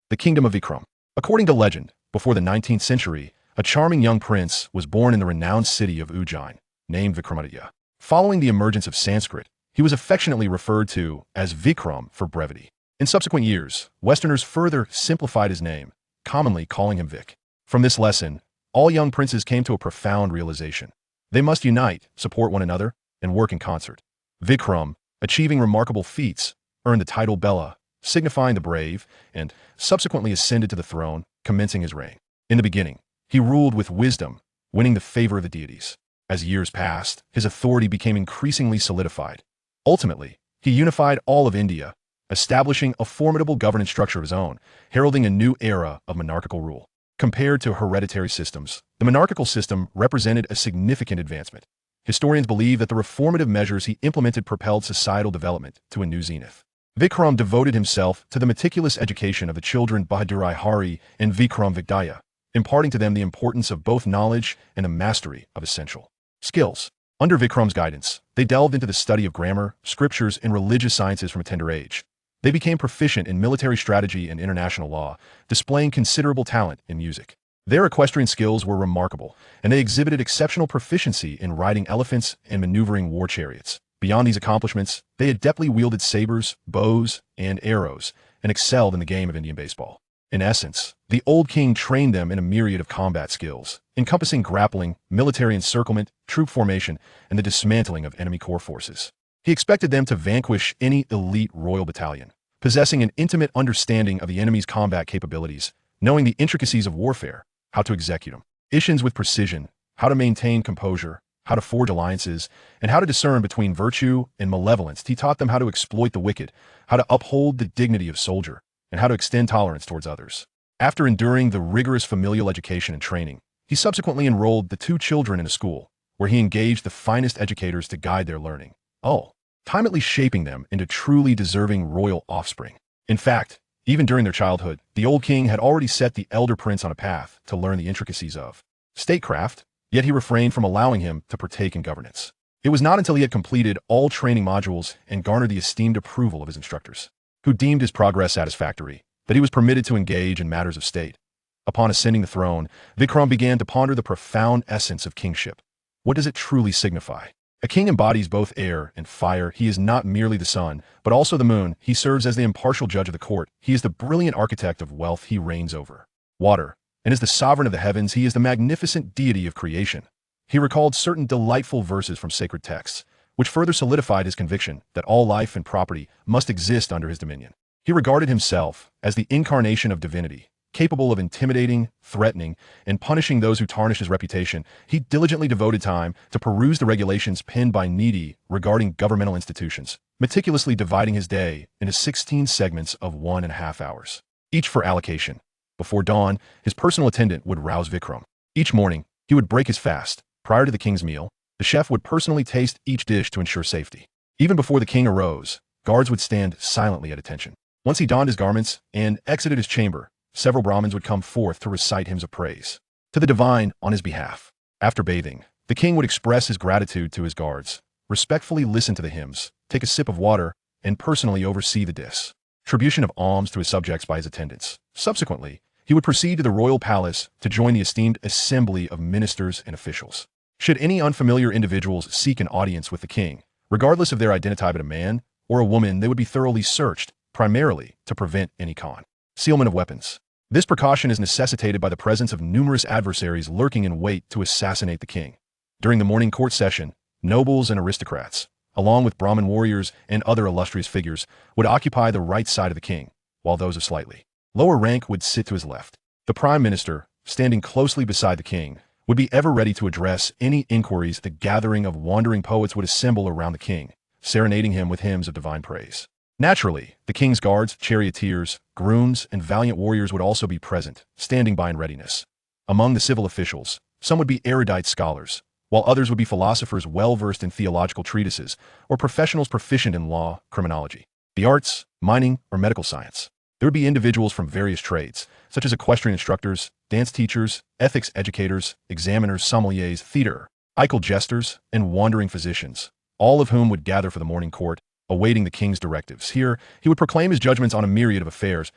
The Kingdom of Vikram. According to legend, before the 19th century, a charming young prince was born in the renowned city of Ujjain, named Vikramaditya. Following the emergence of Sanskrit, he was affectionately referred to as Vikram for brevity. In subsequent years, Westerners further simplified his name, commonly calling him Vic. From this lesson, all young princes came to a profound realization. They must unite, support one another, and work in concert. Vikram, achieving remarkable feats, earned the title Bela, signifying the brave, and subsequently ascended to the throne, commencing his reign. In the beginning, he ruled with wisdom, winning the favor of the deities. As years passed, his authority became increasingly solidified. Ultimately, he unified all of India, establishing a formidable governance structure of his own, heralding a new era of monarchical rule. Compared to hereditary systems, the monarchical system represented a significant advancement. Historians believe that the reformative measures he implemented propelled societal development to a new zenith. Vikram devoted himself to the meticulous education of the children Bahadurai Hari and Vikram Vidya, imparting to them the importance of both knowledge and the mastery of essential skills. Under Vikram's guidance, they delved into the study of grammar, scriptures, and religious sciences from a tender age. They became proficient in military strategy and international law, displaying considerable talent in music. Their equestrian skills were remarkable, and they exhibited exceptional proficiency in riding elephants and maneuvering war chariots. Beyond these accomplishments, they adeptly wielded sabers, bows, and arrows, and excelled in the game of Indian baseball. In essence, the old king trained them in a myriad of combat skills, encompassing grappling, military encirclement, troop formation, and the dismantling of enemy core forces. He expected them to vanquish any elite royal battalion, possessing an intimate understanding of the enemy's combat capabilities, knowing the intricacies of warfare, how to execute them, missions with precision, how to maintain composure, how to forge alliances, and how to discern between virtue and malevolence. He taught them how to exploit the wicked, how to uphold the dignity of soldier, and how to extend tolerance towards others. After enduring the rigorous familial education and training, he subsequently enrolled the two children in a school, where he engaged the finest educators to guide their learning, ultimately shaping them into truly deserving royal offspring. In fact, even during their childhood, the old king had already set the elder prince on a path to learn the intricacies of statecraft, yet he refrained from allowing him to partake in governance. It was not until he had completed all training modules and garnered the esteemed approval of his instructors, who deemed his progress satisfactory, that he was permitted to engage in matters of state. Upon ascending the throne, Vikram began to ponder the profound essence of kingship. What does it truly signify? A king embodies both air and fire. He is not merely the sun, but also the moon. He serves as the impartial judge of the court. He is the brilliant architect of wealth. He reigns over water, and as the sovereign of the heavens, he is the magnificent deity of creation. He recalled certain delightful verses from sacred texts, which further solidified his conviction that all life and property must exist under his dominion. He regarded himself as the incarnation of divinity, capable of intimidating, threatening, and punishing those who tarnish his reputation. He diligently devoted time to peruse the regulations penned by Needy regarding governmental institutions, meticulously dividing his day into 16 segments of 1.5 hours, each for allocation. Before dawn, his personal attendant would rouse Vikram. Each morning, he would break his fast. Prior to the king's meal, the chef would personally taste each dish to ensure safety. Even before the king arose, guards would stand silently at attention. Once he donned his garments and exited his chamber, several Brahmins would come forth to recite hymns of praise to the divine on his behalf. After bathing, the king would express his gratitude to his guards, respectfully listen to the hymns, take a sip of water, and personally oversee the distribution of alms to his subjects by his attendants. Subsequently, he would proceed to the royal palace to join the esteemed assembly of ministers and officials. Should any unfamiliar individuals seek an audience with the king, regardless of their identity, a man or a woman, they would be thoroughly searched, primarily to prevent any concealment of weapons. This precaution is necessitated by the presence of numerous adversaries lurking in wait to assassinate the king. During the morning court session, nobles and aristocrats, along with Brahmin warriors and other illustrious figures, would occupy the right side of the king, while those of slightly lower rank would sit to his left. The prime minister, standing closely beside the king, would be ever ready to address any inquiries. The gathering of wandering poets would assemble around the king, serenading him with hymns of divine praise. Naturally, the king's guards, charioteers, grooms, and valiant warriors would also be present, standing by in readiness. Among the civil officials, some would be erudite scholars, while others would be philosophers well-versed in theological treatises, or professionals proficient in law, criminology, the arts, mining, or medical science. There would be individuals from various trades, such as equestrian instructors, dance teachers, ethics educators, examiners, sommeliers, theater, idle jesters, and wandering physicians, all of whom would gather for the morning court, awaiting the king's directives. Here, he would proclaim his judgments on a myriad of affairs,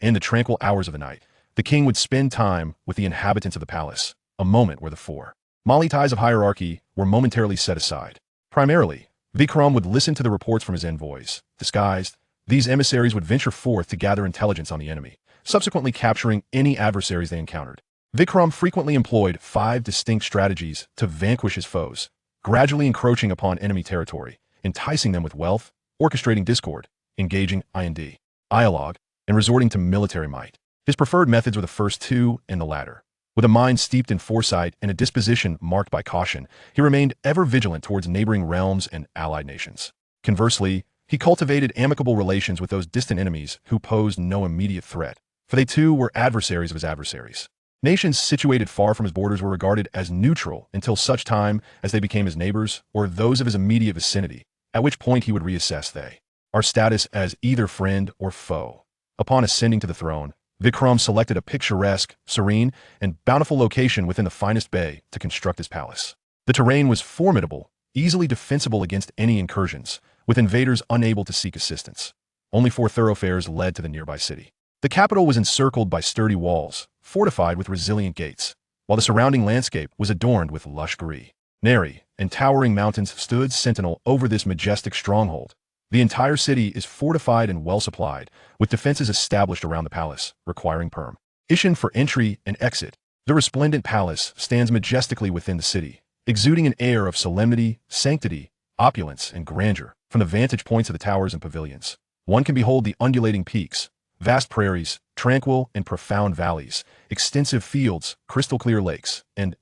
in the tranquil hours of the night, the king would spend time with the inhabitants of the palace, a moment where the four Mali ties of hierarchy were momentarily set aside. Primarily, Vikram would listen to the reports from his envoys. Disguised, these emissaries would venture forth to gather intelligence on the enemy, subsequently capturing any adversaries they encountered. Vikram frequently employed 5 distinct strategies to vanquish his foes, gradually encroaching upon enemy territory, enticing them with wealth, orchestrating discord, engaging in dialogue, and resorting to military might. His preferred methods were the first two and the latter. With a mind steeped in foresight and a disposition marked by caution, he remained ever vigilant towards neighboring realms and allied nations. Conversely, he cultivated amicable relations with those distant enemies who posed no immediate threat, for they too were adversaries of his adversaries. Nations situated far from his borders were regarded as neutral until such time as they became his neighbors or those of his immediate vicinity, at which point he would reassess their status as either friend or foe. Upon ascending to the throne, Vikram selected a picturesque, serene, and bountiful location within the finest bay to construct his palace. The terrain was formidable, easily defensible against any incursions, with invaders unable to seek assistance. Only 4 thoroughfares led to the nearby city. The capital was encircled by sturdy walls, fortified with resilient gates, while the surrounding landscape was adorned with lush greenery, and towering mountains stood sentinel over this majestic stronghold. The entire city is fortified and well supplied, with defenses established around the palace, requiring permission for entry and exit. The resplendent palace stands majestically within the city, exuding an air of solemnity, sanctity, opulence, and grandeur. From the vantage points of the towers and pavilions, one can behold the undulating peaks, vast prairies, tranquil and profound valleys, extensive fields, crystal-clear lakes, and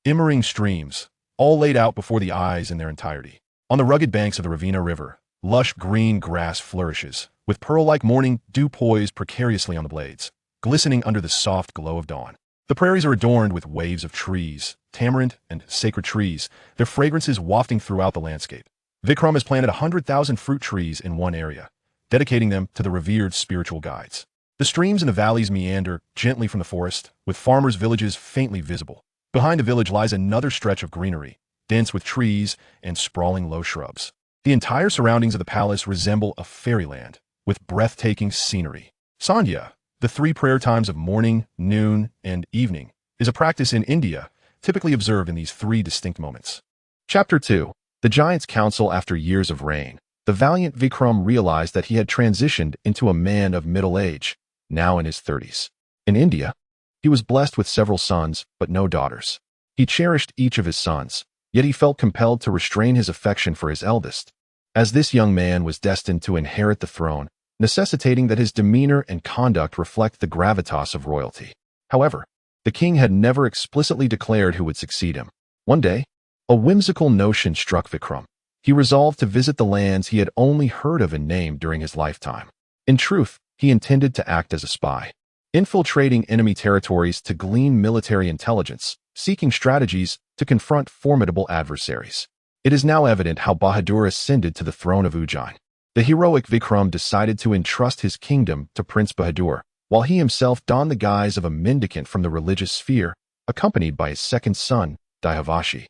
shimmering streams, all laid out before the eyes in their entirety. On the rugged banks of the Ravina River, lush green grass flourishes, with pearl-like morning dew poised precariously on the blades, glistening under the soft glow of dawn. The prairies are adorned with waves of trees, tamarind and sacred trees, their fragrances wafting throughout the landscape. Vikram has planted 100,000 fruit trees in one area, dedicating them to the revered spiritual guides. The streams in the valleys meander gently from the forest, with farmers' villages faintly visible. Behind the village lies another stretch of greenery, dense with trees and sprawling low shrubs. The entire surroundings of the palace resemble a fairyland, with breathtaking scenery. Sandhya, the 3 prayer times of morning, noon, and evening, is a practice in India, typically observed in these 3 distinct moments. Chapter 2. The Giant's Council after years of reign. The valiant Vikram realized that he had transitioned into a man of middle age, now in his 30s. In India, he was blessed with several sons, but no daughters. He cherished each of his sons, yet he felt compelled to restrain his affection for his eldest, as this young man was destined to inherit the throne, necessitating that his demeanor and conduct reflect the gravitas of royalty. However, the king had never explicitly declared who would succeed him. One day, a whimsical notion struck Vikram. He resolved to visit the lands he had only heard of in name during his lifetime. In truth, he intended to act as a spy, infiltrating enemy territories to glean military intelligence, seeking strategies to confront formidable adversaries. It is now evident how Bahadur ascended to the throne of Ujjain. The heroic Vikram decided to entrust his kingdom to Prince Bahadur, while he himself donned the guise of a mendicant from the religious sphere, accompanied by his second son, Dayavashi,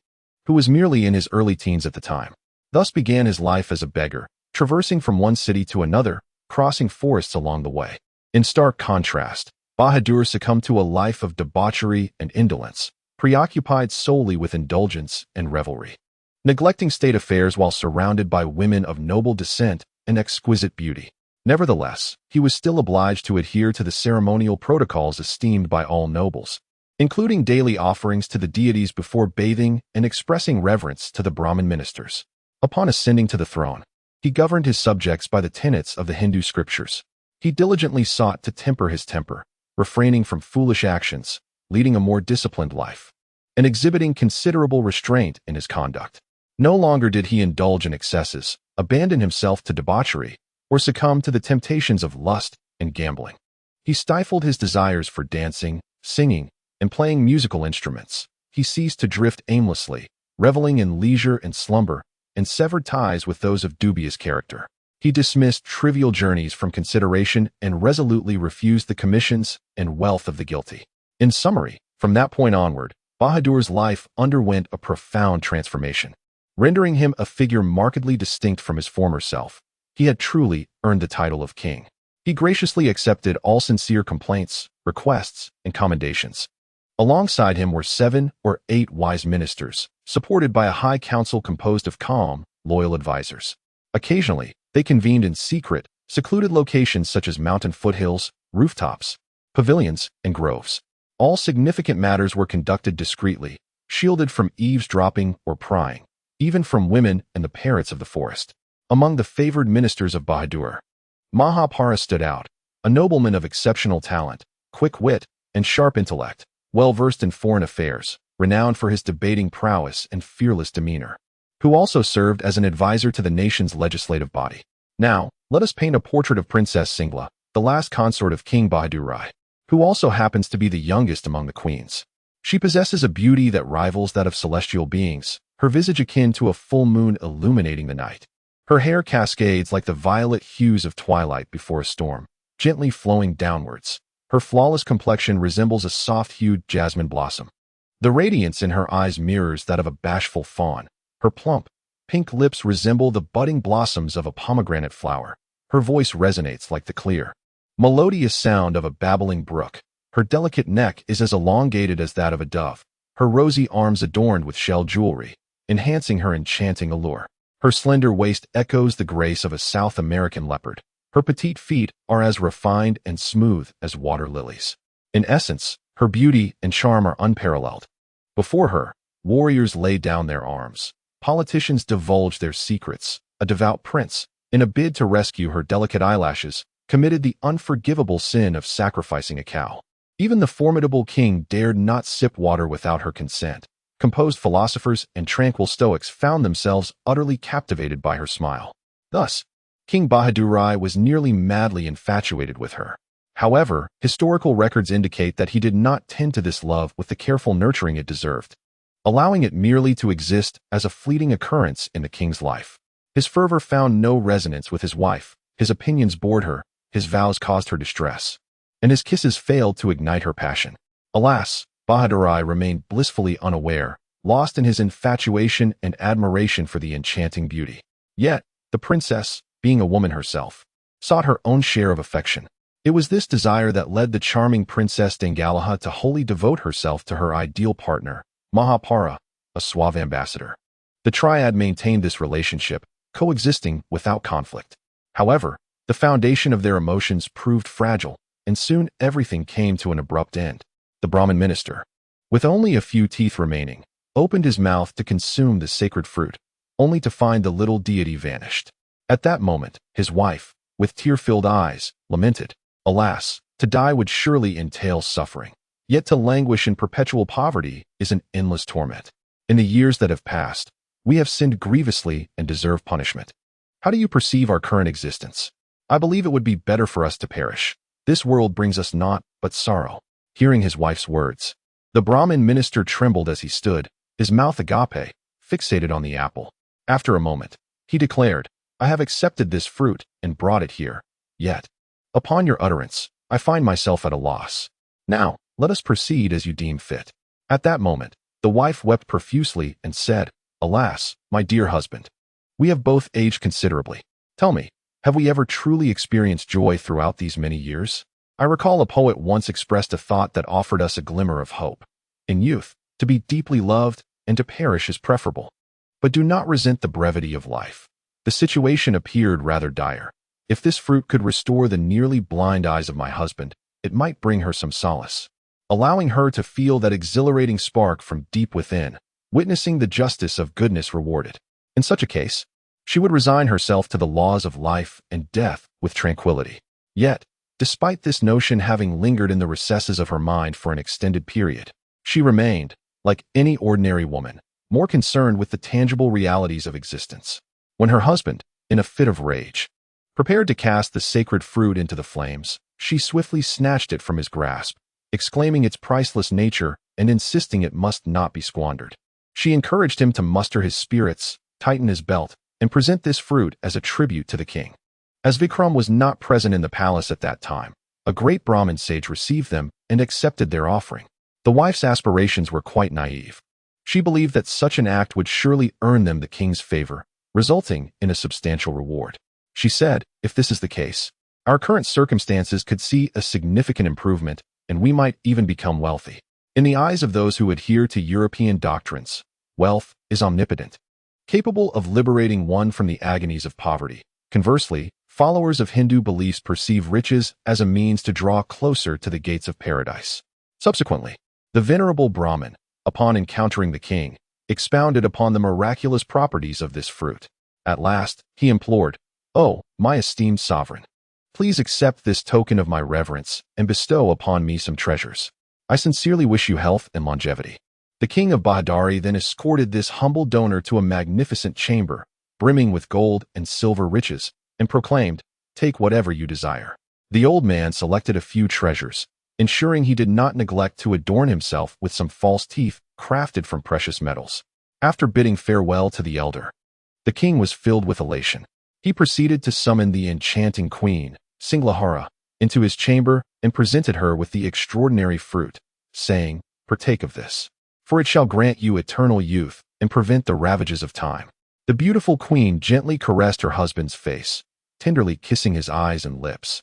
who was merely in his early teens at the time. Thus began his life as a beggar, traversing from one city to another, crossing forests along the way. In stark contrast, Bahadur succumbed to a life of debauchery and indolence, preoccupied solely with indulgence and revelry, neglecting state affairs while surrounded by women of noble descent and exquisite beauty. Nevertheless, he was still obliged to adhere to the ceremonial protocols esteemed by all nobles, including daily offerings to the deities before bathing and expressing reverence to the Brahmin ministers. Upon ascending to the throne, he governed his subjects by the tenets of the Hindu scriptures. He diligently sought to temper his temper, refraining from foolish actions, leading a more disciplined life, and exhibiting considerable restraint in his conduct. No longer did he indulge in excesses, abandon himself to debauchery, or succumb to the temptations of lust and gambling. He stifled his desires for dancing, singing, and playing musical instruments. He ceased to drift aimlessly, reveling in leisure and slumber, and severed ties with those of dubious character. He dismissed trivial journeys from consideration and resolutely refused the commissions and wealth of the guilty. In summary, from that point onward, Bahadur's life underwent a profound transformation, rendering him a figure markedly distinct from his former self. He had truly earned the title of king. He graciously accepted all sincere complaints, requests, and commendations. Alongside him were 7 or 8 wise ministers, supported by a high council composed of calm, loyal advisors. Occasionally, they convened in secret, secluded locations such as mountain foothills, rooftops, pavilions, and groves. All significant matters were conducted discreetly, shielded from eavesdropping or prying, even from women and the parrots of the forest. Among the favored ministers of Bahadur, Mahapara stood out, a nobleman of exceptional talent, quick wit, and sharp intellect, well-versed in foreign affairs, renowned for his debating prowess and fearless demeanor, who also served as an advisor to the nation's legislative body. Now, let us paint a portrait of Princess Singla, the last consort of King Bahadur Rai, who also happens to be the youngest among the queens. She possesses a beauty that rivals that of celestial beings, her visage akin to a full moon illuminating the night. Her hair cascades like the violet hues of twilight before a storm, gently flowing downwards. Her flawless complexion resembles a soft-hued jasmine blossom. The radiance in her eyes mirrors that of a bashful fawn. Her plump, pink lips resemble the budding blossoms of a pomegranate flower. Her voice resonates like the clear, melodious sound of a babbling brook. Her delicate neck is as elongated as that of a dove, her rosy arms adorned with shell jewelry, enhancing her enchanting allure. Her slender waist echoes the grace of a South American leopard. Her petite feet are as refined and smooth as water lilies. In essence, her beauty and charm are unparalleled. Before her, warriors lay down their arms. Politicians divulge their secrets. A devout prince, in a bid to rescue her delicate eyelashes, committed the unforgivable sin of sacrificing a cow. Even the formidable king dared not sip water without her consent. Composed philosophers and tranquil stoics found themselves utterly captivated by her smile. Thus, King Bahadur Rai was nearly madly infatuated with her. However, historical records indicate that he did not tend to this love with the careful nurturing it deserved, allowing it merely to exist as a fleeting occurrence in the king's life. His fervor found no resonance with his wife, his opinions bored her, his vows caused her distress, and his kisses failed to ignite her passion. Alas, Bahadur Rai remained blissfully unaware, lost in his infatuation and admiration for the enchanting beauty. Yet, the princess, being a woman herself, sought her own share of affection. It was this desire that led the charming Princess Dangalaha to wholly devote herself to her ideal partner, Mahapara, a suave ambassador. The triad maintained this relationship, coexisting without conflict. However, the foundation of their emotions proved fragile, and soon everything came to an abrupt end. The Brahmin minister, with only a few teeth remaining, opened his mouth to consume the sacred fruit, only to find the little deity vanished. At that moment, his wife, with tear-filled eyes, lamented, "Alas, to die would surely entail suffering. Yet to languish in perpetual poverty is an endless torment. In the years that have passed, we have sinned grievously and deserve punishment. How do you perceive our current existence? I believe it would be better for us to perish. This world brings us naught but sorrow." Hearing his wife's words, the Brahmin minister trembled as he stood, his mouth agape, fixated on the apple. After a moment, he declared, "I have accepted this fruit and brought it here. Yet, upon your utterance, I find myself at a loss. Now, let us proceed as you deem fit." At that moment, the wife wept profusely and said, "Alas, my dear husband, we have both aged considerably. Tell me, have we ever truly experienced joy throughout these many years? I recall a poet once expressed a thought that offered us a glimmer of hope. In youth, to be deeply loved and to perish is preferable. But do not resent the brevity of life." The situation appeared rather dire. If this fruit could restore the nearly blind eyes of my husband, it might bring her some solace, allowing her to feel that exhilarating spark from deep within, witnessing the justice of goodness rewarded. In such a case, she would resign herself to the laws of life and death with tranquility. Yet, despite this notion having lingered in the recesses of her mind for an extended period, she remained, like any ordinary woman, more concerned with the tangible realities of existence. When her husband, in a fit of rage, prepared to cast the sacred fruit into the flames, she swiftly snatched it from his grasp, exclaiming its priceless nature and insisting it must not be squandered. She encouraged him to muster his spirits, tighten his belt, and present this fruit as a tribute to the king. As Vikram was not present in the palace at that time, a great Brahmin sage received them and accepted their offering. The wife's aspirations were quite naive. She believed that such an act would surely earn them the king's favor, resulting in a substantial reward. She said, "If this is the case, Our current circumstances could see a significant improvement, and we might even become wealthy. In the eyes of those who adhere to European doctrines, wealth is omnipotent, capable of liberating one from the agonies of poverty. Conversely, followers of Hindu beliefs perceive riches as a means to draw closer to the gates of paradise. Subsequently, the venerable Brahmin, upon encountering the king, expounded upon the miraculous properties of this fruit. At last, he implored, "Oh, my esteemed sovereign, please accept this token of my reverence and bestow upon me some treasures. I sincerely wish you health and longevity." The king of Bahadari then escorted this humble donor to a magnificent chamber, brimming with gold and silver riches, and proclaimed, "Take whatever you desire." The old man selected a few treasures, ensuring he did not neglect to adorn himself with some false teeth crafted from precious metals. After bidding farewell to the elder, the king was filled with elation. He proceeded to summon the enchanting queen, Singlahara, into his chamber and presented her with the extraordinary fruit, saying, "Partake of this, for it shall grant you eternal youth and prevent the ravages of time." The beautiful queen gently caressed her husband's face, tenderly kissing his eyes and lips.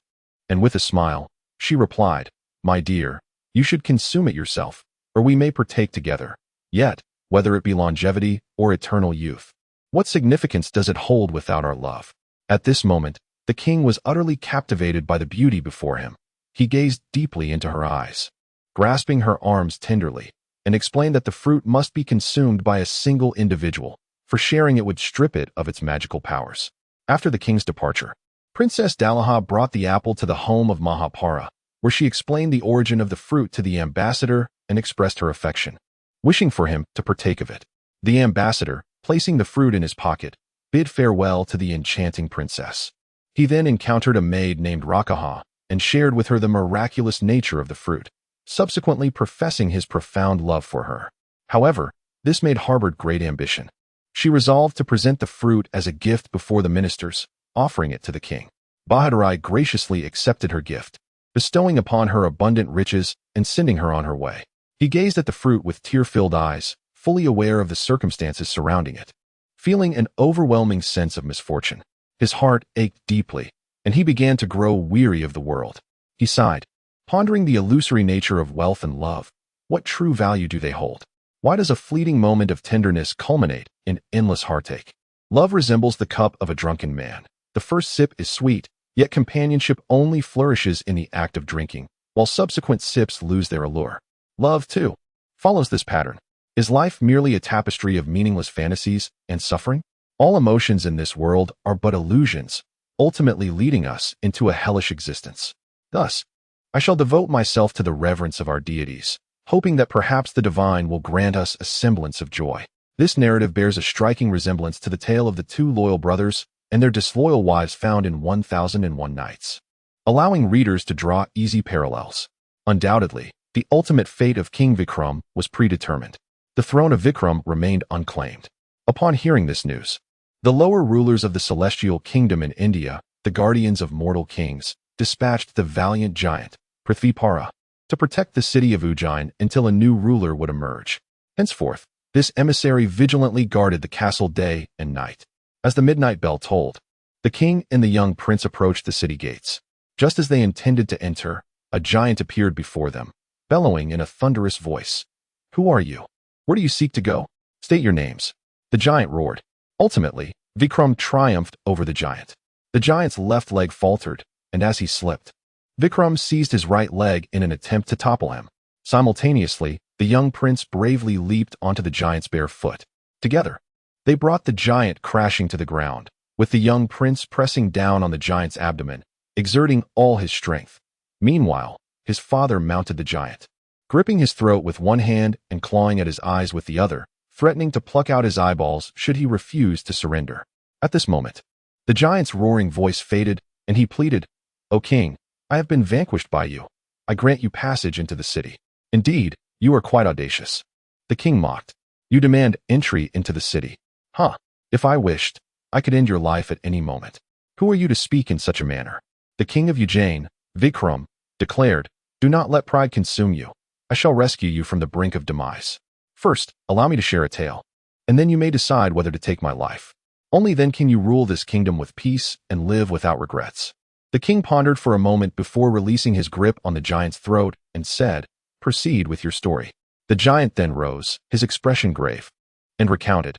And with a smile, she replied, "My dear, you should consume it yourself, or we may partake together. Yet, whether it be longevity or eternal youth, what significance does it hold without our love?" At this moment, the king was utterly captivated by the beauty before him. He gazed deeply into her eyes, grasping her arms tenderly, and explained that the fruit must be consumed by a single individual, for sharing it would strip it of its magical powers. After the king's departure, Princess Dalaha brought the apple to the home of Mahapara, where she explained the origin of the fruit to the ambassador and expressed her affection, wishing for him to partake of it. The ambassador, placing the fruit in his pocket, bid farewell to the enchanting princess. He then encountered a maid named Rakaha and shared with her the miraculous nature of the fruit, subsequently professing his profound love for her. However, this maid harbored great ambition. She resolved to present the fruit as a gift before the ministers, offering it to the king. Bahadari graciously accepted her gift, bestowing upon her abundant riches and sending her on her way. He gazed at the fruit with tear-filled eyes, fully aware of the circumstances surrounding it. Feeling an overwhelming sense of misfortune, his heart ached deeply, and he began to grow weary of the world. He sighed, pondering the illusory nature of wealth and love. What true value do they hold? Why does a fleeting moment of tenderness culminate in endless heartache? Love resembles the cup of a drunken man. The first sip is sweet, yet companionship only flourishes in the act of drinking, while subsequent sips lose their allure. Love, too, follows this pattern. Is life merely a tapestry of meaningless fantasies and suffering? All emotions in this world are but illusions, ultimately leading us into a hellish existence. Thus, I shall devote myself to the reverence of our deities, hoping that perhaps the divine will grant us a semblance of joy. This narrative bears a striking resemblance to the tale of the two loyal brothers and their disloyal wives found in 1001 Nights, allowing readers to draw easy parallels. Undoubtedly, the ultimate fate of King Vikram was predetermined. The throne of Vikram remained unclaimed. Upon hearing this news, the lower rulers of the celestial kingdom in India, the guardians of mortal kings, dispatched the valiant giant, Prithvipara, to protect the city of Ujjain until a new ruler would emerge. Henceforth, this emissary vigilantly guarded the castle day and night. As the midnight bell tolled, the king and the young prince approached the city gates. Just as they intended to enter, a giant appeared before them, bellowing in a thunderous voice, "Who are you? Where do you seek to go? State your names." The giant roared. Ultimately, Vikram triumphed over the giant. The giant's left leg faltered, and as he slipped, Vikram seized his right leg in an attempt to topple him. Simultaneously, the young prince bravely leaped onto the giant's bare foot. Together, they brought the giant crashing to the ground, with the young prince pressing down on the giant's abdomen, exerting all his strength. Meanwhile, his father mounted the giant, gripping his throat with one hand and clawing at his eyes with the other, threatening to pluck out his eyeballs should he refuse to surrender. At this moment, the giant's roaring voice faded, and he pleaded, "O king, I have been vanquished by you. I grant you passage into the city." "Indeed, you are quite audacious." The king mocked. "You demand entry into the city. Huh, if I wished, I could end your life at any moment. Who are you to speak in such a manner?" The king of Ujjain, Vikram, declared, "Do not let pride consume you. I shall rescue you from the brink of demise. First, allow me to share a tale, and then you may decide whether to take my life. Only then can you rule this kingdom with peace and live without regrets." The The king pondered for a moment before releasing his grip on the giant's throat and said, "Proceed with your story." The giant then rose, his expression grave, and recounted.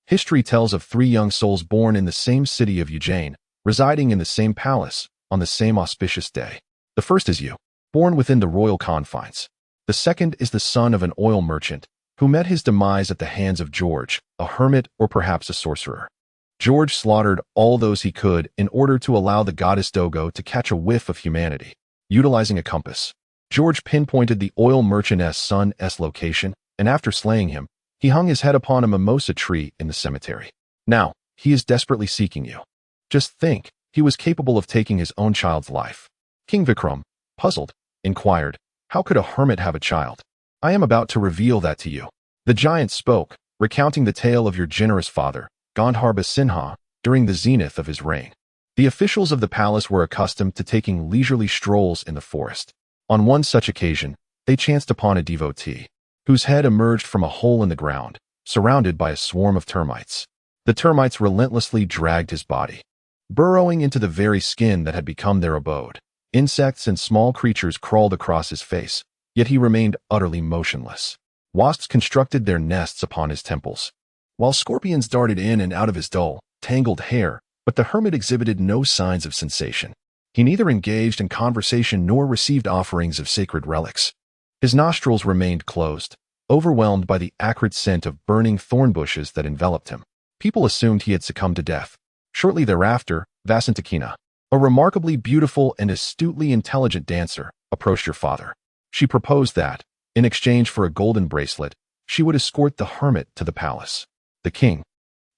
History tells of 3 young souls born in the same city of Ujjain, residing in the same palace, on the same auspicious day. The first is you, born within the royal confines. The second is the son of an oil merchant, who met his demise at the hands of George, a hermit or perhaps a sorcerer. George slaughtered all those he could in order to allow the goddess Dogo to catch a whiff of humanity. Utilizing a compass, George pinpointed the oil merchant's son's location, and after slaying him, he hung his head upon a mimosa tree in the cemetery. Now, he is desperately seeking you. Just think, he was capable of taking his own child's life. King Vikram, puzzled, inquired, "How could a hermit have a child?" "I am about to reveal that to you." The giant spoke, recounting the tale of your generous father, Gandharva Sinha, during the zenith of his reign. The officials of the palace were accustomed to taking leisurely strolls in the forest. On one such occasion, they chanced upon a devotee, whose head emerged from a hole in the ground, surrounded by a swarm of termites. The termites relentlessly dragged his body, burrowing into the very skin that had become their abode. Insects and small creatures crawled across his face, yet he remained utterly motionless. Wasps constructed their nests upon his temples, while scorpions darted in and out of his dull, tangled hair, but the hermit exhibited no signs of sensation. He neither engaged in conversation nor received offerings of sacred relics. His nostrils remained closed, overwhelmed by the acrid scent of burning thorn bushes that enveloped him. People assumed he had succumbed to death. Shortly thereafter, Vasantakina, a remarkably beautiful and astutely intelligent dancer, approached your father. She proposed that, in exchange for a golden bracelet, she would escort the hermit to the palace. The king,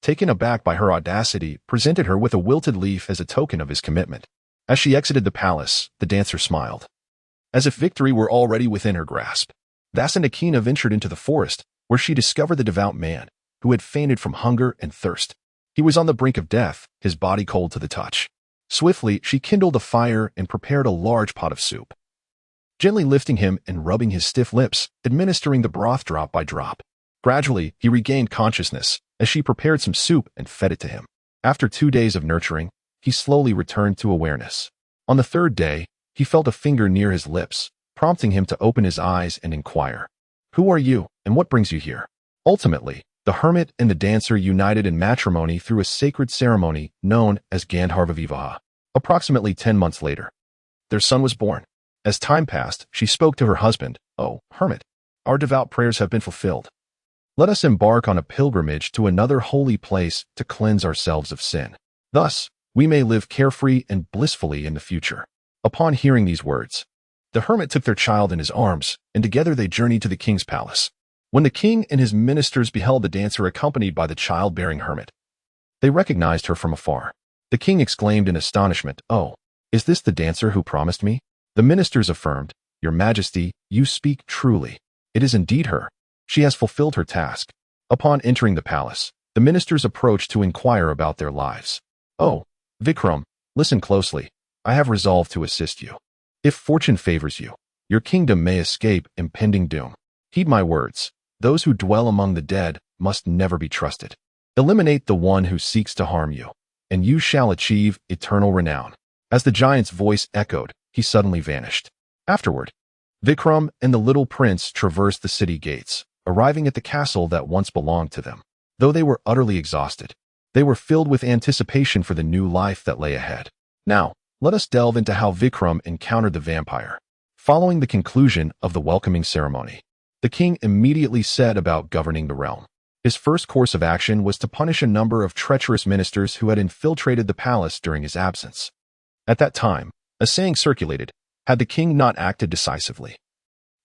taken aback by her audacity, presented her with a wilted leaf as a token of his commitment. As she exited the palace, the dancer smiled, as if victory were already within her grasp. Vasantakina ventured into the forest, where she discovered the devout man, who had fainted from hunger and thirst. He was on the brink of death, his body cold to the touch. Swiftly, she kindled a fire and prepared a large pot of soup. Gently lifting him and rubbing his stiff lips, administering the broth drop by drop. Gradually, he regained consciousness as she prepared some soup and fed it to him. After 2 days of nurturing, he slowly returned to awareness. On the 3rd day, he felt a finger near his lips, prompting him to open his eyes and inquire, "Who are you, and what brings you here?" Ultimately, the hermit and the dancer united in matrimony through a sacred ceremony known as Gandharva Vivaha. Approximately 10 months later, their son was born. As time passed, she spoke to her husband, "Oh, hermit, our devout prayers have been fulfilled. Let us embark on a pilgrimage to another holy place to cleanse ourselves of sin. Thus, we may live carefree and blissfully in the future." Upon hearing these words, the hermit took their child in his arms, and together they journeyed to the king's palace. When the king and his ministers beheld the dancer accompanied by the child-bearing hermit, they recognized her from afar. The king exclaimed in astonishment, "Oh, is this the dancer who promised me?" The ministers affirmed, "Your Majesty, you speak truly. It is indeed her. She has fulfilled her task." Upon entering the palace, the ministers approached to inquire about their lives. "Oh, Vikram, listen closely. I have resolved to assist you. If fortune favors you, your kingdom may escape impending doom. Heed my words. Those who dwell among the dead must never be trusted. Eliminate the one who seeks to harm you, and you shall achieve eternal renown." As the giant's voice echoed, he suddenly vanished. Afterward, Vikram and the little prince traversed the city gates, arriving at the castle that once belonged to them. Though they were utterly exhausted, they were filled with anticipation for the new life that lay ahead. Now, let us delve into how Vikram encountered the vampire. Following the conclusion of the welcoming ceremony, the king immediately set about governing the realm. His first course of action was to punish a number of treacherous ministers who had infiltrated the palace during his absence. At that time, a saying circulated, had the king not acted decisively,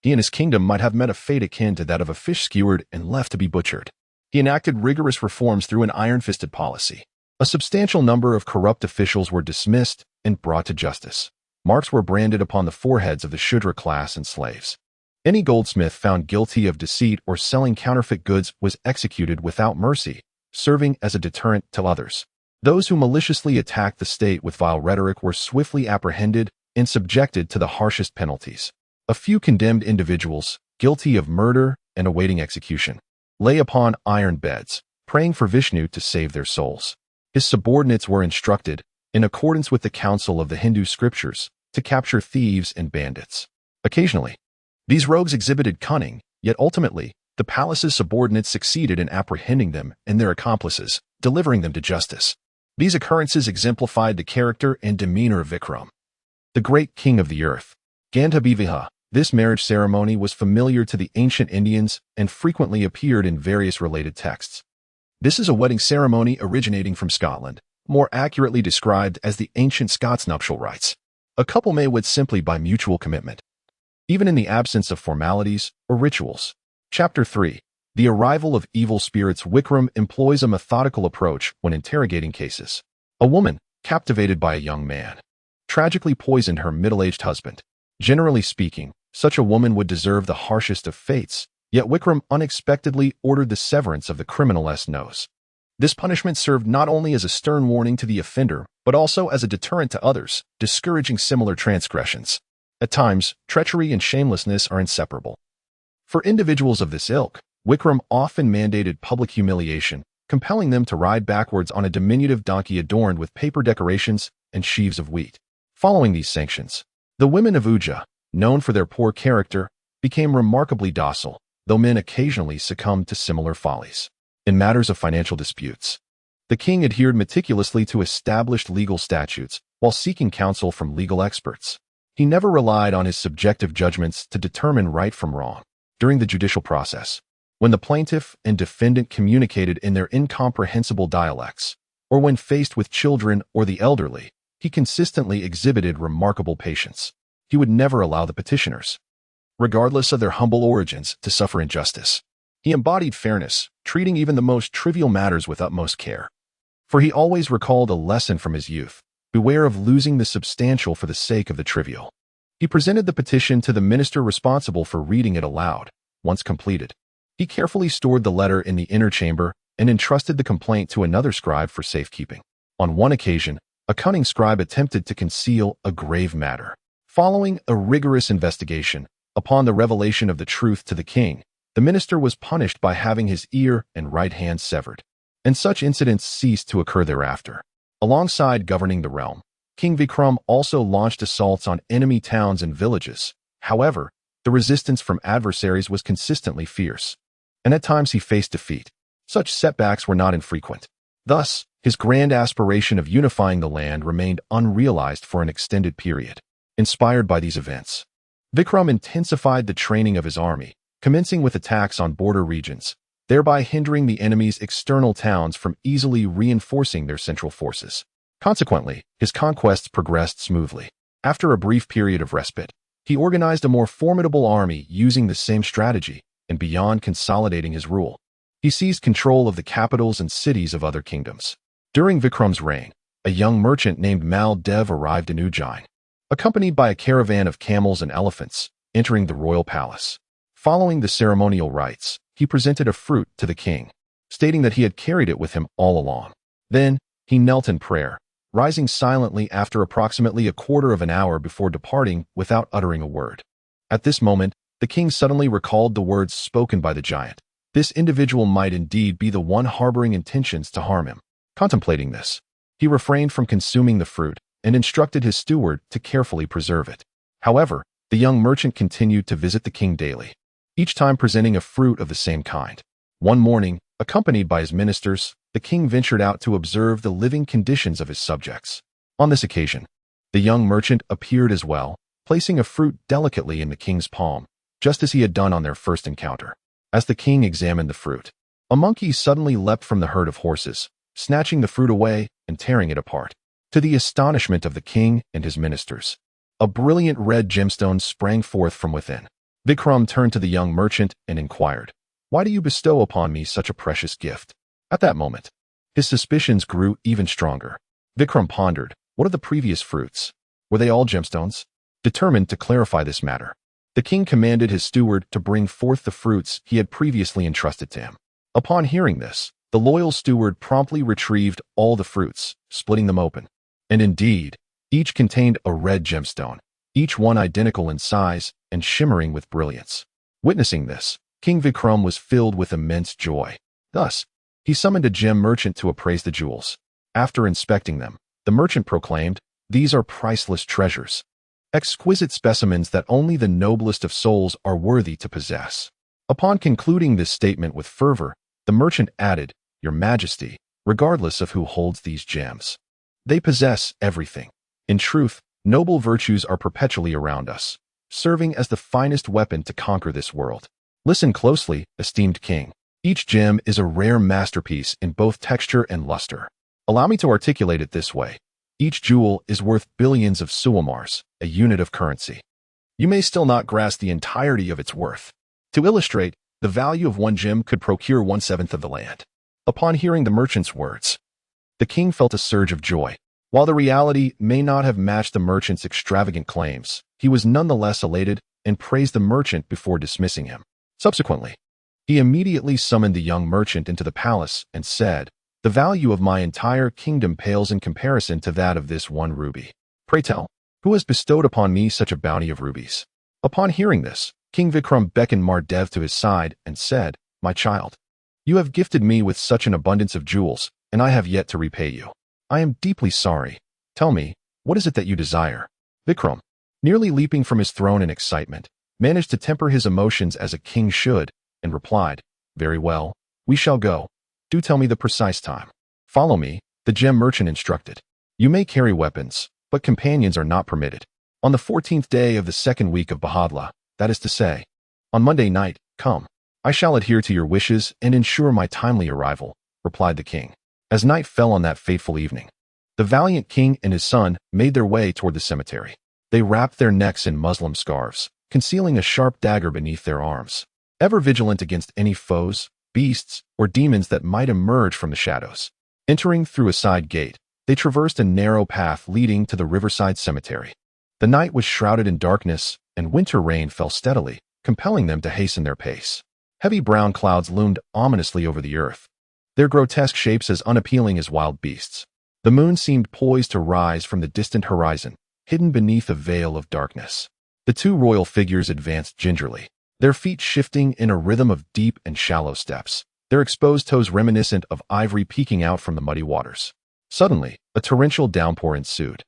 he and his kingdom might have met a fate akin to that of a fish skewered and left to be butchered. He enacted rigorous reforms through an iron-fisted policy. A substantial number of corrupt officials were dismissed and brought to justice. Marks were branded upon the foreheads of the Shudra class and slaves. Any goldsmith found guilty of deceit or selling counterfeit goods was executed without mercy, serving as a deterrent to others. Those who maliciously attacked the state with vile rhetoric were swiftly apprehended and subjected to the harshest penalties. A few condemned individuals, guilty of murder and awaiting execution, lay upon iron beds, praying for Vishnu to save their souls. His subordinates were instructed, in accordance with the counsel of the Hindu scriptures, to capture thieves and bandits. Occasionally, these rogues exhibited cunning, yet ultimately, the palace's subordinates succeeded in apprehending them and their accomplices, delivering them to justice. These occurrences exemplified the character and demeanor of Vikram, the great king of the earth. Gandhabivaha, this marriage ceremony was familiar to the ancient Indians and frequently appeared in various related texts. This is a wedding ceremony originating from Scotland, more accurately described as the ancient Scots nuptial rites. A couple may wed simply by mutual commitment, even in the absence of formalities or rituals. Chapter 3. The arrival of evil spirits. Vikram employs a methodical approach when interrogating cases. A woman, captivated by a young man, tragically poisoned her middle-aged husband. Generally speaking, such a woman would deserve the harshest of fates, yet Vikram unexpectedly ordered the severance of the criminal's nose. This punishment served not only as a stern warning to the offender, but also as a deterrent to others, discouraging similar transgressions. At times, treachery and shamelessness are inseparable. For individuals of this ilk, Vikram often mandated public humiliation, compelling them to ride backwards on a diminutive donkey adorned with paper decorations and sheaves of wheat. Following these sanctions, the women of Ujja, known for their poor character, became remarkably docile, though men occasionally succumbed to similar follies. In matters of financial disputes, the king adhered meticulously to established legal statutes while seeking counsel from legal experts. He never relied on his subjective judgments to determine right from wrong. During the judicial process, when the plaintiff and defendant communicated in their incomprehensible dialects, or when faced with children or the elderly, he consistently exhibited remarkable patience. He would never allow the petitioners, regardless of their humble origins, to suffer injustice. He embodied fairness, treating even the most trivial matters with utmost care. For he always recalled a lesson from his youth: beware of losing the substantial for the sake of the trivial. He presented the petition to the minister responsible for reading it aloud. Once completed, he carefully stored the letter in the inner chamber and entrusted the complaint to another scribe for safekeeping. On one occasion, a cunning scribe attempted to conceal a grave matter. Following a rigorous investigation, upon the revelation of the truth to the king, the minister was punished by having his ear and right hand severed, and such incidents ceased to occur thereafter. Alongside governing the realm, King Vikram also launched assaults on enemy towns and villages. However, the resistance from adversaries was consistently fierce, and at times he faced defeat. Such setbacks were not infrequent. Thus, his grand aspiration of unifying the land remained unrealized for an extended period. Inspired by these events, Vikram intensified the training of his army, commencing with attacks on border regions, thereby hindering the enemy's external towns from easily reinforcing their central forces. Consequently, his conquests progressed smoothly. After a brief period of respite, he organized a more formidable army using the same strategy, and beyond consolidating his rule, he seized control of the capitals and cities of other kingdoms. During Vikram's reign, a young merchant named Mal Dev arrived in Ujjain, accompanied by a caravan of camels and elephants, entering the royal palace. Following the ceremonial rites, he presented a fruit to the king, stating that he had carried it with him all along. Then, he knelt in prayer, rising silently after approximately a quarter of an hour before departing without uttering a word. At this moment, the king suddenly recalled the words spoken by the giant. This individual might indeed be the one harboring intentions to harm him. Contemplating this, he refrained from consuming the fruit and instructed his steward to carefully preserve it. However, the young merchant continued to visit the king daily, each time presenting a fruit of the same kind. One morning, accompanied by his ministers, the king ventured out to observe the living conditions of his subjects. On this occasion, the young merchant appeared as well, placing a fruit delicately in the king's palm, just as he had done on their first encounter. As the king examined the fruit, a monkey suddenly leapt from the herd of horses, snatching the fruit away and tearing it apart. To the astonishment of the king and his ministers, a brilliant red gemstone sprang forth from within. Vikram turned to the young merchant and inquired, "Why do you bestow upon me such a precious gift?" At that moment, his suspicions grew even stronger. Vikram pondered, what of the previous fruits? Were they all gemstones? Determined to clarify this matter, the king commanded his steward to bring forth the fruits he had previously entrusted to him. Upon hearing this, the loyal steward promptly retrieved all the fruits, splitting them open. And indeed, each contained a red gemstone, each one identical in size and shimmering with brilliance. Witnessing this, King Vikram was filled with immense joy. Thus, he summoned a gem merchant to appraise the jewels. After inspecting them, The merchant proclaimed, "These are priceless treasures. Exquisite specimens that only the noblest of souls are worthy to possess." Upon concluding this statement with fervor, the merchant added, "Your Majesty, regardless of who holds these gems, they possess everything. In truth, noble virtues are perpetually around us, serving as the finest weapon to conquer this world. Listen closely, esteemed king. Each gem is a rare masterpiece in both texture and luster. Allow me to articulate it this way. Each jewel is worth billions of suamars, a unit of currency. You may still not grasp the entirety of its worth. To illustrate, the value of one gem could procure 1/7 of the land." Upon hearing the merchant's words, the king felt a surge of joy. While the reality may not have matched the merchant's extravagant claims, he was nonetheless elated and praised the merchant before dismissing him. Subsequently, he immediately summoned the young merchant into the palace and said, "The value of my entire kingdom pales in comparison to that of this one ruby. Pray tell, who has bestowed upon me such a bounty of rubies?" Upon hearing this, King Vikram beckoned Mardev to his side and said, "My child, you have gifted me with such an abundance of jewels, and I have yet to repay you. I am deeply sorry. Tell me, what is it that you desire?" Vikram, nearly leaping from his throne in excitement, managed to temper his emotions as a king should, and replied, "Very well, we shall go. Do tell me the precise time." "Follow me," the gem merchant instructed. "You may carry weapons, but companions are not permitted. On the 14th day of the second week of Bahadla, that is to say, on Monday night, come. I shall adhere to your wishes and ensure my timely arrival," replied the king. As night fell on that fateful evening, the valiant king and his son made their way toward the cemetery. They wrapped their necks in Muslim scarves, concealing a sharp dagger beneath their arms, ever vigilant against any foes, beasts, or demons that might emerge from the shadows. Entering through a side gate, they traversed a narrow path leading to the riverside cemetery. The night was shrouded in darkness, and winter rain fell steadily, compelling them to hasten their pace. Heavy brown clouds loomed ominously over the earth, their grotesque shapes as unappealing as wild beasts. The moon seemed poised to rise from the distant horizon, hidden beneath a veil of darkness. The two royal figures advanced gingerly, their feet shifting in a rhythm of deep and shallow steps, their exposed toes reminiscent of ivory peeking out from the muddy waters. Suddenly, a torrential downpour ensued.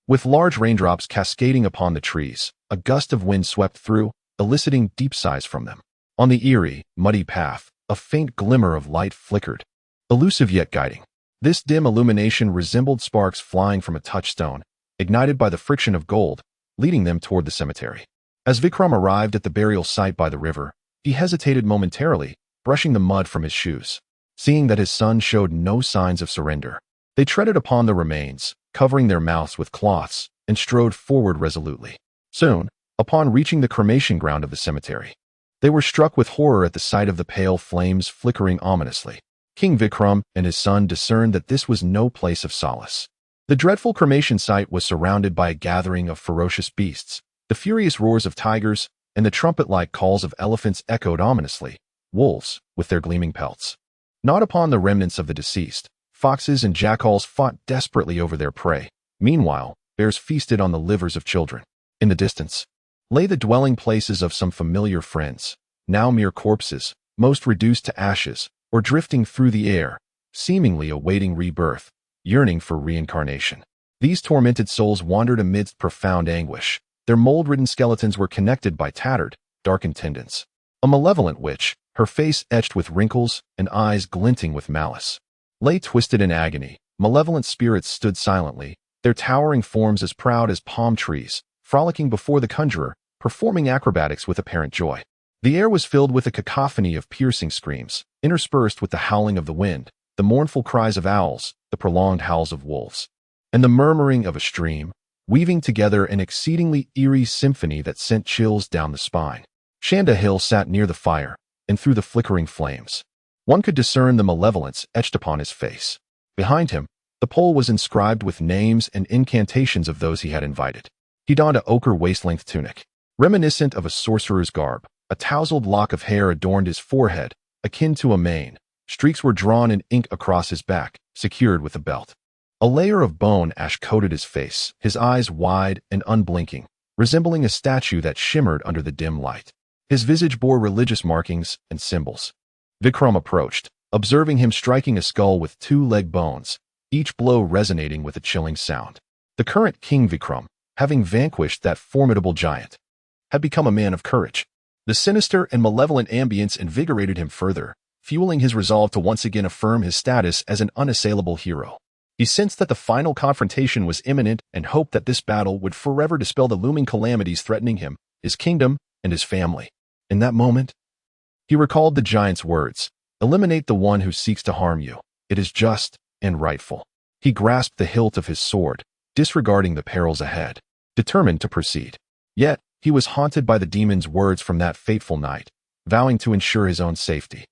With large raindrops cascading upon the trees, a gust of wind swept through, eliciting deep sighs from them. On the eerie, muddy path, a faint glimmer of light flickered, elusive yet guiding. This dim illumination resembled sparks flying from a touchstone, ignited by the friction of gold, leading them toward the cemetery. As Vikram arrived at the burial site by the river, he hesitated momentarily, brushing the mud from his shoes. Seeing that his son showed no signs of surrender, they treaded upon the remains, covering their mouths with cloths, and strode forward resolutely. Soon, upon reaching the cremation ground of the cemetery, they were struck with horror at the sight of the pale flames flickering ominously. King Vikram and his son discerned that this was no place of solace. The dreadful cremation site was surrounded by a gathering of ferocious beasts. The furious roars of tigers and the trumpet-like calls of elephants echoed ominously. Wolves, with their gleaming pelts, gnawed upon the remnants of the deceased. Foxes and jackals fought desperately over their prey. Meanwhile, bears feasted on the livers of children. In the distance lay the dwelling places of some familiar friends, now mere corpses, most reduced to ashes, or drifting through the air, seemingly awaiting rebirth, yearning for reincarnation. These tormented souls wandered amidst profound anguish. Their mold-ridden skeletons were connected by tattered, darkened tendons. A malevolent witch, her face etched with wrinkles and eyes glinting with malice, lay twisted in agony. Malevolent spirits stood silently, their towering forms as proud as palm trees, frolicking before the conjurer, performing acrobatics with apparent joy. The air was filled with a cacophony of piercing screams, interspersed with the howling of the wind, the mournful cries of owls, the prolonged howls of wolves, and the murmuring of a stream, weaving together an exceedingly eerie symphony that sent chills down the spine. Shanda Hill sat near the fire, and through the flickering flames, one could discern the malevolence etched upon his face. Behind him, the pole was inscribed with names and incantations of those he had invited. He donned a ochre waist-length tunic, reminiscent of a sorcerer's garb. A tousled lock of hair adorned his forehead, akin to a mane. Streaks were drawn in ink across his back, secured with a belt. A layer of bone ash coated his face, his eyes wide and unblinking, resembling a statue that shimmered under the dim light. His visage bore religious markings and symbols. Vikram approached, observing him striking a skull with two leg bones, each blow resonating with a chilling sound. The current King Vikram, having vanquished that formidable giant, had become a man of courage. The sinister and malevolent ambience invigorated him further, fueling his resolve to once again affirm his status as an unassailable hero. He sensed that the final confrontation was imminent and hoped that this battle would forever dispel the looming calamities threatening him, his kingdom, and his family. In that moment, he recalled the giant's words, "Eliminate the one who seeks to harm you. It is just and rightful." He grasped the hilt of his sword, disregarding the perils ahead, determined to proceed. Yet, he was haunted by the demon's words from that fateful night, vowing to ensure his own safety.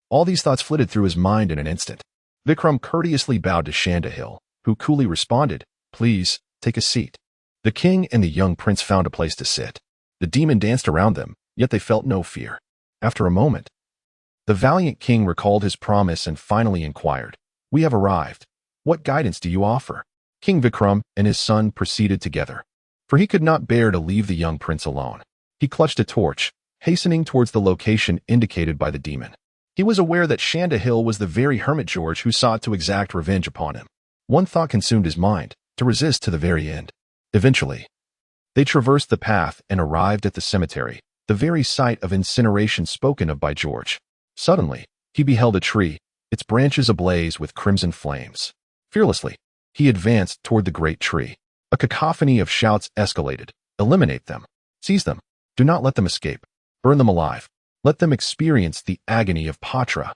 All these thoughts flitted through his mind in an instant. Vikram courteously bowed to Shandahil, who coolly responded, "Please, take a seat." The king and the young prince found a place to sit. The demon danced around them, yet they felt no fear. After a moment, the valiant king recalled his promise and finally inquired, "We have arrived. What guidance do you offer?" King Vikram and his son proceeded together, for he could not bear to leave the young prince alone. He clutched a torch, hastening towards the location indicated by the demon. He was aware that Shandahil was the very hermit George who sought to exact revenge upon him. One thought consumed his mind, to resist to the very end. Eventually, they traversed the path and arrived at the cemetery, the very site of incineration spoken of by George. Suddenly, he beheld a tree, its branches ablaze with crimson flames. Fearlessly, he advanced toward the great tree. A cacophony of shouts escalated. "Eliminate them. Seize them. Do not let them escape. Burn them alive. Let them experience the agony of Patra."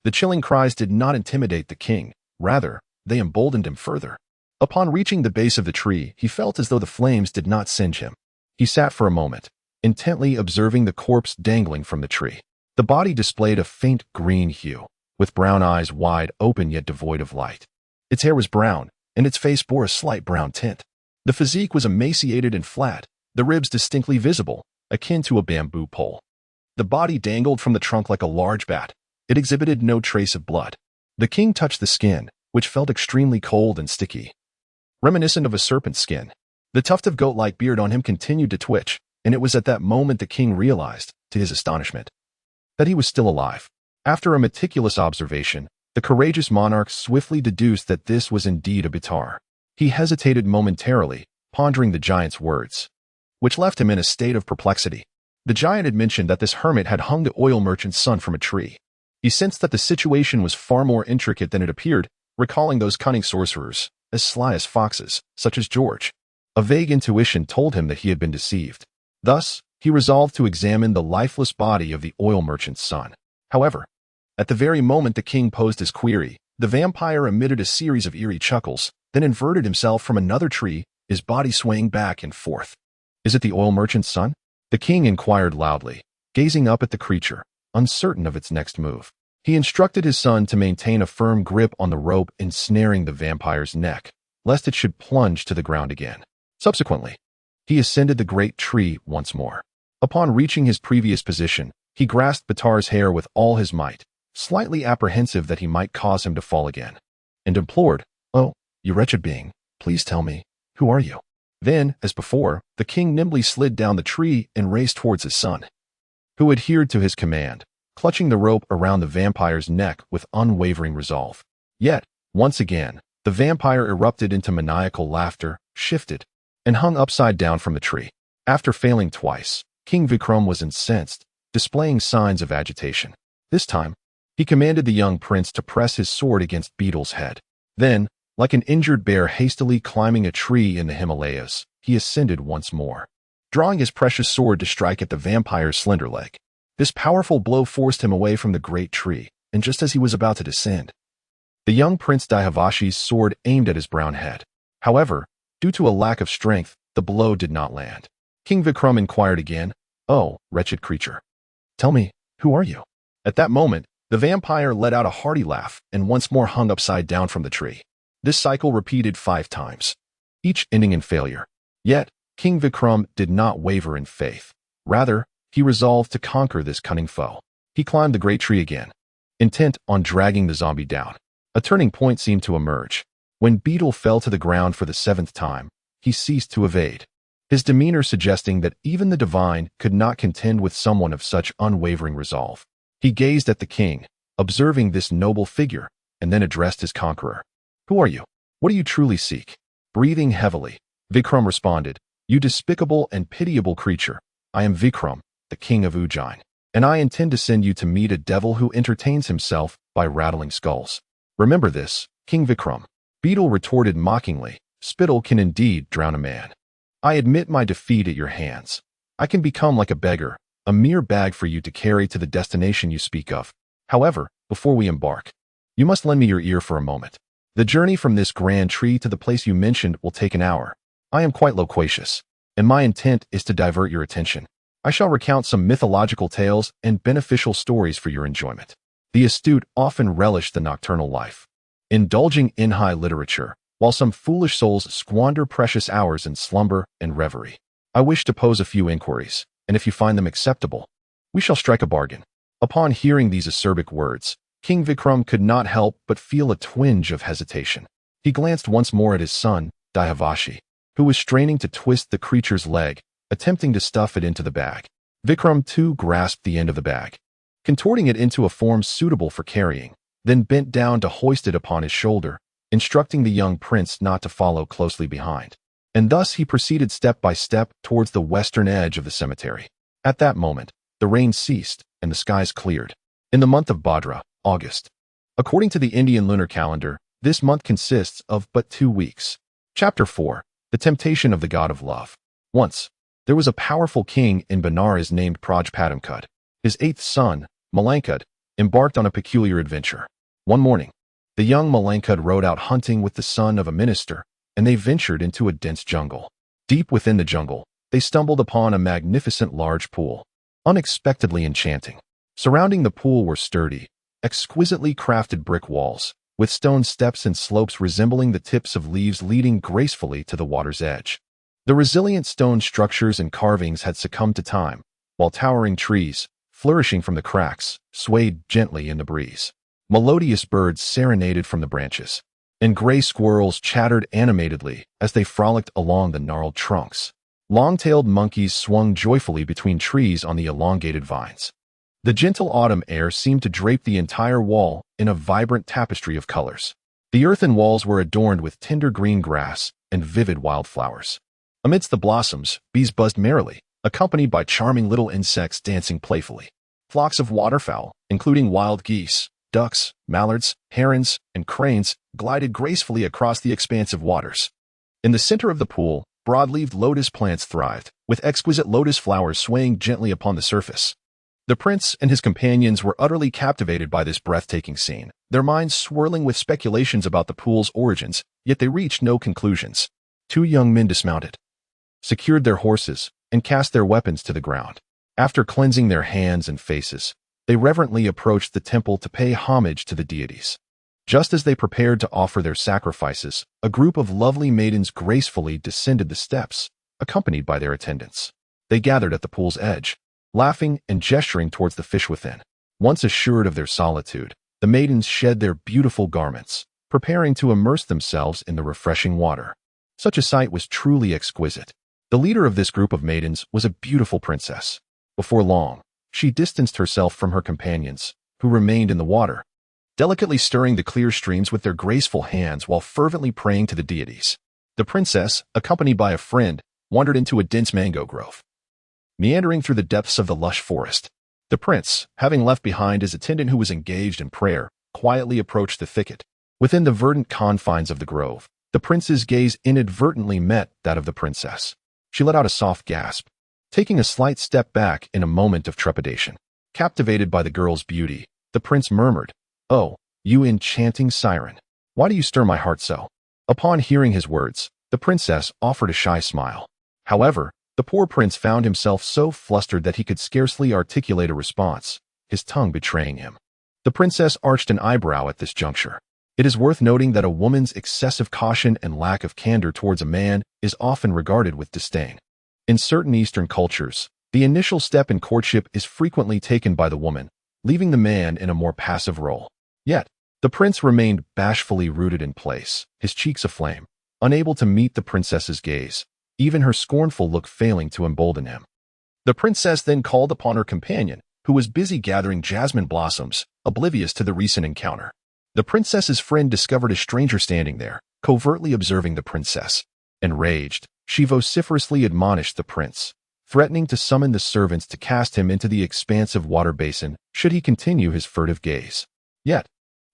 The chilling cries did not intimidate the king. Rather, they emboldened him further. Upon reaching the base of the tree, he felt as though the flames did not singe him. He sat for a moment, intently observing the corpse dangling from the tree. The body displayed a faint green hue, with brown eyes wide open yet devoid of light. Its hair was brown, and its face bore a slight brown tint. The physique was emaciated and flat, the ribs distinctly visible, akin to a bamboo pole. The body dangled from the trunk like a large bat. It exhibited no trace of blood. The king touched the skin, which felt extremely cold and sticky, reminiscent of a serpent's skin. The tuft of goat-like beard on him continued to twitch, and it was at that moment the king realized, to his astonishment, that he was still alive. After a meticulous observation, the courageous monarch swiftly deduced that this was indeed a Betal. He hesitated momentarily, pondering the giant's words, which left him in a state of perplexity. The giant had mentioned that this hermit had hung the oil merchant's son from a tree. He sensed that the situation was far more intricate than it appeared, recalling those cunning sorcerers, as sly as foxes, such as George. A vague intuition told him that he had been deceived. Thus, he resolved to examine the lifeless body of the oil merchant's son. However, at the very moment the king posed his query, the vampire emitted a series of eerie chuckles, then inverted himself from another tree, his body swaying back and forth. "Is it the oil merchant's son?" the king inquired loudly, gazing up at the creature, uncertain of its next move. He instructed his son to maintain a firm grip on the rope ensnaring the vampire's neck, lest it should plunge to the ground again. Subsequently, he ascended the great tree once more. Upon reaching his previous position, he grasped Betar's hair with all his might, slightly apprehensive that he might cause him to fall again, and implored, "Oh, you wretched being, please tell me, who are you?" Then, as before, the king nimbly slid down the tree and raced towards his son, who adhered to his command, clutching the rope around the vampire's neck with unwavering resolve. Yet, once again, the vampire erupted into maniacal laughter, shifted, and hung upside down from the tree. After failing twice, King Vikram was incensed, displaying signs of agitation. This time, he commanded the young prince to press his sword against Betal's head. Then, like an injured bear hastily climbing a tree in the Himalayas, he ascended once more, drawing his precious sword to strike at the vampire's slender leg. This powerful blow forced him away from the great tree, and just as he was about to descend, the young Prince Dayavashi's sword aimed at his brown head. However, due to a lack of strength, the blow did not land. King Vikram inquired again, "Oh, wretched creature, tell me, who are you?" At that moment, the vampire let out a hearty laugh and once more hung upside down from the tree. This cycle repeated 5 times, each ending in failure. Yet, King Vikram did not waver in faith. Rather, he resolved to conquer this cunning foe. He climbed the great tree again, intent on dragging the zombie down. A turning point seemed to emerge. When Betal fell to the ground for the 7th time, he ceased to evade, his demeanor suggesting that even the divine could not contend with someone of such unwavering resolve. He gazed at the king, observing this noble figure, and then addressed his conqueror. Who are you? What do you truly seek? Breathing heavily, Vikram responded, You despicable and pitiable creature. I am Vikram, the king of Ujjain, and I intend to send you to meet a devil who entertains himself by rattling skulls. Remember this, King Vikram. Betal retorted mockingly, Spittle can indeed drown a man. I admit my defeat at your hands. I can become like a beggar, a mere bag for you to carry to the destination you speak of. However, before we embark, you must lend me your ear for a moment. The journey from this grand tree to the place you mentioned will take an hour. I am quite loquacious, and my intent is to divert your attention. I shall recount some mythological tales and beneficial stories for your enjoyment. The astute often relish the nocturnal life, indulging in high literature, while some foolish souls squander precious hours in slumber and reverie. I wish to pose a few inquiries, and if you find them acceptable, we shall strike a bargain. Upon hearing these acerbic words, King Vikram could not help but feel a twinge of hesitation. He glanced once more at his son, Dhyavashi, who was straining to twist the creature's leg, attempting to stuff it into the bag. Vikram too grasped the end of the bag, contorting it into a form suitable for carrying, then bent down to hoist it upon his shoulder, instructing the young prince not to follow closely behind. And thus he proceeded step by step towards the western edge of the cemetery. At that moment, the rain ceased and the skies cleared. In the month of Bhadra, August. According to the Indian lunar calendar, this month consists of but 2 weeks. Chapter 4. The Temptation of the God of Love. Once, there was a powerful king in Benares named Prajpadamkud. His 8th son, Malankud, embarked on a peculiar adventure. One morning, the young Malankud rode out hunting with the son of a minister, and they ventured into a dense jungle. Deep within the jungle, they stumbled upon a magnificent large pool, unexpectedly enchanting. Surrounding the pool were sturdy, exquisitely crafted brick walls, with stone steps and slopes resembling the tips of leaves leading gracefully to the water's edge. The resilient stone structures and carvings had succumbed to time, while towering trees, flourishing from the cracks, swayed gently in the breeze. Melodious birds serenaded from the branches, and gray squirrels chattered animatedly as they frolicked along the gnarled trunks. Long-tailed monkeys swung joyfully between trees on the elongated vines. The gentle autumn air seemed to drape the entire wall in a vibrant tapestry of colors. The earthen walls were adorned with tender green grass and vivid wildflowers. Amidst the blossoms, bees buzzed merrily, accompanied by charming little insects dancing playfully. Flocks of waterfowl, including wild geese, ducks, mallards, herons, and cranes, glided gracefully across the expansive waters. In the center of the pool, broad-leaved lotus plants thrived, with exquisite lotus flowers swaying gently upon the surface. The prince and his companions were utterly captivated by this breathtaking scene, their minds swirling with speculations about the pool's origins, yet they reached no conclusions. 2 young men dismounted, secured their horses, and cast their weapons to the ground. After cleansing their hands and faces, they reverently approached the temple to pay homage to the deities. Just as they prepared to offer their sacrifices, a group of lovely maidens gracefully descended the steps, accompanied by their attendants. They gathered at the pool's edge, laughing and gesturing towards the fish within. Once assured of their solitude, the maidens shed their beautiful garments, preparing to immerse themselves in the refreshing water. Such a sight was truly exquisite. The leader of this group of maidens was a beautiful princess. Before long, she distanced herself from her companions, who remained in the water, delicately stirring the clear streams with their graceful hands while fervently praying to the deities. The princess, accompanied by a friend, wandered into a dense mango grove. Meandering through the depths of the lush forest, the prince, having left behind his attendant who was engaged in prayer, quietly approached the thicket. Within the verdant confines of the grove, the prince's gaze inadvertently met that of the princess. She let out a soft gasp, taking a slight step back in a moment of trepidation. Captivated by the girl's beauty, the prince murmured, "Oh, you enchanting siren, why do you stir my heart so?" Upon hearing his words, the princess offered a shy smile. However, the poor prince found himself so flustered that he could scarcely articulate a response, his tongue betraying him. The princess arched an eyebrow at this juncture. It is worth noting that a woman's excessive caution and lack of candor towards a man is often regarded with disdain. In certain Eastern cultures, the initial step in courtship is frequently taken by the woman, leaving the man in a more passive role. Yet, the prince remained bashfully rooted in place, his cheeks aflame, unable to meet the princess's gaze, even her scornful look failing to embolden him. The princess then called upon her companion, who was busy gathering jasmine blossoms, oblivious to the recent encounter. The princess's friend discovered a stranger standing there, covertly observing the princess. Enraged, she vociferously admonished the prince, threatening to summon the servants to cast him into the expansive water basin should he continue his furtive gaze. Yet,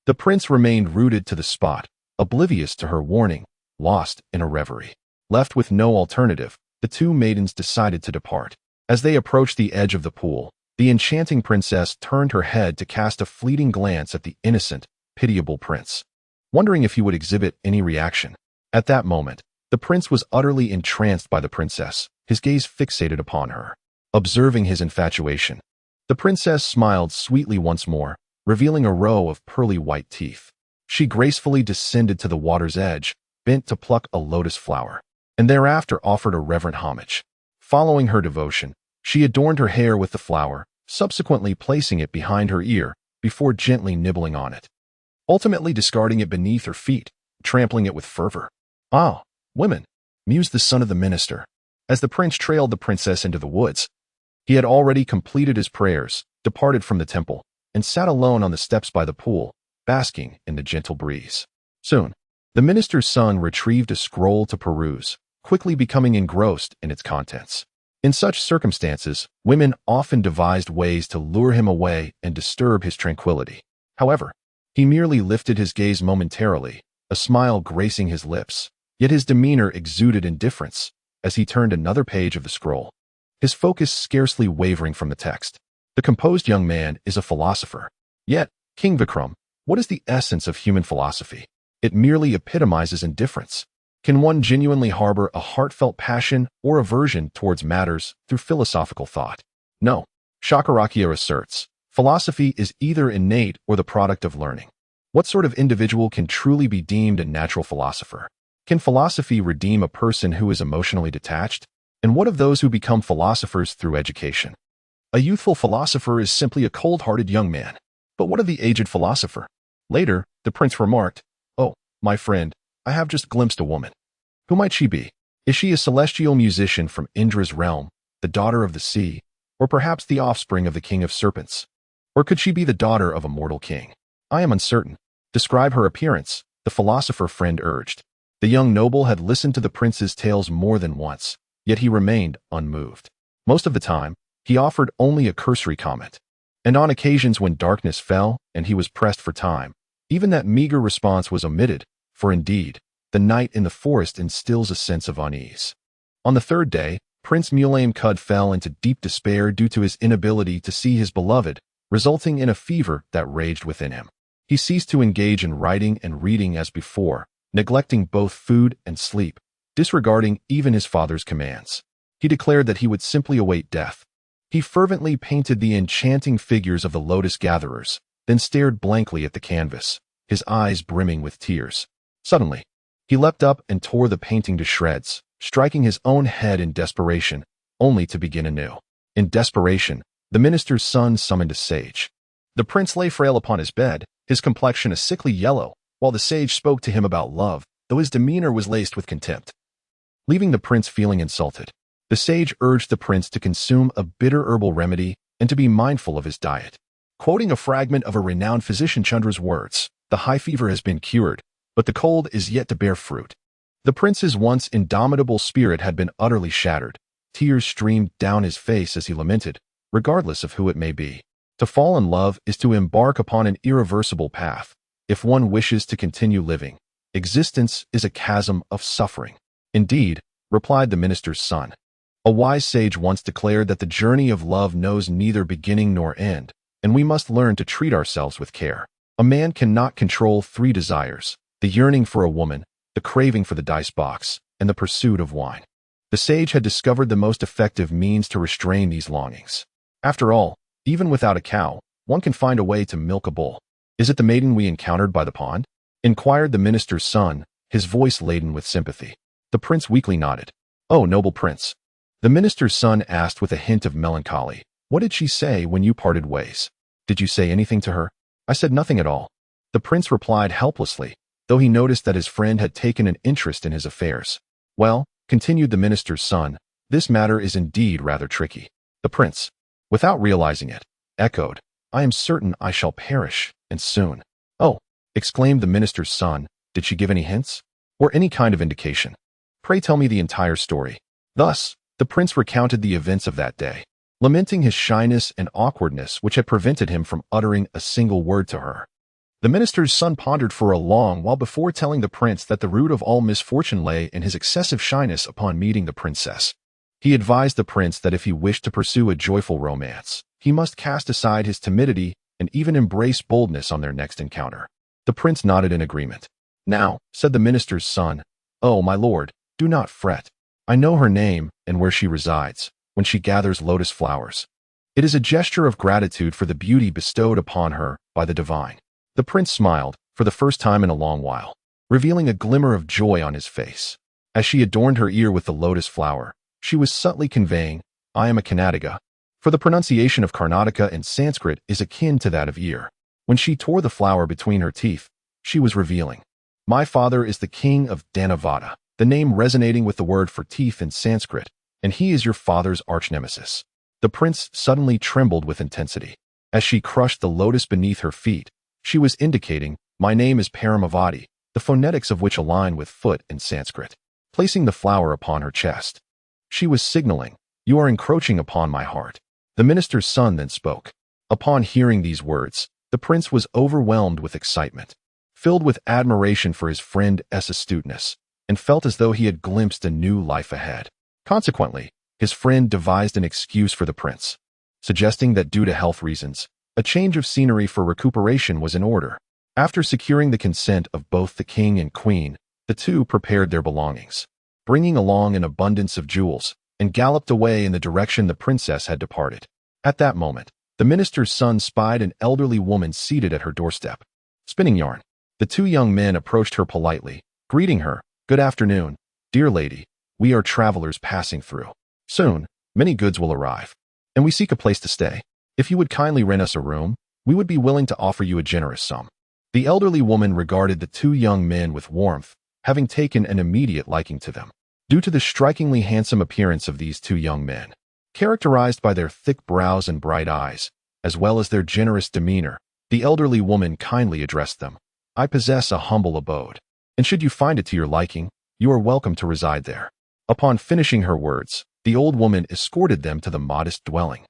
the prince remained rooted to the spot, oblivious to her warning, lost in a reverie. Left with no alternative, the two maidens decided to depart. As they approached the edge of the pool, the enchanting princess turned her head to cast a fleeting glance at the innocent, pitiable prince, wondering if he would exhibit any reaction. At that moment, the prince was utterly entranced by the princess, his gaze fixated upon her. Observing his infatuation, the princess smiled sweetly once more, revealing a row of pearly white teeth. She gracefully descended to the water's edge, bent to pluck a lotus flower, and thereafter offered a reverent homage. Following her devotion, she adorned her hair with the flower, subsequently placing it behind her ear before gently nibbling on it, ultimately discarding it beneath her feet, trampling it with fervor. "Ah, women," mused the son of the minister, as the prince trailed the princess into the woods. He had already completed his prayers, departed from the temple, and sat alone on the steps by the pool, basking in the gentle breeze. Soon, the minister's son retrieved a scroll to peruse, quickly becoming engrossed in its contents. In such circumstances, women often devised ways to lure him away and disturb his tranquility. However, he merely lifted his gaze momentarily, a smile gracing his lips, yet his demeanor exuded indifference as he turned another page of the scroll, his focus scarcely wavering from the text. The composed young man is a philosopher. Yet, King Vikram, what is the essence of human philosophy? It merely epitomizes indifference. Can one genuinely harbor a heartfelt passion or aversion towards matters through philosophical thought? No. Shakaracharya asserts, philosophy is either innate or the product of learning. What sort of individual can truly be deemed a natural philosopher? Can philosophy redeem a person who is emotionally detached? And what of those who become philosophers through education? A youthful philosopher is simply a cold-hearted young man. But what of the aged philosopher? Later, the prince remarked, "Oh, my friend, I have just glimpsed a woman. Who might she be? Is she a celestial musician from Indra's realm, the daughter of the sea, or perhaps the offspring of the king of serpents? Or could she be the daughter of a mortal king? I am uncertain. Describe her appearance," the philosopher friend urged. The young noble had listened to the prince's tales more than once, yet he remained unmoved. Most of the time, he offered only a cursory comment. And on occasions when darkness fell and he was pressed for time, even that meager response was omitted, for indeed, the night in the forest instills a sense of unease. On the third day, Prince Mulayim Kud fell into deep despair due to his inability to see his beloved, resulting in a fever that raged within him. He ceased to engage in writing and reading as before, neglecting both food and sleep, disregarding even his father's commands. He declared that he would simply await death. He fervently painted the enchanting figures of the lotus gatherers, then stared blankly at the canvas, his eyes brimming with tears. Suddenly, he leapt up and tore the painting to shreds, striking his own head in desperation, only to begin anew. In desperation, the minister's son summoned a sage. The prince lay frail upon his bed, his complexion a sickly yellow, while the sage spoke to him about love, though his demeanor was laced with contempt. Leaving the prince feeling insulted, the sage urged the prince to consume a bitter herbal remedy and to be mindful of his diet. Quoting a fragment of a renowned physician Chandra's words, "The high fever has been cured, but the cold is yet to bear fruit." The prince's once indomitable spirit had been utterly shattered. Tears streamed down his face as he lamented, regardless of who it may be. To fall in love is to embark upon an irreversible path. If one wishes to continue living, existence is a chasm of suffering. "Indeed," replied the minister's son. "A wise sage once declared that the journey of love knows neither beginning nor end, and we must learn to treat ourselves with care. A man cannot control three desires: the yearning for a woman, the craving for the dice box, and the pursuit of wine." The sage had discovered the most effective means to restrain these longings. After all, even without a cow, one can find a way to milk a bull. "Is it the maiden we encountered by the pond?" inquired the minister's son, his voice laden with sympathy. The prince weakly nodded. "Oh, noble prince," the minister's son asked with a hint of melancholy, "what did she say when you parted ways? Did you say anything to her?" "I said nothing at all," the prince replied helplessly, though he noticed that his friend had taken an interest in his affairs. "Well," continued the minister's son, "this matter is indeed rather tricky." The prince, without realizing it, echoed, "I am certain I shall perish, and soon." "Oh, exclaimed the minister's son. Did she give any hints? Or any kind of indication? Pray tell me the entire story. Thus, the prince recounted the events of that day, lamenting his shyness and awkwardness which had prevented him from uttering a single word to her. The minister's son pondered for a long while before telling the prince that the root of all misfortune lay in his excessive shyness upon meeting the princess. He advised the prince that if he wished to pursue a joyful romance, he must cast aside his timidity and even embrace boldness on their next encounter. The prince nodded in agreement. Now, said the minister's son, oh, my lord, do not fret. I know her name and where she resides, when she gathers lotus flowers. It is a gesture of gratitude for the beauty bestowed upon her by the divine. The prince smiled, for the first time in a long while, revealing a glimmer of joy on his face. As she adorned her ear with the lotus flower, she was subtly conveying, I am a Karnataka, for the pronunciation of Karnataka in Sanskrit is akin to that of ear. When she tore the flower between her teeth, she was revealing, my father is the king of Dhanavada, the name resonating with the word for teeth in Sanskrit, and he is your father's arch-nemesis. The prince suddenly trembled with intensity. As she crushed the lotus beneath her feet, she was indicating, my name is Paramavati, the phonetics of which align with foot in Sanskrit. Placing the flower upon her chest, she was signaling, you are encroaching upon my heart. The minister's son then spoke. Upon hearing these words, the prince was overwhelmed with excitement, filled with admiration for his friend's astuteness, and felt as though he had glimpsed a new life ahead. Consequently, his friend devised an excuse for the prince, suggesting that due to health reasons, a change of scenery for recuperation was in order. After securing the consent of both the king and queen, the two prepared their belongings, bringing along an abundance of jewels, and galloped away in the direction the princess had departed. At that moment, the minister's son spied an elderly woman seated at her doorstep, spinning yarn. The two young men approached her politely, greeting her, good afternoon, dear lady, we are travelers passing through. Soon, many goods will arrive, and we seek a place to stay. If you would kindly rent us a room, we would be willing to offer you a generous sum. The elderly woman regarded the two young men with warmth, having taken an immediate liking to them. Due to the strikingly handsome appearance of these two young men, characterized by their thick brows and bright eyes, as well as their generous demeanor, the elderly woman kindly addressed them. I possess a humble abode, and should you find it to your liking, you are welcome to reside there. Upon finishing her words, the old woman escorted them to the modest dwelling,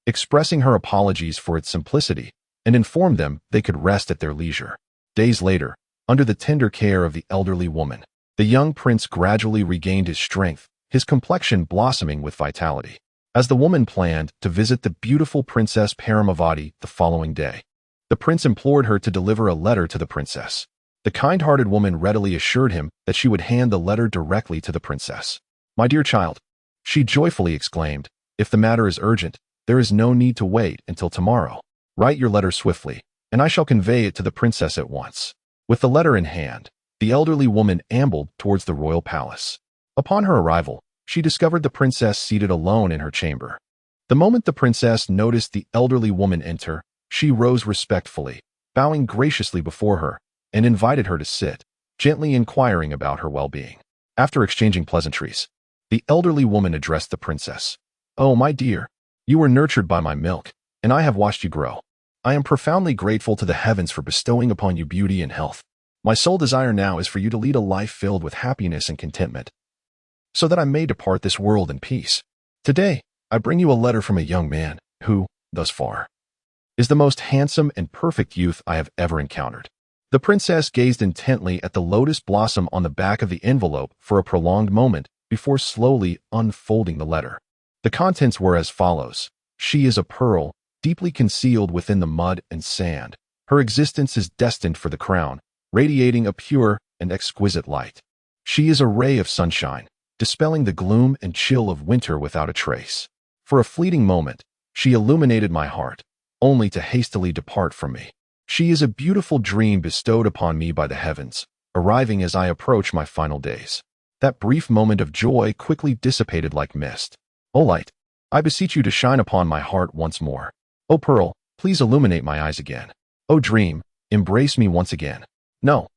expressing her apologies for its simplicity, and informed them they could rest at their leisure. Days later, under the tender care of the elderly woman, the young prince gradually regained his strength, his complexion blossoming with vitality. As the woman planned to visit the beautiful Princess Paramavati the following day, the prince implored her to deliver a letter to the princess. The kind-hearted woman readily assured him that she would hand the letter directly to the princess. My dear child, she joyfully exclaimed, if the matter is urgent, there is no need to wait until tomorrow. Write your letter swiftly, and I shall convey it to the princess at once. With the letter in hand, the elderly woman ambled towards the royal palace. Upon her arrival, she discovered the princess seated alone in her chamber. The moment the princess noticed the elderly woman enter, she rose respectfully, bowing graciously before her, and invited her to sit, gently inquiring about her well-being. After exchanging pleasantries, the elderly woman addressed the princess. Oh, my dear, you were nurtured by my milk, and I have watched you grow. I am profoundly grateful to the heavens for bestowing upon you beauty and health. My sole desire now is for you to lead a life filled with happiness and contentment, so that I may depart this world in peace. Today, I bring you a letter from a young man who, thus far, is the most handsome and perfect youth I have ever encountered. The princess gazed intently at the lotus blossom on the back of the envelope for a prolonged moment before slowly unfolding the letter. The contents were as follows. She is a pearl, deeply concealed within the mud and sand. Her existence is destined for the crown, radiating a pure and exquisite light. She is a ray of sunshine, dispelling the gloom and chill of winter without a trace. For a fleeting moment, she illuminated my heart, only to hastily depart from me. She is a beautiful dream bestowed upon me by the heavens, arriving as I approach my final days. That brief moment of joy quickly dissipated like mist. O light, I beseech you to shine upon my heart once more. O pearl, please illuminate my eyes again. O dream, embrace me once again. No,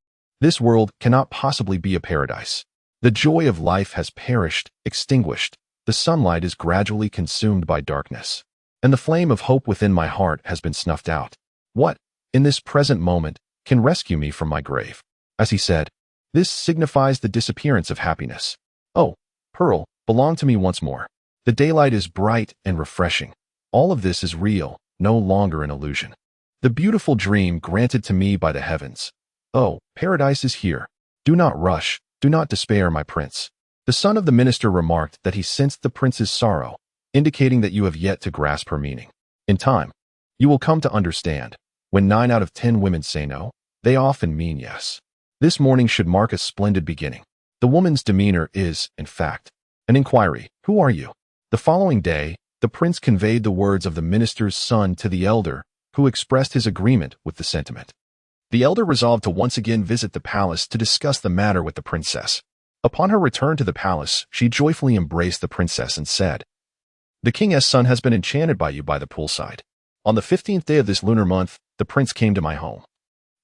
this world cannot possibly be a paradise. The joy of life has perished, extinguished. The sunlight is gradually consumed by darkness, and the flame of hope within my heart has been snuffed out. What, in this present moment, can rescue me from my grave." As he said, "This signifies the disappearance of happiness. Oh, Pearl, belong to me once more. The daylight is bright and refreshing. All of this is real, no longer an illusion. The beautiful dream granted to me by the heavens. Oh, paradise is here. Do not rush, do not despair, my prince." The son of the minister remarked that he sensed the prince's sorrow, indicating that you have yet to grasp her meaning. In time, you will come to understand. When 9 out of 10 women say no, they often mean yes. This morning should mark a splendid beginning. The woman's demeanor is, in fact, an inquiry. Who are you? The following day, the prince conveyed the words of the minister's son to the elder, who expressed his agreement with the sentiment. The elder resolved to once again visit the palace to discuss the matter with the princess. Upon her return to the palace, she joyfully embraced the princess and said, "The king's son has been enchanted by you by the poolside. On the 15th day of this lunar month, the prince came to my home,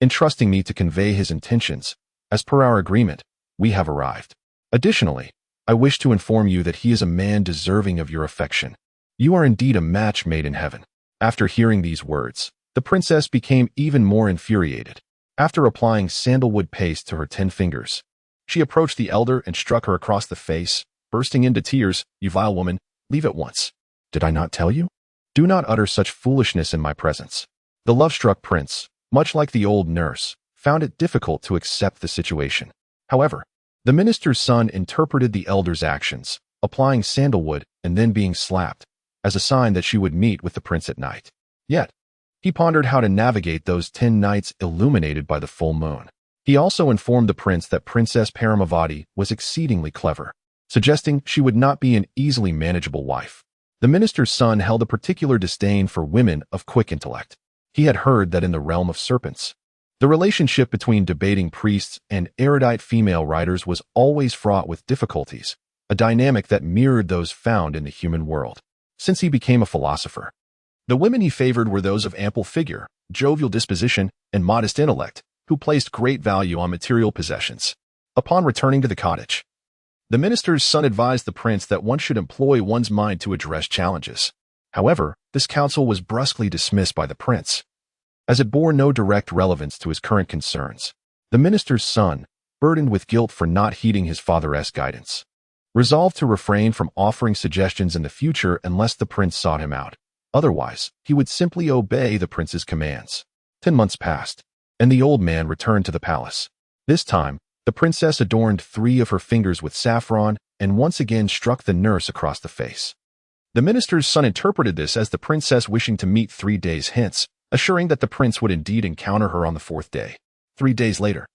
entrusting me to convey his intentions. As per our agreement, we have arrived. Additionally, I wish to inform you that he is a man deserving of your affection. You are indeed a match made in heaven." After hearing these words, the princess became even more infuriated. After applying sandalwood paste to her 10 fingers, she approached the elder and struck her across the face, bursting into tears. "You vile woman, leave at once. Did I not tell you? Do not utter such foolishness in my presence." The love-struck prince, much like the old nurse, found it difficult to accept the situation. However, the minister's son interpreted the elder's actions, applying sandalwood and then being slapped, as a sign that she would meet with the prince at night. Yet, he pondered how to navigate those 10 nights illuminated by the full moon. He also informed the prince that Princess Paramavati was exceedingly clever, suggesting she would not be an easily manageable wife. The minister's son held a particular disdain for women of quick intellect. He had heard that in the realm of serpents, the relationship between debating priests and erudite female writers was always fraught with difficulties, a dynamic that mirrored those found in the human world. Since he became a philosopher, the women he favored were those of ample figure, jovial disposition, and modest intellect, who placed great value on material possessions. Upon returning to the cottage, the minister's son advised the prince that one should employ one's mind to address challenges. However, this counsel was brusquely dismissed by the prince, as it bore no direct relevance to his current concerns. The minister's son, burdened with guilt for not heeding his father's guidance, resolved to refrain from offering suggestions in the future unless the prince sought him out. Otherwise, he would simply obey the prince's commands. 10 months passed, and the old man returned to the palace. This time, the princess adorned 3 of her fingers with saffron and once again struck the nurse across the face. The minister's son interpreted this as the princess wishing to meet 3 days hence, assuring that the prince would indeed encounter her on the 4th day. 3 days later,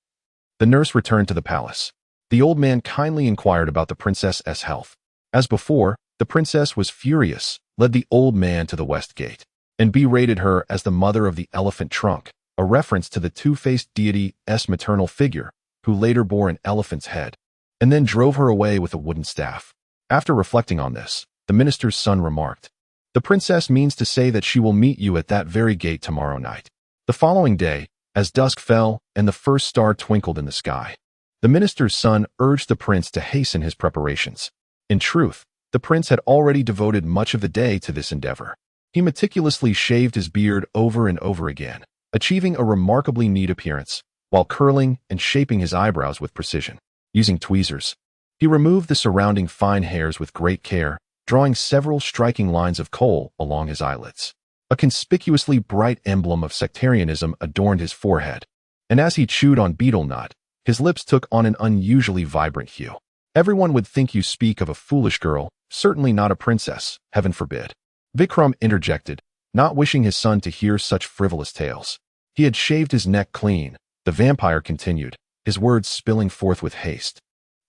the nurse returned to the palace. The old man kindly inquired about the princess's health. As before, the princess was furious, led the old man to the west gate, and berated her as the mother of the elephant trunk, a reference to the two-faced deity's maternal figure, who later bore an elephant's head, and then drove her away with a wooden staff. After reflecting on this, the minister's son remarked, "The princess means to say that she will meet you at that very gate tomorrow night." The following day, as dusk fell and the first star twinkled in the sky, the minister's son urged the prince to hasten his preparations. In truth, the prince had already devoted much of the day to this endeavor. He meticulously shaved his beard over and over again, achieving a remarkably neat appearance, while curling and shaping his eyebrows with precision. Using tweezers, he removed the surrounding fine hairs with great care, drawing several striking lines of kohl along his eyelids. A conspicuously bright emblem of sectarianism adorned his forehead, and as he chewed on betel nut, his lips took on an unusually vibrant hue. "Everyone would think you speak of a foolish girl, certainly not a princess, heaven forbid." Vikram interjected, not wishing his son to hear such frivolous tales. He had shaved his neck clean, the vampire continued, his words spilling forth with haste.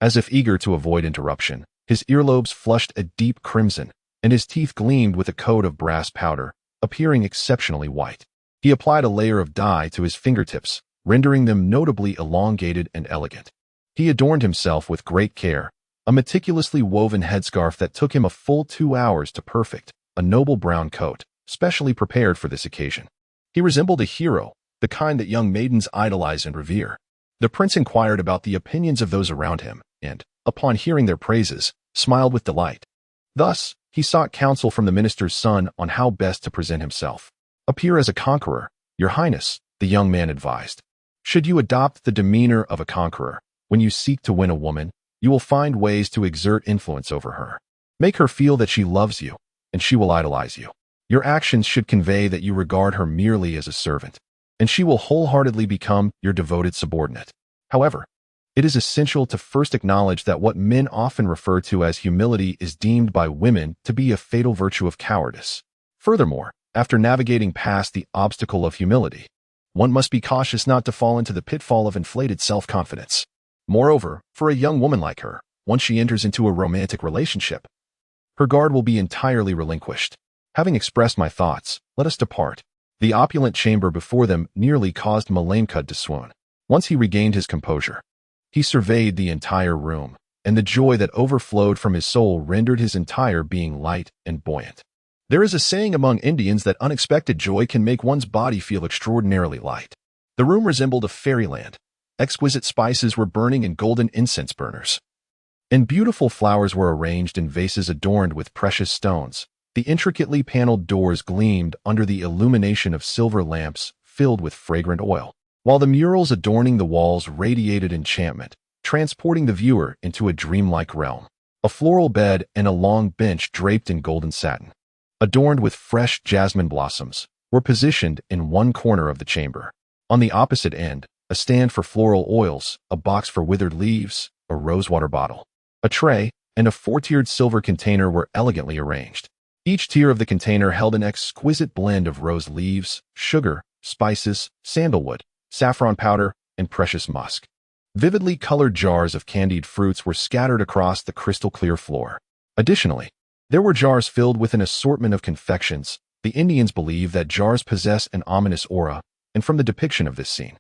As if eager to avoid interruption, his earlobes flushed a deep crimson, and his teeth gleamed with a coat of brass powder, appearing exceptionally white. He applied a layer of dye to his fingertips, rendering them notably elongated and elegant. He adorned himself with great care, a meticulously woven headscarf that took him a full 2 hours to perfect, a noble brown coat, specially prepared for this occasion. He resembled a hero, the kind that young maidens idolize and revere. The prince inquired about the opinions of those around him, and, upon hearing their praises, smiled with delight. Thus, he sought counsel from the minister's son on how best to present himself. "Appear as a conqueror, your highness," the young man advised. Should you adopt the demeanor of a conqueror, when you seek to win a woman, you will find ways to exert influence over her. Make her feel that she loves you, and she will idolize you. Your actions should convey that you regard her merely as a servant, and she will wholeheartedly become your devoted subordinate. However, it is essential to first acknowledge that what men often refer to as humility is deemed by women to be a fatal virtue of cowardice. Furthermore, after navigating past the obstacle of humility, one must be cautious not to fall into the pitfall of inflated self-confidence. Moreover, for a young woman like her, once she enters into a romantic relationship, her guard will be entirely relinquished. Having expressed my thoughts, let us depart. The opulent chamber before them nearly caused Malamkud to swoon. Once he regained his composure, he surveyed the entire room, and the joy that overflowed from his soul rendered his entire being light and buoyant. There is a saying among Indians that unexpected joy can make one's body feel extraordinarily light. The room resembled a fairyland. Exquisite spices were burning in golden incense burners, and beautiful flowers were arranged in vases adorned with precious stones. The intricately paneled doors gleamed under the illumination of silver lamps filled with fragrant oil, while the murals adorning the walls radiated enchantment, transporting the viewer into a dreamlike realm. A floral bed and a long bench draped in golden satin, adorned with fresh jasmine blossoms, were positioned in one corner of the chamber. On the opposite end, a stand for floral oils, a box for withered leaves, a rosewater bottle, a tray, and a four-tiered silver container were elegantly arranged. Each tier of the container held an exquisite blend of rose leaves, sugar, spices, sandalwood, saffron powder, and precious musk. Vividly colored jars of candied fruits were scattered across the crystal-clear floor. Additionally, there were jars filled with an assortment of confections. The Indians believe that jars possess an ominous aura, and from the depiction of this scene,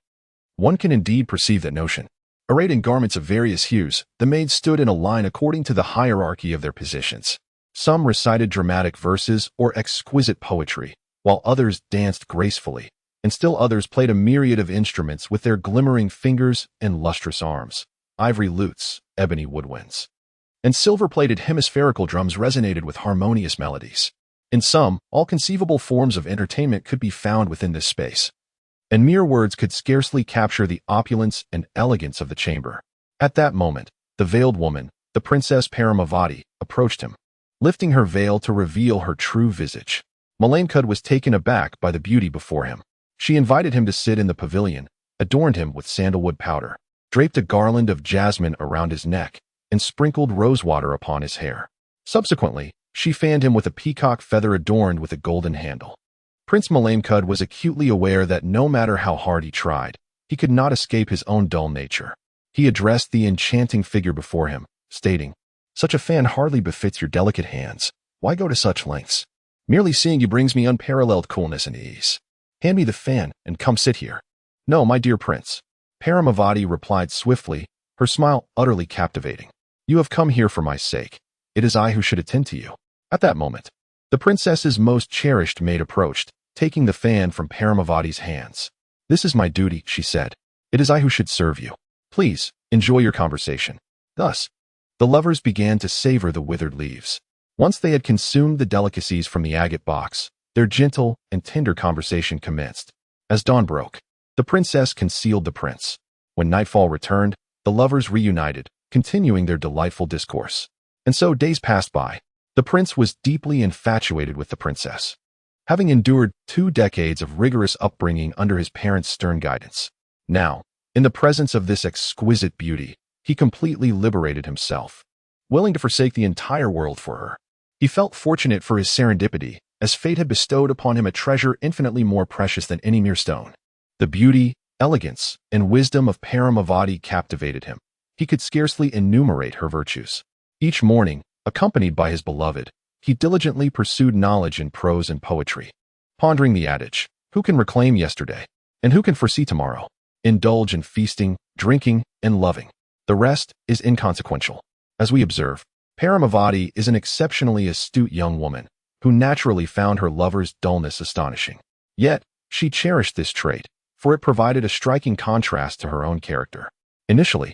one can indeed perceive that notion. Arrayed in garments of various hues, the maids stood in a line according to the hierarchy of their positions. Some recited dramatic verses or exquisite poetry, while others danced gracefully, and still others played a myriad of instruments with their glimmering fingers and lustrous arms. Ivory lutes, ebony woodwinds, and silver-plated hemispherical drums resonated with harmonious melodies. In some, all conceivable forms of entertainment could be found within this space, and mere words could scarcely capture the opulence and elegance of the chamber. At that moment, the veiled woman, the Princess Paramavati, approached him, lifting her veil to reveal her true visage. Malamkud was taken aback by the beauty before him. She invited him to sit in the pavilion, adorned him with sandalwood powder, draped a garland of jasmine around his neck, and sprinkled rosewater upon his hair. Subsequently, she fanned him with a peacock feather adorned with a golden handle. Prince Malamkud was acutely aware that no matter how hard he tried, he could not escape his own dull nature. He addressed the enchanting figure before him, stating, "Such a fan hardly befits your delicate hands. Why go to such lengths? Merely seeing you brings me unparalleled coolness and ease. Hand me the fan and come sit here." "No, my dear prince," Paramavati replied swiftly, her smile utterly captivating. "You have come here for my sake. It is I who should attend to you." At that moment, the princess's most cherished maid approached, taking the fan from Paramavati's hands. "This is my duty," she said. "It is I who should serve you. Please, enjoy your conversation." Thus, the lovers began to savor the withered leaves. Once they had consumed the delicacies from the agate box, their gentle and tender conversation commenced. As dawn broke, the princess concealed the prince. When nightfall returned, the lovers reunited, continuing their delightful discourse. And so days passed by. The prince was deeply infatuated with the princess, having endured 2 decades of rigorous upbringing under his parents' stern guidance. Now, in the presence of this exquisite beauty, he completely liberated himself, willing to forsake the entire world for her. He felt fortunate for his serendipity, as fate had bestowed upon him a treasure infinitely more precious than any mere stone. The beauty, elegance, and wisdom of Paramavati captivated him. He could scarcely enumerate her virtues. Each morning, accompanied by his beloved, he diligently pursued knowledge in prose and poetry, pondering the adage, "Who can reclaim yesterday? And who can foresee tomorrow?" Indulge in feasting, drinking, and loving. The rest is inconsequential. As we observe, Paramavati is an exceptionally astute young woman, who naturally found her lover's dullness astonishing. Yet, she cherished this trait, for it provided a striking contrast to her own character. Initially,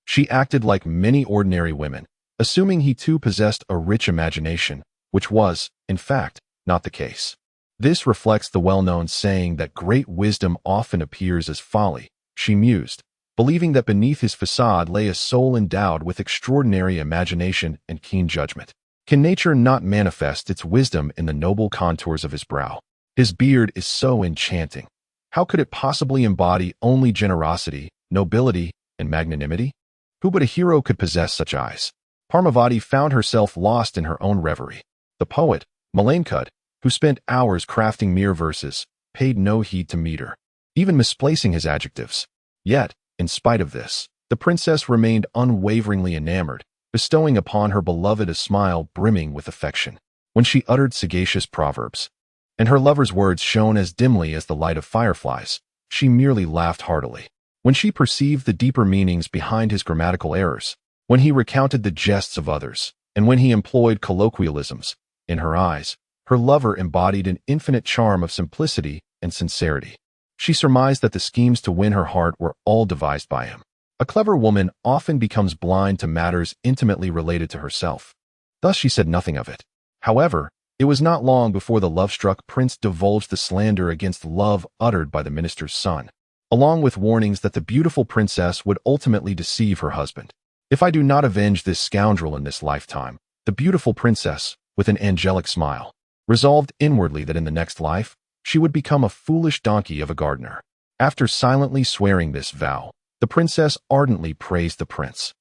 she acted like many ordinary women, assuming he too possessed a rich imagination, which was, in fact, not the case. This reflects the well-known saying that great wisdom often appears as folly she mused, believing that beneath his facade lay a soul endowed with extraordinary imagination and keen judgment. Can nature not manifest its wisdom in the noble contours of his brow? His beard is so enchanting. How could it possibly embody only generosity, nobility, and magnanimity? Who but a hero could possess such eyes? Parmavati found herself lost in her own reverie. The poet, Malamkud, who spent hours crafting mere verses, paid no heed to meter, even misplacing his adjectives. Yet, in spite of this, the princess remained unwaveringly enamored, bestowing upon her beloved a smile brimming with affection. When she uttered sagacious proverbs, and her lover's words shone as dimly as the light of fireflies, she merely laughed heartily. When she perceived the deeper meanings behind his grammatical errors, when he recounted the jests of others, and when he employed colloquialisms, in her eyes, her lover embodied an infinite charm of simplicity and sincerity. She surmised that the schemes to win her heart were all devised by him. A clever woman often becomes blind to matters intimately related to herself. Thus she said nothing of it. However, it was not long before the love-struck prince divulged the slander against love uttered by the minister's son, along with warnings that the beautiful princess would ultimately deceive her husband. If I do not avenge this scoundrel in this lifetime, the beautiful princess, with an angelic smile, resolved inwardly that in the next life, she would become a foolish donkey of a gardener. After silently swearing this vow, the princess ardently praised the prince,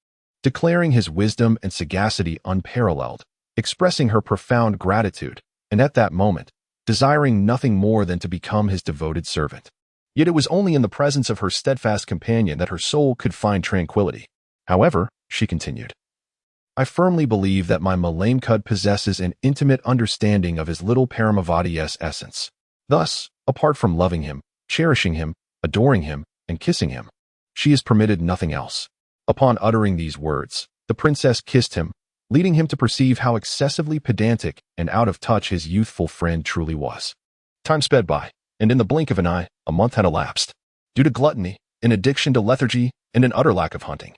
declaring his wisdom and sagacity unparalleled, expressing her profound gratitude, and at that moment, desiring nothing more than to become his devoted servant. Yet it was only in the presence of her steadfast companion that her soul could find tranquility. However, she continued, I firmly believe that my Malamkud possesses an intimate understanding of his little Paramavati's essence. Thus, apart from loving him, cherishing him, adoring him, and kissing him, she is permitted nothing else. Upon uttering these words, the princess kissed him, leading him to perceive how excessively pedantic and out of touch his youthful friend truly was. Time sped by, and in the blink of an eye, a month had elapsed. Due to gluttony, an addiction to lethargy, and an utter lack of hunting,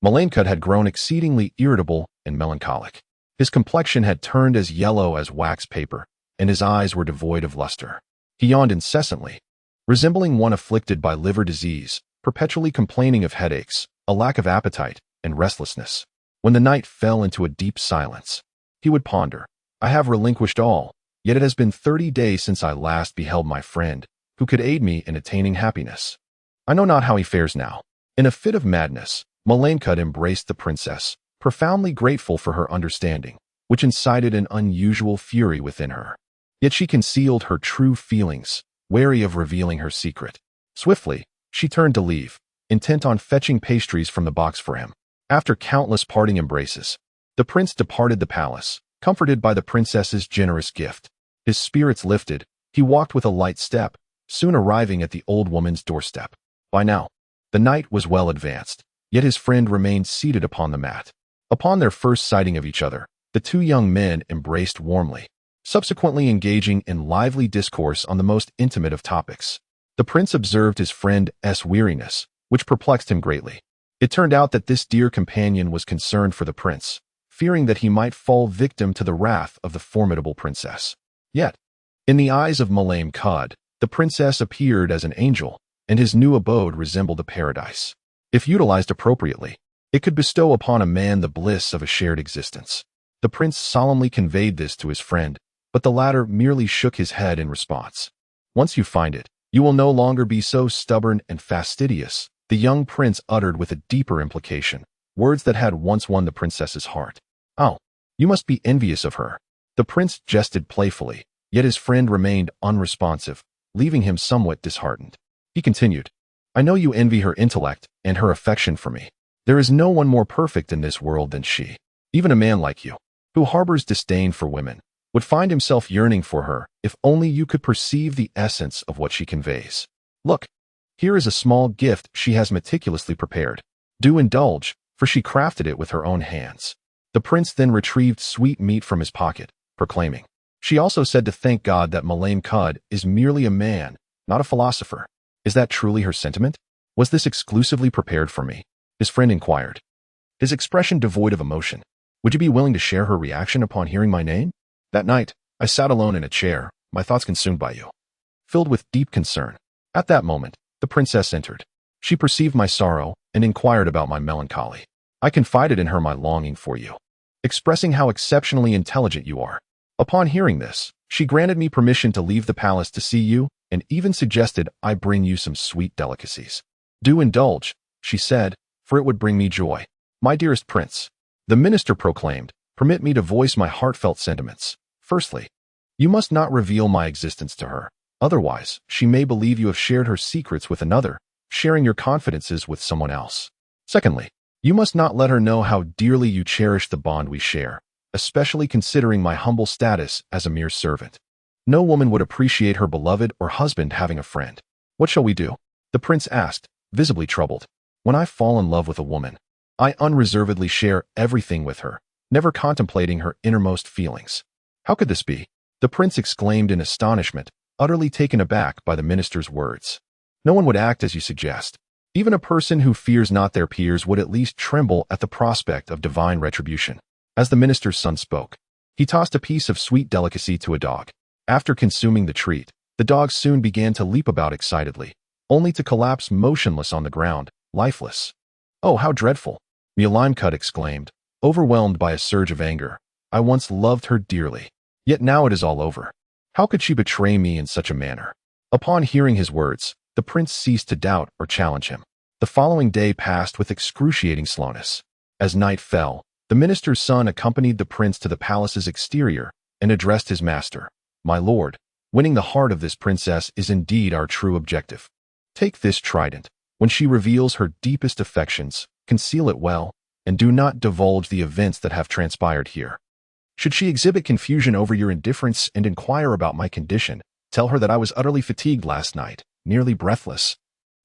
Malamkud had grown exceedingly irritable and melancholic. His complexion had turned as yellow as wax paper, and his eyes were devoid of luster. He yawned incessantly, resembling one afflicted by liver disease, perpetually complaining of headaches, a lack of appetite, and restlessness. When the night fell into a deep silence, he would ponder, I have relinquished all, yet it has been 30 days since I last beheld my friend, who could aid me in attaining happiness. I know not how he fares now. In a fit of madness, Malamkud embraced the princess, profoundly grateful for her understanding, which incited an unusual fury within her. Yet she concealed her true feelings, wary of revealing her secret. Swiftly, she turned to leave, intent on fetching pastries from the box for him. After countless parting embraces, the prince departed the palace, comforted by the princess's generous gift. His spirits lifted, he walked with a light step, soon arriving at the old woman's doorstep. By now, the night was well advanced, yet his friend remained seated upon the mat. Upon their first sighting of each other, the two young men embraced warmly, subsequently engaging in lively discourse on the most intimate of topics. The prince observed his friend's weariness, which perplexed him greatly. It turned out that this dear companion was concerned for the prince, fearing that he might fall victim to the wrath of the formidable princess. Yet, in the eyes of Malamkud, the princess appeared as an angel, and his new abode resembled a paradise. If utilized appropriately, it could bestow upon a man the bliss of a shared existence. The prince solemnly conveyed this to his friend, but the latter merely shook his head in response. Once you find it, you will no longer be so stubborn and fastidious, the young prince uttered with a deeper implication, words that had once won the princess's heart. Oh, you must be envious of her. The prince jested playfully, yet his friend remained unresponsive, leaving him somewhat disheartened. He continued, I know you envy her intellect and her affection for me. There is no one more perfect in this world than she. Even a man like you, who harbors disdain for women, would find himself yearning for her if only you could perceive the essence of what she conveys. Look, here is a small gift she has meticulously prepared. Do indulge, for she crafted it with her own hands. The prince then retrieved sweet meat from his pocket, proclaiming, She also said to thank God that Malamkud is merely a man, not a philosopher. Is that truly her sentiment? Was this exclusively prepared for me? His friend inquired, his expression devoid of emotion. Would you be willing to share her reaction upon hearing my name? That night, I sat alone in a chair, my thoughts consumed by you, filled with deep concern. At that moment, the princess entered. She perceived my sorrow and inquired about my melancholy. I confided in her my longing for you, expressing how exceptionally intelligent you are. Upon hearing this, she granted me permission to leave the palace to see you and even suggested I bring you some sweet delicacies. Do indulge, she said, for it would bring me joy. My dearest prince, the minister proclaimed, permit me to voice my heartfelt sentiments. Firstly, you must not reveal my existence to her. Otherwise, she may believe you have shared her secrets with another, sharing your confidences with someone else. Secondly, you must not let her know how dearly you cherish the bond we share, especially considering my humble status as a mere servant. No woman would appreciate her beloved or husband having a friend. What shall we do? The prince asked, visibly troubled. When I fall in love with a woman, I unreservedly share everything with her, never contemplating her innermost feelings. How could this be? The prince exclaimed in astonishment, utterly taken aback by the minister's words. No one would act as you suggest. Even a person who fears not their peers would at least tremble at the prospect of divine retribution. As the minister's son spoke, he tossed a piece of sweet delicacy to a dog. After consuming the treat, the dog soon began to leap about excitedly, only to collapse motionless on the ground, lifeless. Oh, how dreadful! Mulimcut exclaimed, overwhelmed by a surge of anger. I once loved her dearly, yet now it is all over. How could she betray me in such a manner? Upon hearing his words, the prince ceased to doubt or challenge him. The following day passed with excruciating slowness. As night fell, the minister's son accompanied the prince to the palace's exterior and addressed his master. My lord, winning the heart of this princess is indeed our true objective. Take this trident. When she reveals her deepest affections, conceal it well, and do not divulge the events that have transpired here. Should she exhibit confusion over your indifference and inquire about my condition, tell her that I was utterly fatigued last night, nearly breathless,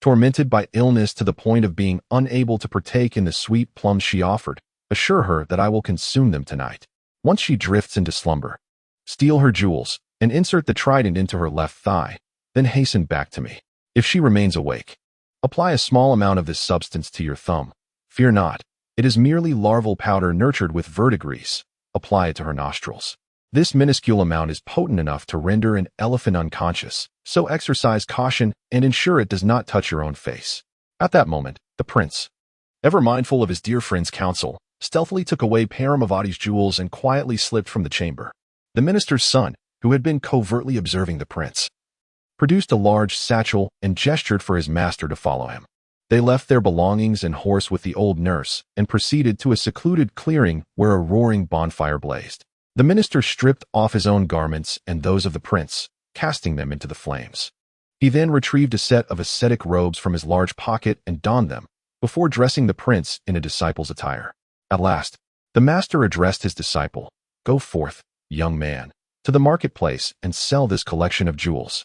tormented by illness to the point of being unable to partake in the sweet plums she offered. Assure her that I will consume them tonight. Once she drifts into slumber, steal her jewels and insert the trident into her left thigh, then hasten back to me. If she remains awake, apply a small amount of this substance to your thumb. Fear not, it is merely larval powder nurtured with verdigris. Apply it to her nostrils. This minuscule amount is potent enough to render an elephant unconscious, so exercise caution and ensure it does not touch your own face. At that moment, the prince, ever mindful of his dear friend's counsel, stealthily took away Paramavati's jewels and quietly slipped from the chamber. The minister's son, who had been covertly observing the prince, produced a large satchel and gestured for his master to follow him. They left their belongings and horse with the old nurse and proceeded to a secluded clearing where a roaring bonfire blazed. The minister stripped off his own garments and those of the prince, casting them into the flames. He then retrieved a set of ascetic robes from his large pocket and donned them, before dressing the prince in a disciple's attire. At last, the master addressed his disciple, Go forth, young man, to the marketplace and sell this collection of jewels.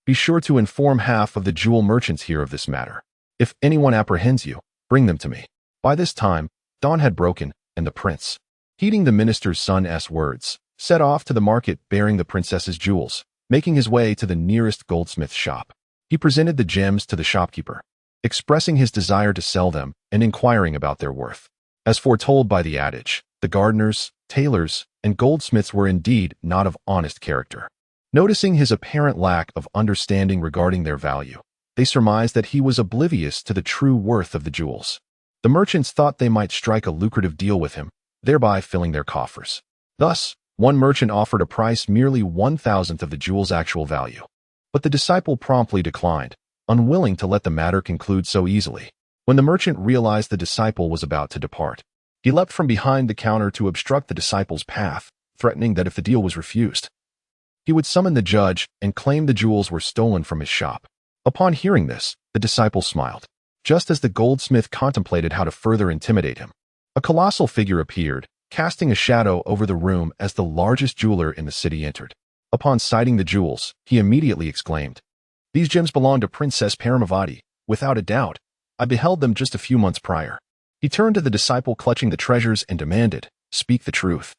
Be sure to inform half of the jewel merchants here of this matter. If anyone apprehends you, bring them to me. By this time, dawn had broken, and the prince, heeding the minister's son's words, set off to the market bearing the princess's jewels, making his way to the nearest goldsmith's shop. He presented the gems to the shopkeeper, expressing his desire to sell them and inquiring about their worth. As foretold by the adage, the gardeners, tailors, and goldsmiths were indeed not of honest character. Noticing his apparent lack of understanding regarding their value, they surmised that he was oblivious to the true worth of the jewels. The merchants thought they might strike a lucrative deal with him, thereby filling their coffers. Thus, one merchant offered a price merely 1/1000th of the jewel's actual value. But the disciple promptly declined, unwilling to let the matter conclude so easily. When the merchant realized the disciple was about to depart, he leapt from behind the counter to obstruct the disciple's path, threatening that if the deal was refused, he would summon the judge and claim the jewels were stolen from his shop. Upon hearing this, the disciple smiled. Just as the goldsmith contemplated how to further intimidate him, a colossal figure appeared, casting a shadow over the room as the largest jeweler in the city entered. Upon sighting the jewels, he immediately exclaimed, These gems belong to Princess Paramavati. Without a doubt, I beheld them just a few months prior. He turned to the disciple clutching the treasures and demanded, Speak the truth.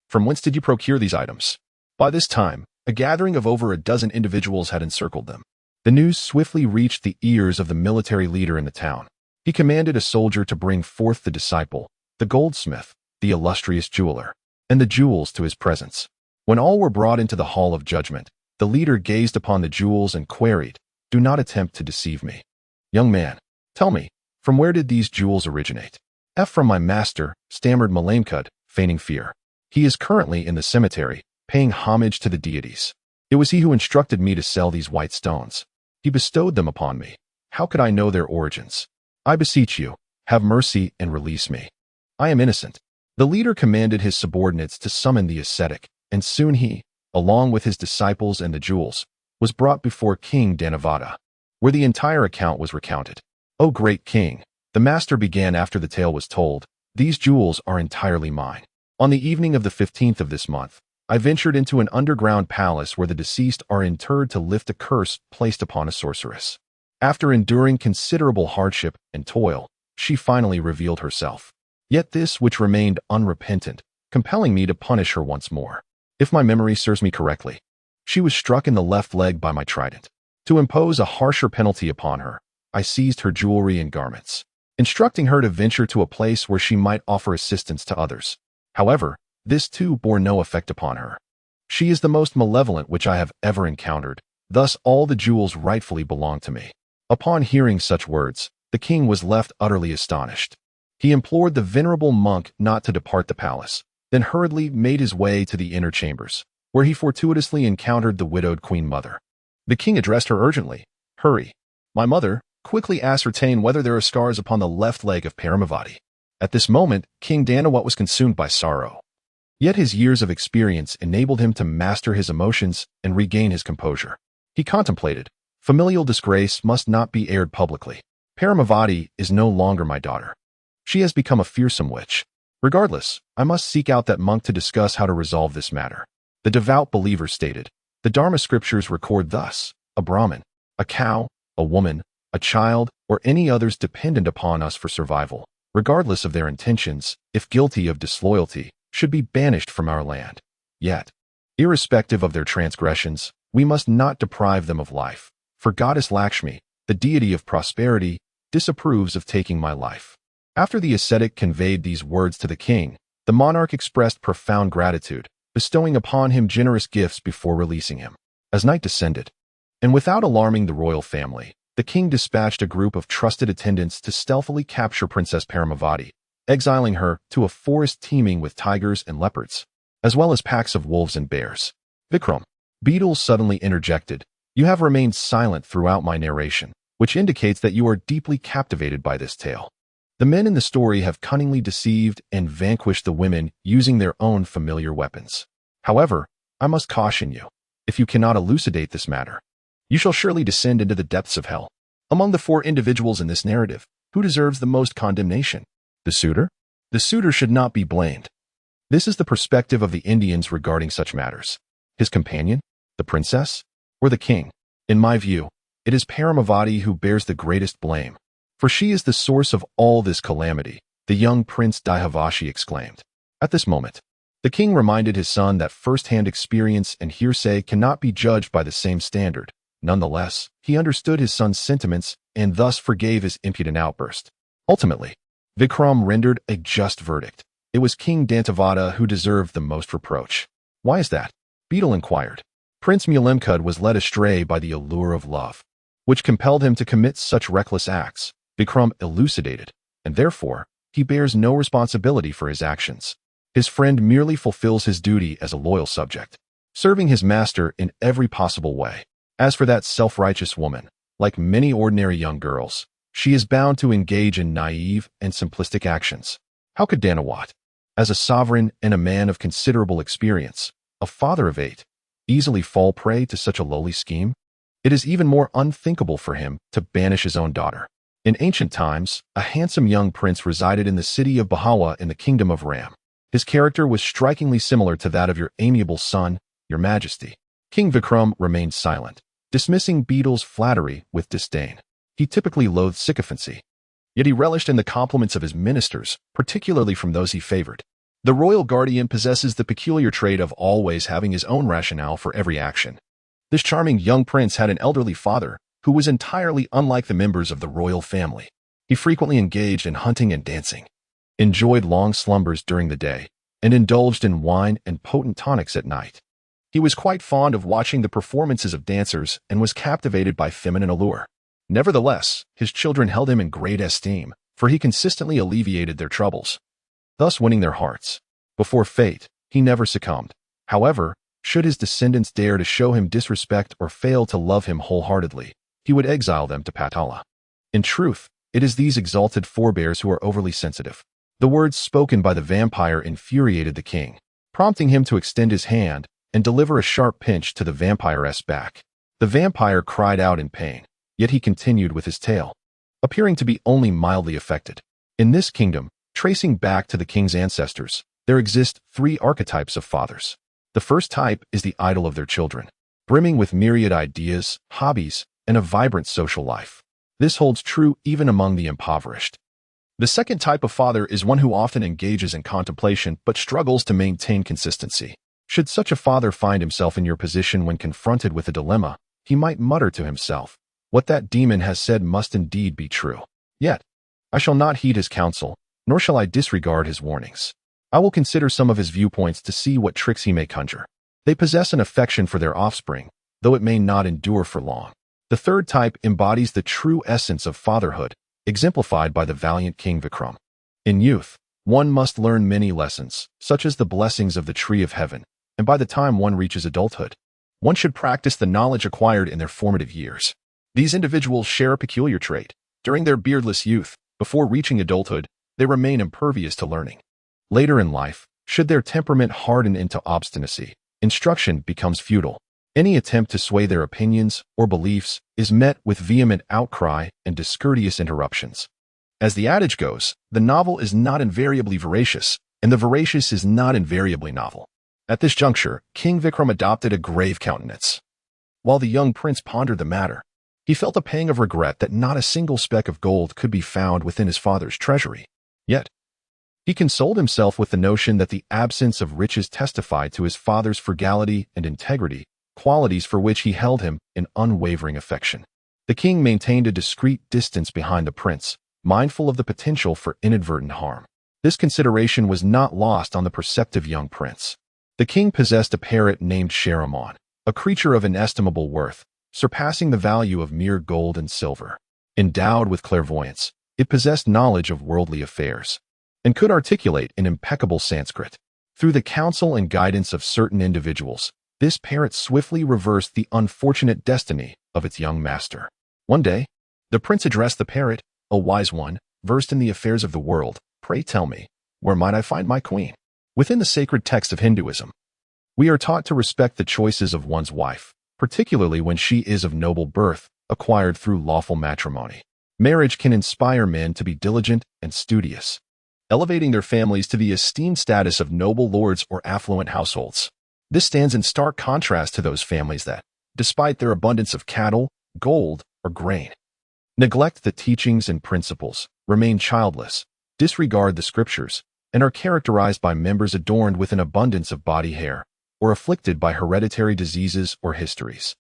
From whence did you procure these items? By this time, a gathering of over a dozen individuals had encircled them. The news swiftly reached the ears of the military leader in the town. He commanded a soldier to bring forth the disciple, the goldsmith, the illustrious jeweler, and the jewels to his presence. When all were brought into the hall of judgment, the leader gazed upon the jewels and queried, Do not attempt to deceive me. Young man, tell me, from where did these jewels originate? From my master, stammered Malamkud, feigning fear. He is currently in the cemetery, paying homage to the deities. It was he who instructed me to sell these white stones. He bestowed them upon me. How could I know their origins? I beseech you, have mercy and release me. I am innocent. The leader commanded his subordinates to summon the ascetic, and soon he, along with his disciples and the jewels, was brought before King Danavada, where the entire account was recounted. O great king, the master began after the tale was told, these jewels are entirely mine. On the evening of the 15th of this month, I ventured into an underground palace where the deceased are interred to lift a curse placed upon a sorceress. After enduring considerable hardship and toil, she finally revealed herself. Yet this which remained unrepentant, compelling me to punish her once more. If my memory serves me correctly, she was struck in the left leg by my trident. To impose a harsher penalty upon her, I seized her jewelry and garments, instructing her to venture to a place where she might offer assistance to others. However, this too bore no effect upon her. She is the most malevolent which I have ever encountered, thus all the jewels rightfully belong to me. Upon hearing such words, the king was left utterly astonished. He implored the venerable monk not to depart the palace, then hurriedly made his way to the inner chambers, where he fortuitously encountered the widowed queen mother. The king addressed her urgently. Hurry, my mother, quickly ascertain whether there are scars upon the left leg of Paramavati. At this moment, King Danawat was consumed by sorrow. Yet his years of experience enabled him to master his emotions and regain his composure. He contemplated, familial disgrace must not be aired publicly. Paramavati is no longer my daughter. She has become a fearsome witch. Regardless, I must seek out that monk to discuss how to resolve this matter. The devout believer stated, the Dharma scriptures record thus, a Brahmin, a cow, a woman, a child, or any others dependent upon us for survival, regardless of their intentions, if guilty of disloyalty, should be banished from our land. Yet, irrespective of their transgressions, we must not deprive them of life, for Goddess Lakshmi, the deity of prosperity, disapproves of taking my life. After the ascetic conveyed these words to the king, the monarch expressed profound gratitude, bestowing upon him generous gifts before releasing him. As night descended, and without alarming the royal family, the king dispatched a group of trusted attendants to stealthily capture Princess Paramavati, exiling her to a forest teeming with tigers and leopards, as well as packs of wolves and bears. Vikram, Betal suddenly interjected, you have remained silent throughout my narration, which indicates that you are deeply captivated by this tale. The men in the story have cunningly deceived and vanquished the women using their own familiar weapons. However, I must caution you, if you cannot elucidate this matter, you shall surely descend into the depths of hell. Among the 4 individuals in this narrative, who deserves the most condemnation? The suitor? The suitor should not be blamed. This is the perspective of the Indians regarding such matters. His companion? The princess? Or the king? In my view, it is Paramavati who bears the greatest blame. For she is the source of all this calamity, the young Prince Dihavashi exclaimed. At this moment, the king reminded his son that first-hand experience and hearsay cannot be judged by the same standard. Nonetheless, he understood his son's sentiments and thus forgave his impudent outburst. Ultimately, Vikram rendered a just verdict. It was King Dantavada who deserved the most reproach. Why is that? Betal inquired. Prince Mulemkud was led astray by the allure of love, which compelled him to commit such reckless acts. Vikram elucidated, and therefore, he bears no responsibility for his actions. His friend merely fulfills his duty as a loyal subject, serving his master in every possible way. As for that self-righteous woman, like many ordinary young girls, she is bound to engage in naive and simplistic actions. How could Danawat, as a sovereign and a man of considerable experience, a father of 8, easily fall prey to such a lowly scheme? It is even more unthinkable for him to banish his own daughter. In ancient times, a handsome young prince resided in the city of Bahawa in the kingdom of Ram. His character was strikingly similar to that of your amiable son, your majesty. King Vikram remained silent, dismissing Betal's flattery with disdain. He typically loathed sycophancy, yet he relished in the compliments of his ministers, particularly from those he favored. The royal guardian possesses the peculiar trait of always having his own rationale for every action. This charming young prince had an elderly father who was entirely unlike the members of the royal family. He frequently engaged in hunting and dancing, enjoyed long slumbers during the day, and indulged in wine and potent tonics at night. He was quite fond of watching the performances of dancers and was captivated by feminine allure. Nevertheless, his children held him in great esteem, for he consistently alleviated their troubles, thus winning their hearts. Before fate, he never succumbed. However, should his descendants dare to show him disrespect or fail to love him wholeheartedly, he would exile them to Patala. In truth, it is these exalted forebears who are overly sensitive. The words spoken by the vampire infuriated the king, prompting him to extend his hand and deliver a sharp pinch to the vampire's back. The vampire cried out in pain, yet he continued with his tale, appearing to be only mildly affected. In this kingdom, tracing back to the king's ancestors, there exist 3 archetypes of fathers. The first type is the idol of their children, brimming with myriad ideas, hobbies, and a vibrant social life. This holds true even among the impoverished. The second type of father is one who often engages in contemplation but struggles to maintain consistency. Should such a father find himself in your position when confronted with a dilemma, he might mutter to himself, "What that demon has said must indeed be true. Yet, I shall not heed his counsel, nor shall I disregard his warnings. I will consider some of his viewpoints to see what tricks he may conjure." They possess an affection for their offspring, though it may not endure for long. The third type embodies the true essence of fatherhood, exemplified by the valiant King Vikram. In youth, one must learn many lessons, such as the blessings of the tree of heaven, and by the time one reaches adulthood, one should practice the knowledge acquired in their formative years. These individuals share a peculiar trait. During their beardless youth, before reaching adulthood, they remain impervious to learning. Later in life, should their temperament harden into obstinacy, instruction becomes futile. Any attempt to sway their opinions or beliefs is met with vehement outcry and discourteous interruptions. As the adage goes, the novel is not invariably voracious, and the voracious is not invariably novel. At this juncture, King Vikram adopted a grave countenance. While the young prince pondered the matter, he felt a pang of regret that not a single speck of gold could be found within his father's treasury. Yet, he consoled himself with the notion that the absence of riches testified to his father's frugality and integrity, qualities for which he held him in unwavering affection. The king maintained a discreet distance behind the prince, mindful of the potential for inadvertent harm. This consideration was not lost on the perceptive young prince. The king possessed a parrot named Sharamon, a creature of inestimable worth, surpassing the value of mere gold and silver. Endowed with clairvoyance, it possessed knowledge of worldly affairs, and could articulate in impeccable Sanskrit. Through the counsel and guidance of certain individuals, this parrot swiftly reversed the unfortunate destiny of its young master. One day, the prince addressed the parrot, "O wise one, versed in the affairs of the world, pray tell me, where might I find my queen?" Within the sacred text of Hinduism, we are taught to respect the choices of one's wife, particularly when she is of noble birth, acquired through lawful matrimony. Marriage can inspire men to be diligent and studious, elevating their families to the esteemed status of noble lords or affluent households. This stands in stark contrast to those families that, despite their abundance of cattle, gold, or grain, neglect the teachings and principles, remain childless, disregard the scriptures, and are characterized by members adorned with an abundance of body hair, or afflicted by hereditary diseases or histories.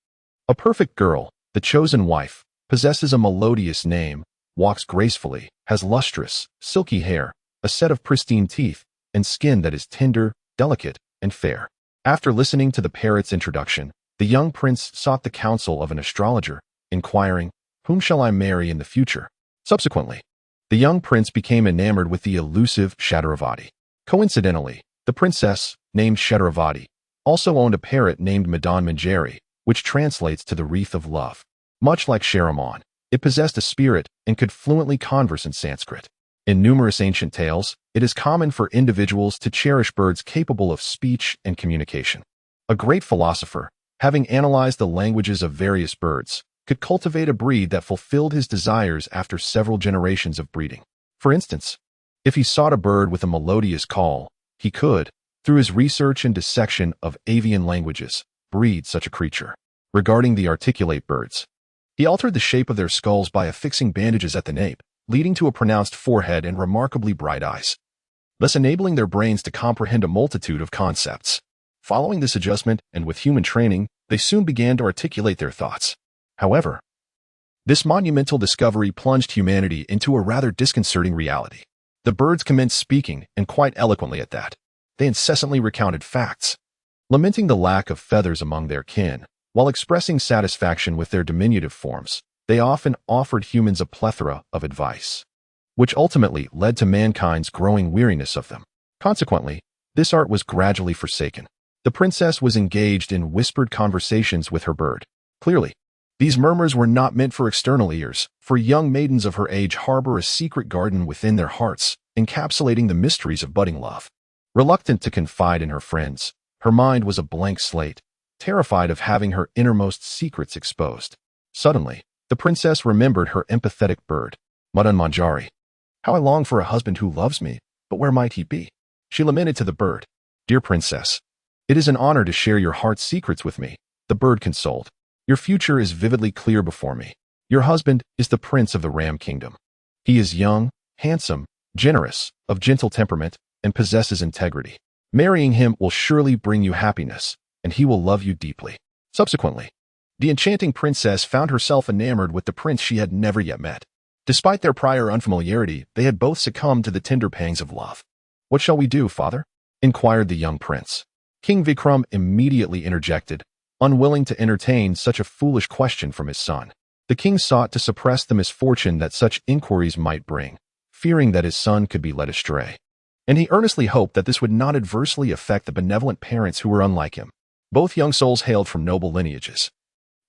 A perfect girl, the chosen wife, possesses a melodious name, walks gracefully, has lustrous, silky hair, a set of pristine teeth, and skin that is tender, delicate, and fair. After listening to the parrot's introduction, the young prince sought the counsel of an astrologer, inquiring, "Whom shall I marry in the future?" Subsequently, the young prince became enamored with the elusive Shataravati. Coincidentally, the princess, named Shataravati, also owned a parrot named Madan Manjari, which translates to the wreath of love. Much like Sharamon, it possessed a spirit and could fluently converse in Sanskrit. In numerous ancient tales, it is common for individuals to cherish birds capable of speech and communication. A great philosopher, having analyzed the languages of various birds, could cultivate a breed that fulfilled his desires after several generations of breeding. For instance, if he sought a bird with a melodious call, he could, through his research and dissection of avian languages, breed such a creature. Regarding the articulate birds, he altered the shape of their skulls by affixing bandages at the nape, leading to a pronounced forehead and remarkably bright eyes, thus enabling their brains to comprehend a multitude of concepts. Following this adjustment, and with human training, they soon began to articulate their thoughts. However, this monumental discovery plunged humanity into a rather disconcerting reality. The birds commenced speaking, and quite eloquently at that. They incessantly recounted facts, lamenting the lack of feathers among their kin, while expressing satisfaction with their diminutive forms, They often offered humans a plethora of advice, which ultimately led to mankind's growing weariness of them. Consequently, this art was gradually forsaken. The princess was engaged in whispered conversations with her bird. Clearly, these murmurs were not meant for external ears, for young maidens of her age harbor a secret garden within their hearts, encapsulating the mysteries of budding love. Reluctant to confide in her friends, her mind was a blank slate, terrified of having her innermost secrets exposed. Suddenly, the princess remembered her empathetic bird, Madan Manjari. How I long for a husband who loves me, but where might he be? She lamented to the bird. Dear princess, it is an honor to share your heart's secrets with me, the bird consoled. Your future is vividly clear before me. Your husband is the prince of the Ram Kingdom. He is young, handsome, generous, of gentle temperament, and possesses integrity. Marrying him will surely bring you happiness, and he will love you deeply. Subsequently, the enchanting princess found herself enamored with the prince she had never yet met. Despite their prior unfamiliarity, they had both succumbed to the tender pangs of love. What shall we do, father? Inquired the young prince. King Vikram immediately interjected, unwilling to entertain such a foolish question from his son. The king sought to suppress the misfortune that such inquiries might bring, fearing that his son could be led astray. And he earnestly hoped that this would not adversely affect the benevolent parents who were unlike him. Both young souls hailed from noble lineages,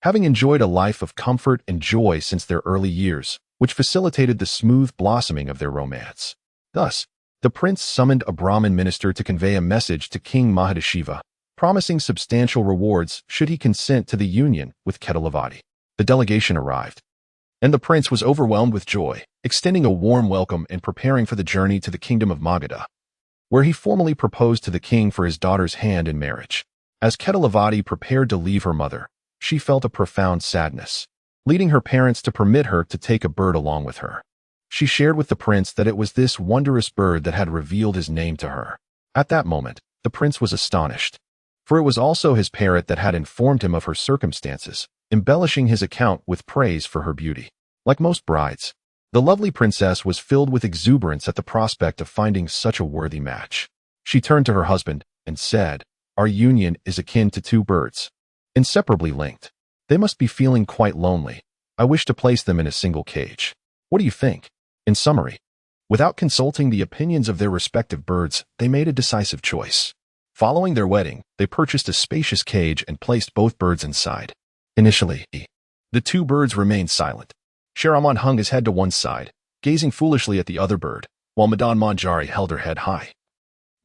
having enjoyed a life of comfort and joy since their early years, which facilitated the smooth blossoming of their romance. Thus, the prince summoned a Brahmin minister to convey a message to King Mahadashiva, promising substantial rewards should he consent to the union with Chronophagy. The delegation arrived, and the prince was overwhelmed with joy, extending a warm welcome and preparing for the journey to the kingdom of Magadha, where he formally proposed to the king for his daughter's hand in marriage. As Chronophagy prepared to leave her mother, she felt a profound sadness, leading her parents to permit her to take a bird along with her. She shared with the prince that it was this wondrous bird that had revealed his name to her. At that moment, the prince was astonished, for it was also his parrot that had informed him of her circumstances, embellishing his account with praise for her beauty. Like most brides, the lovely princess was filled with exuberance at the prospect of finding such a worthy match. She turned to her husband and said, "Our union is akin to two birds, inseparably linked. They must be feeling quite lonely. I wish to place them in a single cage. What do you think?" In summary, without consulting the opinions of their respective birds, they made a decisive choice. Following their wedding, they purchased a spacious cage and placed both birds inside. Initially, the two birds remained silent. Shahraman hung his head to one side, gazing foolishly at the other bird, while Madan Manjari held her head high,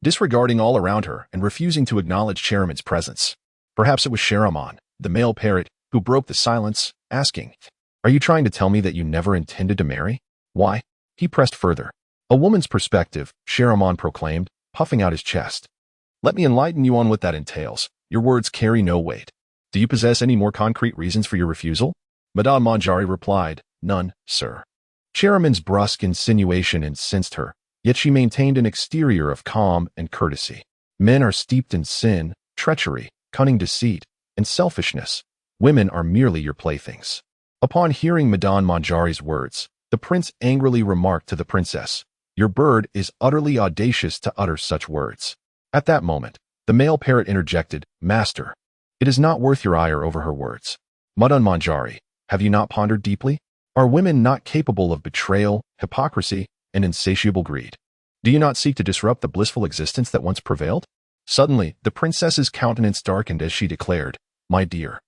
disregarding all around her and refusing to acknowledge Shahraman's presence. Perhaps it was Shahraman, the male parrot, who broke the silence, asking, "Are you trying to tell me that you never intended to marry?" "Why?" He pressed further. "A woman's perspective," Shahraman proclaimed, puffing out his chest. "Let me enlighten you on what that entails. Your words carry no weight. Do you possess any more concrete reasons for your refusal?" Madan Manjari replied, "None, sir." Shahraman's brusque insinuation incensed her, yet she maintained an exterior of calm and courtesy. Men are steeped in sin, treachery, cunning deceit, and selfishness. Women are merely your playthings. Upon hearing Madan Manjari's words, the prince angrily remarked to the princess, "Your bird is utterly audacious to utter such words." At that moment, the male parrot interjected, "Master, it is not worth your ire over her words. Madan Manjari, have you not pondered deeply? Are women not capable of betrayal, hypocrisy, and insatiable greed? Do you not seek to disrupt the blissful existence that once prevailed?" Suddenly, the princess's countenance darkened as she declared, "My dear,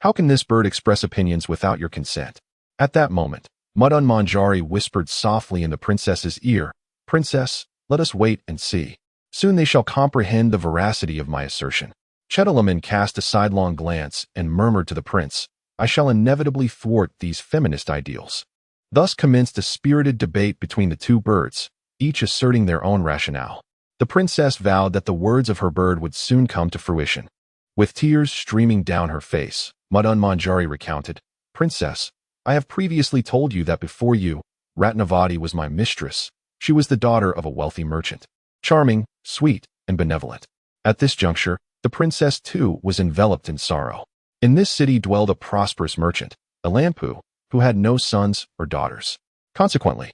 how can this bird express opinions without your consent?" At that moment, Madan Manjari whispered softly in the princess's ear, "Princess, let us wait and see. Soon they shall comprehend the veracity of my assertion." Chedalaman cast a sidelong glance and murmured to the prince, "I shall inevitably thwart these feminist ideals." Thus commenced a spirited debate between the two birds, each asserting their own rationale. The princess vowed that the words of her bird would soon come to fruition. With tears streaming down her face, Madan Manjari recounted, "Princess, I have previously told you that before you, Ratnavati was my mistress. She was the daughter of a wealthy merchant, charming, sweet, and benevolent." At this juncture, the princess too was enveloped in sorrow. In this city dwelled a prosperous merchant, a lampu, who had no sons or daughters. Consequently,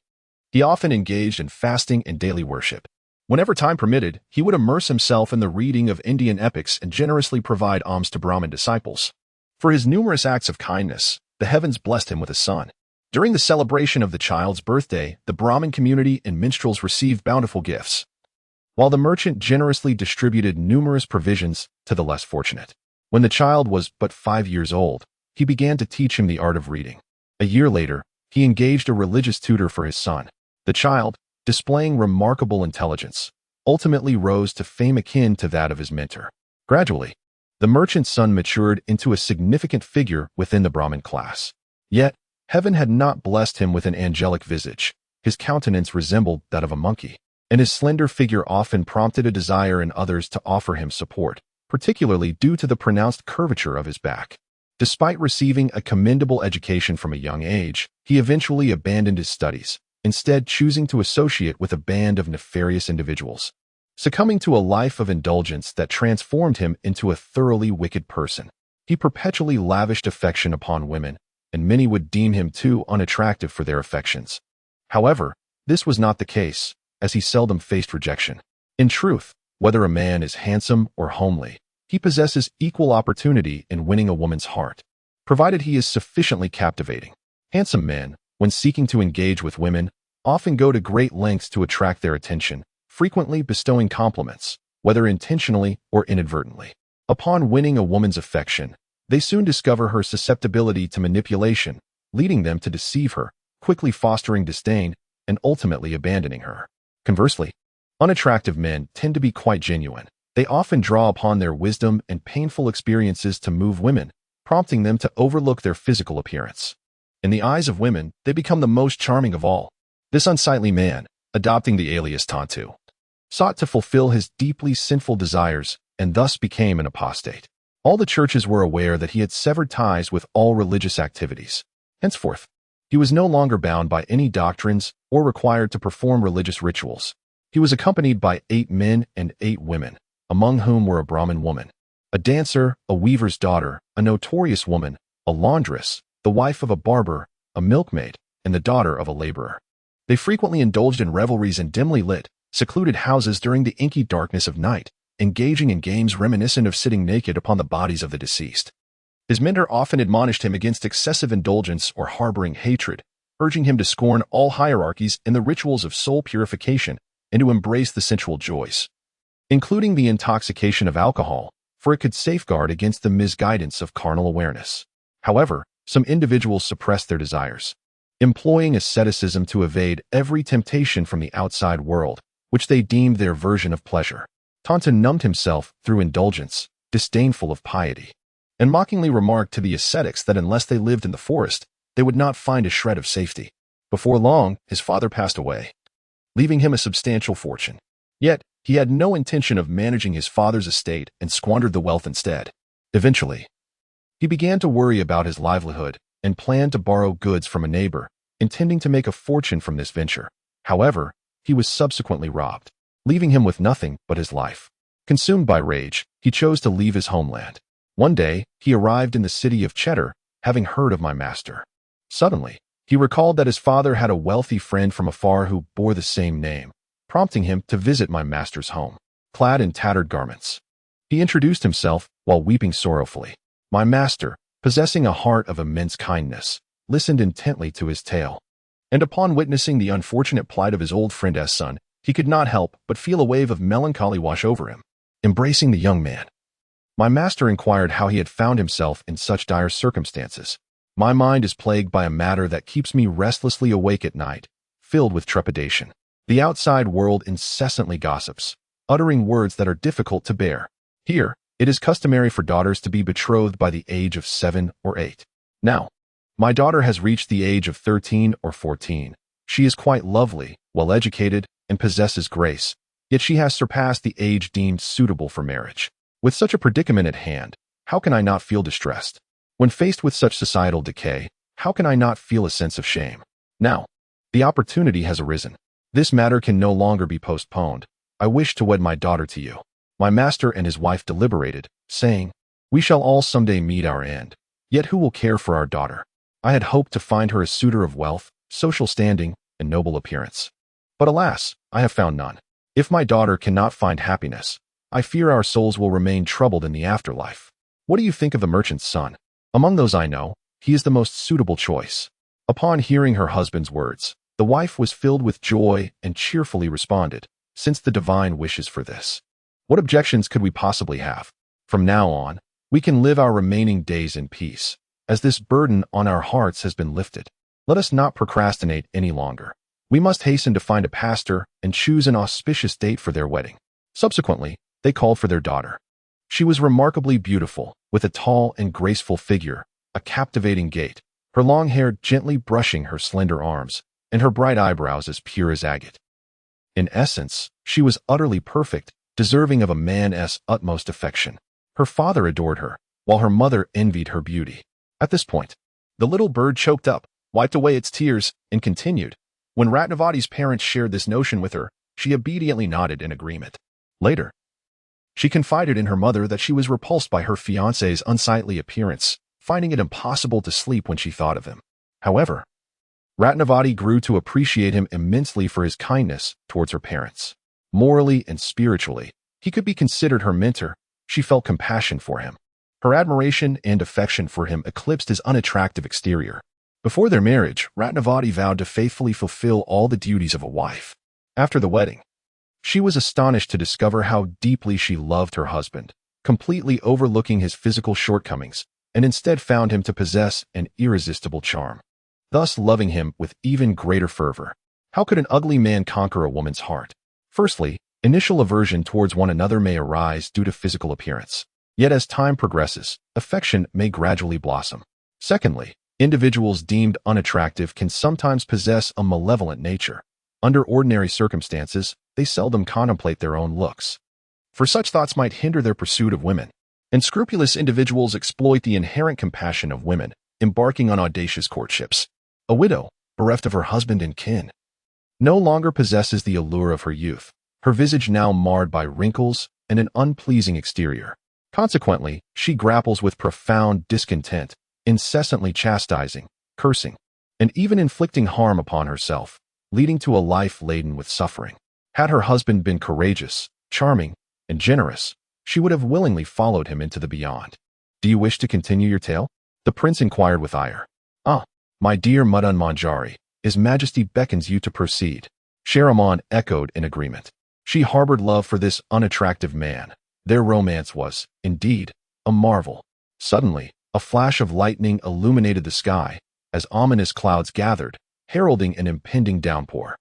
he often engaged in fasting and daily worship. Whenever time permitted, he would immerse himself in the reading of Indian epics and generously provide alms to Brahmin disciples. For his numerous acts of kindness, the heavens blessed him with a son. During the celebration of the child's birthday, the Brahmin community and minstrels received bountiful gifts, while the merchant generously distributed numerous provisions to the less fortunate. When the child was but 5 years old, he began to teach him the art of reading. A year later, he engaged a religious tutor for his son. The child, displaying remarkable intelligence, ultimately rose to fame akin to that of his mentor. Gradually, the merchant's son matured into a significant figure within the Brahmin class. Yet, heaven had not blessed him with an angelic visage. His countenance resembled that of a monkey, and his slender figure often prompted a desire in others to offer him support, particularly due to the pronounced curvature of his back. Despite receiving a commendable education from a young age, he eventually abandoned his studies, instead choosing to associate with a band of nefarious individuals, succumbing to a life of indulgence that transformed him into a thoroughly wicked person. He perpetually lavished affection upon women, and many would deem him too unattractive for their affections. However, this was not the case, as he seldom faced rejection. In truth, whether a man is handsome or homely, he possesses equal opportunity in winning a woman's heart, provided he is sufficiently captivating. Handsome men, when seeking to engage with women, often go to great lengths to attract their attention, frequently bestowing compliments, whether intentionally or inadvertently. Upon winning a woman's affection, they soon discover her susceptibility to manipulation, leading them to deceive her, quickly fostering disdain, and ultimately abandoning her. Conversely, unattractive men tend to be quite genuine. They often draw upon their wisdom and painful experiences to move women, prompting them to overlook their physical appearance. In the eyes of women, they become the most charming of all. This unsightly man, adopting the alias Tantu, sought to fulfill his deeply sinful desires and thus became an apostate. All the churches were aware that he had severed ties with all religious activities. Henceforth, he was no longer bound by any doctrines or required to perform religious rituals. He was accompanied by 8 men and 8 women, among whom were a Brahmin woman, a dancer, a weaver's daughter, a notorious woman, a laundress, the wife of a barber, a milkmaid, and the daughter of a laborer. They frequently indulged in revelries in dimly lit, secluded houses during the inky darkness of night, engaging in games reminiscent of sitting naked upon the bodies of the deceased. His mentor often admonished him against excessive indulgence or harboring hatred, urging him to scorn all hierarchies and the rituals of soul purification and to embrace the sensual joys, including the intoxication of alcohol, for it could safeguard against the misguidance of carnal awareness. However, some individuals suppressed their desires, employing asceticism to evade every temptation from the outside world, which they deemed their version of pleasure. Tantu numbed himself through indulgence, disdainful of piety, and mockingly remarked to the ascetics that unless they lived in the forest, they would not find a shred of safety. Before long, his father passed away, leaving him a substantial fortune. Yet, he had no intention of managing his father's estate and squandered the wealth instead. Eventually, he began to worry about his livelihood and planned to borrow goods from a neighbor, intending to make a fortune from this venture. However, he was subsequently robbed, leaving him with nothing but his life. Consumed by rage, he chose to leave his homeland. One day, he arrived in the city of Cheddar, having heard of my master. Suddenly, he recalled that his father had a wealthy friend from afar who bore the same name, prompting him to visit my master's home. Clad in tattered garments, he introduced himself while weeping sorrowfully. My master, possessing a heart of immense kindness, listened intently to his tale, and upon witnessing the unfortunate plight of his old friend's son, he could not help but feel a wave of melancholy wash over him. Embracing the young man, my master inquired how he had found himself in such dire circumstances. My mind is plagued by a matter that keeps me restlessly awake at night, filled with trepidation. The outside world incessantly gossips, uttering words that are difficult to bear. Here, it is customary for daughters to be betrothed by the age of 7 or 8. Now, my daughter has reached the age of 13 or 14. She is quite lovely, well-educated, and possesses grace, yet she has surpassed the age deemed suitable for marriage. With such a predicament at hand, how can I not feel distressed? When faced with such societal decay, how can I not feel a sense of shame? Now, the opportunity has arisen. This matter can no longer be postponed. I wish to wed my daughter to you. My master and his wife deliberated, saying, "We shall all someday meet our end. Yet who will care for our daughter? I had hoped to find her a suitor of wealth, social standing, and noble appearance. But alas, I have found none. If my daughter cannot find happiness, I fear our souls will remain troubled in the afterlife." What do you think of the merchant's son? Among those I know, He is the most suitable choice." Upon hearing her husband's words, the wife was filled with joy and cheerfully responded, "Since the divine wishes for this, what objections could we possibly have? From now on, we can live our remaining days in peace, as this burden on our hearts has been lifted. Let us not procrastinate any longer. We must hasten to find a pastor and choose an auspicious date for their wedding." Subsequently, they called for their daughter. She was remarkably beautiful, with a tall and graceful figure, a captivating gait, her long hair gently brushing her slender arms, and her bright eyebrows as pure as agate. In essence, she was utterly perfect, deserving of a man's utmost affection. Her father adored her, while her mother envied her beauty. At this point, the little bird choked up, wiped away its tears, and continued. When Ratnavati's parents shared this notion with her, she obediently nodded in agreement. Later, she confided in her mother that she was repulsed by her fiancé's unsightly appearance, finding it impossible to sleep when she thought of him. However, Ratnavati grew to appreciate him immensely for his kindness towards her parents. Morally and spiritually, he could be considered her mentor. She felt compassion for him. Her admiration and affection for him eclipsed his unattractive exterior. Before their marriage, Ratnavati vowed to faithfully fulfill all the duties of a wife. After the wedding, she was astonished to discover how deeply she loved her husband, completely overlooking his physical shortcomings, and instead found him to possess an irresistible charm, thus loving him with even greater fervor. How could an ugly man conquer a woman's heart? Firstly, initial aversion towards one another may arise due to physical appearance. Yet as time progresses, affection may gradually blossom. Secondly, individuals deemed unattractive can sometimes possess a malevolent nature. Under ordinary circumstances, they seldom contemplate their own looks, for such thoughts might hinder their pursuit of women. Unscrupulous individuals exploit the inherent compassion of women, embarking on audacious courtships. A widow, bereft of her husband and kin, no longer possesses the allure of her youth, her visage now marred by wrinkles and an unpleasing exterior. Consequently, she grapples with profound discontent, incessantly chastising, cursing, and even inflicting harm upon herself, leading to a life laden with suffering. Had her husband been courageous, charming, and generous, she would have willingly followed him into the beyond. "Do you wish to continue your tale?" the prince inquired with ire. "Ah, my dear Mudun Manjari, His Majesty beckons you to proceed." Shahraman echoed in agreement. She harbored love for this unattractive man. Their romance was, indeed, a marvel. Suddenly, a flash of lightning illuminated the sky, as ominous clouds gathered, heralding an impending downpour.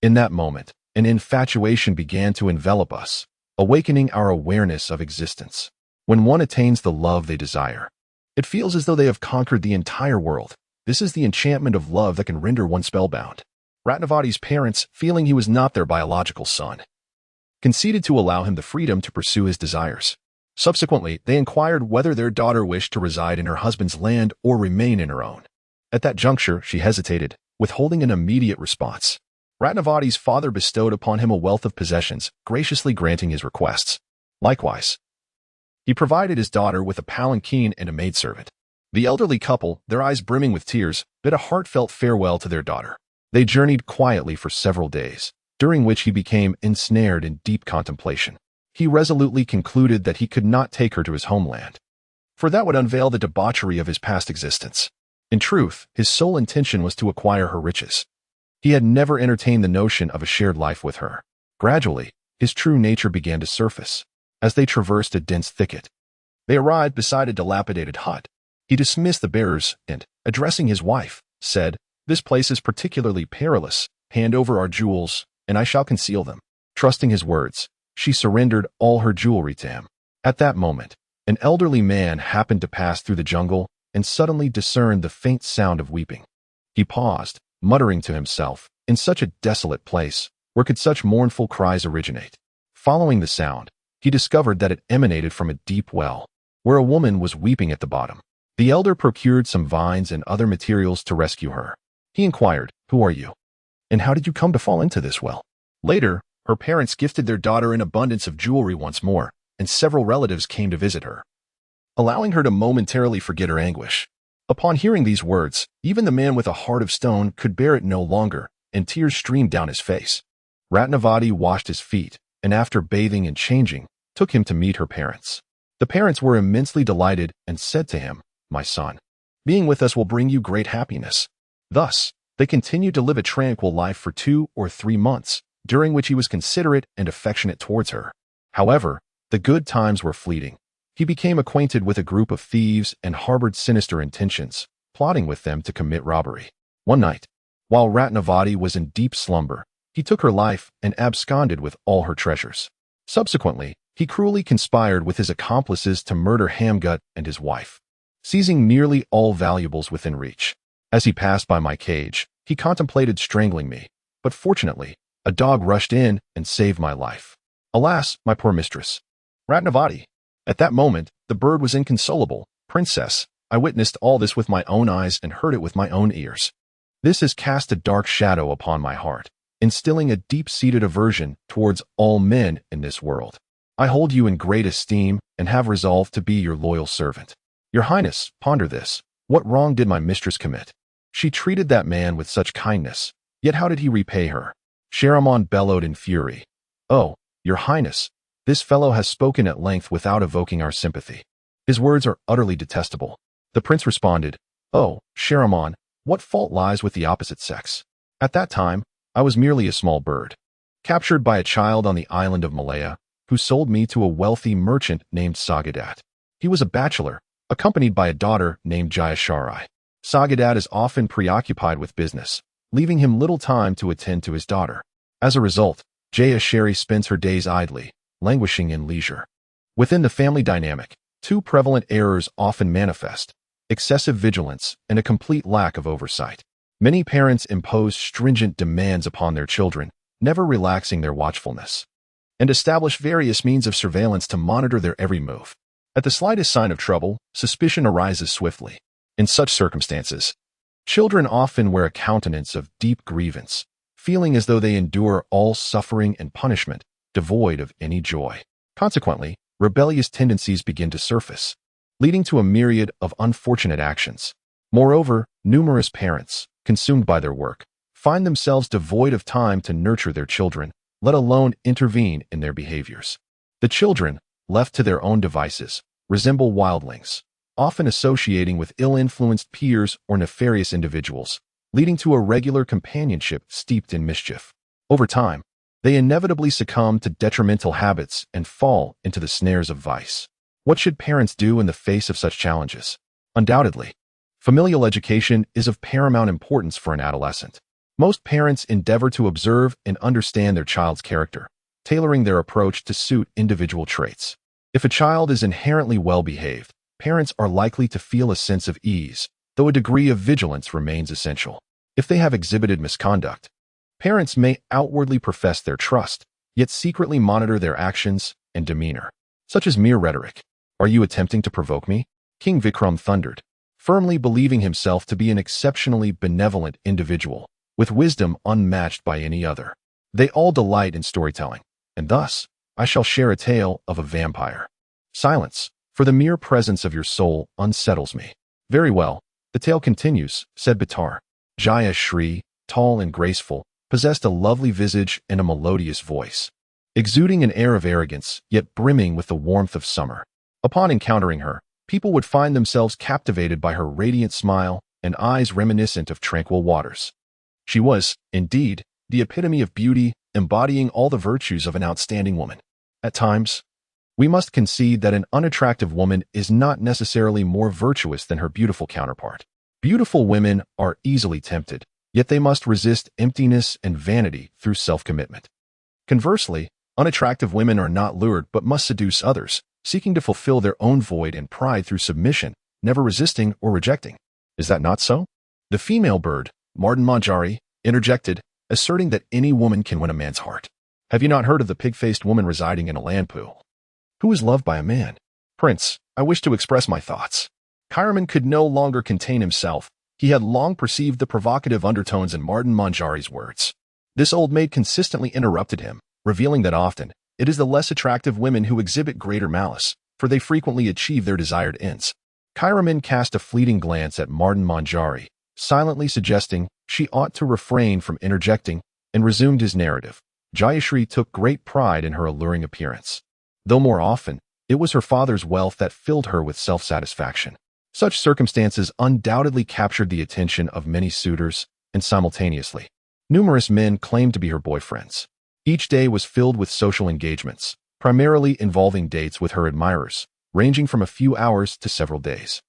In that moment, an infatuation began to envelop us, awakening our awareness of existence. When one attains the love they desire, it feels as though they have conquered the entire world. This is the enchantment of love that can render one spellbound. Ratnavati's parents, feeling he was not their biological son, conceded to allow him the freedom to pursue his desires. Subsequently, they inquired whether their daughter wished to reside in her husband's land or remain in her own. At that juncture, she hesitated, withholding an immediate response. Ratnavati's father bestowed upon him a wealth of possessions, graciously granting his requests. Likewise, he provided his daughter with a palanquin and a maidservant. The elderly couple, their eyes brimming with tears, bid a heartfelt farewell to their daughter. They journeyed quietly for several days, during which he became ensnared in deep contemplation. He resolutely concluded that he could not take her to his homeland, for that would unveil the debauchery of his past existence. In truth, his sole intention was to acquire her riches. He had never entertained the notion of a shared life with her. Gradually, his true nature began to surface. As they traversed a dense thicket, they arrived beside a dilapidated hut. He dismissed the bearers and, addressing his wife, said, "This place is particularly perilous. Hand over our jewels, and I shall conceal them." Trusting his words, she surrendered all her jewelry to him. At that moment, an elderly man happened to pass through the jungle and suddenly discerned the faint sound of weeping. He paused, muttering to himself, in such a desolate place, where could such mournful cries originate? Following the sound, he discovered that it emanated from a deep well, where a woman was weeping at the bottom. The elder procured some vines and other materials to rescue her. He inquired, "Who are you? And how did you come to fall into this well?" Later, her parents gifted their daughter an abundance of jewelry once more, and several relatives came to visit her, allowing her to momentarily forget her anguish. Upon hearing these words, even the man with a heart of stone could bear it no longer, and tears streamed down his face. Ratnavati washed his feet, and after bathing and changing, took him to meet her parents. The parents were immensely delighted and said to him, "My son, Being with us will bring you great happiness." Thus, they continued to live a tranquil life for 2 or 3 months, during which he was considerate and affectionate towards her. However, the good times were fleeting. He became acquainted with a group of thieves and harbored sinister intentions, plotting with them to commit robbery. One night, while Ratnavati was in deep slumber, he took her life and absconded with all her treasures. Subsequently, he cruelly conspired with his accomplices to murder Hamgut and his wife, seizing nearly all valuables within reach. As he passed by my cage, he contemplated strangling me, but fortunately, a dog rushed in and saved my life. Alas, my poor mistress, Ratnavati. At that moment, the bird was inconsolable. "Princess, I witnessed all this with my own eyes and heard it with my own ears. This has cast a dark shadow upon my heart, instilling a deep-seated aversion towards all men in this world. I hold you in great esteem and have resolved to be your loyal servant. Your Highness, ponder this. What wrong did my mistress commit? She treated that man with such kindness, yet how did he repay her?" Shahraman bellowed in fury. "Oh, Your Highness, this fellow has spoken at length without evoking our sympathy. His words are utterly detestable." The prince responded, "Oh, Shahraman, what fault lies with the opposite sex? At that time, I was merely a small bird, captured by a child on the island of Malaya, who sold me to a wealthy merchant named Sagadat. He was a bachelor, accompanied by a daughter named Jayashari. Sagadat is often preoccupied with business, leaving him little time to attend to his daughter. As a result, Jayashari spends her days idly, languishing in leisure. Within the family dynamic, 2 prevalent errors often manifest: excessive vigilance and a complete lack of oversight. Many parents impose stringent demands upon their children, never relaxing their watchfulness, and establish various means of surveillance to monitor their every move. At the slightest sign of trouble, suspicion arises swiftly. In such circumstances, children often wear a countenance of deep grievance, feeling as though they endure all suffering and punishment, devoid of any joy. Consequently, rebellious tendencies begin to surface, leading to a myriad of unfortunate actions. Moreover, numerous parents, consumed by their work, find themselves devoid of time to nurture their children, let alone intervene in their behaviors. The children, left to their own devices, resemble wildlings, often associating with ill-influenced peers or nefarious individuals, leading to a regular companionship steeped in mischief. Over time, they inevitably succumb to detrimental habits and fall into the snares of vice. What should parents do in the face of such challenges? Undoubtedly, familial education is of paramount importance for an adolescent. Most parents endeavor to observe and understand their child's character, tailoring their approach to suit individual traits. If a child is inherently well-behaved, parents are likely to feel a sense of ease, though a degree of vigilance remains essential. If they have exhibited misconduct, parents may outwardly profess their trust, yet secretly monitor their actions and demeanor, such as mere rhetoric. "Are you attempting to provoke me?" King Vikram thundered, firmly believing himself to be an exceptionally benevolent individual, with wisdom unmatched by any other. They all delight in storytelling, and thus, I shall share a tale of a vampire. "Silence, for the mere presence of your soul unsettles me." "Very well, the tale continues," said Betal. Jaya Shri, tall and graceful, possessed a lovely visage and a melodious voice, exuding an air of arrogance, yet brimming with the warmth of summer. Upon encountering her, people would find themselves captivated by her radiant smile and eyes reminiscent of tranquil waters. She was, indeed, the epitome of beauty, embodying all the virtues of an outstanding woman. At times, we must concede that an unattractive woman is not necessarily more virtuous than her beautiful counterpart. Beautiful women are easily tempted, yet they must resist emptiness and vanity through self-commitment. Conversely, unattractive women are not lured but must seduce others, seeking to fulfill their own void and pride through submission, never resisting or rejecting. Is that not so? The female bird, Martin Manjari, interjected, asserting that any woman can win a man's heart. "Have you not heard of the pig-faced woman residing in a land pool, who is loved by a man?" "Prince, I wish to express my thoughts." Chiron could no longer contain himself. He had long perceived the provocative undertones in Martin Manjari's words. This old maid consistently interrupted him, revealing that often, it is the less attractive women who exhibit greater malice, for they frequently achieve their desired ends. Chiron cast a fleeting glance at Martin Manjari, silently suggesting she ought to refrain from interjecting, and resumed his narrative. Jayashri took great pride in her alluring appearance, though more often, it was her father's wealth that filled her with self-satisfaction. Such circumstances undoubtedly captured the attention of many suitors, and simultaneously, numerous men claimed to be her boyfriends. Each day was filled with social engagements, primarily involving dates with her admirers, ranging from a few hours to several days,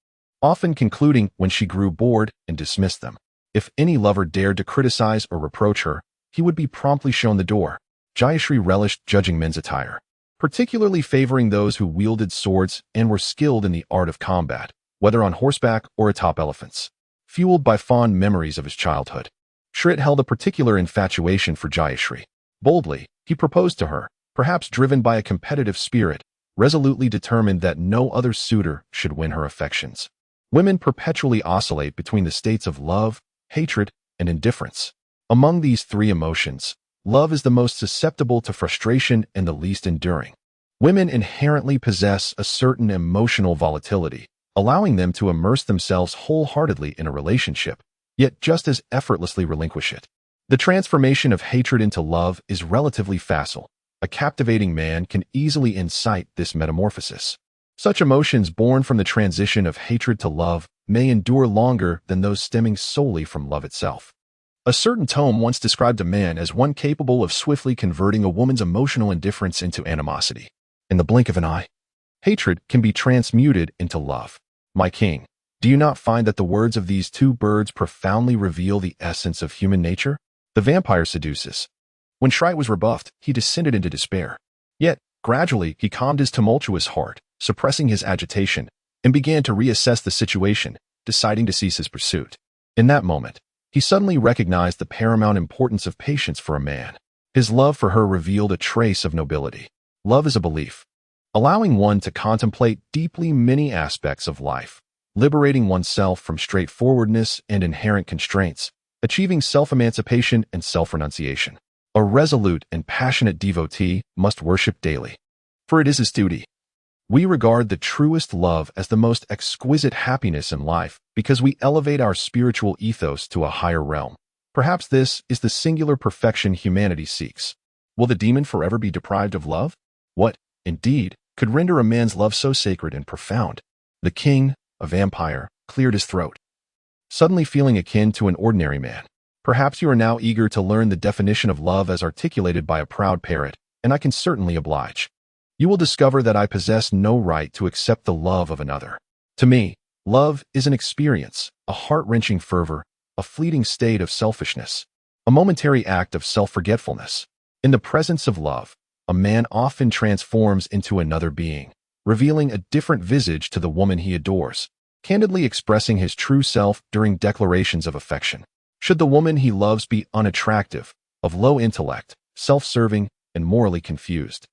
often concluding when she grew bored and dismissed them. If any lover dared to criticize or reproach her, he would be promptly shown the door. Jayashri relished judging men's attire, particularly favoring those who wielded swords and were skilled in the art of combat, whether on horseback or atop elephants. Fueled by fond memories of his childhood, Shrit held a particular infatuation for Jayashri. Boldly, he proposed to her, perhaps driven by a competitive spirit, resolutely determined that no other suitor should win her affections. Women perpetually oscillate between the states of love, hatred, and indifference. Among these three emotions, love is the most susceptible to frustration and the least enduring. Women inherently possess a certain emotional volatility, allowing them to immerse themselves wholeheartedly in a relationship, yet just as effortlessly relinquish it. The transformation of hatred into love is relatively facile. A captivating man can easily incite this metamorphosis. Such emotions born from the transition of hatred to love may endure longer than those stemming solely from love itself. A certain tome once described a man as one capable of swiftly converting a woman's emotional indifference into animosity. In the blink of an eye, hatred can be transmuted into love. My king, do you not find that the words of these two birds profoundly reveal the essence of human nature? The vampire seduces. When Shrit was rebuffed, he descended into despair. Yet, gradually, he calmed his tumultuous heart, suppressing his agitation, and began to reassess the situation, deciding to cease his pursuit. In that moment, he suddenly recognized the paramount importance of patience for a man. His love for her revealed a trace of nobility. Love is a belief, allowing one to contemplate deeply many aspects of life, liberating oneself from straightforwardness and inherent constraints, achieving self-emancipation and self-renunciation. A resolute and passionate devotee must worship daily, for it is his duty. We regard the truest love as the most exquisite happiness in life because we elevate our spiritual ethos to a higher realm. Perhaps this is the singular perfection humanity seeks. Will the demon forever be deprived of love? What, indeed, could render a man's love so sacred and profound? The king, a vampire, cleared his throat, suddenly feeling akin to an ordinary man. Perhaps you are now eager to learn the definition of love as articulated by a proud parrot, and I can certainly oblige. You will discover that I possess no right to accept the love of another. To me, love is an experience, a heart-wrenching fervor, a fleeting state of selfishness, a momentary act of self-forgetfulness. In the presence of love, a man often transforms into another being, revealing a different visage to the woman he adores, candidly expressing his true self during declarations of affection. Should the woman he loves be unattractive, of low intellect, self-serving, and morally confused,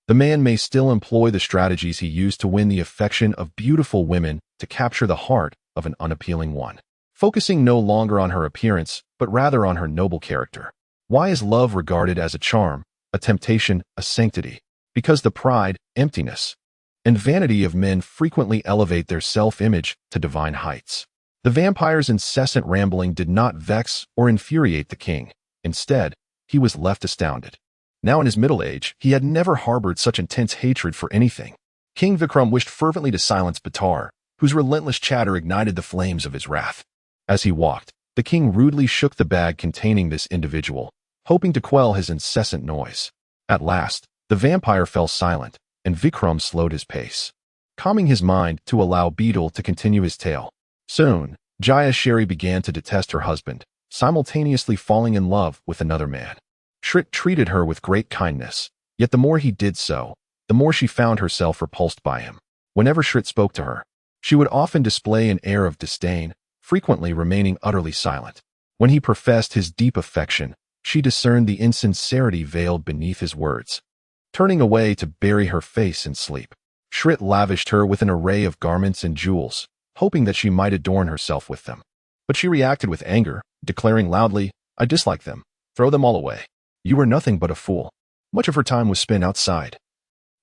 the man may still employ the strategies he used to win the affection of beautiful women to capture the heart of an unappealing one, focusing no longer on her appearance, but rather on her noble character. Why is love regarded as a charm, a temptation, a sanctity? Because the pride, emptiness, and vanity of men frequently elevate their self-image to divine heights. The vampire's incessant rambling did not vex or infuriate the king. Instead, he was left astounded. Now in his middle age, he had never harbored such intense hatred for anything. King Vikram wished fervently to silence Betal, whose relentless chatter ignited the flames of his wrath. As he walked, the king rudely shook the bag containing this individual, hoping to quell his incessant noise. At last, the vampire fell silent, and Vikram slowed his pace, calming his mind to allow Betal to continue his tale. Soon, Jayashri began to detest her husband, simultaneously falling in love with another man. Shrit treated her with great kindness, yet the more he did so, the more she found herself repulsed by him. Whenever Shrit spoke to her, she would often display an air of disdain, frequently remaining utterly silent. When he professed his deep affection, she discerned the insincerity veiled beneath his words, turning away to bury her face in sleep. Shrit lavished her with an array of garments and jewels, hoping that she might adorn herself with them. But she reacted with anger, declaring loudly, "I dislike them. Throw them all away. You are nothing but a fool." Much of her time was spent outside,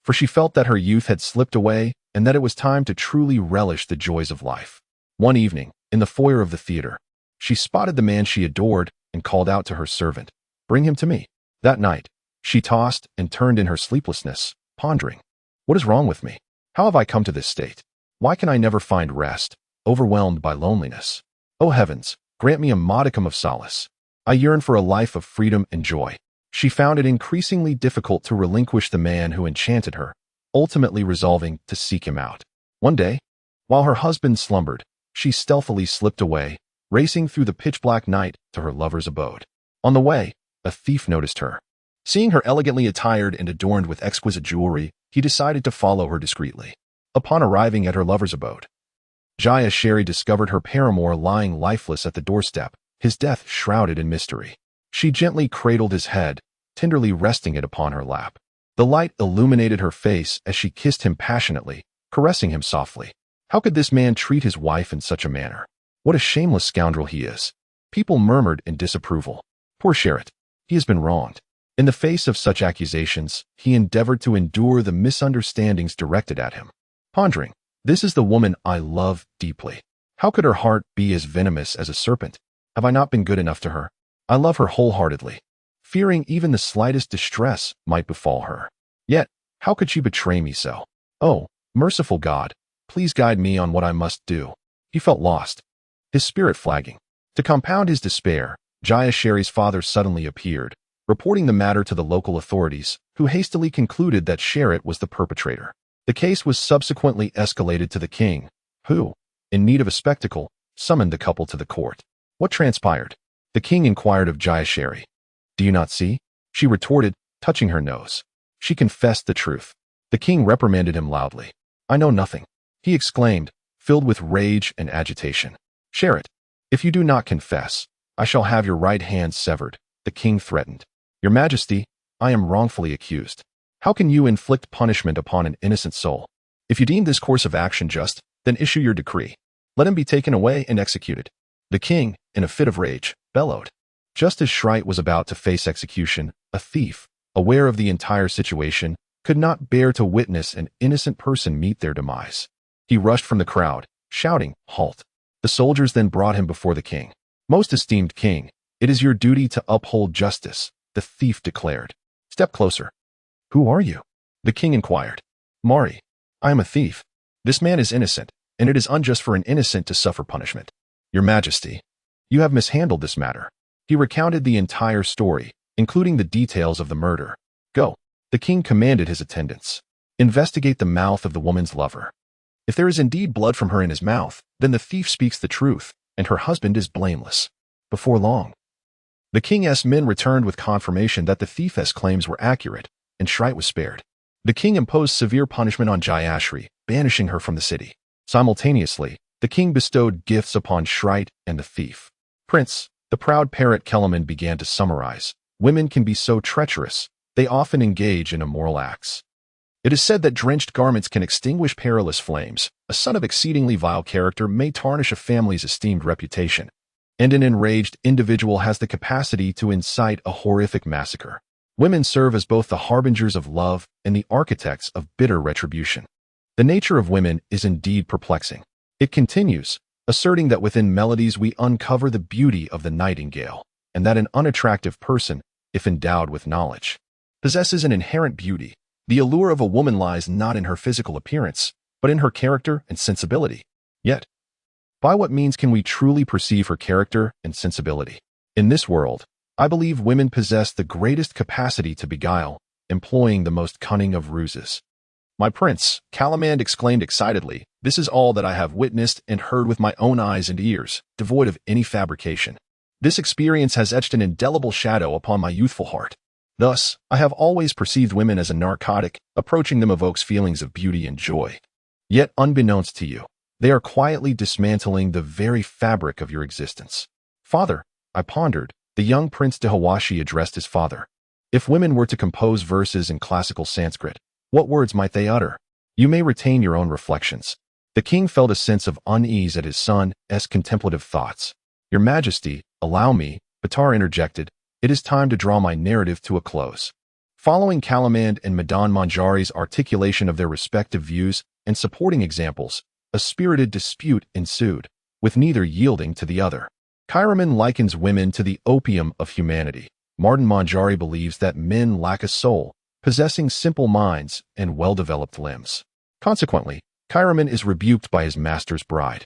for she felt that her youth had slipped away and that it was time to truly relish the joys of life. One evening, in the foyer of the theater, she spotted the man she adored and called out to her servant, "Bring him to me." That night, she tossed and turned in her sleeplessness, pondering, "What is wrong with me? How have I come to this state? Why can I never find rest, overwhelmed by loneliness. O heavens, grant me a modicum of solace. I yearn for a life of freedom and joy. She found it increasingly difficult to relinquish the man who enchanted her, ultimately resolving to seek him out. One day, while her husband slumbered, she stealthily slipped away, racing through the pitch-black night to her lover's abode. On the way, a thief noticed her. Seeing her elegantly attired and adorned with exquisite jewelry, he decided to follow her discreetly. Upon arriving at her lover's abode, Jayashri discovered her paramour lying lifeless at the doorstep, his death shrouded in mystery. She gently cradled his head, tenderly resting it upon her lap. The light illuminated her face as she kissed him passionately, caressing him softly. How could this man treat his wife in such a manner? What a shameless scoundrel he is. People murmured in disapproval. Poor Sherrit, he has been wronged. In the face of such accusations, he endeavored to endure the misunderstandings directed at him. Pondering, this is the woman I love deeply. How could her heart be as venomous as a serpent? Have I not been good enough to her? I love her wholeheartedly, fearing even the slightest distress might befall her. Yet, how could she betray me so? Oh, merciful God, please guide me on what I must do. He felt lost, his spirit flagging. To compound his despair, Jayashri's father suddenly appeared, reporting the matter to the local authorities, who hastily concluded that Sherrit was the perpetrator. The case was subsequently escalated to the king, who, in need of a spectacle, summoned the couple to the court. What transpired? The king inquired of Jayashri. Do you not see? She retorted, touching her nose. She confessed the truth. The king reprimanded him loudly. I know nothing, he exclaimed, filled with rage and agitation. Sherrit, if you do not confess, I shall have your right hand severed, the king threatened. Your Majesty, I am wrongfully accused. How can you inflict punishment upon an innocent soul? If you deem this course of action just, then issue your decree. Let him be taken away and executed. The king, in a fit of rage, bellowed. Just as Shrite was about to face execution, a thief, aware of the entire situation, could not bear to witness an innocent person meet their demise. He rushed from the crowd, shouting, Halt! The soldiers then brought him before the king. Most esteemed king, it is your duty to uphold justice, the thief declared. Step closer. Who are you? The king inquired. Mari, I am a thief. This man is innocent, and it is unjust for an innocent to suffer punishment. Your Majesty, you have mishandled this matter. He recounted the entire story, including the details of the murder. Go. The king commanded his attendants. Investigate the mouth of the woman's lover. If there is indeed blood from her in his mouth, then the thief speaks the truth, and her husband is blameless. Before long, the king's men returned with confirmation that the thief's claims were accurate, and Shrite was spared. The king imposed severe punishment on Jayashri, banishing her from the city. Simultaneously, the king bestowed gifts upon Shrite and the thief. Prince, the proud parrot Kellerman began to summarize. Women can be so treacherous, they often engage in immoral acts. It is said that drenched garments can extinguish perilous flames. A son of exceedingly vile character may tarnish a family's esteemed reputation, and an enraged individual has the capacity to incite a horrific massacre. Women serve as both the harbingers of love and the architects of bitter retribution. The nature of women is indeed perplexing. It continues, asserting that within melodies we uncover the beauty of the nightingale, and that an unattractive person, if endowed with knowledge, possesses an inherent beauty. The allure of a woman lies not in her physical appearance, but in her character and sensibility. Yet, by what means can we truly perceive her character and sensibility? In this world, I believe women possess the greatest capacity to beguile, employing the most cunning of ruses. My prince, Calamand exclaimed excitedly, this is all that I have witnessed and heard with my own eyes and ears, devoid of any fabrication. This experience has etched an indelible shadow upon my youthful heart. Thus, I have always perceived women as a narcotic. Approaching them evokes feelings of beauty and joy. Yet, unbeknownst to you, they are quietly dismantling the very fabric of your existence. Father, I pondered, the young Prince Dehawashi addressed his father. If women were to compose verses in classical Sanskrit, what words might they utter? You may retain your own reflections. The king felt a sense of unease at his son's contemplative thoughts. Your Majesty, allow me, Batar interjected, it is time to draw my narrative to a close. Following Calamand and Madan Manjari's articulation of their respective views and supporting examples, a spirited dispute ensued, with neither yielding to the other. Kairaman likens women to the opium of humanity. Madan Manjari believes that men lack a soul, possessing simple minds and well-developed limbs. Consequently, Kairaman is rebuked by his master's bride.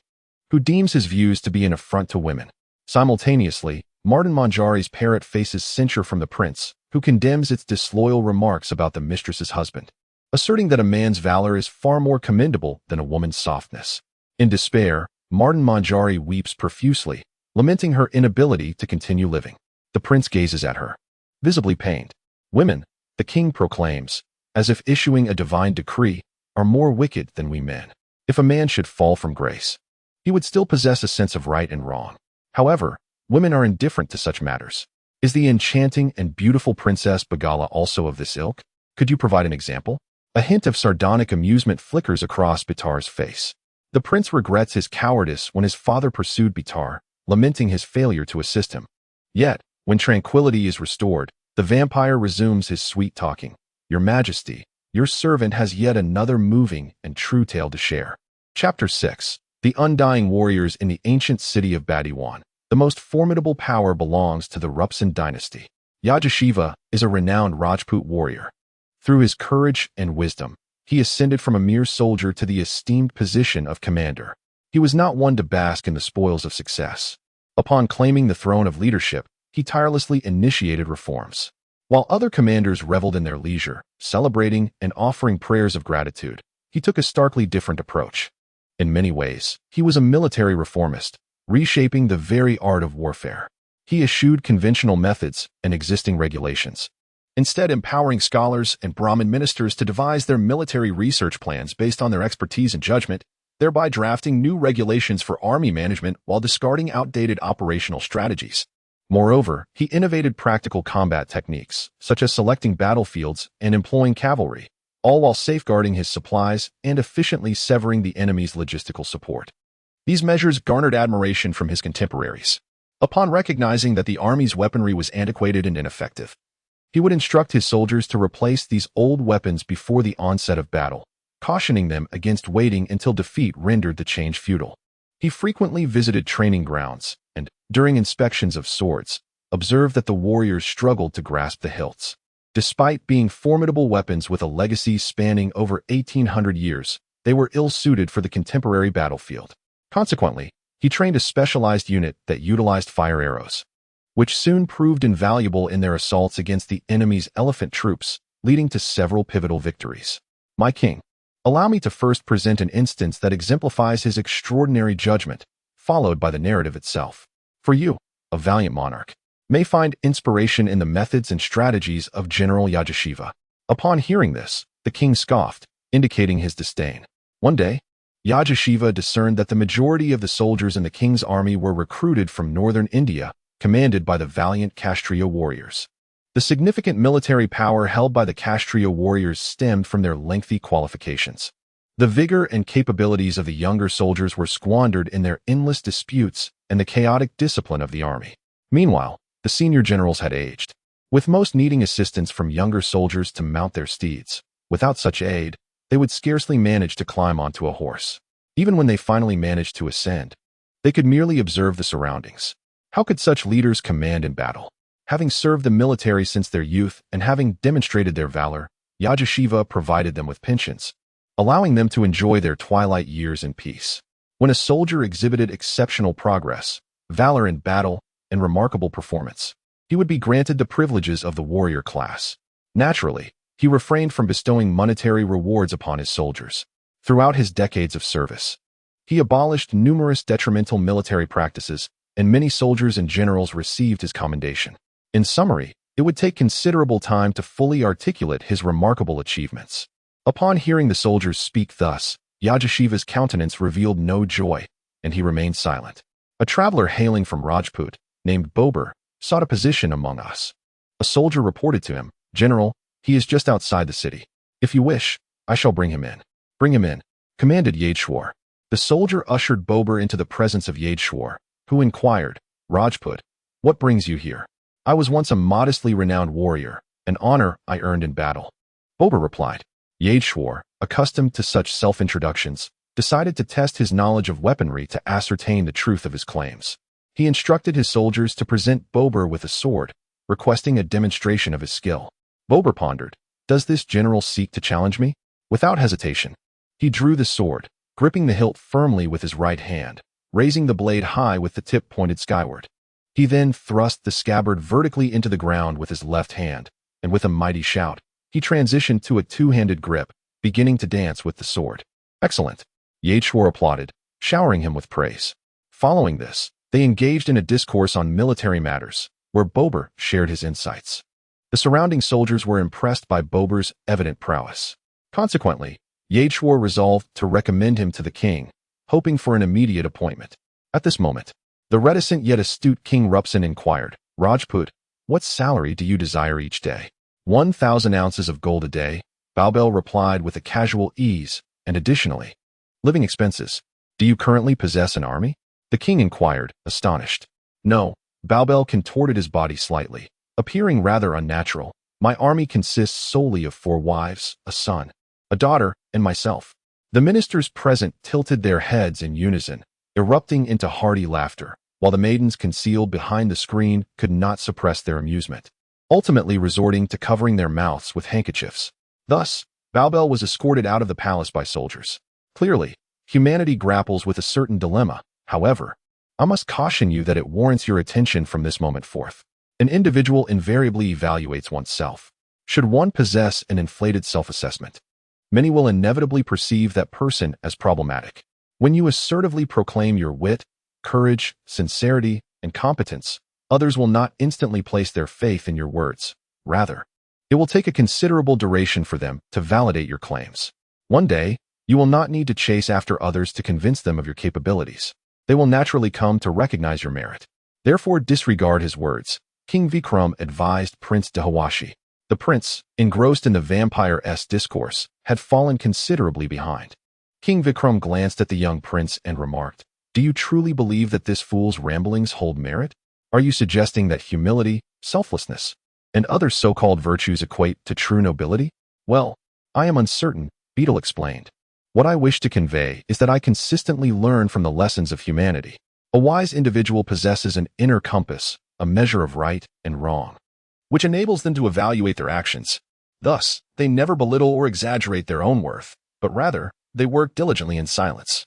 who deems his views to be an affront to women. Simultaneously, Martin Manjari's parrot faces censure from the prince, who condemns its disloyal remarks about the mistress's husband, asserting that a man's valor is far more commendable than a woman's softness. In despair, Martin Manjari weeps profusely, lamenting her inability to continue living. The prince gazes at her, visibly pained. Women, the king proclaims, as if issuing a divine decree, are more wicked than we men. If a man should fall from grace, he would still possess a sense of right and wrong. However, women are indifferent to such matters. Is the enchanting and beautiful Princess Begala also of this ilk? Could you provide an example? A hint of sardonic amusement flickers across Bitar's face. The prince regrets his cowardice when his father pursued Bitar, lamenting his failure to assist him. Yet, when tranquility is restored, the vampire resumes his sweet talking. Your Majesty, your servant has yet another moving and true tale to share. Chapter 6. The Undying Warriors in the Ancient City of Badiwan. The most formidable power belongs to the Rupsan dynasty. Yajashiva is a renowned Rajput warrior. Through his courage and wisdom, he ascended from a mere soldier to the esteemed position of commander. He was not one to bask in the spoils of success. Upon claiming the throne of leadership, he tirelessly initiated reforms. While other commanders reveled in their leisure, celebrating and offering prayers of gratitude, he took a starkly different approach. In many ways, he was a military reformist, reshaping the very art of warfare. He eschewed conventional methods and existing regulations, instead empowering scholars and Brahmin ministers to devise their military research plans based on their expertise and judgment, thereby drafting new regulations for army management while discarding outdated operational strategies. Moreover, he innovated practical combat techniques, such as selecting battlefields and employing cavalry, all while safeguarding his supplies and efficiently severing the enemy's logistical support. These measures garnered admiration from his contemporaries. Upon recognizing that the army's weaponry was antiquated and ineffective, he would instruct his soldiers to replace these old weapons before the onset of battle, cautioning them against waiting until defeat rendered the change futile. He frequently visited training grounds and, during inspections of swords, observed that the warriors struggled to grasp the hilts. Despite being formidable weapons with a legacy spanning over 1,800 years, they were ill-suited for the contemporary battlefield. Consequently, he trained a specialized unit that utilized fire arrows, which soon proved invaluable in their assaults against the enemy's elephant troops, leading to several pivotal victories. My king, allow me to first present an instance that exemplifies his extraordinary judgment, followed by the narrative itself. For you, a valiant monarch, may find inspiration in the methods and strategies of General Yajashiva. Upon hearing this, the king scoffed, indicating his disdain. One day, Yajashiva discerned that the majority of the soldiers in the king's army were recruited from northern India, commanded by the valiant Kshatriya warriors. The significant military power held by the Kshatriya warriors stemmed from their lengthy qualifications. The vigor and capabilities of the younger soldiers were squandered in their endless disputes and the chaotic discipline of the army. Meanwhile, the senior generals had aged, with most needing assistance from younger soldiers to mount their steeds. Without such aid, they would scarcely manage to climb onto a horse. Even when they finally managed to ascend, they could merely observe the surroundings. How could such leaders command in battle? Having served the military since their youth and having demonstrated their valor, Yajashiva provided them with pensions, allowing them to enjoy their twilight years in peace. When a soldier exhibited exceptional progress, valor in battle, and remarkable performance, he would be granted the privileges of the warrior class. Naturally, he refrained from bestowing monetary rewards upon his soldiers. Throughout his decades of service, he abolished numerous detrimental military practices, and many soldiers and generals received his commendation. In summary, it would take considerable time to fully articulate his remarkable achievements. Upon hearing the soldiers speak thus, Yajashiva's countenance revealed no joy, and he remained silent. A traveler hailing from Rajput, named Bober, sought a position among us. A soldier reported to him, "General, he is just outside the city. If you wish, I shall bring him in." "Bring him in," commanded Yajeshwar. The soldier ushered Bober into the presence of Yajeshwar, who inquired, "Rajput, what brings you here?" "I was once a modestly renowned warrior, an honor I earned in battle," Bober replied. Yajeshwar, accustomed to such self-introductions, decided to test his knowledge of weaponry to ascertain the truth of his claims. He instructed his soldiers to present Bober with a sword, requesting a demonstration of his skill. Bober pondered, "Does this general seek to challenge me?" Without hesitation, he drew the sword, gripping the hilt firmly with his right hand, raising the blade high with the tip pointed skyward. He then thrust the scabbard vertically into the ground with his left hand, and with a mighty shout, he transitioned to a two-handed grip, beginning to dance with the sword. Excellent! Yeshwar applauded, showering him with praise. Following this, they engaged in a discourse on military matters, where Bober shared his insights. The surrounding soldiers were impressed by Bober's evident prowess. Consequently, Yeshwar resolved to recommend him to the king, hoping for an immediate appointment. At this moment, the reticent yet astute King Rupson inquired, "Rajput, what salary do you desire each day?" 1,000 ounces of gold a day, Baubel replied with a casual ease, and additionally, living expenses. "Do you currently possess an army?" The king inquired, astonished. "No," Baubel contorted his body slightly, appearing rather unnatural. "My army consists solely of 4 wives, a son, a daughter, and myself." The ministers present tilted their heads in unison, erupting into hearty laughter, while the maidens concealed behind the screen could not suppress their amusement, ultimately resorting to covering their mouths with handkerchiefs. Thus, Baubel was escorted out of the palace by soldiers. Clearly, humanity grapples with a certain dilemma. However, I must caution you that it warrants your attention from this moment forth. An individual invariably evaluates oneself. Should one possess an inflated self-assessment, many will inevitably perceive that person as problematic. When you assertively proclaim your wit, courage, sincerity, and competence, others will not instantly place their faith in your words. Rather, it will take a considerable duration for them to validate your claims. One day, you will not need to chase after others to convince them of your capabilities. They will naturally come to recognize your merit. Therefore, disregard his words, King Vikram advised Prince Dahawashi. The prince, engrossed in the vampire's discourse, had fallen considerably behind. King Vikram glanced at the young prince and remarked, "Do you truly believe that this fool's ramblings hold merit? Are you suggesting that humility, selflessness, and other so-called virtues equate to true nobility?" "Well, I am uncertain," Betal explained. "What I wish to convey is that I consistently learn from the lessons of humanity. A wise individual possesses an inner compass, a measure of right and wrong, which enables them to evaluate their actions. Thus, they never belittle or exaggerate their own worth, but rather, they work diligently in silence,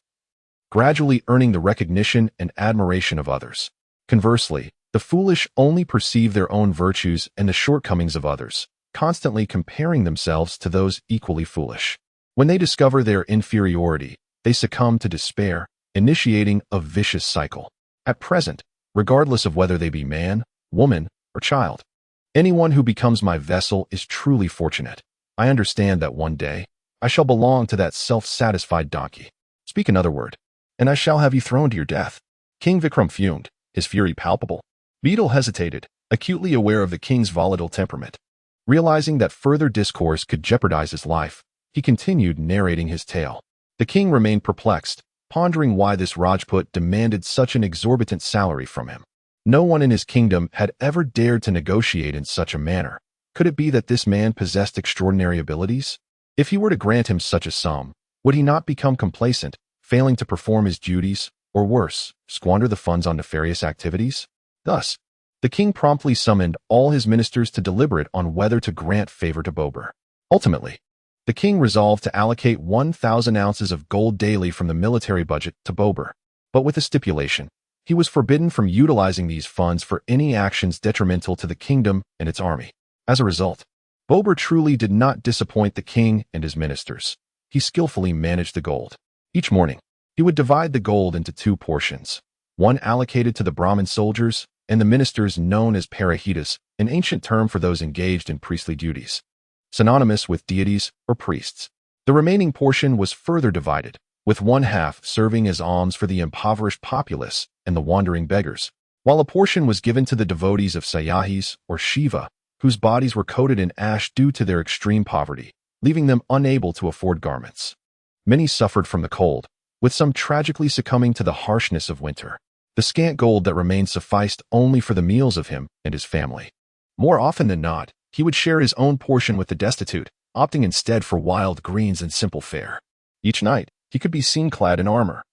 gradually earning the recognition and admiration of others. Conversely, the foolish only perceive their own virtues and the shortcomings of others, constantly comparing themselves to those equally foolish. When they discover their inferiority, they succumb to despair, initiating a vicious cycle. At present, regardless of whether they be man, woman, or child, anyone who becomes my vessel is truly fortunate. I understand that one day, I shall belong to that self-satisfied donkey. Speak another word, and I shall have you thrown to your death." King Vikram fumed, his fury palpable. Betal hesitated, acutely aware of the king's volatile temperament. Realizing that further discourse could jeopardize his life, he continued narrating his tale. The king remained perplexed, pondering why this Rajput demanded such an exorbitant salary from him. No one in his kingdom had ever dared to negotiate in such a manner. Could it be that this man possessed extraordinary abilities? If he were to grant him such a sum, would he not become complacent, failing to perform his duties, or worse, squander the funds on nefarious activities? Thus, the king promptly summoned all his ministers to deliberate on whether to grant favor to Bober. Ultimately, the king resolved to allocate 1,000 ounces of gold daily from the military budget to Bober, but with a stipulation. He was forbidden from utilizing these funds for any actions detrimental to the kingdom and its army. As a result, Bober truly did not disappoint the king and his ministers. He skillfully managed the gold. Each morning, he would divide the gold into 2 portions, one allocated to the Brahmin soldiers and the ministers known as parahitas, an ancient term for those engaged in priestly duties, synonymous with deities or priests. The remaining portion was further divided, with one half serving as alms for the impoverished populace and the wandering beggars, while a portion was given to the devotees of Sayahis or Shiva, whose bodies were coated in ash due to their extreme poverty, leaving them unable to afford garments. Many suffered from the cold, with some tragically succumbing to the harshness of winter. The scant gold that remained sufficed only for the meals of him and his family. More often than not, he would share his own portion with the destitute, opting instead for wild greens and simple fare. Each night, he could be seen clad in armor,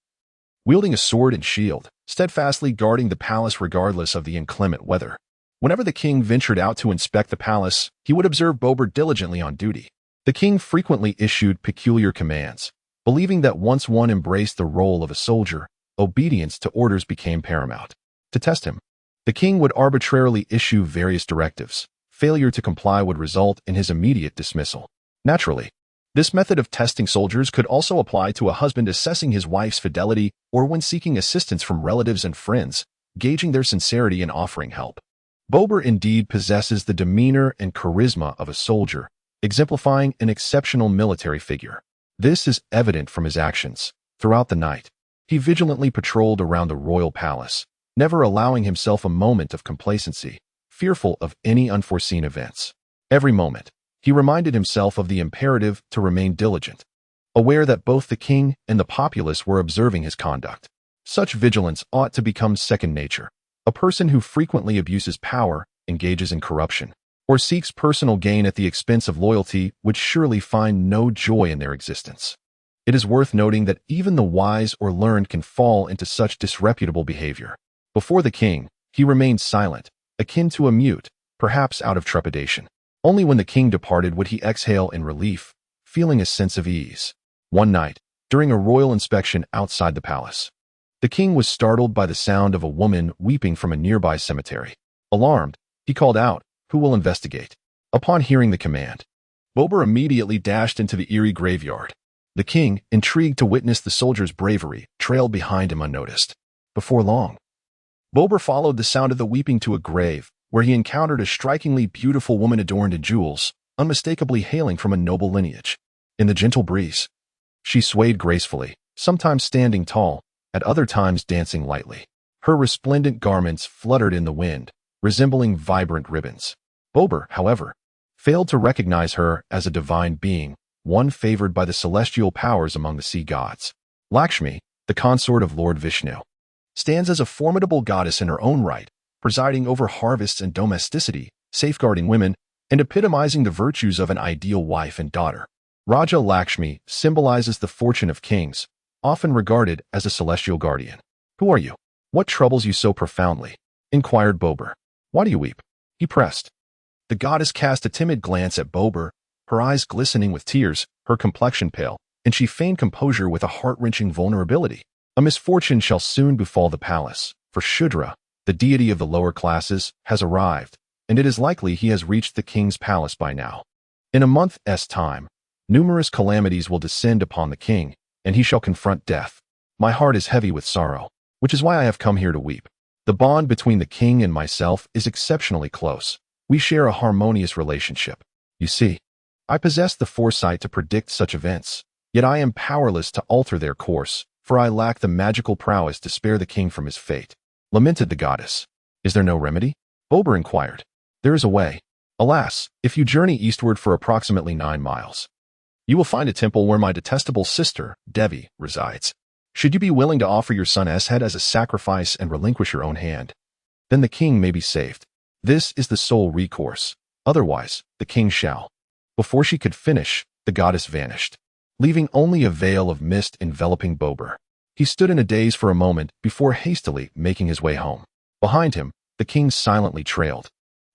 wielding a sword and shield, steadfastly guarding the palace regardless of the inclement weather. Whenever the king ventured out to inspect the palace, he would observe Bober diligently on duty. The king frequently issued peculiar commands, believing that once one embraced the role of a soldier, obedience to orders became paramount. To test him, the king would arbitrarily issue various directives. Failure to comply would result in his immediate dismissal. Naturally, this method of testing soldiers could also apply to a husband assessing his wife's fidelity or when seeking assistance from relatives and friends, gauging their sincerity and offering help. Bober indeed possesses the demeanor and charisma of a soldier, exemplifying an exceptional military figure. This is evident from his actions. Throughout the night, he vigilantly patrolled around the royal palace, never allowing himself a moment of complacency, fearful of any unforeseen events. Every moment, he reminded himself of the imperative to remain diligent, aware that both the king and the populace were observing his conduct. Such vigilance ought to become second nature. A person who frequently abuses power, engages in corruption, or seeks personal gain at the expense of loyalty would surely find no joy in their existence. It is worth noting that even the wise or learned can fall into such disreputable behavior. Before the king, he remained silent, akin to a mute, perhaps out of trepidation. Only when the king departed would he exhale in relief, feeling a sense of ease. One night, during a royal inspection outside the palace, the king was startled by the sound of a woman weeping from a nearby cemetery. Alarmed, he called out, "Who will investigate?" Upon hearing the command, Bober immediately dashed into the eerie graveyard. The king, intrigued to witness the soldier's bravery, trailed behind him unnoticed. Before long, Bober followed the sound of the weeping to a grave, where he encountered a strikingly beautiful woman adorned in jewels, unmistakably hailing from a noble lineage. In the gentle breeze, she swayed gracefully, sometimes standing tall, at other times dancing lightly. Her resplendent garments fluttered in the wind, resembling vibrant ribbons. Bober, however, failed to recognize her as a divine being, one favored by the celestial powers among the sea gods. Lakshmi, the consort of Lord Vishnu, stands as a formidable goddess in her own right, presiding over harvests and domesticity, safeguarding women, and epitomizing the virtues of an ideal wife and daughter. Raja Lakshmi symbolizes the fortune of kings, often regarded as a celestial guardian. "Who are you? What troubles you so profoundly?" inquired Bober. "Why do you weep?" he pressed. The goddess cast a timid glance at Bober, her eyes glistening with tears, her complexion pale, and she feigned composure with a heart-wrenching vulnerability. "A misfortune shall soon befall the palace, for Shudra, the deity of the lower classes, has arrived, and it is likely he has reached the king's palace by now. In a month's time, numerous calamities will descend upon the king, and he shall confront death. My heart is heavy with sorrow, which is why I have come here to weep. The bond between the king and myself is exceptionally close. We share a harmonious relationship. You see, I possess the foresight to predict such events, yet I am powerless to alter their course, for I lack the magical prowess to spare the king from his fate," lamented the goddess. "Is there no remedy?" Bober inquired. "There is a way. Alas, if you journey eastward for approximately 9 miles, you will find a temple where my detestable sister, Devi, resides. Should you be willing to offer your son's head as a sacrifice and relinquish your own hand, then the king may be saved. This is the sole recourse. Otherwise, the king shall." Before she could finish, the goddess vanished, leaving only a veil of mist enveloping Bober. He stood in a daze for a moment before hastily making his way home. Behind him, the king silently trailed,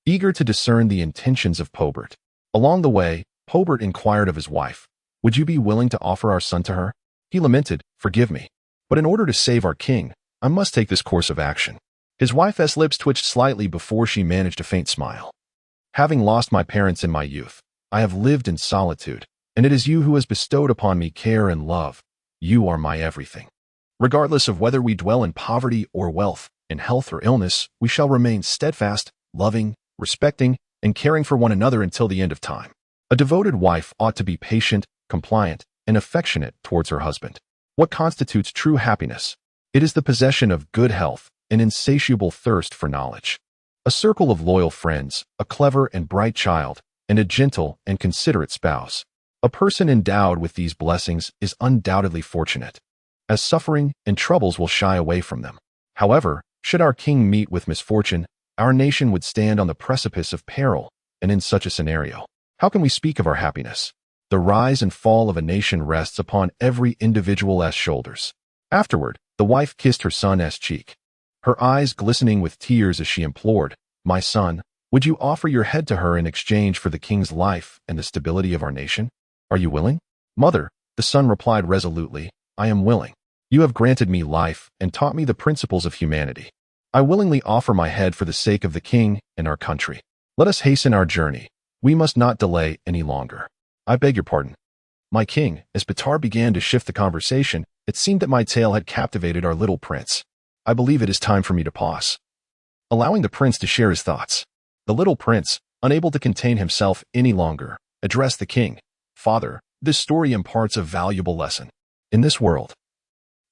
eager to discern the intentions of Pobert. Along the way, Pobert inquired of his wife, "Would you be willing to offer our son to her?" He lamented, "Forgive me, but in order to save our king, I must take this course of action." His wife's lips twitched slightly before she managed a faint smile. "Having lost my parents in my youth, I have lived in solitude, and it is you who has bestowed upon me care and love. You are my everything. Regardless of whether we dwell in poverty or wealth, in health or illness, we shall remain steadfast, loving, respecting, and caring for one another until the end of time." A devoted wife ought to be patient, compliant, and affectionate towards her husband. What constitutes true happiness? It is the possession of good health, an insatiable thirst for knowledge, a circle of loyal friends, a clever and bright child, and a gentle and considerate spouse. A person endowed with these blessings is undoubtedly fortunate, as suffering and troubles will shy away from them. However, should our king meet with misfortune, our nation would stand on the precipice of peril, and in such a scenario, how can we speak of our happiness? The rise and fall of a nation rests upon every individual's shoulders. Afterward, the wife kissed her son's cheek, her eyes glistening with tears as she implored, "My son, would you offer your head to her in exchange for the king's life and the stability of our nation? Are you willing?" "Mother," the son replied resolutely, "I am willing." You have granted me life and taught me the principles of humanity. I willingly offer my head for the sake of the king and our country. Let us hasten our journey. We must not delay any longer. I beg your pardon. My king, as Betal began to shift the conversation, it seemed that my tale had captivated our little prince. I believe it is time for me to pause. Allowing the prince to share his thoughts, the little prince, unable to contain himself any longer, addressed the king. Father, this story imparts a valuable lesson. In this world,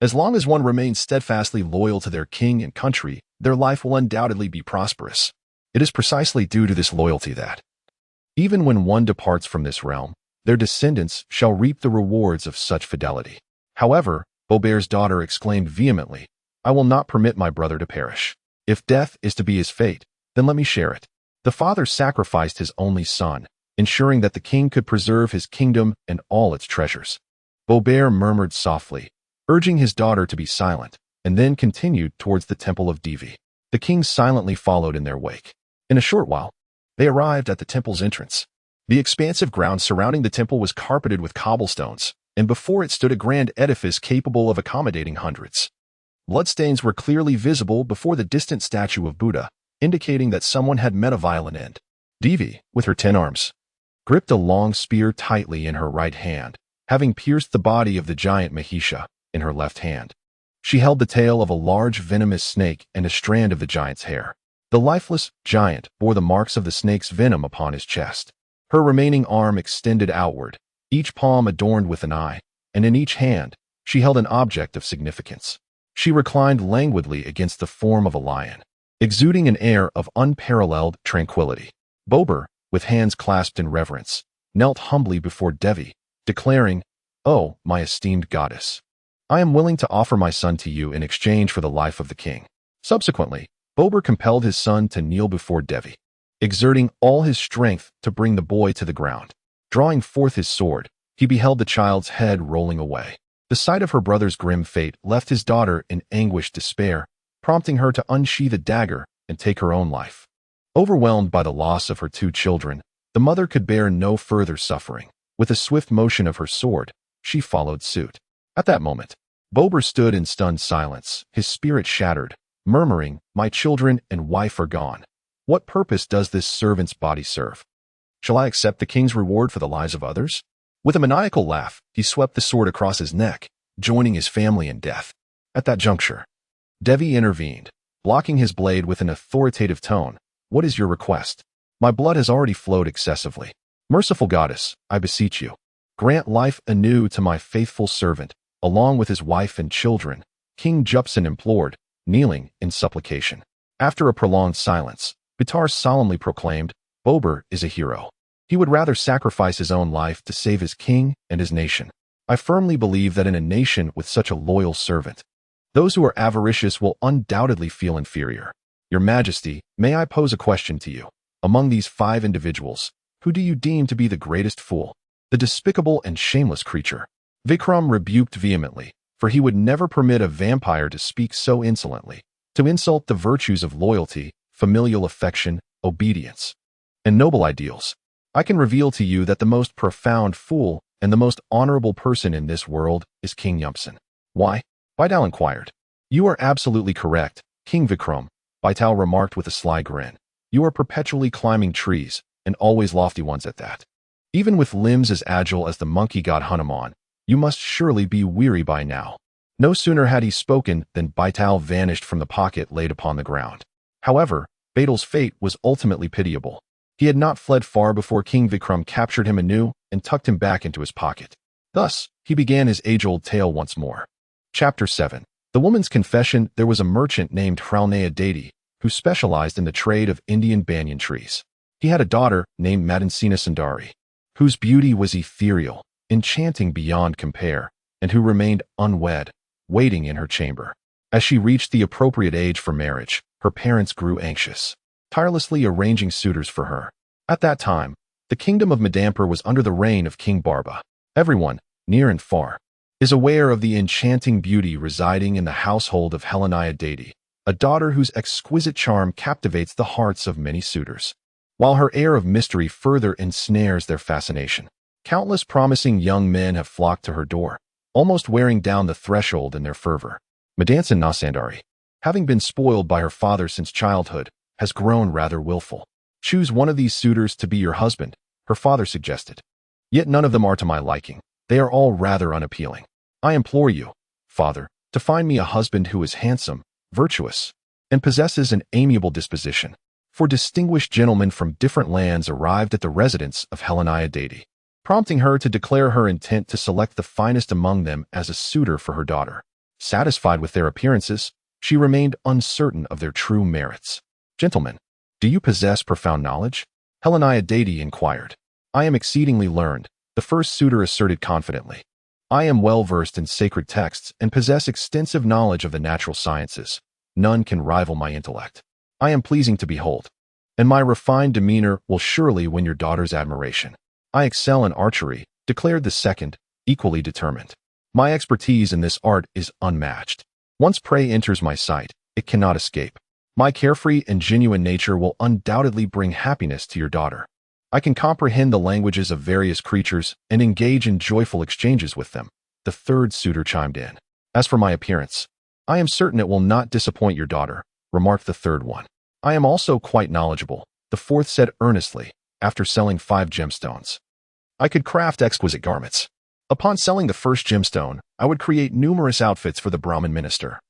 as long as one remains steadfastly loyal to their king and country, their life will undoubtedly be prosperous. It is precisely due to this loyalty that, even when one departs from this realm, their descendants shall reap the rewards of such fidelity. However, Beaubert's daughter exclaimed vehemently, I will not permit my brother to perish. If death is to be his fate, then let me share it. The father sacrificed his only son, ensuring that the king could preserve his kingdom and all its treasures. Beaubert murmured softly, urging his daughter to be silent, and then continued towards the temple of Devi. The king silently followed in their wake. In a short while, they arrived at the temple's entrance. The expansive ground surrounding the temple was carpeted with cobblestones, and before it stood a grand edifice capable of accommodating hundreds. Bloodstains were clearly visible before the distant statue of Buddha, indicating that someone had met a violent end. Devi, with her 10 arms, gripped a long spear tightly in her right hand, having pierced the body of the giant Mahisha in her left hand. She held the tail of a large venomous snake and a strand of the giant's hair. The lifeless giant bore the marks of the snake's venom upon his chest. Her remaining arm extended outward, each palm adorned with an eye, and in each hand, she held an object of significance. She reclined languidly against the form of a lion, exuding an air of unparalleled tranquility. Beaubert, with hands clasped in reverence, knelt humbly before Devi, declaring, "Oh, my esteemed goddess, I am willing to offer my son to you in exchange for the life of the king." Subsequently, Beaubert compelled his son to kneel before Devi, exerting all his strength to bring the boy to the ground. Drawing forth his sword, he beheld the child's head rolling away. The sight of her brother's grim fate left his daughter in anguished despair, prompting her to unsheath a dagger and take her own life. Overwhelmed by the loss of her 2 children, the mother could bear no further suffering. With a swift motion of her sword, she followed suit. At that moment, Beaubert stood in stunned silence, his spirit shattered, murmuring, "My children and wife are gone. What purpose does this servant's body serve? Shall I accept the king's reward for the lives of others?" With a maniacal laugh, he swept the sword across his neck, joining his family in death. At that juncture, Devi intervened, blocking his blade with an authoritative tone. "What is your request? My blood has already flowed excessively. Merciful goddess, I beseech you, grant life anew to my faithful servant, along with his wife and children," King Jupson implored, kneeling in supplication. After a prolonged silence, Betal solemnly proclaimed, "Beaubert is a hero. He would rather sacrifice his own life to save his king and his nation. I firmly believe that in a nation with such a loyal servant, those who are avaricious will undoubtedly feel inferior. Your Majesty, may I pose a question to you? Among these 5 individuals, who do you deem to be the greatest fool, the despicable and shameless creature?" Vikram rebuked vehemently, for he would never permit a vampire to speak so insolently, to insult the virtues of loyalty, familial affection, obedience, and noble ideals. "I can reveal to you that the most profound fool and the most honorable person in this world is King Jupson." "Why?" Betal inquired. "You are absolutely correct, King Vikram," Betal remarked with a sly grin. "You are perpetually climbing trees, and always lofty ones at that. Even with limbs as agile as the monkey god Hanuman, you must surely be weary by now." No sooner had he spoken than Betal vanished from the pocket laid upon the ground. However, Betal's fate was ultimately pitiable. He had not fled far before King Vikram captured him anew and tucked him back into his pocket. Thus, he began his age-old tale once more. Chapter 7. The Woman's Confession. There was a merchant named Chronophagy who specialized in the trade of Indian banyan trees. He had a daughter named Madansina Sundari, whose beauty was ethereal, enchanting beyond compare, and who remained unwed, waiting in her chamber. As she reached the appropriate age for marriage, her parents grew anxious, tirelessly arranging suitors for her. At that time, the kingdom of Madampur was under the reign of King Barba. Everyone, near and far, is aware of the enchanting beauty residing in the household of Helenia Deity, a daughter whose exquisite charm captivates the hearts of many suitors, while her air of mystery further ensnares their fascination. Countless promising young men have flocked to her door, almost wearing down the threshold in their fervor. Madansan Nasandari, having been spoiled by her father since childhood, has grown rather willful. Choose one of these suitors to be your husband, her father suggested. Yet none of them are to my liking. They are all rather unappealing. I implore you, father, to find me a husband who is handsome, virtuous, and possesses an amiable disposition. For distinguished gentlemen from different lands arrived at the residence of Heleniadati, prompting her to declare her intent to select the finest among them as a suitor for her daughter. Satisfied with their appearances, she remained uncertain of their true merits. Gentlemen, do you possess profound knowledge? Heleniadati inquired. I am exceedingly learned, the first suitor asserted confidently. I am well versed in sacred texts and possess extensive knowledge of the natural sciences. None can rival my intellect. I am pleasing to behold, and my refined demeanor will surely win your daughter's admiration. I excel in archery, declared the second, equally determined. My expertise in this art is unmatched. Once prey enters my sight, it cannot escape. My carefree and genuine nature will undoubtedly bring happiness to your daughter. I can comprehend the languages of various creatures and engage in joyful exchanges with them. The third suitor chimed in. As for my appearance, I am certain it will not disappoint your daughter, remarked the third one. I am also quite knowledgeable, the fourth said earnestly, after selling 5 gemstones. I could craft exquisite garments. Upon selling the first gemstone, I would create numerous outfits for the Brahmin minister.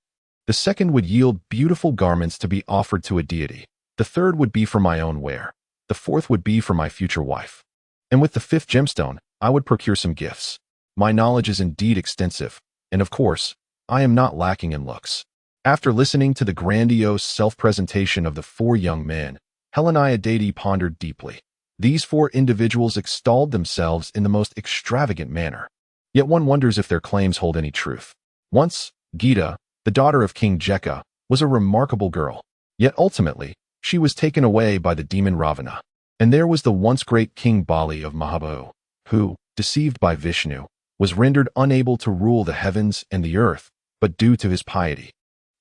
The second would yield beautiful garments to be offered to a deity. The third would be for my own wear. The fourth would be for my future wife. And with the 5th gemstone, I would procure some gifts. My knowledge is indeed extensive, and of course, I am not lacking in looks. After listening to the grandiose self-presentation of the 4 young men, Heleniadati pondered deeply. These 4 individuals extolled themselves in the most extravagant manner. Yet one wonders if their claims hold any truth. Once, Gita, the daughter of King Jeka, was a remarkable girl. Yet ultimately, she was taken away by the demon Ravana. And there was the once great King Bali of Mahabharata, who, deceived by Vishnu, was rendered unable to rule the heavens and the earth, but due to his piety,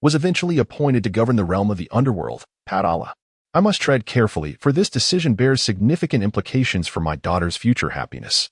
was eventually appointed to govern the realm of the underworld, Betal. I must tread carefully, for this decision bears significant implications for my daughter's future happiness.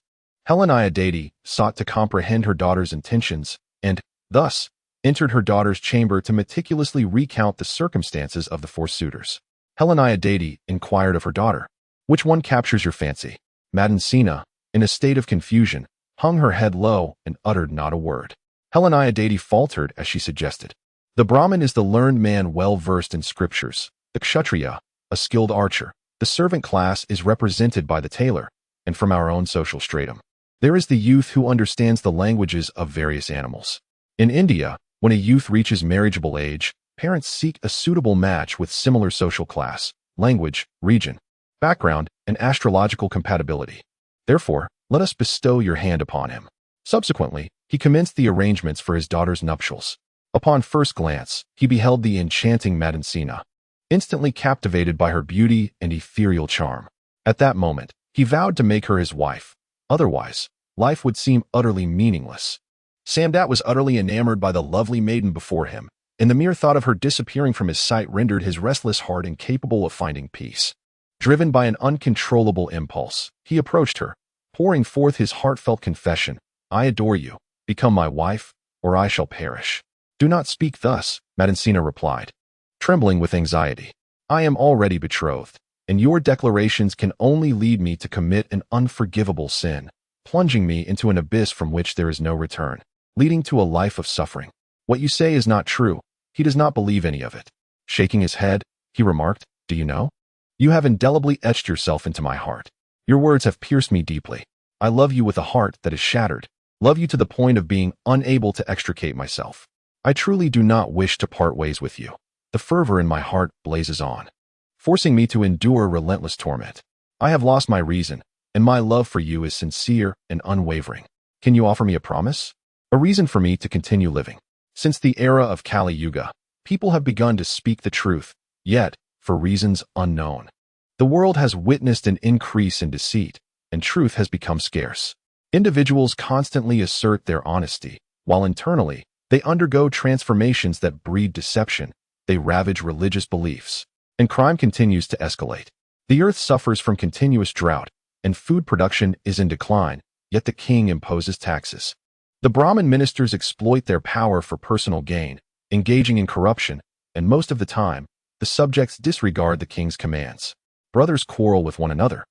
Heleniadati sought to comprehend her daughter's intentions, and, thus, entered her daughter's chamber to meticulously recount the circumstances of the 4 suitors. Heleniadati inquired of her daughter, "Which one captures your fancy?" Madansina, in a state of confusion, hung her head low and uttered not a word. Heleniadati faltered as she suggested. The Brahmin is the learned man well versed in scriptures, the Kshatriya, a skilled archer. The servant class is represented by the tailor, and from our own social stratum, there is the youth who understands the languages of various animals. In India, when a youth reaches marriageable age, parents seek a suitable match with similar social class, language, region, background, and astrological compatibility. Therefore, let us bestow your hand upon him. Subsequently, he commenced the arrangements for his daughter's nuptials. Upon first glance, he beheld the enchanting Madansina, instantly captivated by her beauty and ethereal charm. At that moment, he vowed to make her his wife. Otherwise, life would seem utterly meaningless. Samdat was utterly enamored by the lovely maiden before him, and the mere thought of her disappearing from his sight rendered his restless heart incapable of finding peace. Driven by an uncontrollable impulse, he approached her, pouring forth his heartfelt confession, "I adore you. Become my wife, or I shall perish." "Do not speak thus," Madansina replied, trembling with anxiety. "I am already betrothed, and your declarations can only lead me to commit an unforgivable sin, plunging me into an abyss from which there is no return, leading to a life of suffering. What you say is not true." He does not believe any of it. Shaking his head, he remarked, "Do you know? You have indelibly etched yourself into my heart. Your words have pierced me deeply. I love you with a heart that is shattered, love you to the point of being unable to extricate myself. I truly do not wish to part ways with you. The fervor in my heart blazes on, forcing me to endure relentless torment. I have lost my reason, and my love for you is sincere and unwavering. Can you offer me a promise? A reason for me to continue living? Since the era of Kali Yuga, people have begun to speak the truth, yet, for reasons unknown, the world has witnessed an increase in deceit, and truth has become scarce. Individuals constantly assert their honesty, while internally, they undergo transformations that breed deception. They ravage religious beliefs, and crime continues to escalate. The earth suffers from continuous drought, and food production is in decline, yet the king imposes taxes. The Brahmin ministers exploit their power for personal gain, engaging in corruption, and most of the time, the subjects disregard the king's commands. Brothers quarrel with one another.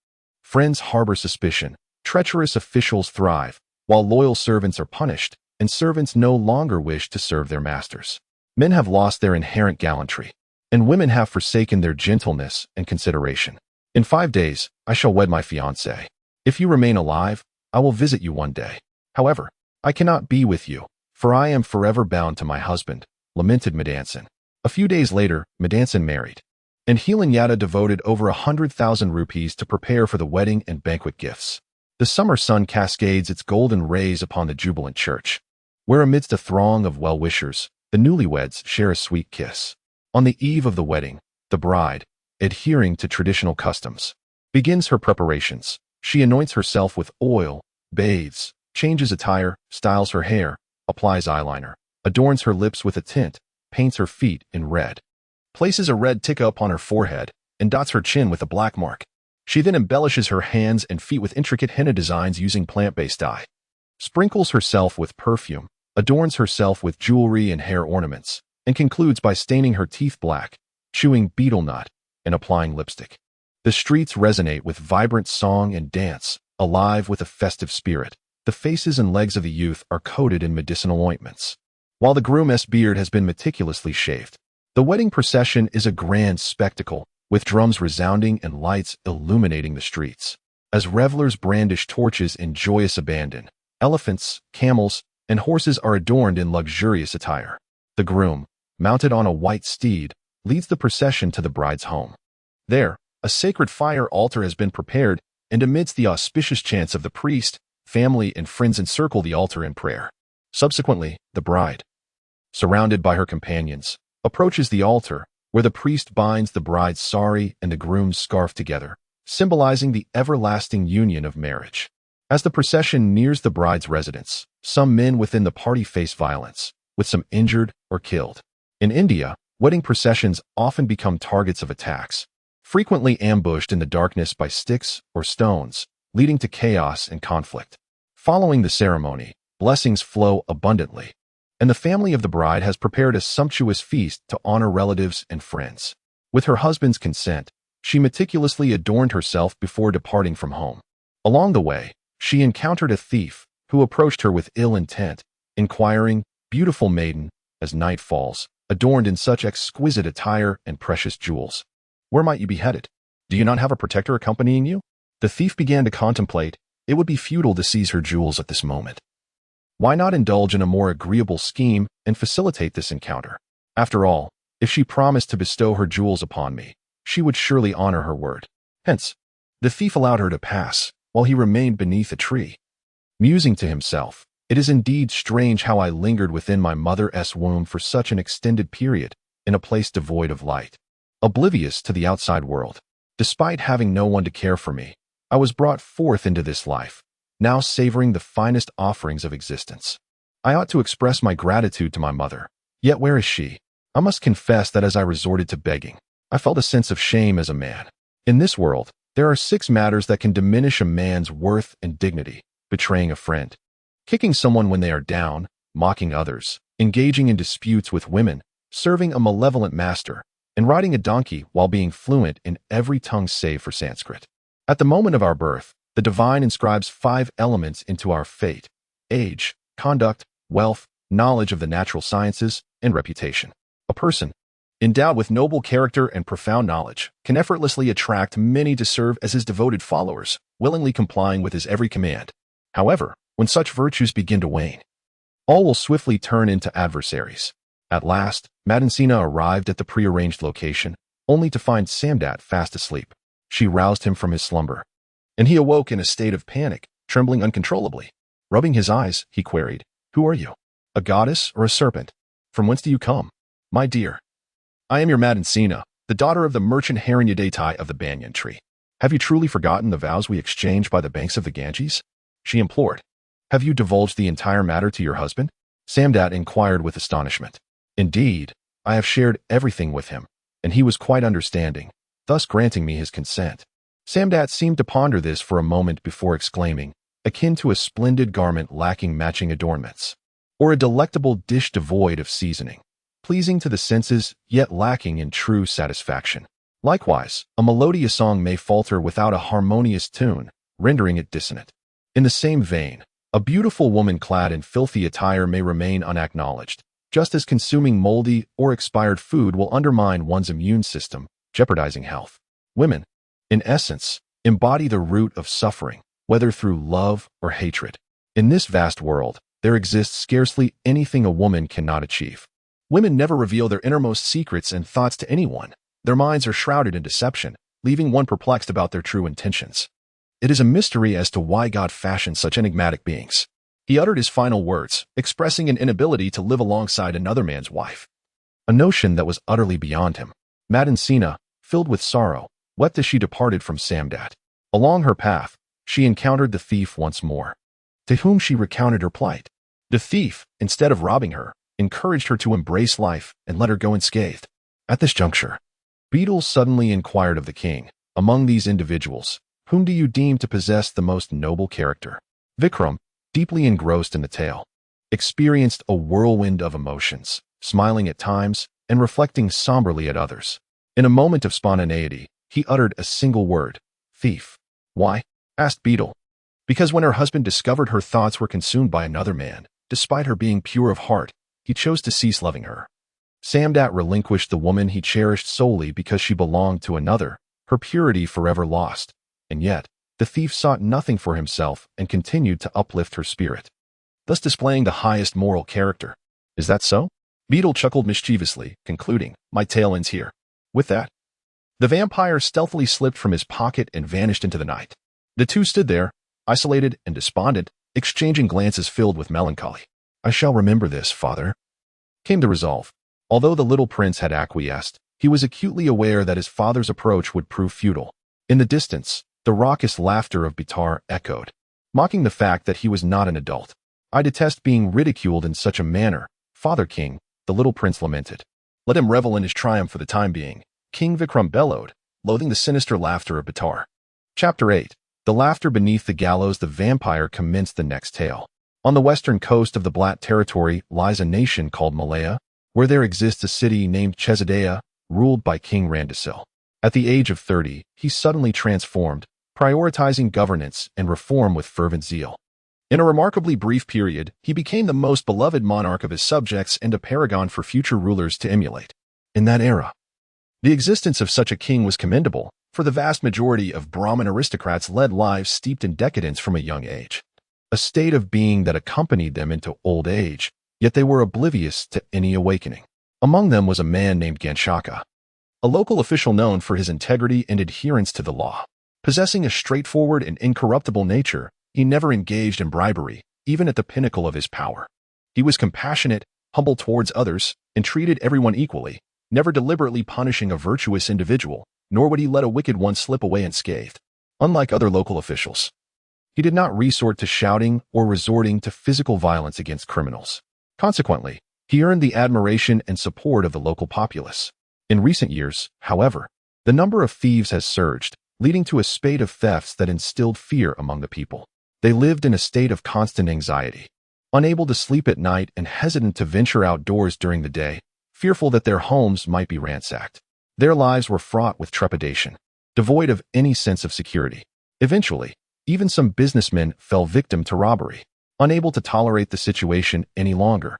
Friends harbor suspicion. Treacherous officials thrive, while loyal servants are punished, and servants no longer wish to serve their masters. Men have lost their inherent gallantry, and women have forsaken their gentleness and consideration. In 5 days, I shall wed my fiancée. If you remain alive, I will visit you one day. However, I cannot be with you, for I am forever bound to my husband, lamented Medansan. A few days later, Medansan married, and Heelanyata devoted over 100,000 rupees to prepare for the wedding and banquet gifts. The summer sun cascades its golden rays upon the jubilant church, where amidst a throng of well-wishers, the newlyweds share a sweet kiss. On the eve of the wedding, the bride, adhering to traditional customs, begins her preparations. She anoints herself with oil, bathes, changes attire, styles her hair, applies eyeliner, adorns her lips with a tint, paints her feet in red, places a red tikka upon her forehead, and dots her chin with a black mark. She then embellishes her hands and feet with intricate henna designs using plant-based dye, sprinkles herself with perfume, adorns herself with jewelry and hair ornaments, and concludes by staining her teeth black, chewing betel nut, and applying lipstick. The streets resonate with vibrant song and dance, alive with a festive spirit. The faces and legs of the youth are coated in medicinal ointments, while the groom's beard has been meticulously shaved. The wedding procession is a grand spectacle, with drums resounding and lights illuminating the streets. As revelers brandish torches in joyous abandon, elephants, camels, and horses are adorned in luxurious attire. The groom, mounted on a white steed, leads the procession to the bride's home. There, a sacred fire altar has been prepared, and amidst the auspicious chants of the priest, family and friends encircle the altar in prayer. Subsequently, the bride, surrounded by her companions, approaches the altar, where the priest binds the bride's sari and the groom's scarf together, symbolizing the everlasting union of marriage. As the procession nears the bride's residence, some men within the party face violence, with some injured or killed. In India, wedding processions often become targets of attacks, frequently ambushed in the darkness by sticks or stones, leading to chaos and conflict. Following the ceremony, blessings flow abundantly, and the family of the bride has prepared a sumptuous feast to honor relatives and friends. With her husband's consent, she meticulously adorned herself before departing from home. Along the way, she encountered a thief who approached her with ill intent, inquiring, "Beautiful maiden," as night falls, adorned in such exquisite attire and precious jewels, "where might you be headed? Do you not have a protector accompanying you?" The thief began to contemplate. It would be futile to seize her jewels at this moment. Why not indulge in a more agreeable scheme and facilitate this encounter? After all, if she promised to bestow her jewels upon me, she would surely honor her word. Hence, the thief allowed her to pass, while he remained beneath a tree. Musing to himself, "It is indeed strange how I lingered within my mother's womb for such an extended period, in a place devoid of light, oblivious to the outside world. Despite having no one to care for me, I was brought forth into this life, now savoring the finest offerings of existence. I ought to express my gratitude to my mother, yet where is she? I must confess that as I resorted to begging, I felt a sense of shame as a man. In this world, there are 6 matters that can diminish a man's worth and dignity: betraying a friend, kicking someone when they are down, mocking others, engaging in disputes with women, serving a malevolent master, and riding a donkey while being fluent in every tongue save for Sanskrit. At the moment of our birth, the divine inscribes 5 elements into our fate: age, conduct, wealth, knowledge of the natural sciences, and reputation. A person, endowed with noble character and profound knowledge, can effortlessly attract many to serve as his devoted followers, willingly complying with his every command. However, when such virtues begin to wane, all will swiftly turn into adversaries. At last, Madansina arrived at the prearranged location, only to find Samdat fast asleep. She roused him from his slumber, and he awoke in a state of panic, trembling uncontrollably. Rubbing his eyes, he queried, "Who are you? A goddess or a serpent? From whence do you come?" "My dear, I am your Madansina, the daughter of the merchant Hiranyadetai of the banyan tree. Have you truly forgotten the vows we exchanged by the banks of the Ganges?" she implored. "Have you divulged the entire matter to your husband?" Samdat inquired with astonishment. "Indeed, I have shared everything with him, and he was quite understanding, thus granting me his consent." Samdat seemed to ponder this for a moment before exclaiming, akin to a splendid garment lacking matching adornments, or a delectable dish devoid of seasoning, pleasing to the senses yet lacking in true satisfaction. Likewise, a melodious song may falter without a harmonious tune, rendering it dissonant. In the same vein, a beautiful woman clad in filthy attire may remain unacknowledged, just as consuming moldy or expired food will undermine one's immune system, jeopardizing health. Women, in essence, embody the root of suffering, whether through love or hatred. In this vast world, there exists scarcely anything a woman cannot achieve. Women never reveal their innermost secrets and thoughts to anyone. Their minds are shrouded in deception, leaving one perplexed about their true intentions. It is a mystery as to why God fashioned such enigmatic beings. He uttered his final words, expressing an inability to live alongside another man's wife, a notion that was utterly beyond him. Madansina, filled with sorrow, wept as she departed from Samdat. Along her path, she encountered the thief once more, to whom she recounted her plight. The thief, instead of robbing her, encouraged her to embrace life and let her go unscathed. At this juncture, Betal suddenly inquired of the king, "Among these individuals, whom do you deem to possess the most noble character?" Vikram, deeply engrossed in the tale, experienced a whirlwind of emotions, smiling at times and reflecting somberly at others. In a moment of spontaneity, he uttered a single word, "Thief." "Why?" asked Betal. "Because when her husband discovered her thoughts were consumed by another man, despite her being pure of heart, he chose to cease loving her. Samdat relinquished the woman he cherished solely because she belonged to another, her purity forever lost. And yet, the thief sought nothing for himself and continued to uplift her spirit, thus displaying the highest moral character. Is that so?" Betal chuckled mischievously, concluding, "My tale ends here." With that, the vampire stealthily slipped from his pocket and vanished into the night. The two stood there, isolated and despondent, exchanging glances filled with melancholy. "I shall remember this, father," came the resolve. Although the little prince had acquiesced, he was acutely aware that his father's approach would prove futile. In the distance, the raucous laughter of Betal echoed, mocking the fact that he was not an adult. "I detest being ridiculed in such a manner, Father King," the little prince lamented. "Let him revel in his triumph for the time being," King Vikram bellowed, loathing the sinister laughter of Betal. Chapter 8. The Laughter Beneath the Gallows. The vampire commenced the next tale. On the western coast of the Blatt territory lies a nation called Malaya, where there exists a city named Chesedea, ruled by King Randasil. At the age of 30, he suddenly transformed, prioritizing governance and reform with fervent zeal. In a remarkably brief period, he became the most beloved monarch of his subjects and a paragon for future rulers to emulate. In that era, the existence of such a king was commendable, for the vast majority of Brahmin aristocrats led lives steeped in decadence from a young age, a state of being that accompanied them into old age, yet they were oblivious to any awakening. Among them was a man named Ganshaka, a local official known for his integrity and adherence to the law. Possessing a straightforward and incorruptible nature, he never engaged in bribery, even at the pinnacle of his power. He was compassionate, humble towards others, and treated everyone equally, never deliberately punishing a virtuous individual, nor would he let a wicked one slip away unscathed. Unlike other local officials, he did not resort to shouting or resorting to physical violence against criminals. Consequently, he earned the admiration and support of the local populace. In recent years, however, the number of thieves has surged, leading to a spate of thefts that instilled fear among the people. They lived in a state of constant anxiety, unable to sleep at night and hesitant to venture outdoors during the day, fearful that their homes might be ransacked. Their lives were fraught with trepidation, devoid of any sense of security. Eventually, even some businessmen fell victim to robbery. Unable to tolerate the situation any longer,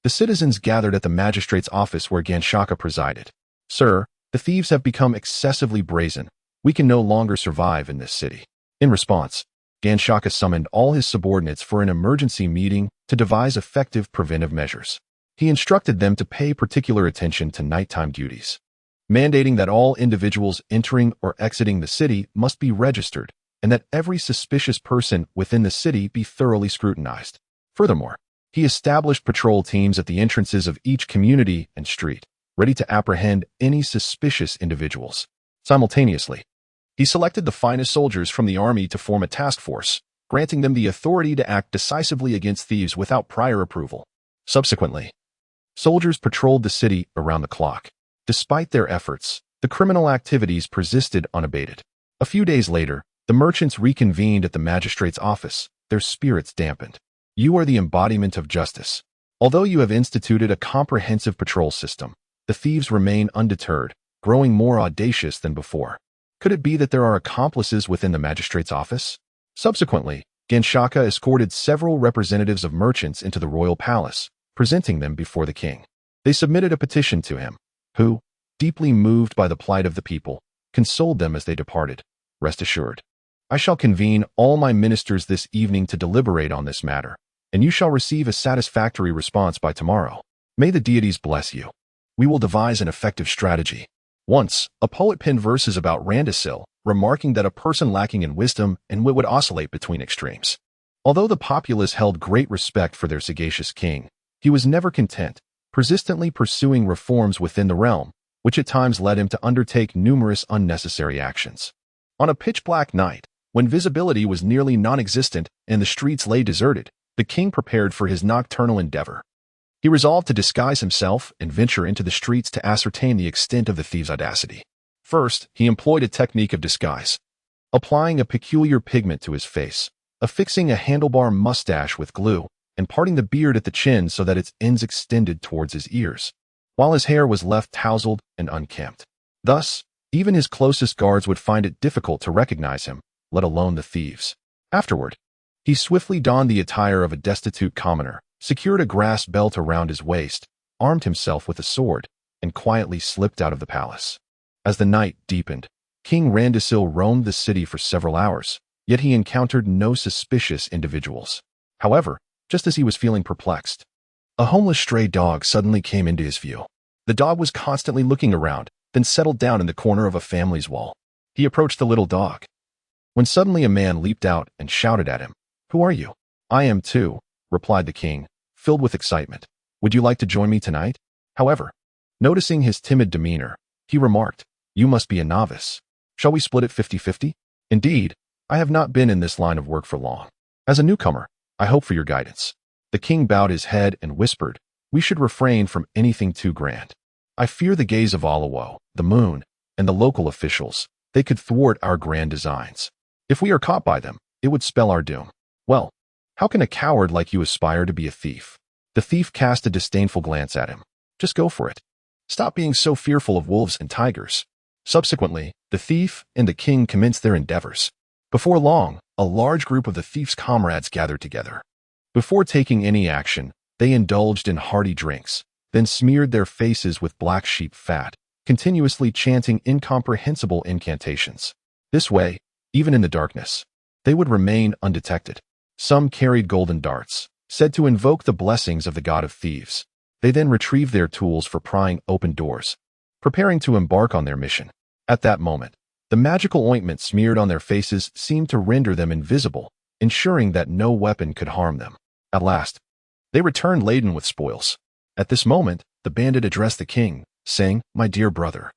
the citizens gathered at the magistrate's office where Ganshaka presided. "Sir, the thieves have become excessively brazen. We can no longer survive in this city." In response, Ganshaka summoned all his subordinates for an emergency meeting to devise effective preventive measures. He instructed them to pay particular attention to nighttime duties, mandating that all individuals entering or exiting the city must be registered, and that every suspicious person within the city be thoroughly scrutinized. Furthermore, he established patrol teams at the entrances of each community and street, ready to apprehend any suspicious individuals. Simultaneously, he selected the finest soldiers from the army to form a task force, granting them the authority to act decisively against thieves without prior approval. Subsequently, soldiers patrolled the city around the clock. Despite their efforts, the criminal activities persisted unabated. A few days later, the merchants reconvened at the magistrate's office, their spirits dampened. You are the embodiment of justice. Although you have instituted a comprehensive patrol system, the thieves remain undeterred, growing more audacious than before. Could it be that there are accomplices within the magistrate's office? Subsequently, Ganshaka escorted several representatives of merchants into the royal palace, presenting them before the king. They submitted a petition to him, who, deeply moved by the plight of the people, consoled them as they departed. Rest assured, I shall convene all my ministers this evening to deliberate on this matter, and you shall receive a satisfactory response by tomorrow. May the deities bless you. We will devise an effective strategy. Once, a poet penned verses about Randasil, remarking that a person lacking in wisdom and wit would oscillate between extremes. Although the populace held great respect for their sagacious king, he was never content, persistently pursuing reforms within the realm, which at times led him to undertake numerous unnecessary actions. On a pitch-black night, when visibility was nearly non-existent and the streets lay deserted, the king prepared for his nocturnal endeavor. He resolved to disguise himself and venture into the streets to ascertain the extent of the thieves' audacity. First, he employed a technique of disguise, applying a peculiar pigment to his face, affixing a handlebar mustache with glue, and parting the beard at the chin so that its ends extended towards his ears, while his hair was left tousled and unkempt. Thus, even his closest guards would find it difficult to recognize him, let alone the thieves. Afterward, he swiftly donned the attire of a destitute commoner, secured a grass belt around his waist, armed himself with a sword, and quietly slipped out of the palace. As the night deepened, King Randasil roamed the city for several hours, yet he encountered no suspicious individuals. However, just as he was feeling perplexed, a homeless stray dog suddenly came into his view. The dog was constantly looking around, then settled down in the corner of a family's wall. He approached the little dog, when suddenly a man leaped out and shouted at him, "Who are you?" "I am too," replied the king, filled with excitement. "Would you like to join me tonight?" However, noticing his timid demeanor, he remarked, "You must be a novice. Shall we split it 50-50? Indeed, I have not been in this line of work for long. As a newcomer, I hope for your guidance." The king bowed his head and whispered, "We should refrain from anything too grand. I fear the gaze of Alawo, the moon, and the local officials. They could thwart our grand designs. If we are caught by them, it would spell our doom." "Well, how can a coward like you aspire to be a thief?" The thief cast a disdainful glance at him. "Just go for it. Stop being so fearful of wolves and tigers." Subsequently, the thief and the king commenced their endeavors. Before long, a large group of the thief's comrades gathered together. Before taking any action, they indulged in hearty drinks, then smeared their faces with black sheep fat, continuously chanting incomprehensible incantations. This way, even in the darkness, they would remain undetected. Some carried golden darts, said to invoke the blessings of the god of thieves. They then retrieved their tools for prying open doors, preparing to embark on their mission. At that moment, the magical ointment smeared on their faces seemed to render them invisible, ensuring that no weapon could harm them. At last, they returned laden with spoils. At this moment, the bandit addressed the king, saying, "My dear brother,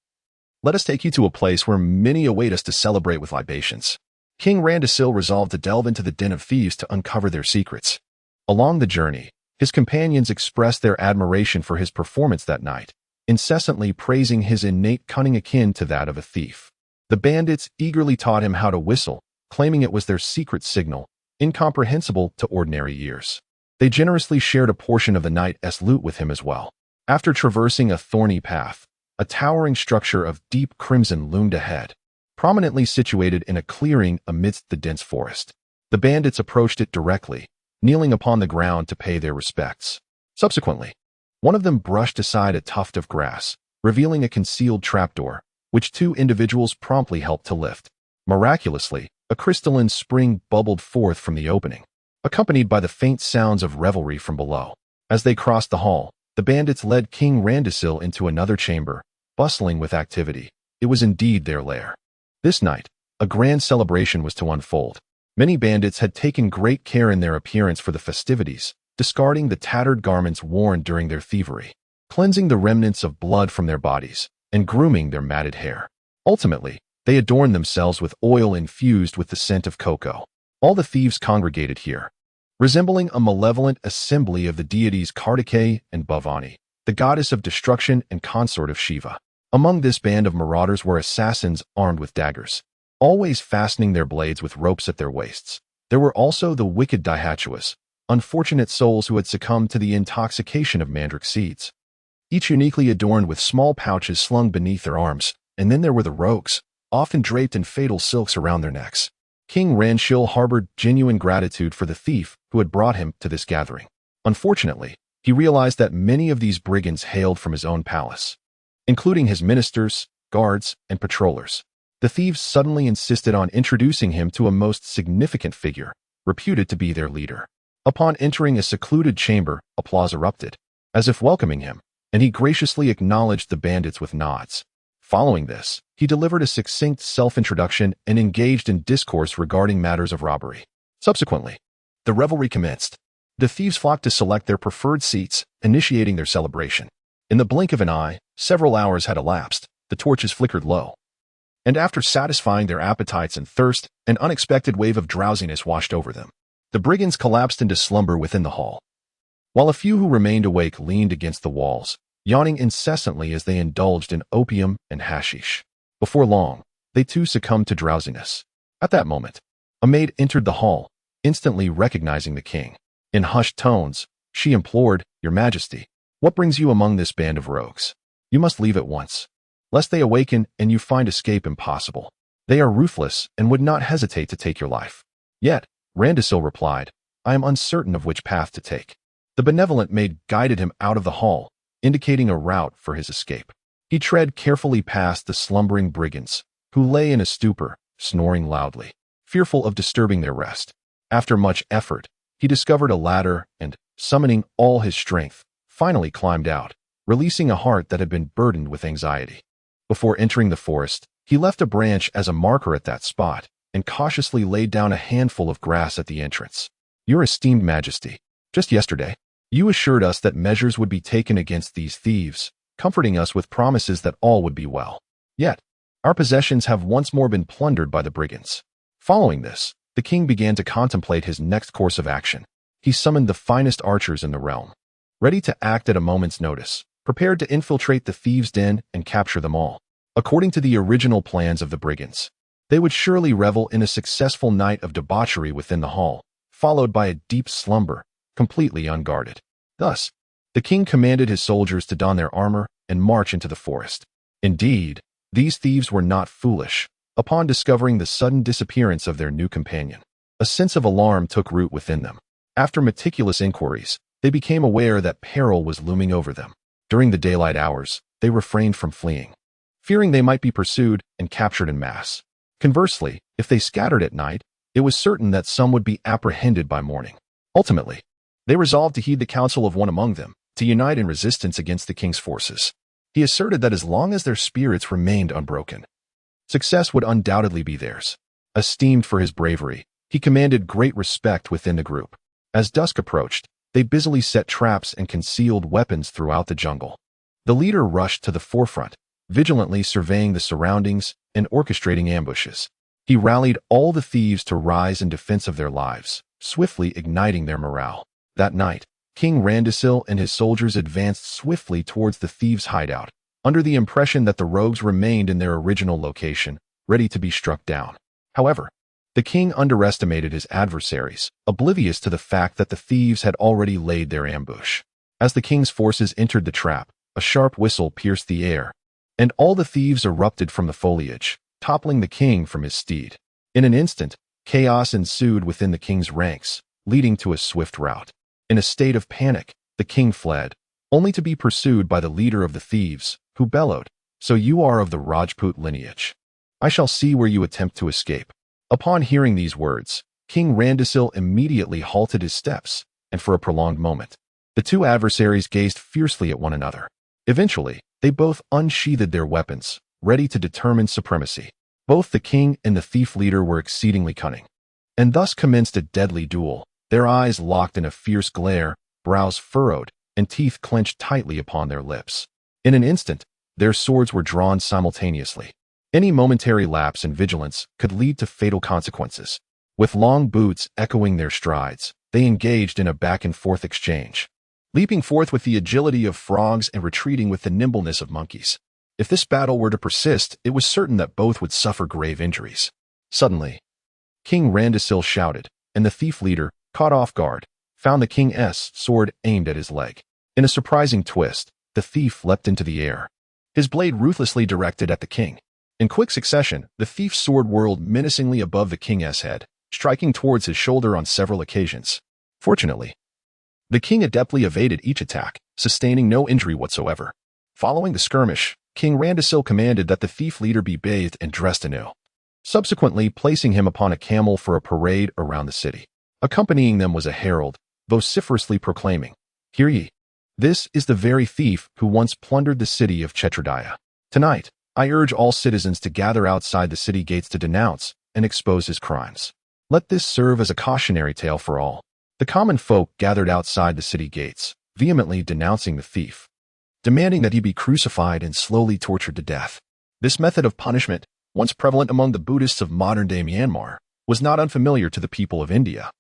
let us take you to a place where many await us to celebrate with libations." King Randasil resolved to delve into the den of thieves to uncover their secrets. Along the journey, his companions expressed their admiration for his performance that night, incessantly praising his innate cunning akin to that of a thief. The bandits eagerly taught him how to whistle, claiming it was their secret signal, incomprehensible to ordinary ears. They generously shared a portion of the night's loot with him as well. After traversing a thorny path, a towering structure of deep crimson loomed ahead, prominently situated in a clearing amidst the dense forest. The bandits approached it directly, kneeling upon the ground to pay their respects. Subsequently, one of them brushed aside a tuft of grass, revealing a concealed trapdoor, which two individuals promptly helped to lift. Miraculously, a crystalline spring bubbled forth from the opening, accompanied by the faint sounds of revelry from below. As they crossed the hall, the bandits led King Randasil into another chamber, bustling with activity. It was indeed their lair. This night, a grand celebration was to unfold. Many bandits had taken great care in their appearance for the festivities, discarding the tattered garments worn during their thievery, cleansing the remnants of blood from their bodies, and grooming their matted hair. Ultimately, they adorned themselves with oil infused with the scent of cocoa. All the thieves congregated here, resembling a malevolent assembly of the deities Kartikeya and Bhavani, the goddess of destruction and consort of Shiva. Among this band of marauders were assassins armed with daggers, always fastening their blades with ropes at their waists. There were also the wicked Dihatuas, unfortunate souls who had succumbed to the intoxication of mandrake seeds, each uniquely adorned with small pouches slung beneath their arms. And then there were the rogues, often draped in fatal silks around their necks. King Ranshil harbored genuine gratitude for the thief who had brought him to this gathering. Unfortunately, he realized that many of these brigands hailed from his own palace, including his ministers, guards, and patrollers. The thieves suddenly insisted on introducing him to a most significant figure, reputed to be their leader. Upon entering a secluded chamber, applause erupted, as if welcoming him, and he graciously acknowledged the bandits with nods. Following this, he delivered a succinct self-introduction and engaged in discourse regarding matters of robbery. Subsequently, the revelry commenced. The thieves flocked to select their preferred seats, initiating their celebration. In the blink of an eye, several hours had elapsed, the torches flickered low, and after satisfying their appetites and thirst, an unexpected wave of drowsiness washed over them. The brigands collapsed into slumber within the hall, while a few who remained awake leaned against the walls, yawning incessantly as they indulged in opium and hashish. Before long, they too succumbed to drowsiness. At that moment, a maid entered the hall, instantly recognizing the king. In hushed tones, she implored, "Your Majesty, what brings you among this band of rogues? You must leave at once, lest they awaken and you find escape impossible. They are ruthless and would not hesitate to take your life." Yet, Randasil replied, "I am uncertain of which path to take." The benevolent maid guided him out of the hall, indicating a route for his escape. He tread carefully past the slumbering brigands, who lay in a stupor, snoring loudly, fearful of disturbing their rest. After much effort, he discovered a ladder and, summoning all his strength, finally climbed out, releasing a heart that had been burdened with anxiety. Before entering the forest, he left a branch as a marker at that spot and cautiously laid down a handful of grass at the entrance. "Your esteemed Majesty, just yesterday, you assured us that measures would be taken against these thieves, comforting us with promises that all would be well. Yet, our possessions have once more been plundered by the brigands." Following this, the king began to contemplate his next course of action. He summoned the finest archers in the realm, ready to act at a moment's notice, prepared to infiltrate the thieves' den and capture them all. According to the original plans of the brigands, they would surely revel in a successful night of debauchery within the hall, followed by a deep slumber, completely unguarded. Thus, the king commanded his soldiers to don their armor and march into the forest. Indeed, these thieves were not foolish. Upon discovering the sudden disappearance of their new companion, a sense of alarm took root within them. After meticulous inquiries, they became aware that peril was looming over them. During the daylight hours, they refrained from fleeing, fearing they might be pursued and captured in mass. Conversely, if they scattered at night, it was certain that some would be apprehended by morning. Ultimately, they resolved to heed the counsel of one among them, to unite in resistance against the king's forces. He asserted that as long as their spirits remained unbroken, success would undoubtedly be theirs. Esteemed for his bravery, he commanded great respect within the group. As dusk approached, they busily set traps and concealed weapons throughout the jungle. The leader rushed to the forefront, vigilantly surveying the surroundings and orchestrating ambushes. He rallied all the thieves to rise in defense of their lives, swiftly igniting their morale. That night, King Randasil and his soldiers advanced swiftly towards the thieves' hideout, under the impression that the rogues remained in their original location, ready to be struck down. However, the king underestimated his adversaries, oblivious to the fact that the thieves had already laid their ambush. As the king's forces entered the trap, a sharp whistle pierced the air, and all the thieves erupted from the foliage, toppling the king from his steed. In an instant, chaos ensued within the king's ranks, leading to a swift rout. In a state of panic, the king fled, only to be pursued by the leader of the thieves, who bellowed, "So you are of the Rajput lineage. I shall see where you attempt to escape." Upon hearing these words, King Randasil immediately halted his steps, and for a prolonged moment, the two adversaries gazed fiercely at one another. Eventually, they both unsheathed their weapons, ready to determine supremacy. Both the king and the thief leader were exceedingly cunning, and thus commenced a deadly duel, their eyes locked in a fierce glare, brows furrowed, and teeth clenched tightly upon their lips. In an instant, their swords were drawn simultaneously. Any momentary lapse in vigilance could lead to fatal consequences. With long boots echoing their strides, they engaged in a back-and-forth exchange, leaping forth with the agility of frogs and retreating with the nimbleness of monkeys. If this battle were to persist, it was certain that both would suffer grave injuries. Suddenly, King Randasil shouted, and the thief leader, caught off guard, found the king's sword aimed at his leg. In a surprising twist, the thief leapt into the air, his blade ruthlessly directed at the king. In quick succession, the thief's sword whirled menacingly above the king's head, striking towards his shoulder on several occasions. Fortunately, the king adeptly evaded each attack, sustaining no injury whatsoever. Following the skirmish, King Randasil commanded that the thief leader be bathed and dressed anew, subsequently placing him upon a camel for a parade around the city. Accompanying them was a herald, vociferously proclaiming, "Hear ye! This is the very thief who once plundered the city of Chetradaya. Tonight, I urge all citizens to gather outside the city gates to denounce and expose his crimes. Let this serve as a cautionary tale for all." The common folk gathered outside the city gates, vehemently denouncing the thief, demanding that he be crucified and slowly tortured to death. This method of punishment, once prevalent among the Buddhists of modern-day Myanmar, was not unfamiliar to the people of India,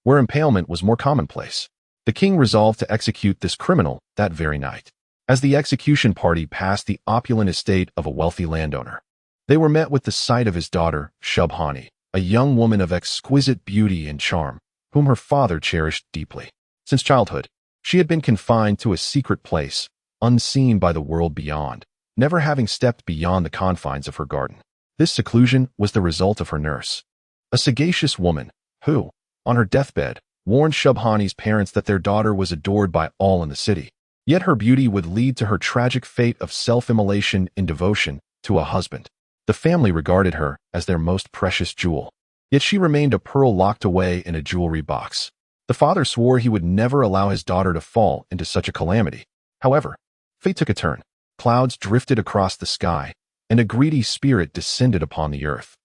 where impalement was more commonplace. The king resolved to execute this criminal that very night. As the execution party passed the opulent estate of a wealthy landowner, they were met with the sight of his daughter, Shubhani, a young woman of exquisite beauty and charm, whom her father cherished deeply. Since childhood, she had been confined to a secret place, unseen by the world beyond, never having stepped beyond the confines of her garden. This seclusion was the result of her nurse, a sagacious woman who, on her deathbed, warned Shubhani's parents that their daughter was adored by all in the city. Yet her beauty would lead to her tragic fate of self-immolation in devotion to a husband. The family regarded her as their most precious jewel. Yet she remained a pearl locked away in a jewelry box. The father swore he would never allow his daughter to fall into such a calamity. However, fate took a turn. Clouds drifted across the sky, and a greedy spirit descended upon the earth.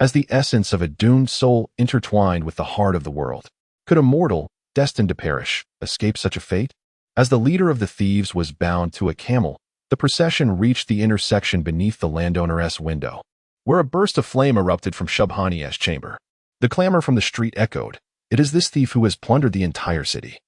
As the essence of a doomed soul intertwined with the heart of the world, could a mortal, destined to perish, escape such a fate? As the leader of the thieves was bound to a camel, the procession reached the intersection beneath the landowner's window, where a burst of flame erupted from Shubhani's chamber. The clamor from the street echoed, "It is this thief who has plundered the entire city.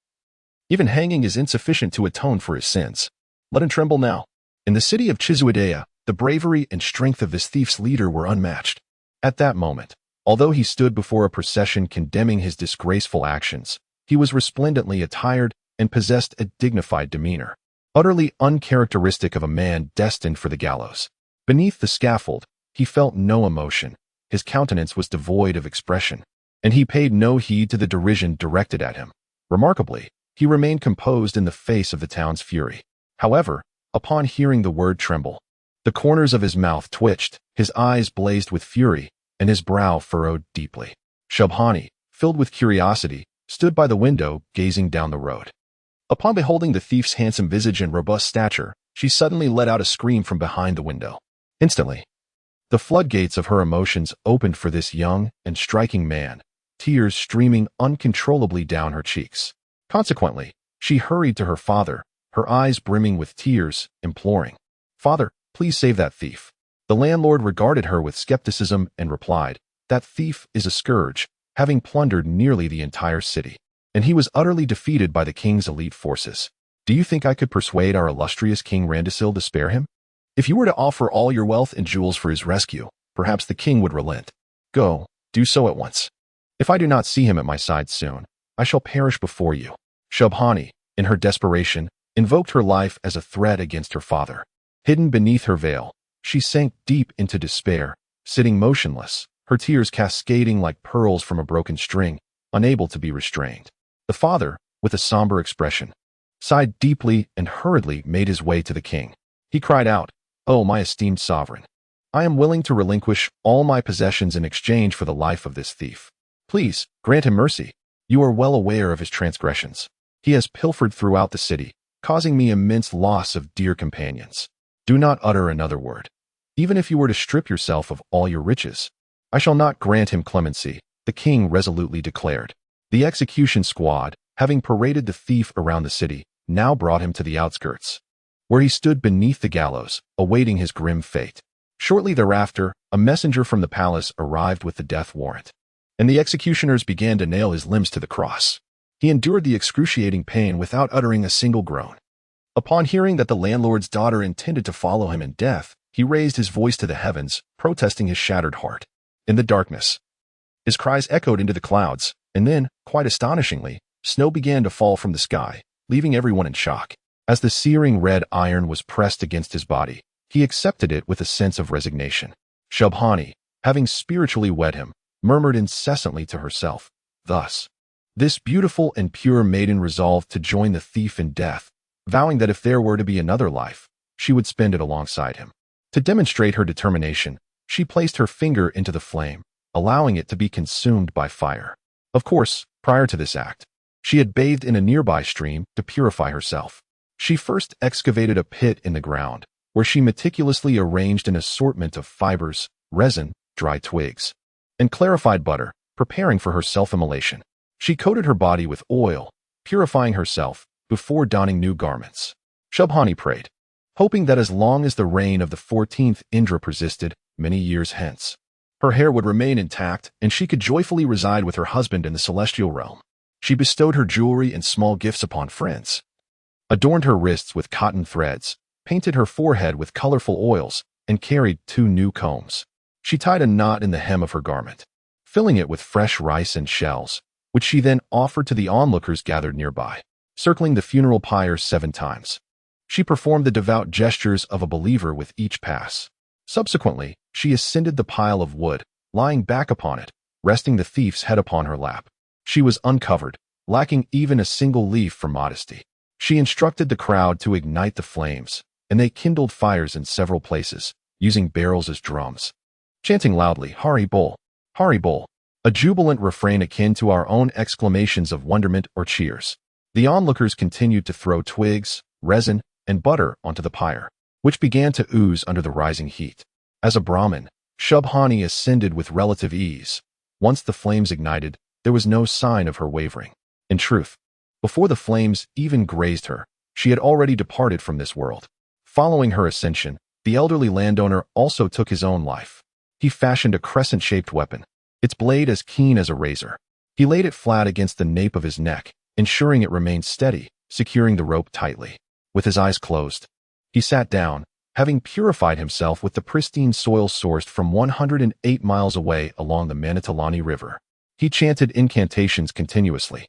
Even hanging is insufficient to atone for his sins. Let him tremble now." In the city of Chizuadea, the bravery and strength of this thief's leader were unmatched. At that moment, although he stood before a procession condemning his disgraceful actions, he was resplendently attired and possessed a dignified demeanor, utterly uncharacteristic of a man destined for the gallows. Beneath the scaffold, he felt no emotion, his countenance was devoid of expression, and he paid no heed to the derision directed at him. Remarkably, he remained composed in the face of the town's fury. However, upon hearing the word tremble, the corners of his mouth twitched, his eyes blazed with fury, and his brow furrowed deeply. Shubhani, filled with curiosity, stood by the window, gazing down the road. Upon beholding the thief's handsome visage and robust stature, she suddenly let out a scream from behind the window. Instantly, the floodgates of her emotions opened for this young and striking man, tears streaming uncontrollably down her cheeks. Consequently, she hurried to her father, her eyes brimming with tears, imploring, "Father, please save that thief." The landlord regarded her with skepticism and replied, "That thief is a scourge, having plundered nearly the entire city, and he was utterly defeated by the king's elite forces. Do you think I could persuade our illustrious King Randasil to spare him? If you were to offer all your wealth and jewels for his rescue, perhaps the king would relent. Go, do so at once. If I do not see him at my side soon, I shall perish before you." Shubhani, in her desperation, invoked her life as a threat against her father. Hidden beneath her veil, she sank deep into despair, sitting motionless, her tears cascading like pearls from a broken string, unable to be restrained. The father, with a somber expression, sighed deeply and hurriedly made his way to the king. He cried out, "Oh, my esteemed sovereign, I am willing to relinquish all my possessions in exchange for the life of this thief. Please, grant him mercy. You are well aware of his transgressions. He has pilfered throughout the city, causing me immense loss of dear companions. Do not utter another word. Even if you were to strip yourself of all your riches, I shall not grant him clemency," the king resolutely declared. The execution squad, having paraded the thief around the city, now brought him to the outskirts, where he stood beneath the gallows, awaiting his grim fate. Shortly thereafter, a messenger from the palace arrived with the death warrant, and the executioners began to nail his limbs to the cross. He endured the excruciating pain without uttering a single groan. Upon hearing that the landlord's daughter intended to follow him in death, he raised his voice to the heavens, protesting his shattered heart. In the darkness, his cries echoed into the clouds, And then, quite astonishingly, snow began to fall from the sky, leaving everyone in shock. As the searing red iron was pressed against his body, he accepted it with a sense of resignation. Shubhani, having spiritually wed him, murmured incessantly to herself, thus, this beautiful and pure maiden resolved to join the thief in death, vowing that if there were to be another life, she would spend it alongside him. To demonstrate her determination, she placed her finger into the flame, allowing it to be consumed by fire. Of course, prior to this act, she had bathed in a nearby stream to purify herself. She first excavated a pit in the ground, where she meticulously arranged an assortment of fibers, resin, dry twigs, and clarified butter, preparing for her self-immolation. She coated her body with oil, purifying herself before donning new garments. Shubhani prayed, hoping that as long as the reign of the 14th Indra persisted, many years hence, her hair would remain intact and she could joyfully reside with her husband in the celestial realm. She bestowed her jewelry and small gifts upon friends, adorned her wrists with cotton threads, painted her forehead with colorful oils, and carried 2 new combs. She tied a knot in the hem of her garment, filling it with fresh rice and shells, which she then offered to the onlookers gathered nearby, circling the funeral pyre 7 times. She performed the devout gestures of a believer with each pass. Subsequently, she ascended the pile of wood, lying back upon it, resting the thief's head upon her lap. She was uncovered, lacking even a single leaf for modesty. She instructed the crowd to ignite the flames, and they kindled fires in several places, using barrels as drums, chanting loudly, Hari Bol, Hari Bol, a jubilant refrain akin to our own exclamations of wonderment or cheers. The onlookers continued to throw twigs, resin, and butter onto the pyre, which began to ooze under the rising heat. As a Brahmin, Shubhani ascended with relative ease. Once the flames ignited, there was no sign of her wavering. In truth, before the flames even grazed her, she had already departed from this world. Following her ascension, the elderly landowner also took his own life. He fashioned a crescent-shaped weapon, its blade as keen as a razor. He laid it flat against the nape of his neck, ensuring it remained steady, securing the rope tightly. With his eyes closed, he sat down, having purified himself with the pristine soil sourced from 108 miles away along the Manitalani River. He chanted incantations continuously,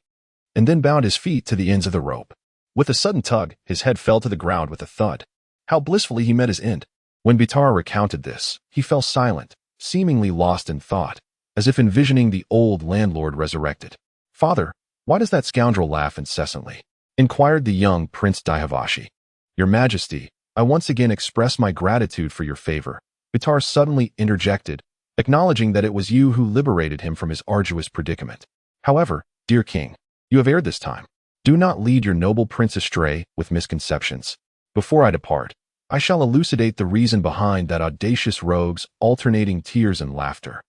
and then bound his feet to the ends of the rope. With a sudden tug, his head fell to the ground with a thud. How blissfully he met his end. When Betal recounted this, he fell silent, seemingly lost in thought, as if envisioning the old landlord resurrected. "Father, why does that scoundrel laugh incessantly?" inquired the young Prince Dhyavashi. "Your Majesty, I once again express my gratitude for your favor," Betar suddenly interjected, acknowledging that it was you who liberated him from his arduous predicament. "However, dear king, you have erred this time. Do not lead your noble prince astray with misconceptions. Before I depart, I shall elucidate the reason behind that audacious rogue's alternating tears and laughter."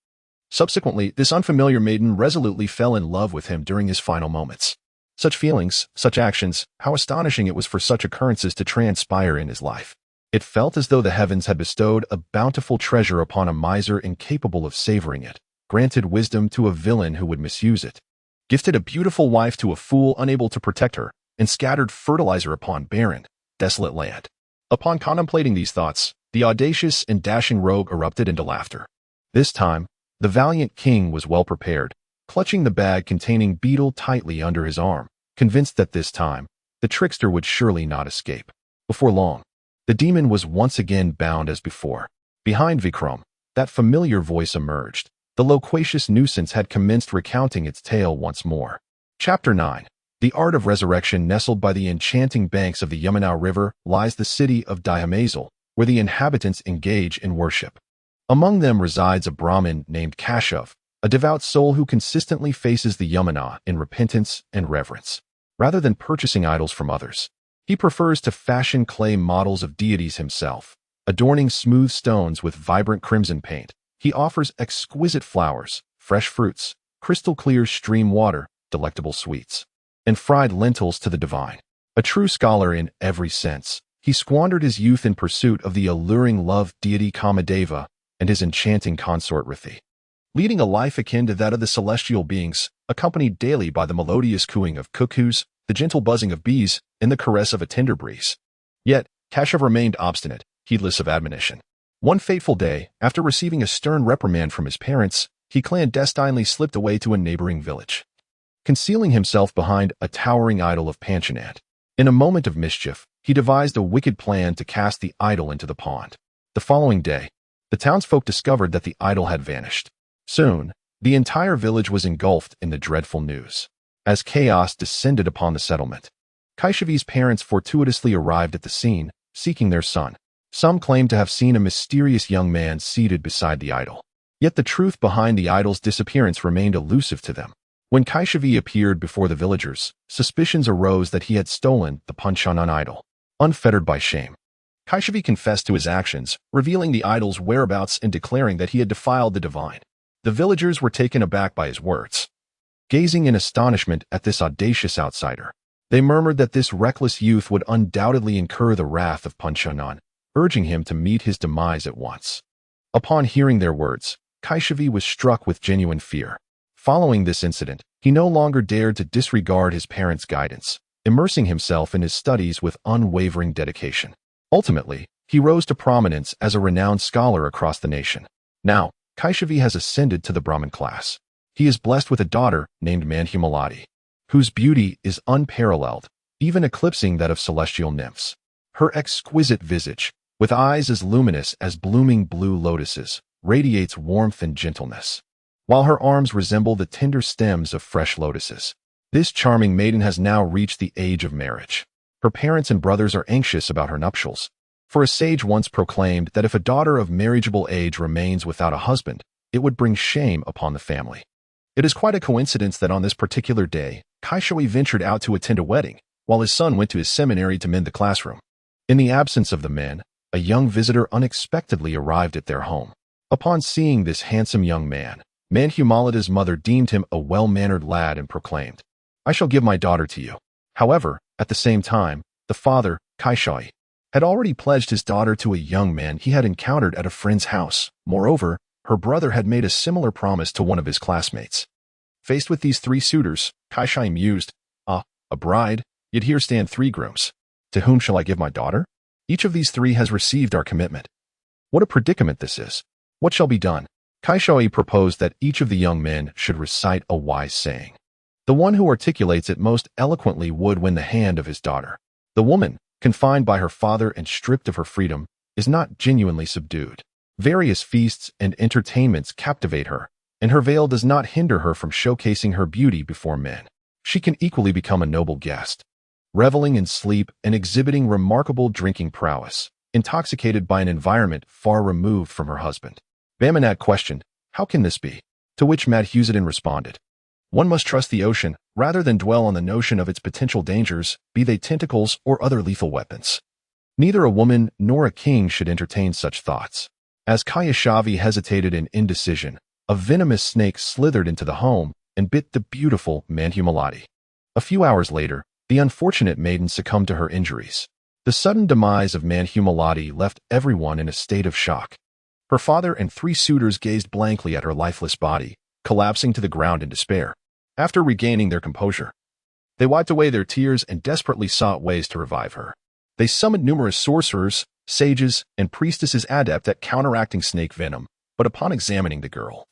Subsequently, this unfamiliar maiden resolutely fell in love with him during his final moments. Such feelings, such actions, how astonishing it was for such occurrences to transpire in his life. It felt as though the heavens had bestowed a bountiful treasure upon a miser incapable of savoring it, granted wisdom to a villain who would misuse it, gifted a beautiful wife to a fool unable to protect her, and scattered fertilizer upon barren, desolate land. Upon contemplating these thoughts, the audacious and dashing rogue erupted into laughter. This time, the valiant king was well prepared, clutching the bag containing Betal tightly under his arm, convinced that this time, the trickster would surely not escape. Before long, the demon was once again bound as before. Behind Vikram, that familiar voice emerged. The loquacious nuisance had commenced recounting its tale once more. Chapter 9. The art of resurrection. Nestled by the enchanting banks of the Yamuna River lies the city of Dhyamazel, where the inhabitants engage in worship. Among them resides a Brahmin named Kashav, a devout soul who consistently faces the Yamuna in repentance and reverence. Rather than purchasing idols from others, he prefers to fashion clay models of deities himself. Adorning smooth stones with vibrant crimson paint, he offers exquisite flowers, fresh fruits, crystal clear stream water, delectable sweets, and fried lentils to the divine. A true scholar in every sense, he squandered his youth in pursuit of the alluring love deity Kamadeva and his enchanting consort Rithi, leading a life akin to that of the celestial beings, accompanied daily by the melodious cooing of cuckoos, the gentle buzzing of bees, and the caress of a tender breeze. Yet, Kashav remained obstinate, heedless of admonition. One fateful day, after receiving a stern reprimand from his parents, he clandestinely slipped away to a neighboring village. concealing himself behind a towering idol of Panchonant. In a moment of mischief, he devised a wicked plan to cast the idol into the pond. The following day, the townsfolk discovered that the idol had vanished. Soon, the entire village was engulfed in the dreadful news. As chaos descended upon the settlement, Kaishavi's parents fortuitously arrived at the scene, seeking their son. Some claimed to have seen a mysterious young man seated beside the idol. Yet the truth behind the idol's disappearance remained elusive to them. When Kaishavi appeared before the villagers, suspicions arose that he had stolen the Panchanan idol. Unfettered by shame, Kaishavi confessed to his actions, revealing the idol's whereabouts and declaring that he had defiled the divine. The villagers were taken aback by his words. Gazing in astonishment at this audacious outsider, they murmured that this reckless youth would undoubtedly incur the wrath of Panchanan, urging him to meet his demise at once. Upon hearing their words, Kaishavi was struck with genuine fear. Following this incident, he no longer dared to disregard his parents' guidance, immersing himself in his studies with unwavering dedication. Ultimately, he rose to prominence as a renowned scholar across the nation. Now, Kaishavi has ascended to the Brahmin class. He is blessed with a daughter named Manhumaladi, whose beauty is unparalleled, even eclipsing that of celestial nymphs. Her exquisite visage, with eyes as luminous as blooming blue lotuses, radiates warmth and gentleness, while her arms resemble the tender stems of fresh lotuses. This charming maiden has now reached the age of marriage. Her parents and brothers are anxious about her nuptials, for a sage once proclaimed that if a daughter of marriageable age remains without a husband, it would bring shame upon the family. It is quite a coincidence that on this particular day, Kaishavi ventured out to attend a wedding, while his son went to his seminary to mend the classroom. In the absence of the men, a young visitor unexpectedly arrived at their home. Upon seeing this handsome young man, Manhumalada's mother deemed him a well-mannered lad and proclaimed, "I shall give my daughter to you." However, at the same time, the father, Kaishavi, had already pledged his daughter to a young man he had encountered at a friend's house. Moreover, her brother had made a similar promise to one of his classmates. Faced with these three suitors, Kaishavi mused, a bride, yet here stand three grooms. To whom shall I give my daughter? Each of these three has received our commitment. What a predicament this is. What shall be done? Kaishavi proposed that each of the young men should recite a wise saying. The one who articulates it most eloquently would win the hand of his daughter. The woman, confined by her father and stripped of her freedom, is not genuinely subdued. Various feasts and entertainments captivate her, and her veil does not hinder her from showcasing her beauty before men. She can equally become a noble guest, reveling in sleep and exhibiting remarkable drinking prowess, intoxicated by an environment far removed from her husband. Bamanat questioned, "How can this be?" To which Madhusudan responded, "One must trust the ocean rather than dwell on the notion of its potential dangers, be they tentacles or other lethal weapons. Neither a woman nor a king should entertain such thoughts." As Kaishavi hesitated in indecision, a venomous snake slithered into the home and bit the beautiful Manhumaladi. A few hours later, the unfortunate maiden succumbed to her injuries. The sudden demise of Manhumaladi left everyone in a state of shock. Her father and three suitors gazed blankly at her lifeless body, collapsing to the ground in despair. After regaining their composure, they wiped away their tears and desperately sought ways to revive her. They summoned numerous sorcerers, sages, and priestesses adept at counteracting snake venom, but upon examining the girl,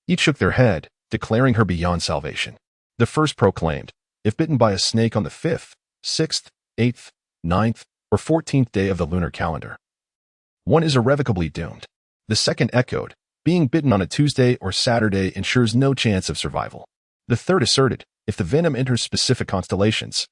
each shook their head, declaring her beyond salvation. The first proclaimed, "If bitten by a snake on the 5th, 6th, 8th, 9th, or 14th day of the lunar calendar, one is irrevocably doomed." The second echoed, "Being bitten on a Tuesday or Saturday ensures no chance of survival." The third asserted, "If the venom enters specific constellations,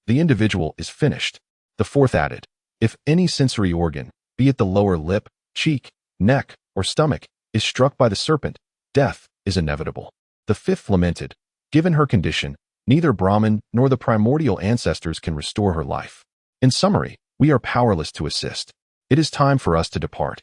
the individual is finished." The fourth added, "If any sensory organ, be it the lower lip, cheek, neck, or stomach, is struck by the serpent, death is inevitable." The fifth lamented, "Given her condition, neither Brahmin nor the primordial ancestors can restore her life. In summary, we are powerless to assist. It is time for us to depart.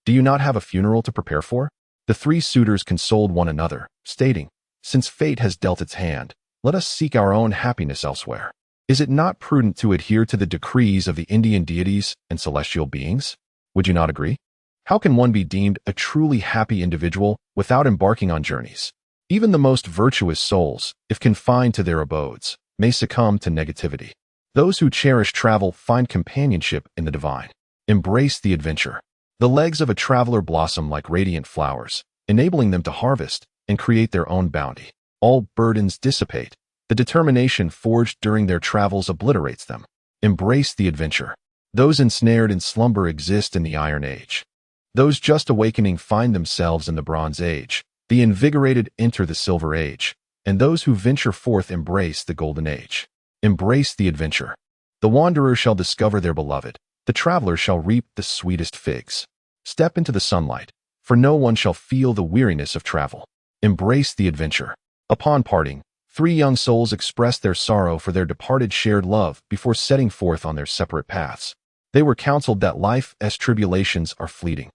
Do you not have a funeral to prepare for?" The three suitors consoled one another, stating, "Since fate has dealt its hand, let us seek our own happiness elsewhere. Is it not prudent to adhere to the decrees of the Indian deities and celestial beings? Would you not agree? How can one be deemed a truly happy individual without embarking on journeys? Even the most virtuous souls, if confined to their abodes, may succumb to negativity. Those who cherish travel find companionship in the divine. Embrace the adventure. The legs of a traveler blossom like radiant flowers, enabling them to harvest and create their own bounty. All burdens dissipate, The determination forged during their travels obliterates them. Embrace the adventure. Those ensnared in slumber exist in the Iron Age. Those just awakening find themselves in the Bronze Age. The invigorated enter the Silver Age, and those who venture forth embrace the Golden Age. Embrace the adventure. The wanderer shall discover their beloved. The traveler shall reap the sweetest figs. Step into the sunlight, for no one shall feel the weariness of travel. Embrace the adventure. Upon parting, 3 young souls expressed their sorrow for their departed shared love before setting forth on their separate paths. They were counseled that life's tribulations are fleeting,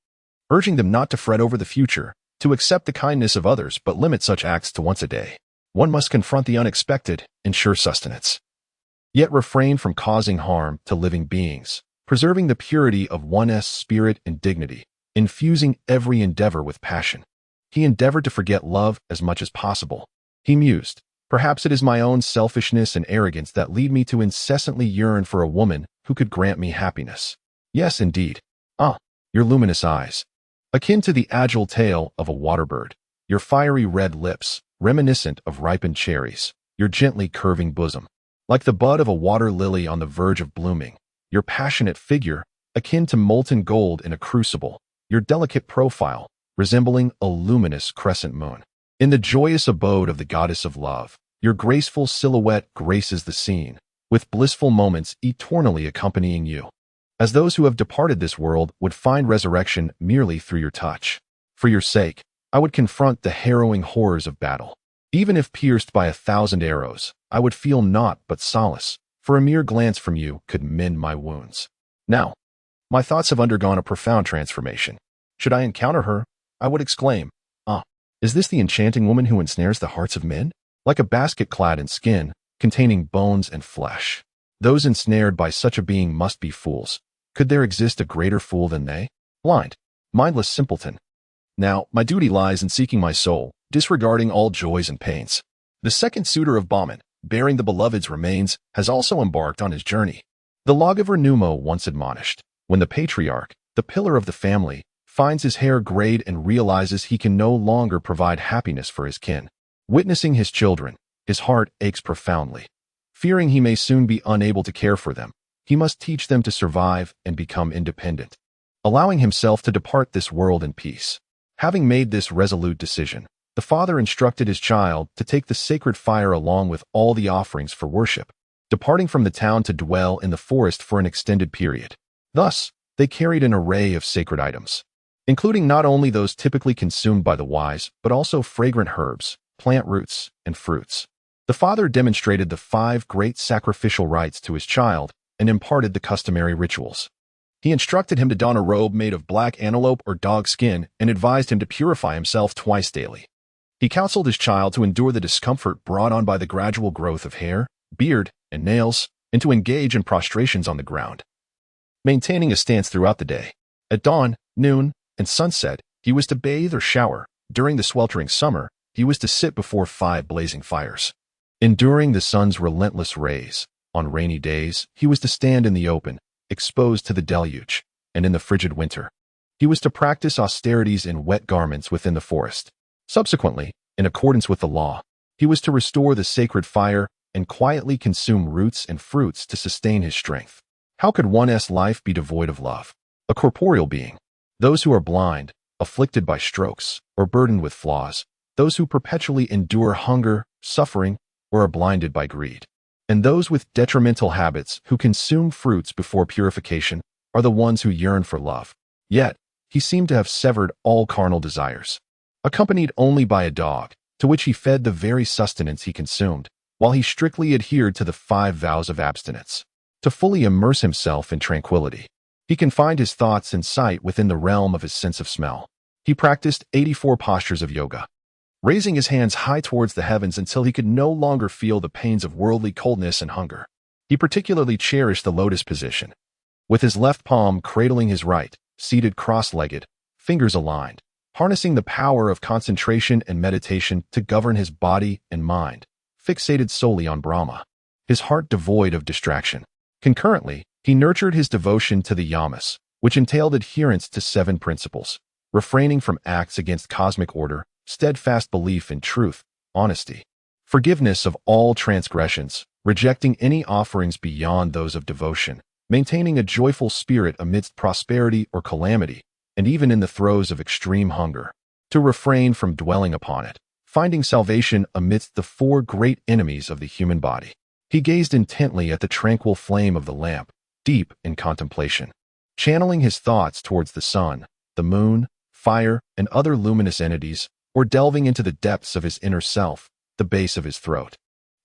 urging them not to fret over the future, to accept the kindness of others but limit such acts to once a day. One must confront the unexpected, ensure sustenance, yet refrain from causing harm to living beings, preserving the purity of one's spirit and dignity, infusing every endeavor with passion. He endeavored to forget love as much as possible. He mused, perhaps it is my own selfishness and arrogance that lead me to incessantly yearn for a woman who could grant me happiness. Yes, indeed. Your luminous eyes, akin to the agile tail of a water bird, your fiery red lips, reminiscent of ripened cherries, your gently curving bosom, like the bud of a water lily on the verge of blooming, your passionate figure, akin to molten gold in a crucible, your delicate profile, resembling a luminous crescent moon. In the joyous abode of the goddess of love, your graceful silhouette graces the scene, with blissful moments eternally accompanying you, as those who have departed this world would find resurrection merely through your touch. For your sake, I would confront the harrowing horrors of battle. Even if pierced by 1,000 arrows, I would feel naught but solace, for a mere glance from you could mend my wounds. Now, my thoughts have undergone a profound transformation. Should I encounter her, I would exclaim, is this the enchanting woman who ensnares the hearts of men? Like a basket clad in skin, containing bones and flesh. Those ensnared by such a being must be fools. Could there exist a greater fool than they? Blind, mindless simpleton. Now, my duty lies in seeking my soul, disregarding all joys and pains. The second suitor of Bahman, bearing the beloved's remains, has also embarked on his journey. The lawgiver Numo once admonished, when the patriarch, the pillar of the family, finds his hair grayed and realizes he can no longer provide happiness for his kin. Witnessing his children, his heart aches profoundly. Fearing he may soon be unable to care for them, he must teach them to survive and become independent, allowing himself to depart this world in peace. Having made this resolute decision, the father instructed his child to take the sacred fire along with all the offerings for worship, departing from the town to dwell in the forest for an extended period. Thus, they carried an array of sacred items, including not only those typically consumed by the wise, but also fragrant herbs, plant roots, and fruits. The father demonstrated the 5 great sacrificial rites to his child and imparted the customary rituals. He instructed him to don a robe made of black antelope or dog skin and advised him to purify himself twice daily. He counseled his child to endure the discomfort brought on by the gradual growth of hair, beard, and nails, and to engage in prostrations on the ground, maintaining a stance throughout the day. At dawn, noon, and sunset, he was to bathe or shower. During the sweltering summer, he was to sit before 5 blazing fires, enduring the sun's relentless rays. On rainy days, he was to stand in the open, exposed to the deluge, and in the frigid winter, he was to practice austerities in wet garments within the forest. Subsequently, in accordance with the law, he was to restore the sacred fire and quietly consume roots and fruits to sustain his strength. How could one's life be devoid of love? A corporeal being. Those who are blind, afflicted by strokes, or burdened with flaws. Those who perpetually endure hunger, suffering, or are blinded by greed. And those with detrimental habits who consume fruits before purification are the ones who yearn for love. Yet, he seemed to have severed all carnal desires, accompanied only by a dog, to which he fed the very sustenance he consumed, while he strictly adhered to the 5 vows of abstinence. To fully immerse himself in tranquility, he confined his thoughts and sight within the realm of his sense of smell. He practiced 84 postures of yoga, raising his hands high towards the heavens until he could no longer feel the pains of worldly coldness and hunger. He particularly cherished the lotus position, with his left palm cradling his right, seated cross-legged, fingers aligned, harnessing the power of concentration and meditation to govern his body and mind, fixated solely on Brahma, his heart devoid of distraction. Concurrently, he nurtured his devotion to the yamas, which entailed adherence to 7 principles, refraining from acts against cosmic order, steadfast belief in truth, honesty, forgiveness of all transgressions, rejecting any offerings beyond those of devotion, maintaining a joyful spirit amidst prosperity or calamity, and even in the throes of extreme hunger, to refrain from dwelling upon it, finding salvation amidst the four great enemies of the human body. He gazed intently at the tranquil flame of the lamp, deep in contemplation, channeling his thoughts towards the sun, the moon, fire, and other luminous entities, or delving into the depths of his inner self, the base of his throat,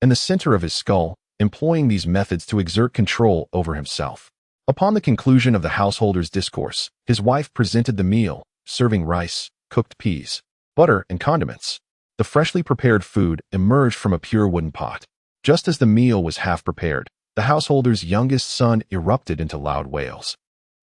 and the center of his skull, employing these methods to exert control over himself. Upon the conclusion of the householder's discourse, his wife presented the meal, serving rice, cooked peas, butter, and condiments. The freshly prepared food emerged from a pure wooden pot. Just as the meal was half prepared, the householder's youngest son erupted into loud wails,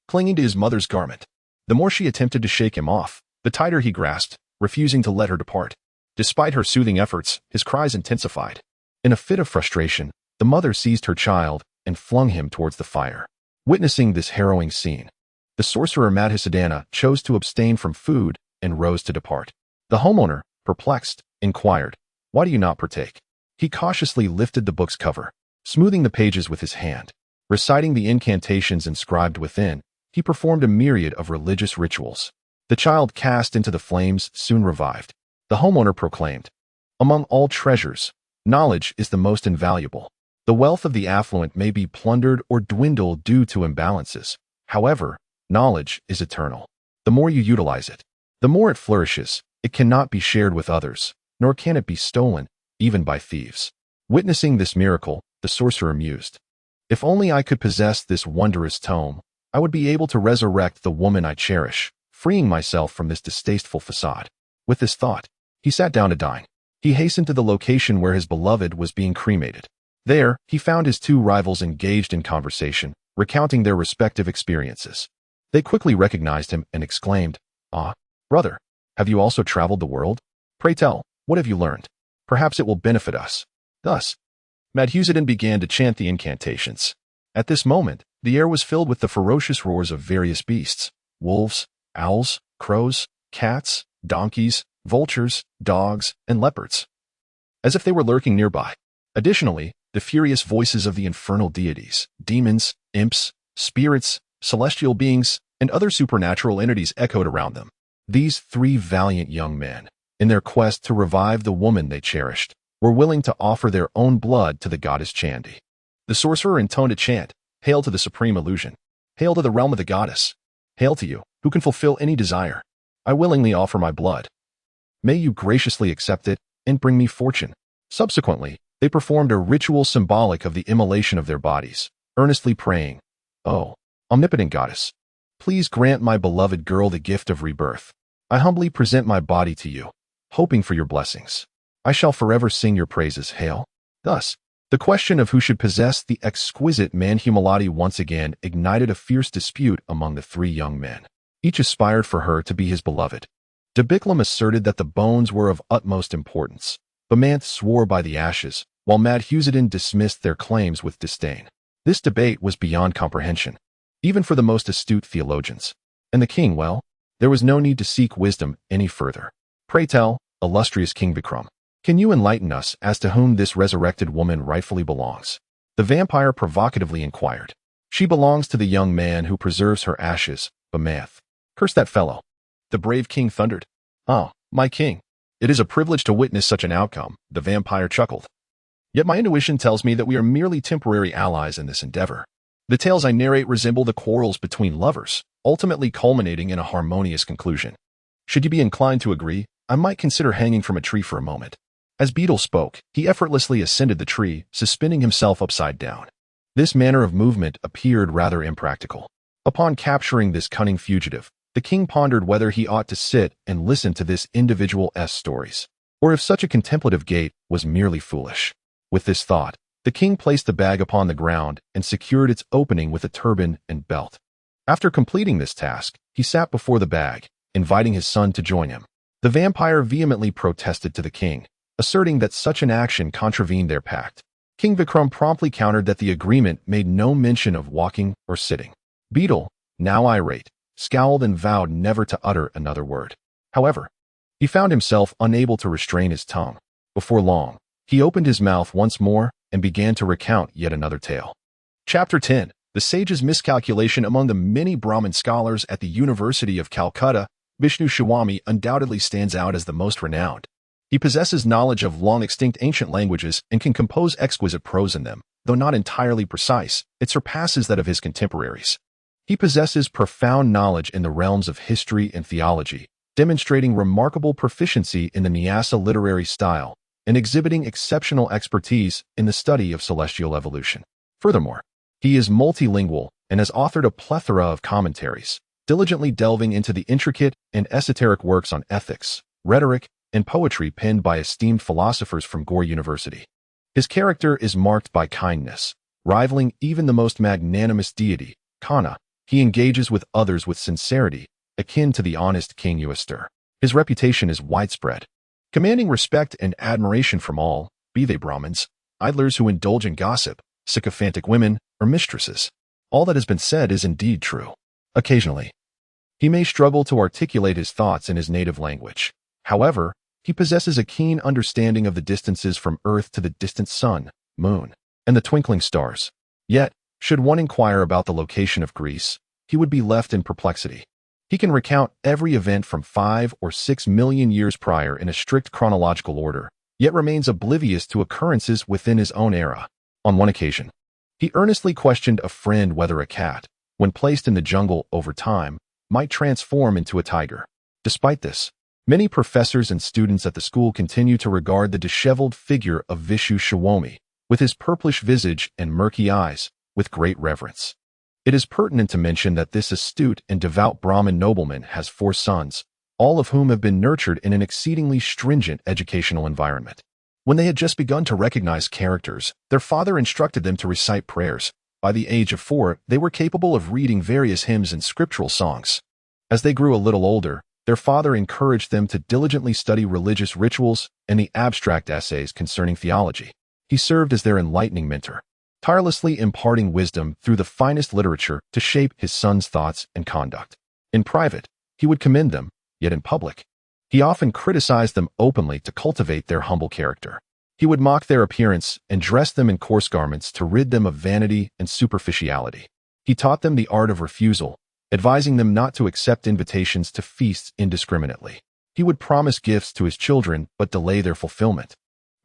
clinging to his mother's garment. The more she attempted to shake him off, the tighter he grasped, refusing to let her depart. Despite her soothing efforts, his cries intensified. In a fit of frustration, the mother seized her child and flung him towards the fire. Witnessing this harrowing scene, the sorcerer Madhisadana chose to abstain from food and rose to depart. The homeowner, perplexed, inquired, "Why do you not partake?" He cautiously lifted the book's cover, smoothing the pages with his hand. Reciting the incantations inscribed within, he performed a myriad of religious rituals. The child cast into the flames soon revived. The homeowner proclaimed, "Among all treasures, knowledge is the most invaluable. The wealth of the affluent may be plundered or dwindle due to imbalances. However, knowledge is eternal. The more you utilize it, the more it flourishes. It cannot be shared with others, nor can it be stolen, even by thieves." Witnessing this miracle, the sorcerer mused, "If only I could possess this wondrous tome, I would be able to resurrect the woman I cherish, freeing myself from this distasteful facade." With this thought, he sat down to dine. He hastened to the location where his beloved was being cremated. There, he found his two rivals engaged in conversation, recounting their respective experiences. They quickly recognized him and exclaimed, "Ah, brother, have you also traveled the world? Pray tell, what have you learned? Perhaps it will benefit us." Thus, Madhusudan began to chant the incantations. At this moment, the air was filled with the ferocious roars of various beasts: wolves, owls, crows, cats, donkeys, vultures, dogs, and leopards, as if they were lurking nearby. Additionally, the furious voices of the infernal deities, demons, imps, spirits, celestial beings, and other supernatural entities echoed around them. These three valiant young men, in their quest to revive the woman they cherished, were willing to offer their own blood to the goddess Chandi. The sorcerer intoned a chant, "Hail to the supreme illusion. Hail to the realm of the goddess. Hail to you, who can fulfill any desire. I willingly offer my blood. May you graciously accept it and bring me fortune." Subsequently, they performed a ritual symbolic of the immolation of their bodies, earnestly praying, "Oh, omnipotent goddess, please grant my beloved girl the gift of rebirth. I humbly present my body to you, hoping for your blessings. I shall forever sing your praises. Hail." Thus, the question of who should possess the exquisite Manhumaladi once again ignited a fierce dispute among the three young men. Each aspired for her to be his beloved. Vikram asserted that the bones were of utmost importance. Bamanth swore by the ashes, while Madhusudan dismissed their claims with disdain. This debate was beyond comprehension, even for the most astute theologians. And the king, well, there was no need to seek wisdom any further. "Pray tell, illustrious King Vikram, can you enlighten us as to whom this resurrected woman rightfully belongs?" The vampire provocatively inquired. "She belongs to the young man who preserves her ashes, Bamanth." "Curse that fellow!" the brave king thundered. "Oh, my king, it is a privilege to witness such an outcome," the vampire chuckled. "Yet my intuition tells me that we are merely temporary allies in this endeavor. The tales I narrate resemble the quarrels between lovers, ultimately culminating in a harmonious conclusion. Should you be inclined to agree, I might consider hanging from a tree for a moment." As Betal spoke, he effortlessly ascended the tree, suspending himself upside down. This manner of movement appeared rather impractical. Upon capturing this cunning fugitive, the king pondered whether he ought to sit and listen to this individual's stories, or if such a contemplative gait was merely foolish. With this thought, the king placed the bag upon the ground and secured its opening with a turban and belt. After completing this task, he sat before the bag, inviting his son to join him. The vampire vehemently protested to the king, asserting that such an action contravened their pact. King Vikram promptly countered that the agreement made no mention of walking or sitting. Betal, now irate, scowled and vowed never to utter another word. However, he found himself unable to restrain his tongue. Before long, He opened his mouth once more and began to recount yet another tale. Chapter 10. The Sage's Miscalculation. Among the many Brahmin scholars at the University of Calcutta, Vishnu Swami undoubtedly stands out as the most renowned. He possesses knowledge of long-extinct ancient languages and can compose exquisite prose in them. Though not entirely precise, it surpasses that of his contemporaries. He possesses profound knowledge in the realms of history and theology, demonstrating remarkable proficiency in the Nyasa literary style and exhibiting exceptional expertise in the study of celestial evolution. Furthermore, he is multilingual and has authored a plethora of commentaries, diligently delving into the intricate and esoteric works on ethics, rhetoric, and poetry penned by esteemed philosophers from Gore University. His character is marked by kindness, rivaling even the most magnanimous deity, Kana. He engages with others with sincerity, akin to the honest King Uastur. His reputation is widespread, commanding respect and admiration from all, be they Brahmins, idlers who indulge in gossip, sycophantic women, or mistresses. All that has been said is indeed true. Occasionally, he may struggle to articulate his thoughts in his native language. However, he possesses a keen understanding of the distances from Earth to the distant sun, moon, and the twinkling stars. Yet, should one inquire about the location of Greece, he would be left in perplexity. He can recount every event from 5 or 6 million years prior in a strict chronological order, yet remains oblivious to occurrences within his own era. On one occasion, he earnestly questioned a friend whether a cat, when placed in the jungle over time, might transform into a tiger. Despite this, many professors and students at the school continue to regard the disheveled figure of Vishnu Swami, with his purplish visage and murky eyes, with great reverence. It is pertinent to mention that this astute and devout Brahmin nobleman has 4 sons, all of whom have been nurtured in an exceedingly stringent educational environment. When they had just begun to recognize characters, their father instructed them to recite prayers. By the age of 4, they were capable of reading various hymns and scriptural songs. As they grew a little older, their father encouraged them to diligently study religious rituals and the abstract essays concerning theology. He served as their enlightening mentor, tirelessly imparting wisdom through the finest literature to shape his sons' thoughts and conduct. In private, he would commend them, yet in public, he often criticized them openly to cultivate their humble character. He would mock their appearance and dress them in coarse garments to rid them of vanity and superficiality. He taught them the art of refusal, advising them not to accept invitations to feasts indiscriminately. He would promise gifts to his children but delay their fulfillment,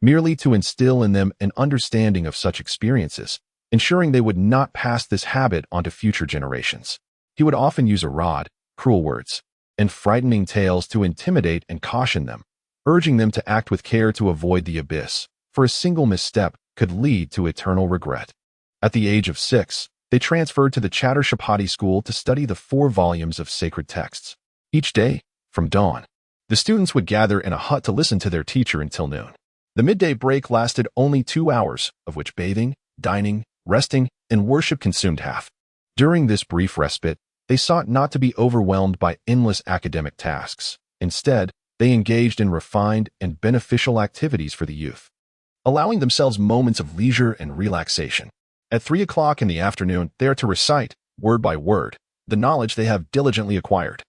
merely to instill in them an understanding of such experiences, ensuring they would not pass this habit on to future generations. He would often use a rod, cruel words, and frightening tales to intimidate and caution them, urging them to act with care to avoid the abyss, for a single misstep could lead to eternal regret. At the age of 6, they transferred to the Chhattisgarh school to study the 4 volumes of sacred texts. Each day, from dawn, the students would gather in a hut to listen to their teacher until noon. The midday break lasted only 2 hours, of which bathing, dining, resting, and worship consumed half. During this brief respite, they sought not to be overwhelmed by endless academic tasks. Instead, they engaged in refined and beneficial activities for the youth, allowing themselves moments of leisure and relaxation. At 3 o'clock in the afternoon, they are to recite, word by word, the knowledge they have diligently acquired,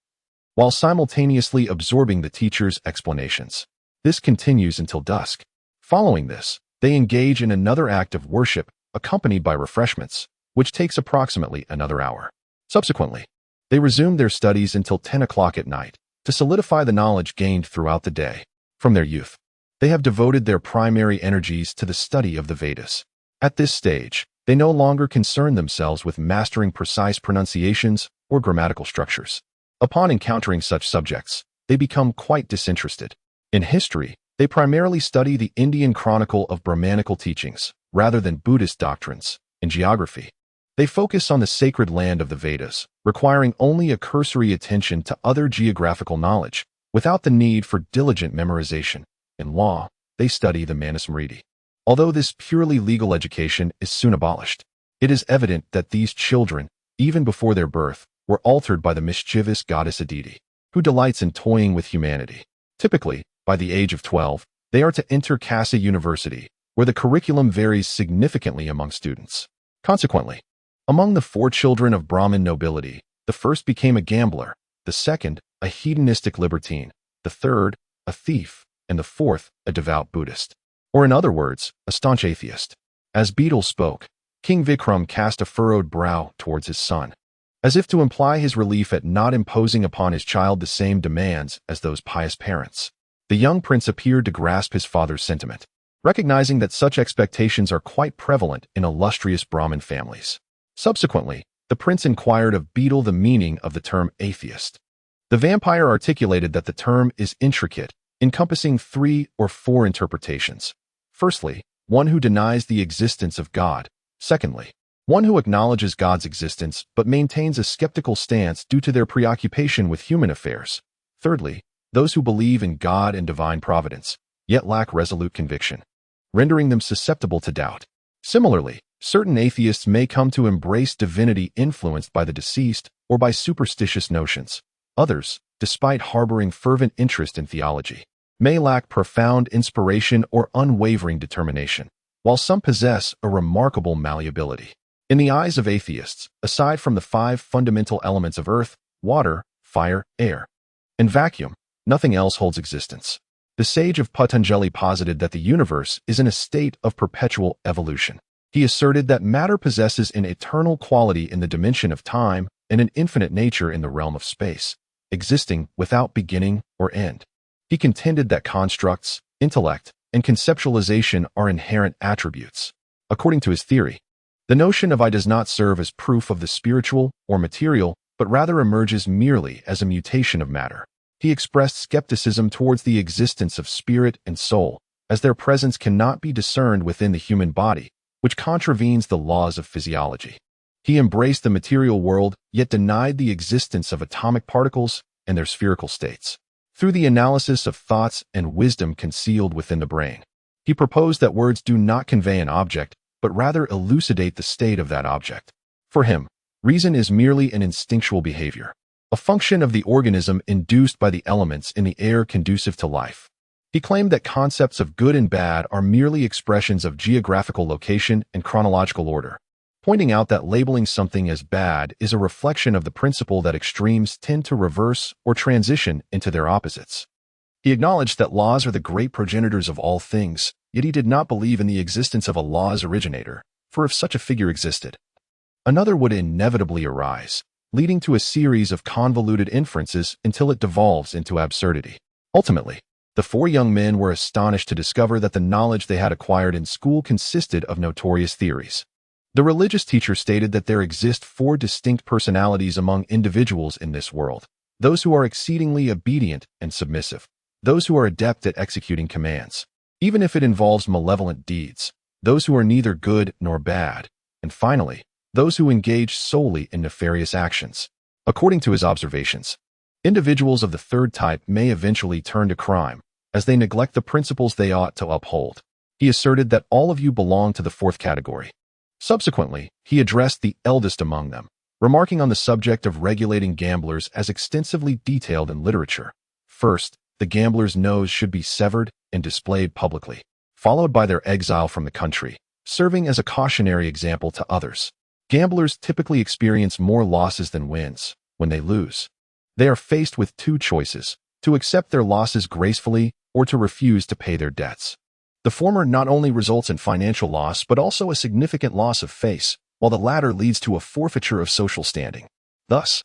while simultaneously absorbing the teacher's explanations. This continues until dusk. Following this, they engage in another act of worship, accompanied by refreshments, which takes approximately another hour. Subsequently, they resume their studies until 10 o'clock at night, to solidify the knowledge gained throughout the day. From their youth, they have devoted their primary energies to the study of the Vedas. At this stage, they no longer concern themselves with mastering precise pronunciations or grammatical structures. Upon encountering such subjects, they become quite disinterested. In history, they primarily study the Indian chronicle of Brahmanical teachings, rather than Buddhist doctrines. In geography, they focus on the sacred land of the Vedas, requiring only a cursory attention to other geographical knowledge, without the need for diligent memorization. In law, they study the Manusmriti. Although this purely legal education is soon abolished, it is evident that these children, even before their birth, were altered by the mischievous goddess Aditi, who delights in toying with humanity. Typically, by the age of 12, they are to enter Kasa University, where the curriculum varies significantly among students. Consequently, among the 4 children of Brahmin nobility, the first became a gambler, the second, a hedonistic libertine, the third, a thief, and the fourth, a devout Buddhist. or in other words, a staunch atheist. As Betal spoke, King Vikram cast a furrowed brow towards his son, as if to imply his relief at not imposing upon his child the same demands as those pious parents. The young prince appeared to grasp his father's sentiment, recognizing that such expectations are quite prevalent in illustrious Brahmin families. Subsequently, the prince inquired of Betal the meaning of the term atheist. The vampire articulated that the term is intricate, encompassing 3 or 4 interpretations. Firstly, one who denies the existence of God. Secondly, one who acknowledges God's existence but maintains a skeptical stance due to their preoccupation with human affairs. Thirdly, those who believe in God and divine providence, yet lack resolute conviction, rendering them susceptible to doubt. Similarly, certain atheists may come to embrace divinity influenced by the deceased or by superstitious notions. Others, despite harboring fervent interest in theology, may lack profound inspiration or unwavering determination, while some possess a remarkable malleability. In the eyes of atheists, aside from the 5 fundamental elements of earth, water, fire, air, and vacuum, nothing else holds existence. The sage of Patanjali posited that the universe is in a state of perpetual evolution. He asserted that matter possesses an eternal quality in the dimension of time and an infinite nature in the realm of space, existing without beginning or end. He contended that constructs, intellect, and conceptualization are inherent attributes. According to his theory, the notion of I does not serve as proof of the spiritual or material, but rather emerges merely as a mutation of matter. He expressed skepticism towards the existence of spirit and soul, as their presence cannot be discerned within the human body, which contravenes the laws of physiology. He embraced the material world, yet denied the existence of atomic particles and their spherical states. Through the analysis of thoughts and wisdom concealed within the brain, he proposed that words do not convey an object, but rather elucidate the state of that object. For him, reason is merely an instinctual behavior, a function of the organism induced by the elements in the air conducive to life. He claimed that concepts of good and bad are merely expressions of geographical location and chronological order, pointing out that labeling something as bad is a reflection of the principle that extremes tend to reverse or transition into their opposites. He acknowledged that laws are the great progenitors of all things, yet he did not believe in the existence of a law's originator, for if such a figure existed, another would inevitably arise, leading to a series of convoluted inferences until it devolves into absurdity. Ultimately, the 4 young men were astonished to discover that the knowledge they had acquired in school consisted of notorious theories. The religious teacher stated that there exist 4 distinct personalities among individuals in this world: those who are exceedingly obedient and submissive, those who are adept at executing commands, even if it involves malevolent deeds, those who are neither good nor bad, and finally, those who engage solely in nefarious actions. According to his observations, individuals of the 3rd type may eventually turn to crime, as they neglect the principles they ought to uphold. He asserted that all of you belong to the 4th category. Subsequently, he addressed the eldest among them, remarking on the subject of regulating gamblers as extensively detailed in literature. First, the gambler's nose should be severed and displayed publicly, followed by their exile from the country, serving as a cautionary example to others. Gamblers typically experience more losses than wins. When they lose, they are faced with 2 choices: to accept their losses gracefully or to refuse to pay their debts. The former not only results in financial loss but also a significant loss of face, while the latter leads to a forfeiture of social standing. Thus,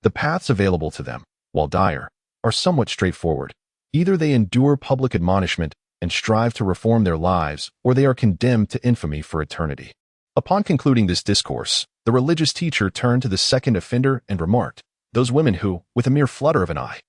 the paths available to them, while dire, are somewhat straightforward. Either they endure public admonishment and strive to reform their lives, or they are condemned to infamy for eternity. Upon concluding this discourse, the religious teacher turned to the second offender and remarked, "Those women who, with a mere flutter of an eye,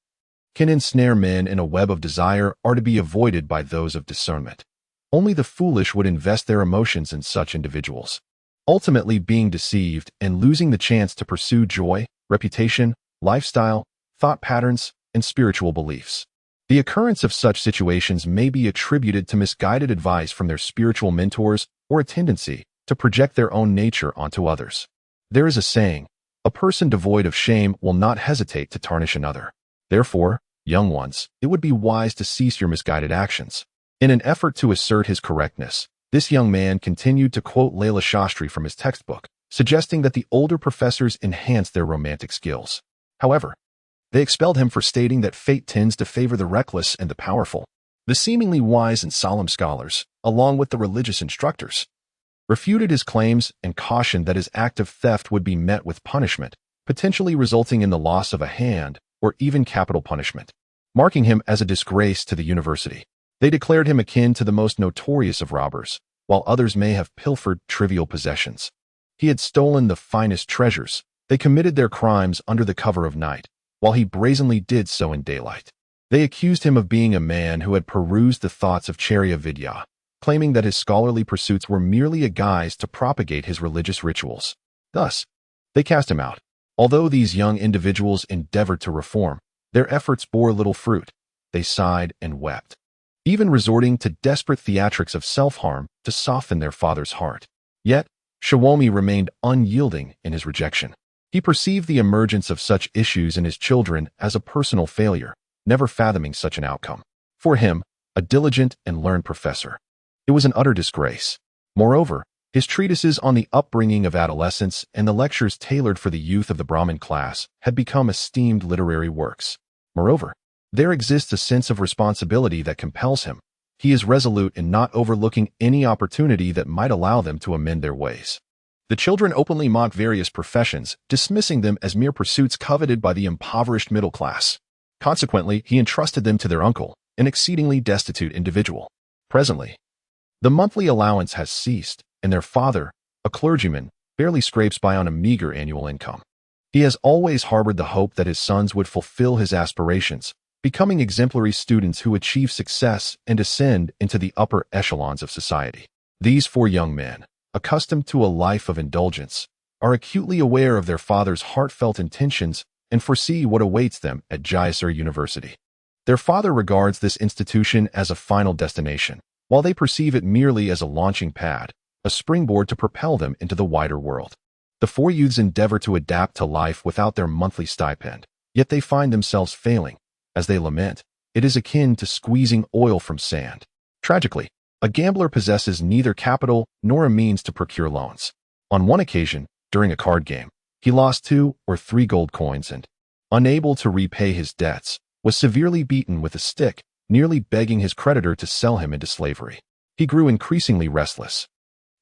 can ensnare men in a web of desire are to be avoided by those of discernment. Only the foolish would invest their emotions in such individuals, ultimately being deceived and losing the chance to pursue joy, reputation, lifestyle, thought patterns, and spiritual beliefs. The occurrence of such situations may be attributed to misguided advice from their spiritual mentors or a tendency to project their own nature onto others. There is a saying, a person devoid of shame will not hesitate to tarnish another. Therefore, young ones, it would be wise to cease your misguided actions." In an effort to assert his correctness, this young man continued to quote Laila Shastri from his textbook, suggesting that the older professors enhanced their romantic skills. However, they expelled him for stating that fate tends to favor the reckless and the powerful. The seemingly wise and solemn scholars, along with the religious instructors, refuted his claims and cautioned that his act of theft would be met with punishment, potentially resulting in the loss of a hand or even capital punishment, marking him as a disgrace to the university. They declared him akin to the most notorious of robbers, while others may have pilfered trivial possessions. He had stolen the finest treasures. They committed their crimes under the cover of night, while he brazenly did so in daylight. They accused him of being a man who had perused the thoughts of Charya Vidya, claiming that his scholarly pursuits were merely a guise to propagate his religious rituals. Thus, they cast him out. Although these young individuals endeavored to reform, their efforts bore little fruit. They sighed and wept, even resorting to desperate theatrics of self-harm to soften their father's heart. Yet, Swami remained unyielding in his rejection. He perceived the emergence of such issues in his children as a personal failure, never fathoming such an outcome. For him, a diligent and learned professor, it was an utter disgrace. Moreover, his treatises on the upbringing of adolescents and the lectures tailored for the youth of the Brahmin class had become esteemed literary works. Moreover, there exists a sense of responsibility that compels him. He is resolute in not overlooking any opportunity that might allow them to amend their ways. The children openly mock various professions, dismissing them as mere pursuits coveted by the impoverished middle class. Consequently, he entrusted them to their uncle, an exceedingly destitute individual. Presently, the monthly allowance has ceased, and their father, a clergyman, barely scrapes by on a meager annual income. He has always harbored the hope that his sons would fulfill his aspirations, becoming exemplary students who achieve success and ascend into the upper echelons of society. These four young men, accustomed to a life of indulgence, are acutely aware of their father's heartfelt intentions and foresee what awaits them at Jayasur University. Their father regards this institution as a final destination, while they perceive it merely as a launching pad, a springboard to propel them into the wider world. The four youths endeavor to adapt to life without their monthly stipend, yet they find themselves failing. As they lament, it is akin to squeezing oil from sand. Tragically, a gambler possesses neither capital nor a means to procure loans. On one occasion, during a card game, he lost 2 or 3 gold coins and, unable to repay his debts, was severely beaten with a stick, nearly begging his creditor to sell him into slavery. He grew increasingly restless,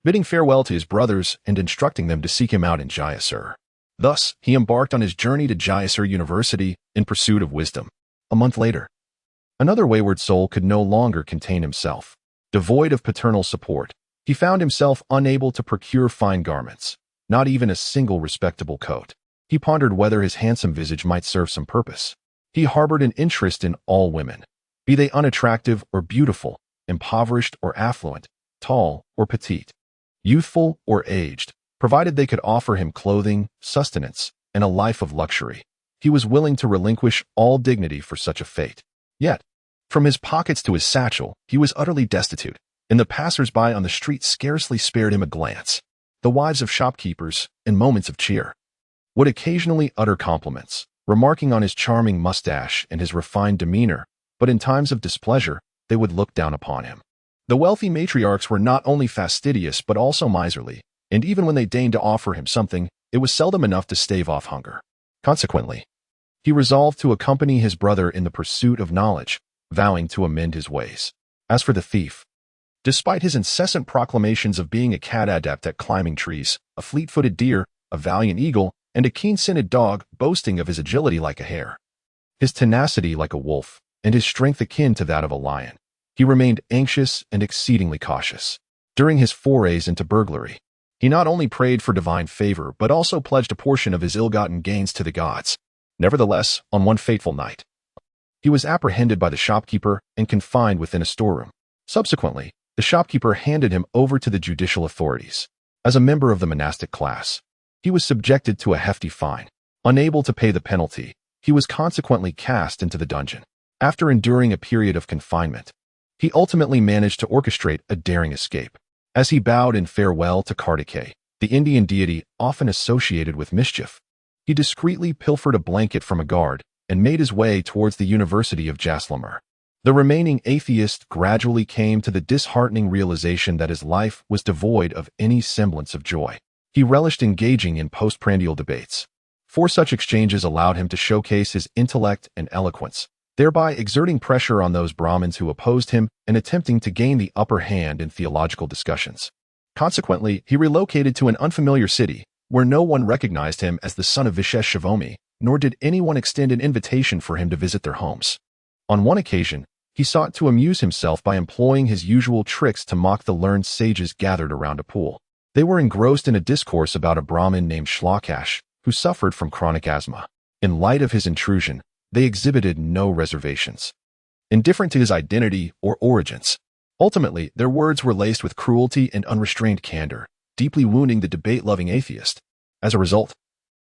bidding farewell to his brothers and instructing them to seek him out in Jayasur. Thus, he embarked on his journey to Jayasur University in pursuit of wisdom. A month later, another wayward soul could no longer contain himself. Devoid of paternal support, he found himself unable to procure fine garments, not even a single respectable coat. He pondered whether his handsome visage might serve some purpose. He harbored an interest in all women, be they unattractive or beautiful, impoverished or affluent, tall or petite, youthful or aged, provided they could offer him clothing, sustenance, and a life of luxury. He was willing to relinquish all dignity for such a fate. Yet, from his pockets to his satchel, he was utterly destitute, and the passers-by on the street scarcely spared him a glance. The wives of shopkeepers, in moments of cheer, would occasionally utter compliments, remarking on his charming mustache and his refined demeanor, but in times of displeasure, they would look down upon him. The wealthy matriarchs were not only fastidious but also miserly, and even when they deigned to offer him something, it was seldom enough to stave off hunger. Consequently, he resolved to accompany his brother in the pursuit of knowledge, vowing to amend his ways. As for the thief, despite his incessant proclamations of being a cat adept at climbing trees, a fleet-footed deer, a valiant eagle, and a keen-scented dog boasting of his agility like a hare, his tenacity like a wolf, and his strength akin to that of a lion, he remained anxious and exceedingly cautious. During his forays into burglary, he not only prayed for divine favor but also pledged a portion of his ill-gotten gains to the gods. Nevertheless, on one fateful night, he was apprehended by the shopkeeper and confined within a storeroom. Subsequently, the shopkeeper handed him over to the judicial authorities. As a member of the monastic class, he was subjected to a hefty fine. Unable to pay the penalty, he was consequently cast into the dungeon. After enduring a period of confinement, he ultimately managed to orchestrate a daring escape. As he bowed in farewell to Kartikeya, the Indian deity often associated with mischief, he discreetly pilfered a blanket from a guard and made his way towards the University of Jaisalmer. The remaining atheist gradually came to the disheartening realization that his life was devoid of any semblance of joy. He relished engaging in postprandial debates, for such exchanges allowed him to showcase his intellect and eloquence, thereby exerting pressure on those Brahmins who opposed him and attempting to gain the upper hand in theological discussions. Consequently, he relocated to an unfamiliar city, where no one recognized him as the son of Vishesh, nor did anyone extend an invitation for him to visit their homes. On one occasion, he sought to amuse himself by employing his usual tricks to mock the learned sages gathered around a pool. They were engrossed in a discourse about a Brahmin named Shlakash, who suffered from chronic asthma. In light of his intrusion, they exhibited no reservations, indifferent to his identity or origins. Ultimately, their words were laced with cruelty and unrestrained candor, deeply wounding the debate-loving atheist. As a result,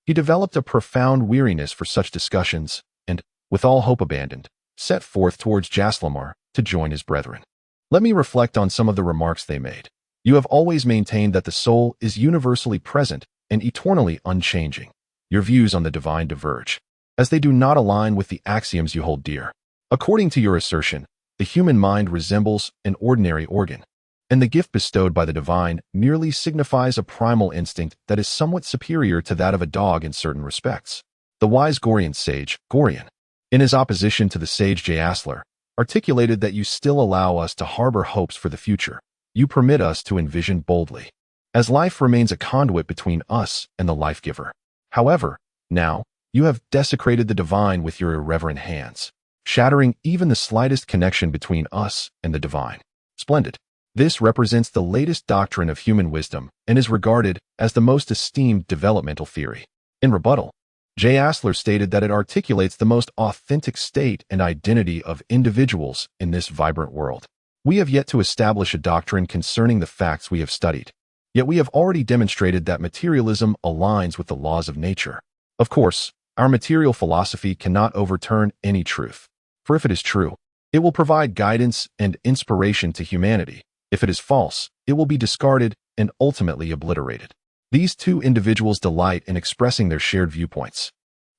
he developed a profound weariness for such discussions and, with all hope abandoned, set forth towards Jaslamar to join his brethren. Let me reflect on some of the remarks they made. You have always maintained that the soul is universally present and eternally unchanging. Your views on the divine diverge, as they do not align with the axioms you hold dear. According to your assertion, the human mind resembles an ordinary organ, and the gift bestowed by the divine merely signifies a primal instinct that is somewhat superior to that of a dog in certain respects. The wise Gorian sage, Gorian, in his opposition to the sage Jayaslar, articulated that you still allow us to harbor hopes for the future. You permit us to envision boldly, as life remains a conduit between us and the life-giver. However, now, you have desecrated the divine with your irreverent hands, shattering even the slightest connection between us and the divine. Splendid. This represents the latest doctrine of human wisdom and is regarded as the most esteemed developmental theory. In rebuttal, Jayaslar stated that it articulates the most authentic state and identity of individuals in this vibrant world. We have yet to establish a doctrine concerning the facts we have studied, yet we have already demonstrated that materialism aligns with the laws of nature. Of course, our material philosophy cannot overturn any truth, for if it is true, it will provide guidance and inspiration to humanity. If it is false, it will be discarded and ultimately obliterated. These two individuals delight in expressing their shared viewpoints,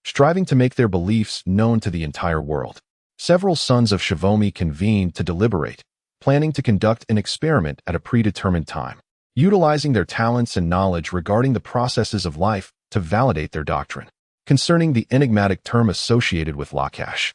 striving to make their beliefs known to the entire world. Several sons of Shavomi convened to deliberate, planning to conduct an experiment at a predetermined time, utilizing their talents and knowledge regarding the processes of life to validate their doctrine concerning the enigmatic term associated with Lakash.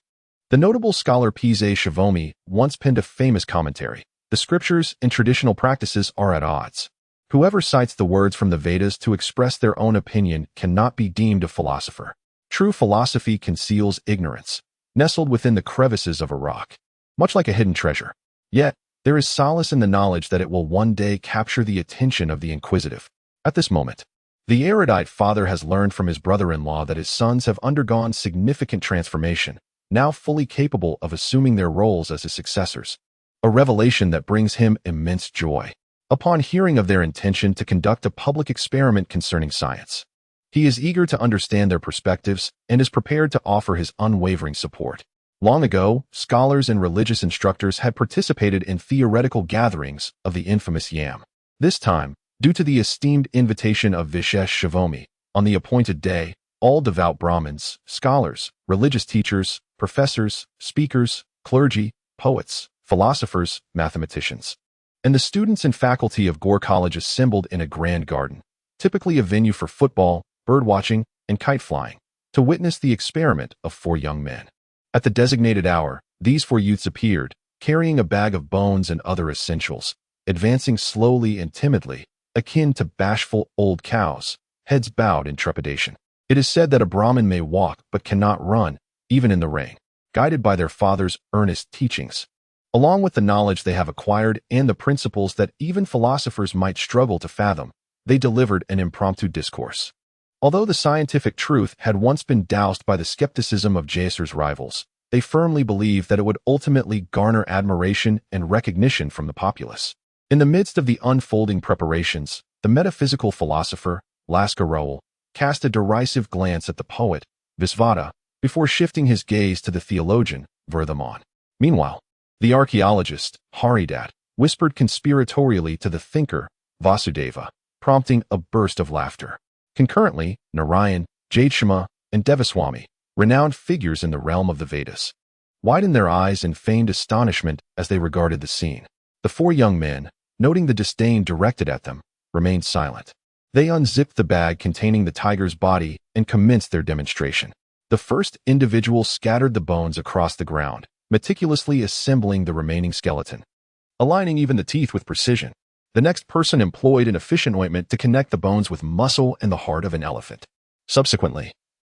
The notable scholar P.Z. Shavomi once penned a famous commentary: the scriptures and traditional practices are at odds. Whoever cites the words from the Vedas to express their own opinion cannot be deemed a philosopher. True philosophy conceals ignorance, nestled within the crevices of a rock, much like a hidden treasure. Yet, there is solace in the knowledge that it will one day capture the attention of the inquisitive. At this moment, the erudite father has learned from his brother-in-law that his sons have undergone significant transformation, now fully capable of assuming their roles as his successors, a revelation that brings him immense joy. Upon hearing of their intention to conduct a public experiment concerning science, he is eager to understand their perspectives and is prepared to offer his unwavering support. Long ago, scholars and religious instructors had participated in theoretical gatherings of the infamous Yam. This time, due to the esteemed invitation of Vishesh Shavomi, on the appointed day, all devout Brahmins, scholars, religious teachers, professors, speakers, clergy, poets, philosophers, mathematicians, and the students and faculty of Gore College assembled in a grand garden, typically a venue for football, birdwatching, and kite flying, to witness the experiment of 4 young men. At the designated hour, these 4 youths appeared, carrying a bag of bones and other essentials, advancing slowly and timidly, akin to bashful old cows, heads bowed in trepidation. It is said that a Brahmin may walk but cannot run, even in the rain, guided by their father's earnest teachings, along with the knowledge they have acquired and the principles that even philosophers might struggle to fathom. They delivered an impromptu discourse. Although the scientific truth had once been doused by the skepticism of Jayasar's rivals, they firmly believed that it would ultimately garner admiration and recognition from the populace. In the midst of the unfolding preparations, the metaphysical philosopher, Laskarol, cast a derisive glance at the poet, Visvata, before shifting his gaze to the theologian, Vardhaman. Meanwhile, the archaeologist, Haridat, whispered conspiratorially to the thinker, Vasudeva, prompting a burst of laughter. Concurrently, Narayan, Jadeshama, and Devaswami, renowned figures in the realm of the Vedas, widened their eyes in feigned astonishment as they regarded the scene. The 4 young men, noting the disdain directed at them, remained silent. They unzipped the bag containing the tiger's body and commenced their demonstration. The first individual scattered the bones across the ground, meticulously assembling the remaining skeleton, aligning even the teeth with precision. The next person employed an efficient ointment to connect the bones with muscle and the heart of an elephant. Subsequently,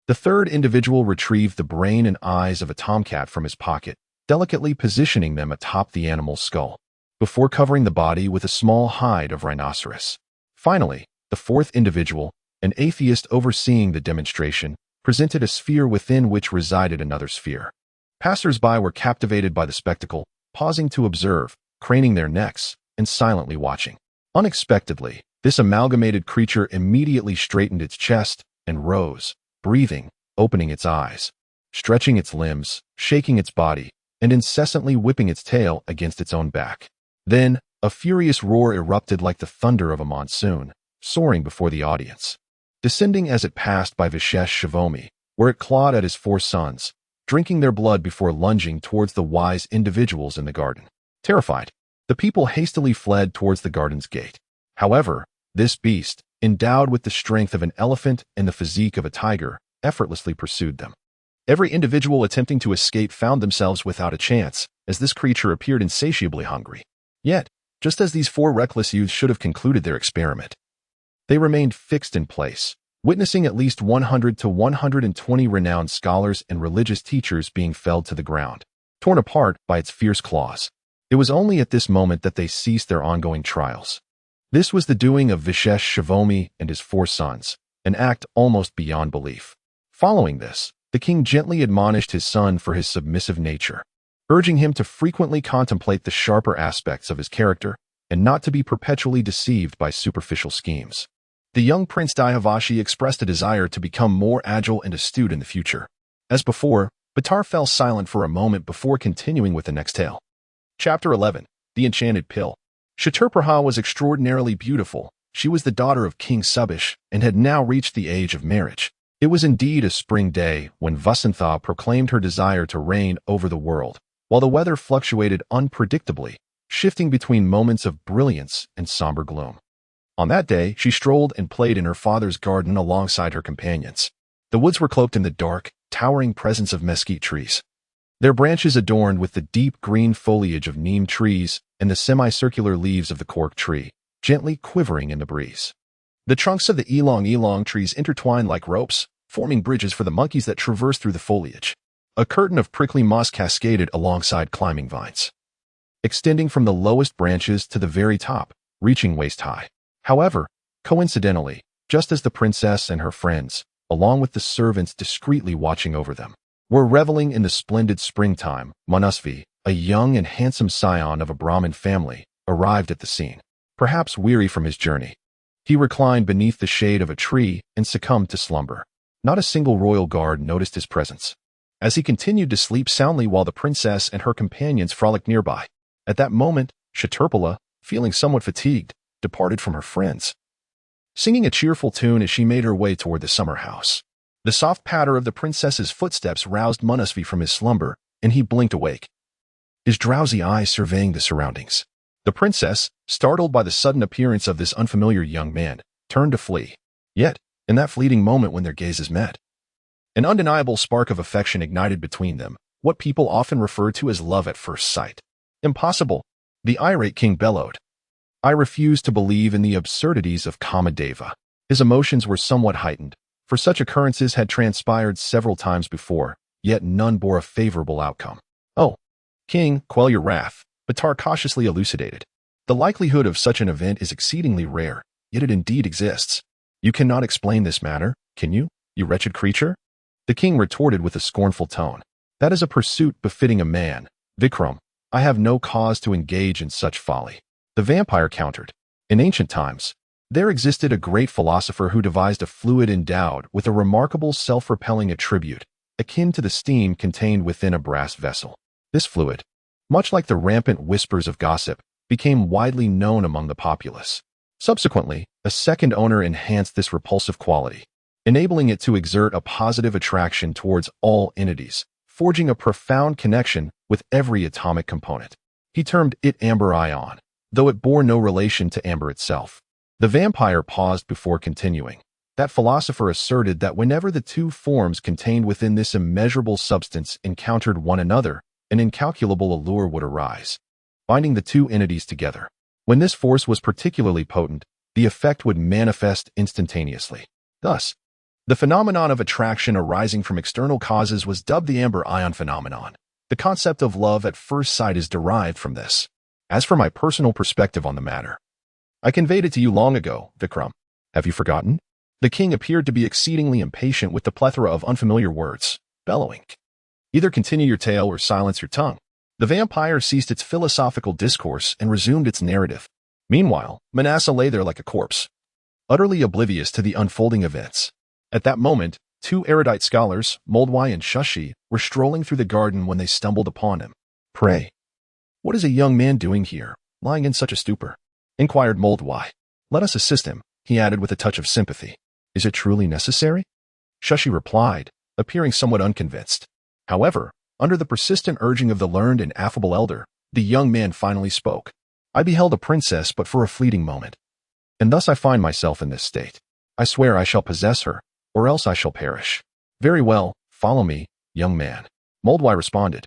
the third individual retrieved the brain and eyes of a tomcat from his pocket, delicately positioning them atop the animal's skull, before covering the body with a small hide of rhinoceros. Finally, the fourth individual, an atheist overseeing the demonstration, presented a sphere within which resided another sphere. Passers-by were captivated by the spectacle, pausing to observe, craning their necks, and silently watching. Unexpectedly, this amalgamated creature immediately straightened its chest and rose, breathing, opening its eyes, stretching its limbs, shaking its body, and incessantly whipping its tail against its own back. Then, a furious roar erupted like the thunder of a monsoon, soaring before the audience, descending as it passed by Shavomi, where it clawed at his four sons, drinking their blood before lunging towards the wise individuals in the garden. Terrified, the people hastily fled towards the garden's gate. However, this beast, endowed with the strength of an elephant and the physique of a tiger, effortlessly pursued them. Every individual attempting to escape found themselves without a chance, as this creature appeared insatiably hungry. Yet, just as these four reckless youths should have concluded their experiment, they remained fixed in place, witnessing at least 100 to 120 renowned scholars and religious teachers being felled to the ground, torn apart by its fierce claws. It was only at this moment that they ceased their ongoing trials. This was the doing of Shavomi and his four sons, an act almost beyond belief. Following this, the king gently admonished his son for his submissive nature, urging him to frequently contemplate the sharper aspects of his character and not to be perpetually deceived by superficial schemes. The young Prince Dayavashi expressed a desire to become more agile and astute in the future. As before, Betal fell silent for a moment before continuing with the next tale. Chapter 11. The Enchanted Pill. Shaturpraha was extraordinarily beautiful. She was the daughter of King Subish and had now reached the age of marriage. It was indeed a spring day when Vasantha proclaimed her desire to reign over the world, while the weather fluctuated unpredictably, shifting between moments of brilliance and somber gloom. On that day, she strolled and played in her father's garden alongside her companions. The woods were cloaked in the dark, towering presence of mesquite trees, their branches adorned with the deep green foliage of neem trees and the semicircular leaves of the cork tree, gently quivering in the breeze. The trunks of the ylang-ylang trees intertwined like ropes, forming bridges for the monkeys that traversed through the foliage. A curtain of prickly moss cascaded alongside climbing vines, extending from the lowest branches to the very top, reaching waist-high. However, coincidentally, just as the princess and her friends, along with the servants discreetly watching over them, were reveling in the splendid springtime, Manasvi, a young and handsome scion of a Brahmin family, arrived at the scene. Perhaps weary from his journey, he reclined beneath the shade of a tree and succumbed to slumber. Not a single royal guard noticed his presence, as he continued to sleep soundly while the princess and her companions frolicked nearby. At that moment, Shaturpala, feeling somewhat fatigued, departed from her friends, singing a cheerful tune as she made her way toward the summer house. The soft patter of the princess's footsteps roused Manasvi from his slumber, and he blinked awake, his drowsy eyes surveying the surroundings. The princess, startled by the sudden appearance of this unfamiliar young man, turned to flee. Yet, in that fleeting moment when their gazes met, an undeniable spark of affection ignited between them, what people often refer to as love at first sight. Impossible, the irate king bellowed. I refuse to believe in the absurdities of Kamadeva. His emotions were somewhat heightened, for such occurrences had transpired several times before, yet none bore a favorable outcome. Oh, king, quell your wrath, Betal cautiously elucidated. The likelihood of such an event is exceedingly rare, yet it indeed exists. You cannot explain this matter, can you, you wretched creature? The king retorted with a scornful tone. That is a pursuit befitting a man, Vikram. I have no cause to engage in such folly. The vampire countered. In ancient times, there existed a great philosopher who devised a fluid endowed with a remarkable self-repelling attribute, akin to the steam contained within a brass vessel. This fluid, much like the rampant whispers of gossip, became widely known among the populace. Subsequently, a second owner enhanced this repulsive quality, enabling it to exert a positive attraction towards all entities, forging a profound connection with every atomic component. He termed it amber ion, though it bore no relation to amber itself. The vampire paused before continuing. That philosopher asserted that whenever the two forms contained within this immeasurable substance encountered one another, an incalculable allure would arise, binding the two entities together. When this force was particularly potent, the effect would manifest instantaneously. Thus, the phenomenon of attraction arising from external causes was dubbed the amber ion phenomenon. The concept of love at first sight is derived from this. As for my personal perspective on the matter, I conveyed it to you long ago, Vikram. Have you forgotten? The king appeared to be exceedingly impatient with the plethora of unfamiliar words, bellowing, "Either continue your tale or silence your tongue." The vampire ceased its philosophical discourse and resumed its narrative. Meanwhile, Manasseh lay there like a corpse, utterly oblivious to the unfolding events. At that moment, two erudite scholars, Moldwy and Shushi, were strolling through the garden when they stumbled upon him. "Pray, what is a young man doing here, lying in such a stupor?" inquired Moldwy. "Let us assist him," he added with a touch of sympathy. "Is it truly necessary?" Shushi replied, appearing somewhat unconvinced. However, under the persistent urging of the learned and affable elder, the young man finally spoke. "I beheld a princess but for a fleeting moment, and thus I find myself in this state. I swear I shall possess her, or else I shall perish." "Very well, follow me, young man," Moldwy responded,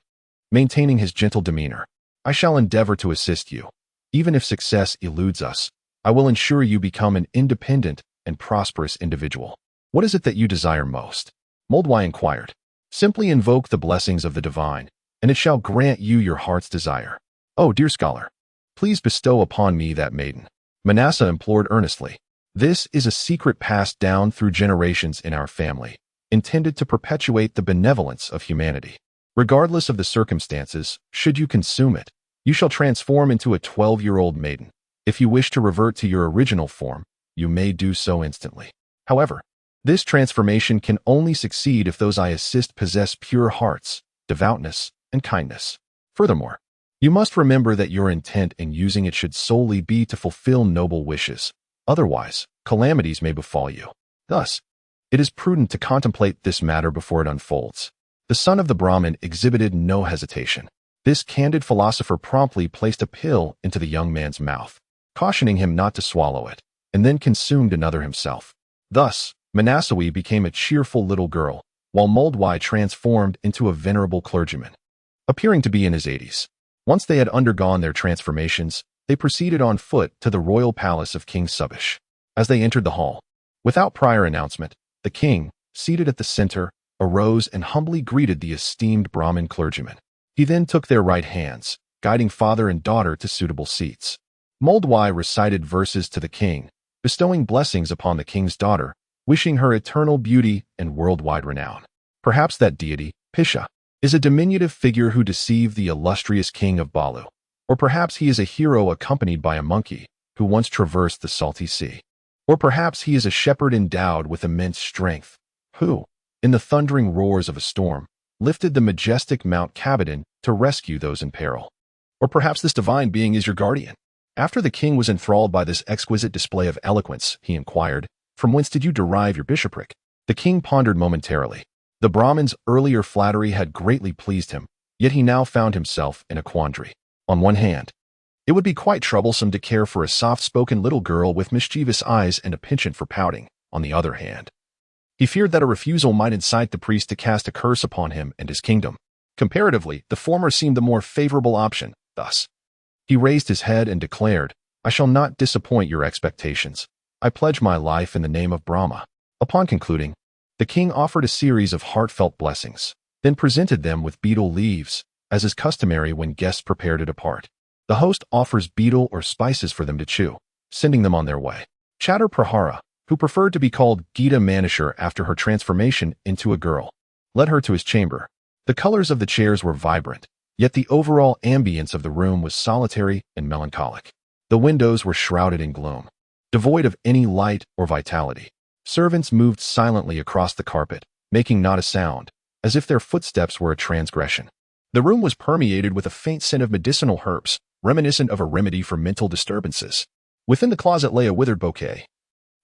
maintaining his gentle demeanor. "I shall endeavor to assist you. Even if success eludes us, I will ensure you become an independent and prosperous individual." "What is it that you desire most?" Moldwy inquired. "Simply invoke the blessings of the divine, and it shall grant you your heart's desire." "Oh, dear scholar, please bestow upon me that maiden," Manasseh implored earnestly. "This is a secret passed down through generations in our family, intended to perpetuate the benevolence of humanity. Regardless of the circumstances, should you consume it, you shall transform into a 12-year-old maiden. If you wish to revert to your original form, you may do so instantly. However, this transformation can only succeed if those I assist possess pure hearts, devoutness, and kindness. Furthermore, you must remember that your intent in using it should solely be to fulfill noble wishes. Otherwise, calamities may befall you. Thus, it is prudent to contemplate this matter before it unfolds." The son of the Brahmin exhibited no hesitation. This candid philosopher promptly placed a pill into the young man's mouth, cautioning him not to swallow it, and then consumed another himself. Thus, Manasseh became a cheerful little girl, while Moldwy transformed into a venerable clergyman, appearing to be in his 80s. Once they had undergone their transformations, they proceeded on foot to the royal palace of King Subish. As they entered the hall, without prior announcement, the king, seated at the center, arose and humbly greeted the esteemed Brahmin clergyman. He then took their right hands, guiding father and daughter to suitable seats. Moldwy recited verses to the king, bestowing blessings upon the king's daughter, wishing her eternal beauty and worldwide renown. Perhaps that deity, Pisha, is a diminutive figure who deceived the illustrious king of Balu. Or perhaps he is a hero accompanied by a monkey who once traversed the salty sea. Or perhaps he is a shepherd endowed with immense strength, who, in the thundering roars of a storm, lifted the majestic Mount Cabaden to rescue those in peril. Or perhaps this divine being is your guardian. After the king was enthralled by this exquisite display of eloquence, he inquired, "From whence did you derive your bishopric?" The king pondered momentarily. The Brahmin's earlier flattery had greatly pleased him, yet he now found himself in a quandary. On one hand, it would be quite troublesome to care for a soft-spoken little girl with mischievous eyes and a penchant for pouting. On the other hand, he feared that a refusal might incite the priest to cast a curse upon him and his kingdom. Comparatively, the former seemed the more favorable option. Thus, he raised his head and declared, "I shall not disappoint your expectations. I pledge my life in the name of Brahma." Upon concluding, the king offered a series of heartfelt blessings, then presented them with betel leaves, as is customary when guests prepare to depart. The host offers betel or spices for them to chew, sending them on their way. Chatter Prahara, who preferred to be called Gita Manishar after her transformation into a girl, led her to his chamber. The colors of the chairs were vibrant, yet the overall ambience of the room was solitary and melancholic. The windows were shrouded in gloom, devoid of any light or vitality. Servants moved silently across the carpet, making not a sound, as if their footsteps were a transgression. The room was permeated with a faint scent of medicinal herbs, reminiscent of a remedy for mental disturbances. Within the closet lay a withered bouquet,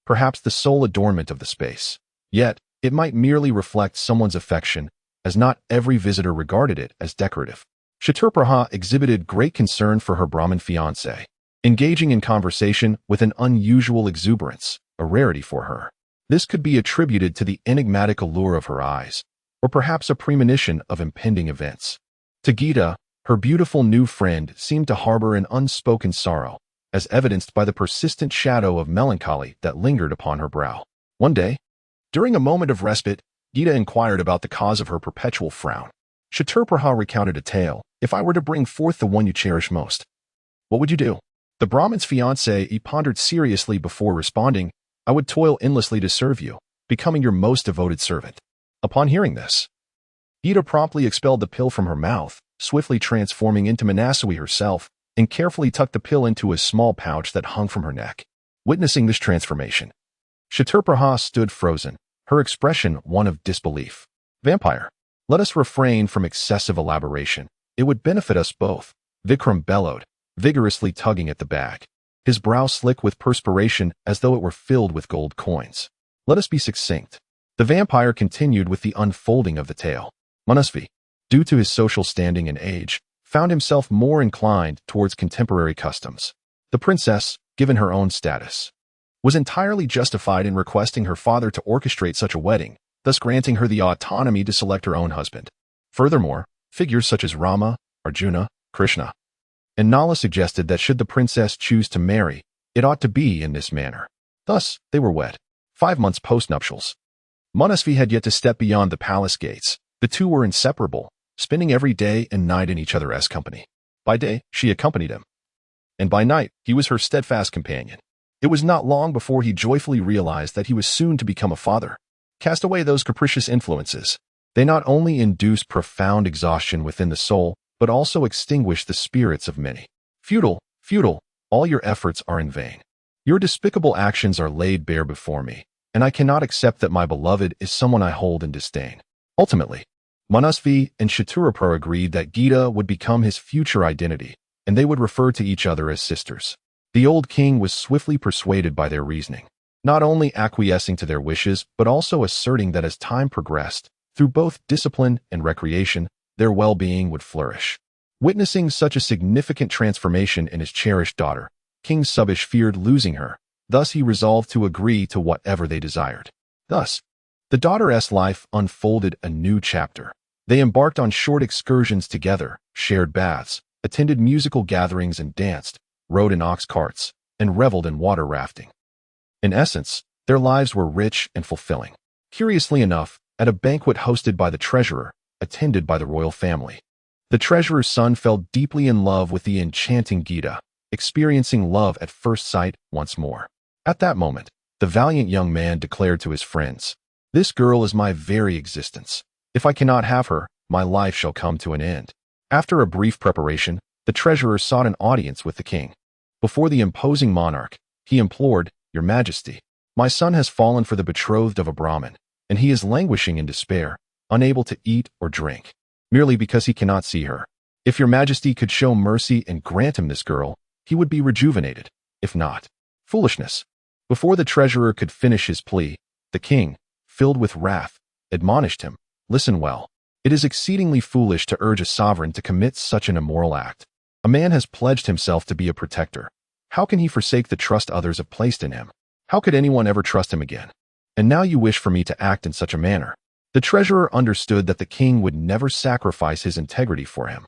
perhaps the sole adornment of the space. Yet, it might merely reflect someone's affection, as not every visitor regarded it as decorative. Chaturpraha exhibited great concern for her Brahmin fiancé, engaging in conversation with an unusual exuberance, a rarity for her. This could be attributed to the enigmatic allure of her eyes, or perhaps a premonition of impending events. To Gita, her beautiful new friend seemed to harbor an unspoken sorrow, as evidenced by the persistent shadow of melancholy that lingered upon her brow. One day, during a moment of respite, Gita inquired about the cause of her perpetual frown. Shaturpraha recounted a tale. If I were to bring forth the one you cherish most, what would you do? The Brahmin's fiancé, he pondered seriously before responding, I would toil endlessly to serve you, becoming your most devoted servant. Upon hearing this, Gita promptly expelled the pill from her mouth, swiftly transforming into Manaswi herself, and carefully tucked the pill into a small pouch that hung from her neck. Witnessing this transformation, Shaturpraha stood frozen, her expression one of disbelief. Vampire, let us refrain from excessive elaboration. It would benefit us both, Vikram bellowed, vigorously tugging at the bag, his brow slick with perspiration as though it were filled with gold coins. Let us be succinct. The vampire continued with the unfolding of the tale. Manasvi, due to his social standing and age, found himself more inclined towards contemporary customs. The princess, given her own status, was entirely justified in requesting her father to orchestrate such a wedding, thus granting her the autonomy to select her own husband. Furthermore, figures such as Rama, Arjuna, Krishna, and Nala suggested that should the princess choose to marry, it ought to be in this manner. Thus, they were wed. 5 months post-nuptials. Manasvi had yet to step beyond the palace gates. The two were inseparable, spending every day and night in each other's company. By day, she accompanied him, and by night, he was her steadfast companion. It was not long before he joyfully realized that he was soon to become a father. Cast away those capricious influences. They not only induce profound exhaustion within the soul, but also extinguish the spirits of many. Futile, all your efforts are in vain. Your despicable actions are laid bare before me, and I cannot accept that my beloved is someone I hold in disdain. Ultimately, Manasvi and Shaturpraha agreed that Gita would become his future identity, and they would refer to each other as sisters. The old king was swiftly persuaded by their reasoning, not only acquiescing to their wishes, but also asserting that as time progressed, through both discipline and recreation, their well-being would flourish. Witnessing such a significant transformation in his cherished daughter, King Subish feared losing her. Thus he resolved to agree to whatever they desired. Thus, the daughter's life unfolded a new chapter. They embarked on short excursions together, shared baths, attended musical gatherings and danced, rode in ox carts, and reveled in water rafting. In essence, their lives were rich and fulfilling. Curiously enough, at a banquet hosted by the treasurer, attended by the royal family, the treasurer's son fell deeply in love with the enchanting Gita, experiencing love at first sight once more. At that moment, the valiant young man declared to his friends, "This girl is my very existence. If I cannot have her, my life shall come to an end." After a brief preparation, the treasurer sought an audience with the king. Before the imposing monarch, he implored, "Your Majesty, my son has fallen for the betrothed of a Brahmin, and he is languishing in despair, unable to eat or drink, merely because he cannot see her. If your Majesty could show mercy and grant him this girl, he would be rejuvenated. If not, foolishness." Before the treasurer could finish his plea, the king, filled with wrath, admonished him, "Listen well. It is exceedingly foolish to urge a sovereign to commit such an immoral act. A man has pledged himself to be a protector. How can he forsake the trust others have placed in him? How could anyone ever trust him again? And now you wish for me to act in such a manner." The treasurer understood that the king would never sacrifice his integrity for him.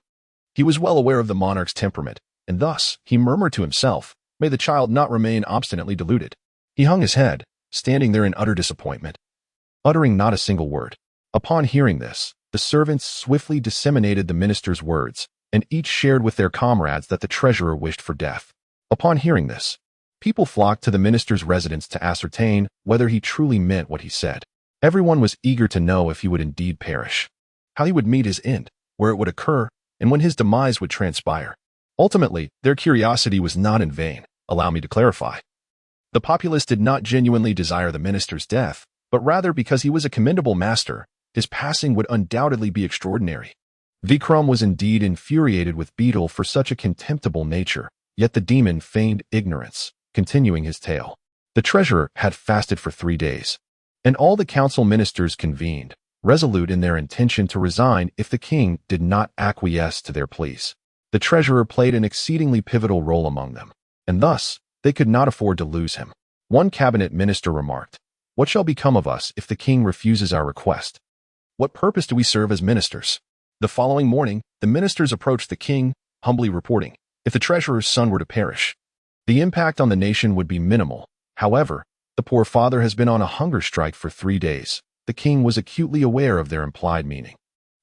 He was well aware of the monarch's temperament, and thus he murmured to himself, "May the child not remain obstinately deluded." He hung his head, standing there in utter disappointment, uttering not a single word. Upon hearing this, the servants swiftly disseminated the minister's words, and each shared with their comrades that the treasurer wished for death. Upon hearing this, people flocked to the minister's residence to ascertain whether he truly meant what he said. Everyone was eager to know if he would indeed perish, how he would meet his end, where it would occur, and when his demise would transpire. Ultimately, their curiosity was not in vain. Allow me to clarify. The populace did not genuinely desire the minister's death, but rather because he was a commendable master, his passing would undoubtedly be extraordinary. Vikram was indeed infuriated with Betal for such a contemptible nature, yet the demon feigned ignorance, continuing his tale. The treasurer had fasted for 3 days, and all the council ministers convened, resolute in their intention to resign if the king did not acquiesce to their pleas. The treasurer played an exceedingly pivotal role among them, and thus they could not afford to lose him. One cabinet minister remarked, What shall become of us if the king refuses our request? What purpose do we serve as ministers? The following morning, the ministers approached the king, humbly reporting, if the treasurer's son were to perish, the impact on the nation would be minimal. However, the poor father has been on a hunger strike for 3 days. The king was acutely aware of their implied meaning.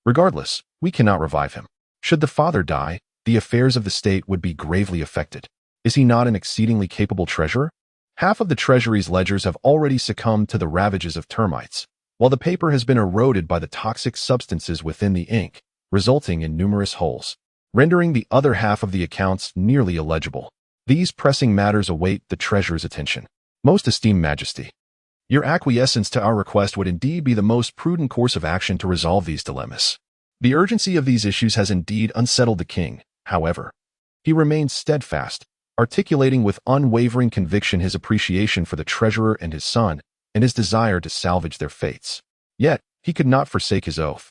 Regardless, we cannot revive him. Should the father die, the affairs of the state would be gravely affected. Is he not an exceedingly capable treasurer? Half of the treasury's ledgers have already succumbed to the ravages of termites, while the paper has been eroded by the toxic substances within the ink, resulting in numerous holes, rendering the other half of the accounts nearly illegible. These pressing matters await the treasurer's attention. Most esteemed Majesty, your acquiescence to our request would indeed be the most prudent course of action to resolve these dilemmas. The urgency of these issues has indeed unsettled the king. However, he remains steadfast, articulating with unwavering conviction his appreciation for the treasurer and his son, and his desire to salvage their fates. Yet, he could not forsake his oath,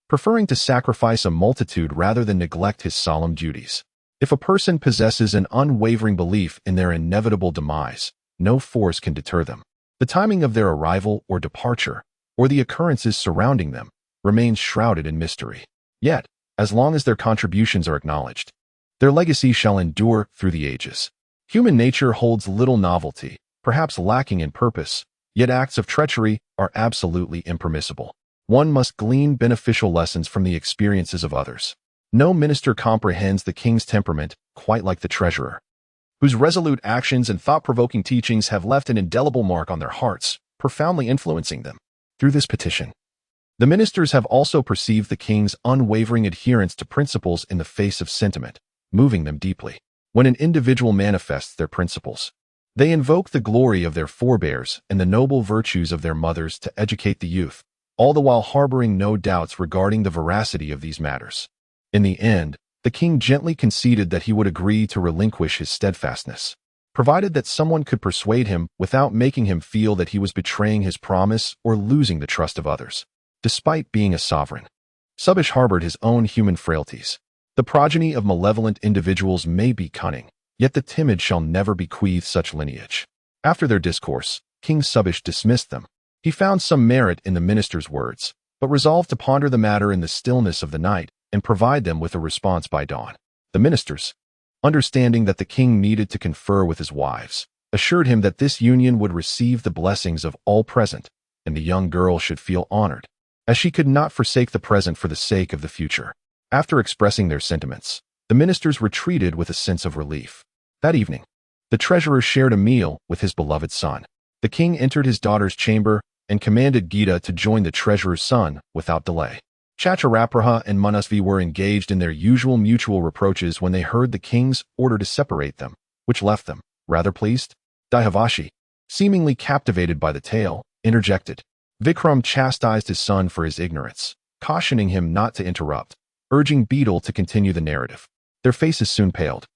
preferring to sacrifice a multitude rather than neglect his solemn duties. If a person possesses an unwavering belief in their inevitable demise, no force can deter them. The timing of their arrival or departure, or the occurrences surrounding them, remains shrouded in mystery. Yet, as long as their contributions are acknowledged, their legacy shall endure through the ages. Human nature holds little novelty, perhaps lacking in purpose, yet acts of treachery are absolutely impermissible. One must glean beneficial lessons from the experiences of others. No minister comprehends the king's temperament quite like the treasurer, whose resolute actions and thought-provoking teachings have left an indelible mark on their hearts, profoundly influencing them. Through this petition, the ministers have also perceived the king's unwavering adherence to principles in the face of sentiment, moving them deeply. When an individual manifests their principles, they invoke the glory of their forebears and the noble virtues of their mothers to educate the youth, all the while harboring no doubts regarding the veracity of these matters. In the end, the king gently conceded that he would agree to relinquish his steadfastness, provided that someone could persuade him without making him feel that he was betraying his promise or losing the trust of others. Despite being a sovereign, Subish harbored his own human frailties. The progeny of malevolent individuals may be cunning, yet the timid shall never bequeath such lineage. After their discourse, King Subish dismissed them. He found some merit in the minister's words, but resolved to ponder the matter in the stillness of the night and provide them with a response by dawn. The ministers, understanding that the king needed to confer with his wives, assured him that this union would receive the blessings of all present, and the young girl should feel honored, as she could not forsake the present for the sake of the future. After expressing their sentiments, the ministers retreated with a sense of relief. That evening, the treasurer shared a meal with his beloved son. The king entered his daughter's chamber and commanded Gita to join the treasurer's son without delay. Chacharapraha and Manasvi were engaged in their usual mutual reproaches when they heard the king's order to separate them, which left them rather pleased. Dayavashi, seemingly captivated by the tale, interjected. Vikram chastised his son for his ignorance, cautioning him not to interrupt, urging Betal to continue the narrative. Their faces soon paled,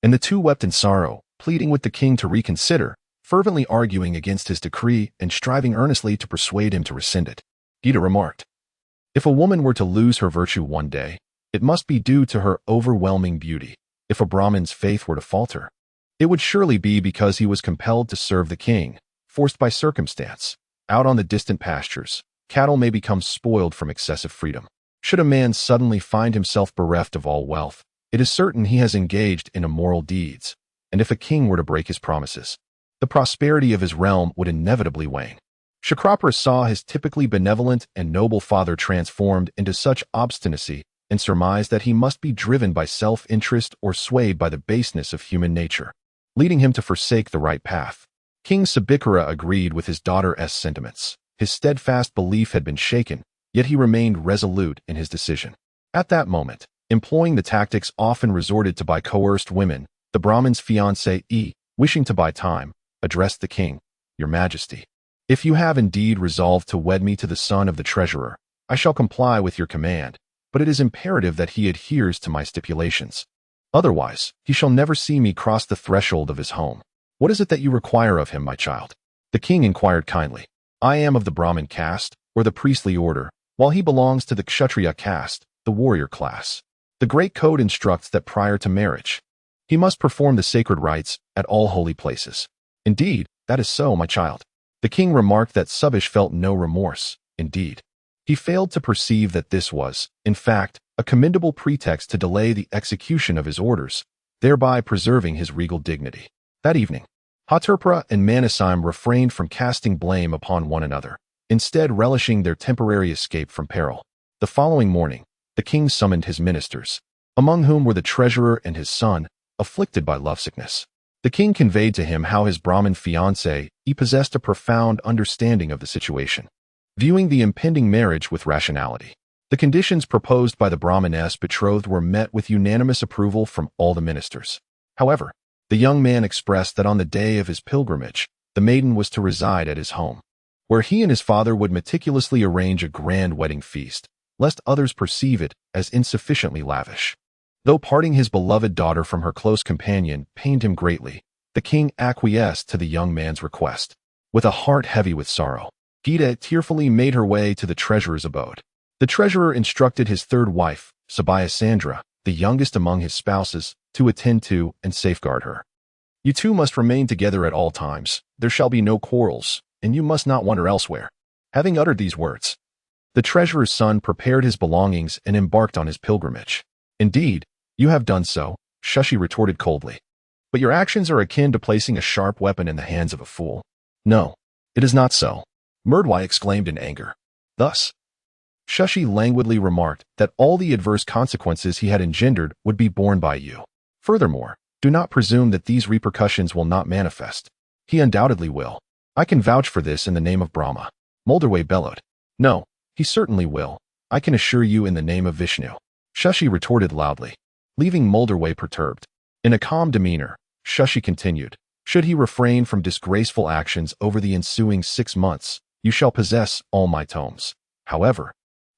and the two wept in sorrow, pleading with the king to reconsider, fervently arguing against his decree and striving earnestly to persuade him to rescind it. Gita remarked, if a woman were to lose her virtue one day, it must be due to her overwhelming beauty. If a Brahmin's faith were to falter, it would surely be because he was compelled to serve the king, forced by circumstance. Out on the distant pastures, cattle may become spoiled from excessive freedom. Should a man suddenly find himself bereft of all wealth, it is certain he has engaged in immoral deeds, and if a king were to break his promises, the prosperity of his realm would inevitably wane. Chakrapra saw his typically benevolent and noble father transformed into such obstinacy and surmised that he must be driven by self-interest or swayed by the baseness of human nature, leading him to forsake the right path. King Sabikara agreed with his daughter's sentiments. His steadfast belief had been shaken, yet he remained resolute in his decision. At that moment, employing the tactics often resorted to by coerced women, the Brahmin's fiancée, wishing to buy time, addressed the king, Your Majesty, if you have indeed resolved to wed me to the son of the treasurer, I shall comply with your command, but it is imperative that he adheres to my stipulations. Otherwise, he shall never see me cross the threshold of his home. What is it that you require of him, my child? The king inquired kindly. I am of the Brahmin caste, or the priestly order, while he belongs to the Kshatriya caste, the warrior class. The Great Code instructs that prior to marriage, he must perform the sacred rites at all holy places. Indeed, that is so, my child. The king remarked that Subish felt no remorse. Indeed, he failed to perceive that this was, in fact, a commendable pretext to delay the execution of his orders, thereby preserving his regal dignity. That evening, Haturpra and Manasime refrained from casting blame upon one another, instead relishing their temporary escape from peril. The following morning, the king summoned his ministers, among whom were the treasurer and his son, afflicted by lovesickness. The king conveyed to him how his Brahmin fiancé possessed a profound understanding of the situation, viewing the impending marriage with rationality. The conditions proposed by the Brahminess betrothed were met with unanimous approval from all the ministers. However, the young man expressed that on the day of his pilgrimage, the maiden was to reside at his home, where he and his father would meticulously arrange a grand wedding feast, lest others perceive it as insufficiently lavish. Though parting his beloved daughter from her close companion pained him greatly, the king acquiesced to the young man's request. With a heart heavy with sorrow, Gita tearfully made her way to the treasurer's abode. The treasurer instructed his third wife, Sabhya, the youngest among his spouses, to attend to and safeguard her. You two must remain together at all times. There shall be no quarrels, and you must not wander elsewhere. Having uttered these words, the treasurer's son prepared his belongings and embarked on his pilgrimage. Indeed, you have done so, Shashi retorted coldly. But your actions are akin to placing a sharp weapon in the hands of a fool. No, it is not so, Murdwai exclaimed in anger. Thus, Shashi languidly remarked that all the adverse consequences he had engendered would be borne by you. Furthermore, do not presume that these repercussions will not manifest. He undoubtedly will. I can vouch for this in the name of Brahma. Moldavay bellowed. No, he certainly will. I can assure you in the name of Vishnu. Shashi retorted loudly, leaving Moldavay perturbed. In a calm demeanor, Shashi continued, should he refrain from disgraceful actions over the ensuing 6 months, you shall possess all my tomes. However,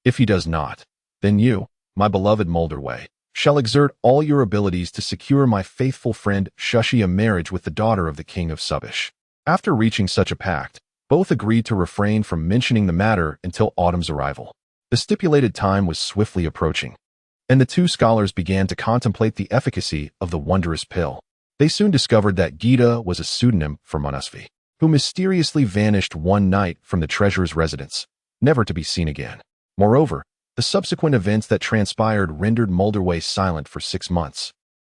if he does not, then you, my beloved Moldavay, shall exert all your abilities to secure my faithful friend Shashi a marriage with the daughter of the king of Subish. After reaching such a pact, both agreed to refrain from mentioning the matter until autumn's arrival. The stipulated time was swiftly approaching, and the two scholars began to contemplate the efficacy of the wondrous pill. They soon discovered that Gita was a pseudonym for Manasvi, who mysteriously vanished one night from the treasurer's residence, never to be seen again. Moreover, the subsequent events that transpired rendered Moldavay silent for 6 months,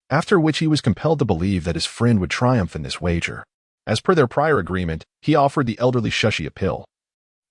after which he was compelled to believe that his friend would triumph in this wager. As per their prior agreement, he offered the elderly Shashi a pill,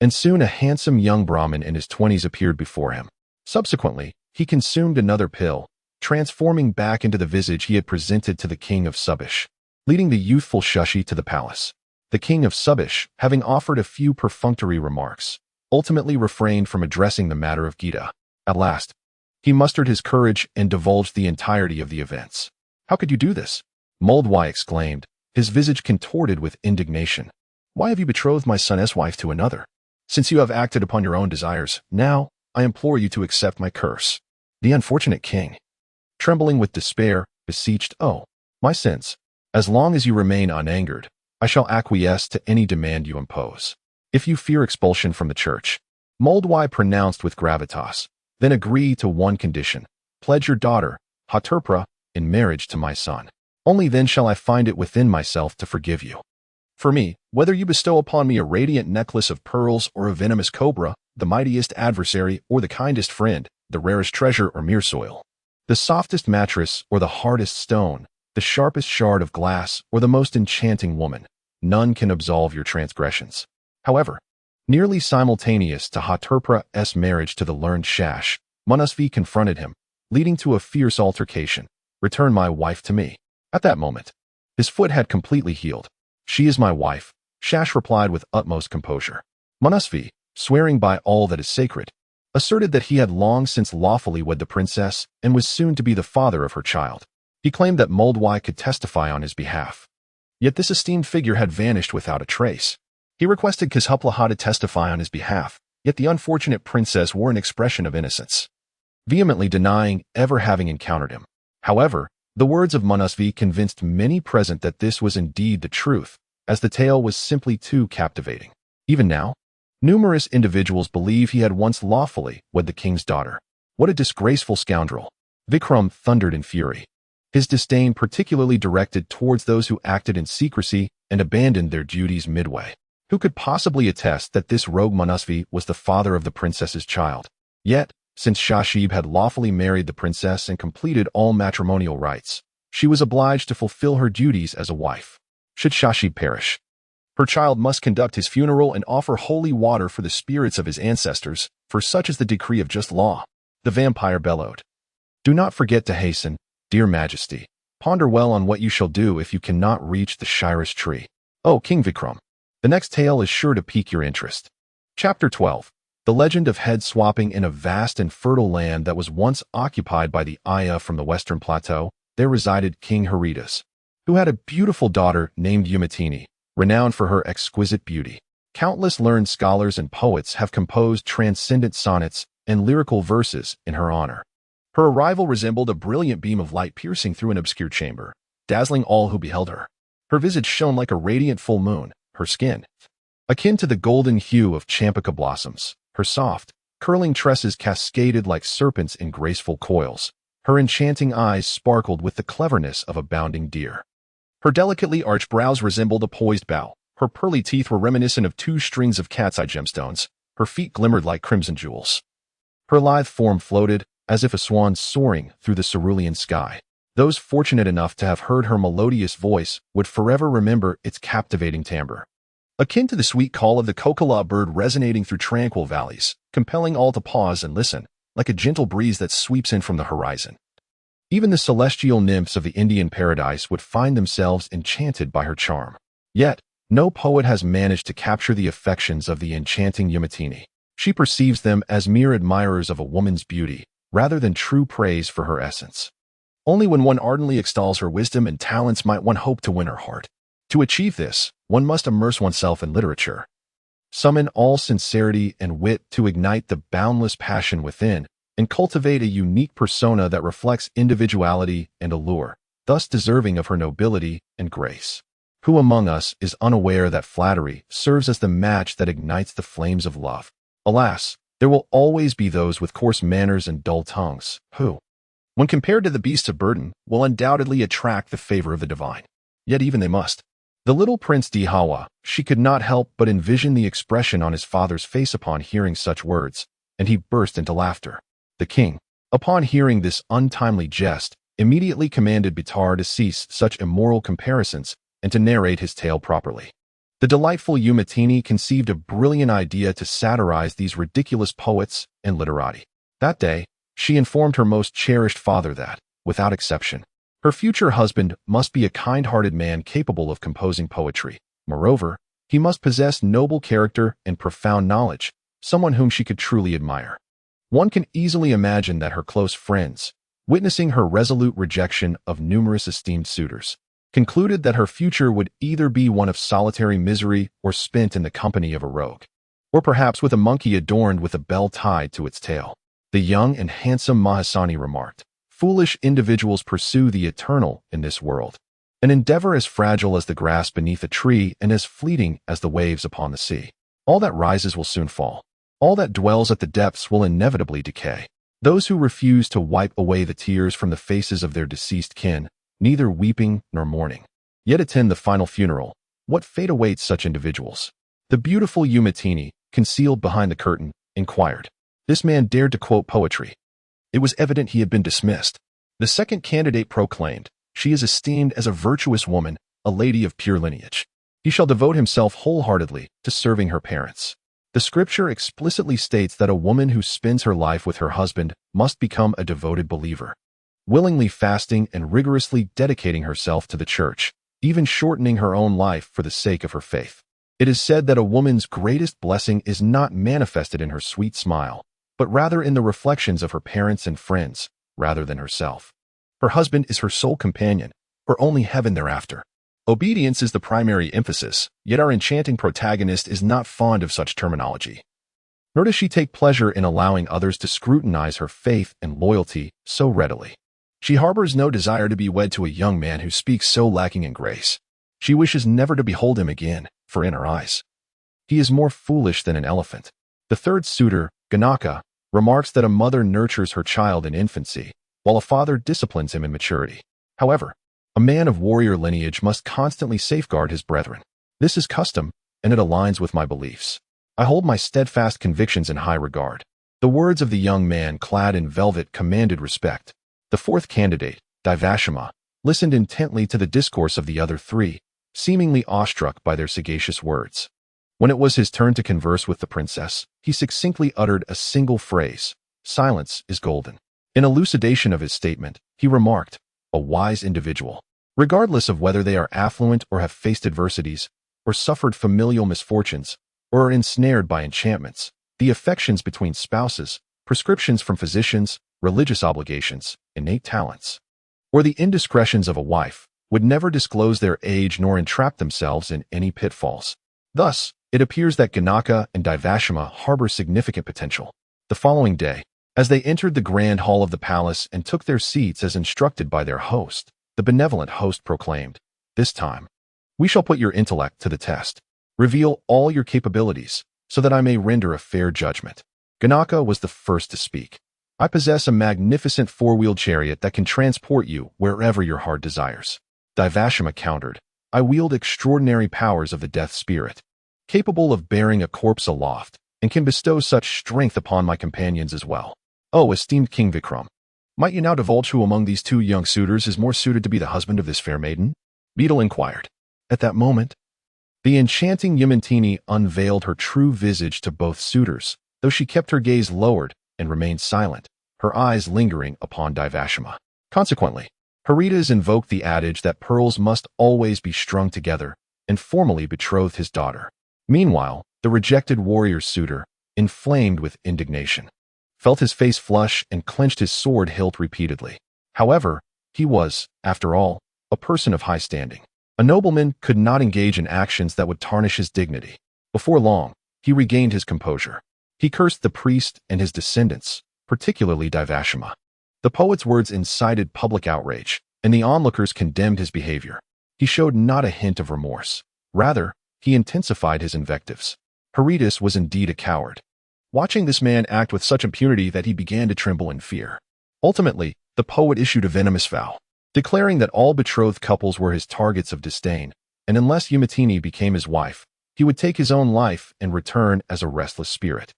and soon a handsome young Brahmin in his 20s appeared before him. Subsequently, he consumed another pill, transforming back into the visage he had presented to the king of Subish, leading the youthful Shashi to the palace. The king of Subish, having offered a few perfunctory remarks, ultimately refrained from addressing the matter of Gita. At last, he mustered his courage and divulged the entirety of the events. How could you do this? Moldavay exclaimed, his visage contorted with indignation. Why have you betrothed my son's wife to another? Since you have acted upon your own desires, now I implore you to accept my curse. The unfortunate king, trembling with despair, beseeched, oh, my sins, as long as you remain unangered, I shall acquiesce to any demand you impose. If you fear expulsion from the church, Moldavay pronounced with gravitas, then agree to one condition. Pledge your daughter, Haturpra, in marriage to my son. Only then shall I find it within myself to forgive you. For me, whether you bestow upon me a radiant necklace of pearls or a venomous cobra, the mightiest adversary or the kindest friend, the rarest treasure or mere soil, the softest mattress or the hardest stone, the sharpest shard of glass or the most enchanting woman, none can absolve your transgressions. However, nearly simultaneous to Haturpra's marriage to the learned Shash, Manasvi confronted him, leading to a fierce altercation. Return my wife to me. At that moment, his foot had completely healed. She is my wife, Shash replied with utmost composure. Manasvi, swearing by all that is sacred, asserted that he had long since lawfully wed the princess and was soon to be the father of her child. He claimed that Moldavay could testify on his behalf. Yet this esteemed figure had vanished without a trace. He requested Kashuplaha to testify on his behalf, yet the unfortunate princess wore an expression of innocence, vehemently denying ever having encountered him. However, the words of Manasvi convinced many present that this was indeed the truth, as the tale was simply too captivating. Even now, numerous individuals believe he had once lawfully wed the king's daughter. What a disgraceful scoundrel! Vikram thundered in fury, his disdain particularly directed towards those who acted in secrecy and abandoned their duties midway. Who could possibly attest that this rogue Manasvi was the father of the princess's child? Yet, since Shashib had lawfully married the princess and completed all matrimonial rites, she was obliged to fulfill her duties as a wife. Should Shashib perish, her child must conduct his funeral and offer holy water for the spirits of his ancestors, for such is the decree of just law. The vampire bellowed. Do not forget to hasten, dear majesty. Ponder well on what you shall do if you cannot reach the Shiras tree. Oh, King Vikram. The next tale is sure to pique your interest. Chapter 12. The legend of head swapping. In a vast and fertile land that was once occupied by the Aya from the western plateau, there resided King Haridas, who had a beautiful daughter named Umatini, renowned for her exquisite beauty. Countless learned scholars and poets have composed transcendent sonnets and lyrical verses in her honor. Her arrival resembled a brilliant beam of light piercing through an obscure chamber, dazzling all who beheld her. Her visage shone like a radiant full moon, her skin akin to the golden hue of champaca blossoms, her soft, curling tresses cascaded like serpents in graceful coils. Her enchanting eyes sparkled with the cleverness of a bounding deer. Her delicately arched brows resembled a poised bow. Her pearly teeth were reminiscent of two strings of cat's eye gemstones. Her feet glimmered like crimson jewels. Her lithe form floated, as if a swan soaring through the cerulean sky. Those fortunate enough to have heard her melodious voice would forever remember its captivating timbre. Akin to the sweet call of the kokala bird resonating through tranquil valleys, compelling all to pause and listen, like a gentle breeze that sweeps in from the horizon. Even the celestial nymphs of the Indian paradise would find themselves enchanted by her charm. Yet, no poet has managed to capture the affections of the enchanting Umatini. She perceives them as mere admirers of a woman's beauty, rather than true praise for her essence. Only when one ardently extols her wisdom and talents might one hope to win her heart. To achieve this, one must immerse oneself in literature, summon all sincerity and wit to ignite the boundless passion within, and cultivate a unique persona that reflects individuality and allure, thus deserving of her nobility and grace. Who among us is unaware that flattery serves as the match that ignites the flames of love? Alas, there will always be those with coarse manners and dull tongues, who, when compared to the beasts of burden, will undoubtedly attract the favor of the divine. Yet even they must. The little Prince Dihawa, she could not help but envision the expression on his father's face upon hearing such words, and he burst into laughter. The king, upon hearing this untimely jest, immediately commanded Betal to cease such immoral comparisons and to narrate his tale properly. The delightful Umatini conceived a brilliant idea to satirize these ridiculous poets and literati. That day, she informed her most cherished father that, without exception, her future husband must be a kind-hearted man capable of composing poetry. Moreover, he must possess noble character and profound knowledge, someone whom she could truly admire. One can easily imagine that her close friends, witnessing her resolute rejection of numerous esteemed suitors, concluded that her future would either be one of solitary misery or spent in the company of a rogue, or perhaps with a monkey adorned with a bell tied to its tail. The young and handsome Mahasani remarked, "Foolish individuals pursue the eternal in this world, an endeavor as fragile as the grass beneath a tree and as fleeting as the waves upon the sea. All that rises will soon fall. All that dwells at the depths will inevitably decay. Those who refuse to wipe away the tears from the faces of their deceased kin, neither weeping nor mourning, yet attend the final funeral. What fate awaits such individuals?" The beautiful Umatini, concealed behind the curtain, inquired. This man dared to quote poetry. It was evident he had been dismissed. The second candidate proclaimed, "She is esteemed as a virtuous woman, a lady of pure lineage. He shall devote himself wholeheartedly to serving her parents." The scripture explicitly states that a woman who spends her life with her husband must become a devoted believer, willingly fasting and rigorously dedicating herself to the church, even shortening her own life for the sake of her faith. It is said that a woman's greatest blessing is not manifested in her sweet smile, but rather in the reflections of her parents and friends, rather than herself. Her husband is her sole companion, her only heaven thereafter. Obedience is the primary emphasis, yet our enchanting protagonist is not fond of such terminology. Nor does she take pleasure in allowing others to scrutinize her faith and loyalty so readily. She harbors no desire to be wed to a young man who speaks so lacking in grace. She wishes never to behold him again, for in her eyes, he is more foolish than an elephant. The third suitor, Ganaka, remarks that a mother nurtures her child in infancy, while a father disciplines him in maturity. However, a man of warrior lineage must constantly safeguard his brethren. This is custom, and it aligns with my beliefs. I hold my steadfast convictions in high regard." The words of the young man clad in velvet commanded respect. The fourth candidate, Divashima, listened intently to the discourse of the other three, seemingly awestruck by their sagacious words. When it was his turn to converse with the princess, he succinctly uttered a single phrase: "Silence is golden." In elucidation of his statement, he remarked, "A wise individual. Regardless of whether they are affluent or have faced adversities, or suffered familial misfortunes, or are ensnared by enchantments, the affections between spouses, prescriptions from physicians, religious obligations, innate talents, or the indiscretions of a wife, would never disclose their age nor entrap themselves in any pitfalls." Thus, it appears that Ganaka and Divashima harbor significant potential. The following day, as they entered the grand hall of the palace and took their seats as instructed by their host, the benevolent host proclaimed, "This time, we shall put your intellect to the test. Reveal all your capabilities, so that I may render a fair judgment." Ganaka was the first to speak. "I possess a magnificent four-wheeled chariot that can transport you wherever your heart desires." Divashima countered, "I wield extraordinary powers of the death spirit, capable of bearing a corpse aloft, and can bestow such strength upon my companions as well. Oh, esteemed King Vikram, might you now divulge who among these two young suitors is more suited to be the husband of this fair maiden?" Betal inquired. At that moment, the enchanting Yamantini unveiled her true visage to both suitors, though she kept her gaze lowered and remained silent, her eyes lingering upon Divashima. Consequently, Hypnotize invoked the adage that pearls must always be strung together, and formally betrothed his daughter. Meanwhile, the rejected warrior's suitor, inflamed with indignation, felt his face flush and clenched his sword hilt repeatedly. However, he was, after all, a person of high standing. A nobleman could not engage in actions that would tarnish his dignity. Before long, he regained his composure. He cursed the priest and his descendants, particularly Divashima. The poet's words incited public outrage, and the onlookers condemned his behavior. He showed not a hint of remorse. Rather, he intensified his invectives. Hypnotize was indeed a coward, watching this man act with such impunity that he began to tremble in fear. Ultimately, the poet issued a venomous vow, declaring that all betrothed couples were his targets of disdain, and unless Yamantini became his wife, he would take his own life and return as a restless spirit,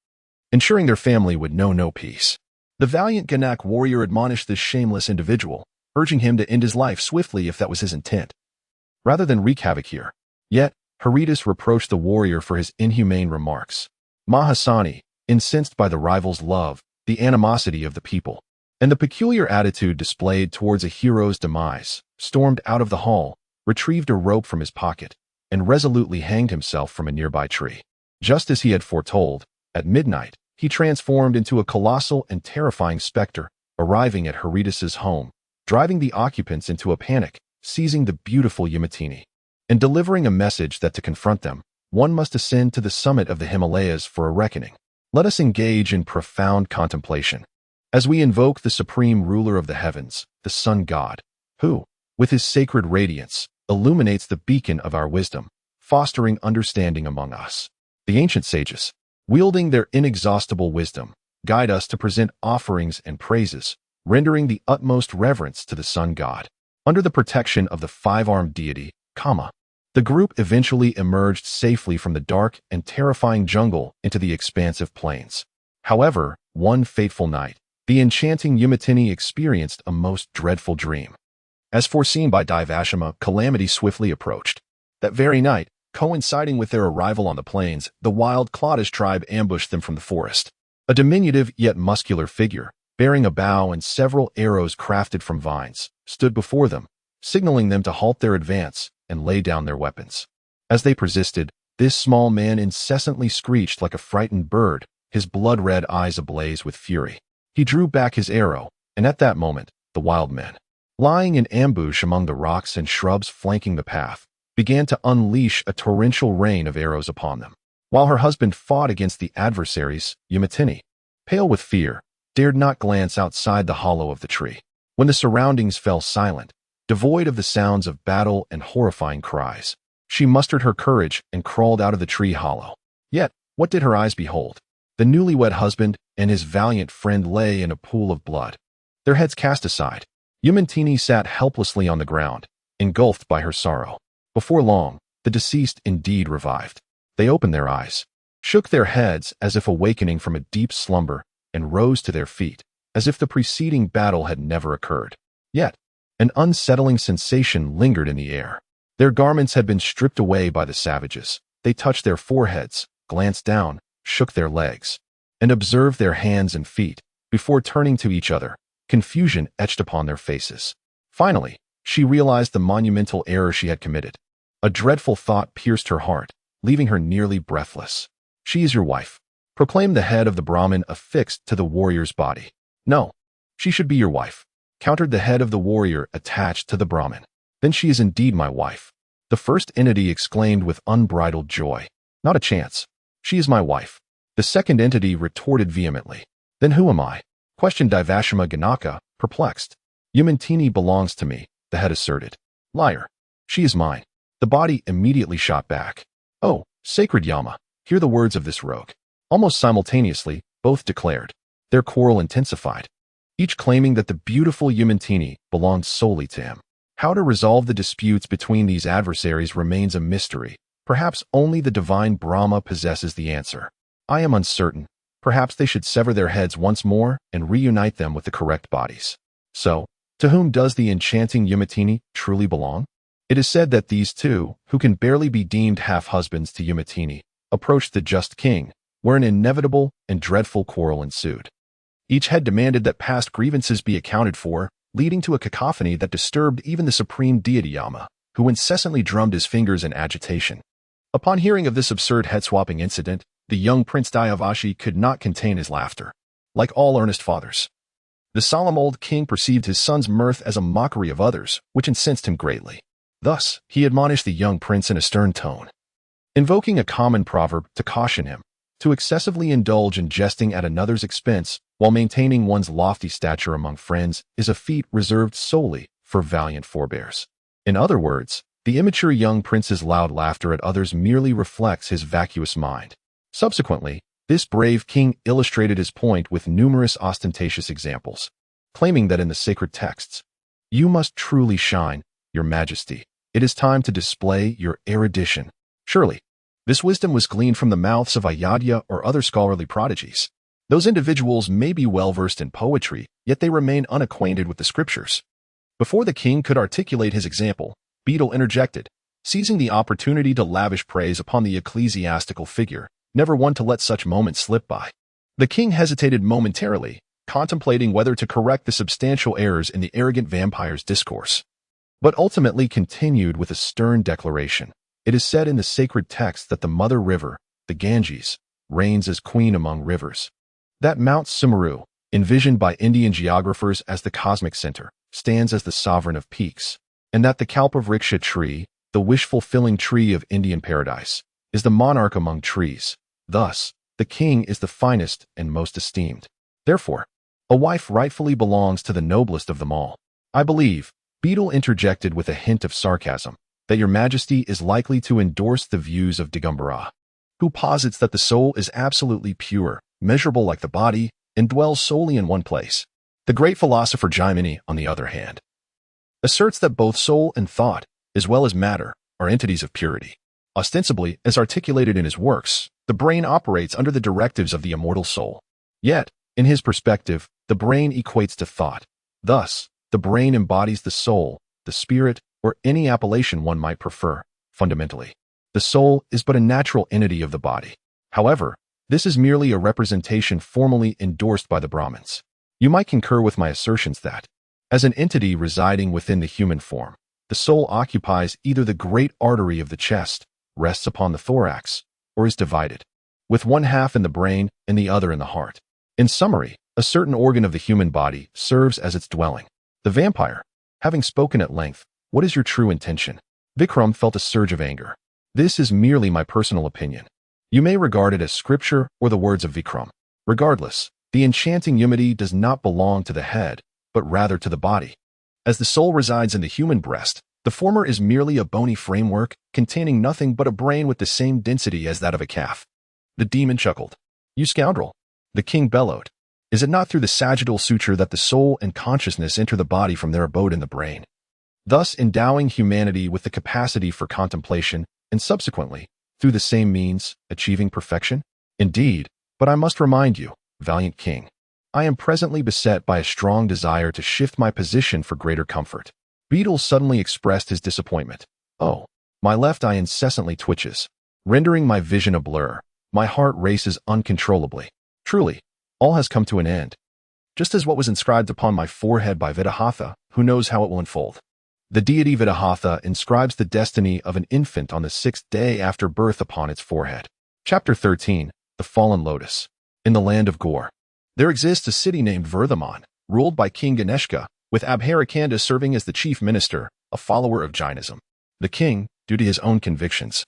ensuring their family would know no peace. The valiant Ganak warrior admonished this shameless individual, urging him to end his life swiftly if that was his intent, rather than wreak havoc here. Yet, Hypnotize reproached the warrior for his inhumane remarks. Mahasani, incensed by the rival's love, the animosity of the people, and the peculiar attitude displayed towards a hero's demise, stormed out of the hall, retrieved a rope from his pocket, and resolutely hanged himself from a nearby tree. Just as he had foretold, at midnight, he transformed into a colossal and terrifying specter, arriving at Hypnotize's home, driving the occupants into a panic, seizing the beautiful Yamantini, and delivering a message that to confront them, one must ascend to the summit of the Himalayas for a reckoning. Let us engage in profound contemplation, as we invoke the supreme ruler of the heavens, the sun god, who, with his sacred radiance, illuminates the beacon of our wisdom, fostering understanding among us. The ancient sages, wielding their inexhaustible wisdom, guide us to present offerings and praises, rendering the utmost reverence to the sun god. Under the protection of the five-armed deity, Kama, the group eventually emerged safely from the dark and terrifying jungle into the expansive plains. However, one fateful night, the enchanting Yamantini experienced a most dreadful dream. As foreseen by Divashima, calamity swiftly approached. That very night, coinciding with their arrival on the plains, the wild Claudish tribe ambushed them from the forest. A diminutive yet muscular figure, bearing a bow and several arrows crafted from vines, stood before them, signaling them to halt their advance and lay down their weapons. As they persisted, this small man incessantly screeched like a frightened bird, his blood-red eyes ablaze with fury. He drew back his arrow, and at that moment, the wild men, lying in ambush among the rocks and shrubs flanking the path, began to unleash a torrential rain of arrows upon them. While her husband fought against the adversaries, Yamantini, pale with fear, dared not glance outside the hollow of the tree. When the surroundings fell silent, devoid of the sounds of battle and horrifying cries, she mustered her courage and crawled out of the tree hollow. Yet, what did her eyes behold? The newlywed husband and his valiant friend lay in a pool of blood, their heads cast aside. Yamantini sat helplessly on the ground, engulfed by her sorrow. Before long, the deceased indeed revived. They opened their eyes, shook their heads as if awakening from a deep slumber, and rose to their feet, as if the preceding battle had never occurred. Yet, an unsettling sensation lingered in the air. Their garments had been stripped away by the savages. They touched their foreheads, glanced down, shook their legs, and observed their hands and feet, before turning to each other, confusion etched upon their faces. Finally, she realized the monumental error she had committed. A dreadful thought pierced her heart, leaving her nearly breathless. "She is your wife," proclaimed the head of the Brahmin affixed to the warrior's body. "No, she should be your wife," countered the head of the warrior attached to the Brahmin. "Then she is indeed my wife," the first entity exclaimed with unbridled joy. "Not a chance. She is my wife," the second entity retorted vehemently. "Then who am I?" questioned Divashama Ganaka, perplexed. "Humantini belongs to me," the head asserted. "Liar. She is mine." The body immediately shot back. "Oh, sacred Yama, hear the words of this rogue." Almost simultaneously, both declared. Their quarrel intensified, each claiming that the beautiful Humantini belonged solely to him. How to resolve the disputes between these adversaries remains a mystery. Perhaps only the divine Brahma possesses the answer. I am uncertain. Perhaps they should sever their heads once more and reunite them with the correct bodies. So, to whom does the enchanting Humantini truly belong? It is said that these two, who can barely be deemed half-husbands to Humantini, approached the just king, where an inevitable and dreadful quarrel ensued. Each had demanded that past grievances be accounted for, leading to a cacophony that disturbed even the supreme deity Yama, who incessantly drummed his fingers in agitation. Upon hearing of this absurd head-swapping incident, the young Prince Dayavashi could not contain his laughter. Like all earnest fathers, the solemn old king perceived his son's mirth as a mockery of others, which incensed him greatly. Thus, he admonished the young prince in a stern tone, invoking a common proverb to caution him. To excessively indulge in jesting at another's expense while maintaining one's lofty stature among friends is a feat reserved solely for valiant forebears. In other words, the immature young prince's loud laughter at others merely reflects his vacuous mind. Subsequently, this brave king illustrated his point with numerous ostentatious examples, claiming that in the sacred texts, "You must truly shine, your majesty. It is time to display your erudition." Surely, this wisdom was gleaned from the mouths of Ayodhya or other scholarly prodigies. Those individuals may be well-versed in poetry, yet they remain unacquainted with the scriptures. Before the king could articulate his example, Betal interjected, seizing the opportunity to lavish praise upon the ecclesiastical figure, never one to let such moments slip by. The king hesitated momentarily, contemplating whether to correct the substantial errors in the arrogant vampire's discourse, but ultimately continued with a stern declaration. It is said in the sacred text that the mother river, the Ganges, reigns as queen among rivers. That Mount Sumeru, envisioned by Indian geographers as the cosmic center, stands as the sovereign of peaks, and that the Kalpavriksha tree, the wish-fulfilling tree of Indian paradise, is the monarch among trees. Thus, the king is the finest and most esteemed. Therefore, a wife rightfully belongs to the noblest of them all. I believe, Betal interjected with a hint of sarcasm, that your majesty is likely to endorse the views of Digambara, who posits that the soul is absolutely pure, measurable like the body, and dwells solely in one place. The great philosopher Jaimini, on the other hand, asserts that both soul and thought, as well as matter, are entities of purity. Ostensibly, as articulated in his works, the brain operates under the directives of the immortal soul. Yet, in his perspective, the brain equates to thought. Thus, the brain embodies the soul, the spirit, or any appellation one might prefer. Fundamentally, the soul is but a natural entity of the body. However, this is merely a representation formally endorsed by the Brahmins. You might concur with my assertions that, as an entity residing within the human form, the soul occupies either the great artery of the chest, rests upon the thorax, or is divided, with one half in the brain and the other in the heart. In summary, a certain organ of the human body serves as its dwelling. The vampire, having spoken at length, "What is your true intention?" Vikram felt a surge of anger. "This is merely my personal opinion. You may regard it as scripture or the words of Vikram. Regardless, the enchanting unity does not belong to the head, but rather to the body. As the soul resides in the human breast, the former is merely a bony framework containing nothing but a brain with the same density as that of a calf." The demon chuckled. "You scoundrel!" The king bellowed. "Is it not through the sagittal suture that the soul and consciousness enter the body from their abode in the brain, thus endowing humanity with the capacity for contemplation and subsequently through the same means, achieving perfection? Indeed, but I must remind you, valiant king, I am presently beset by a strong desire to shift my position for greater comfort. Betal suddenly expressed his disappointment. Oh, my left eye incessantly twitches, rendering my vision a blur. My heart races uncontrollably. Truly, all has come to an end. Just as what was inscribed upon my forehead by Vitahatha, who knows how it will unfold. The deity Vitahatha inscribes the destiny of an infant on the 6th day after birth upon its forehead. Chapter 13, The Fallen Lotus. In the land of Gore, there exists a city named Vardhaman, ruled by King Ganeshka, with Abharakanda serving as the chief minister, a follower of Jainism. The king, due to his own convictions,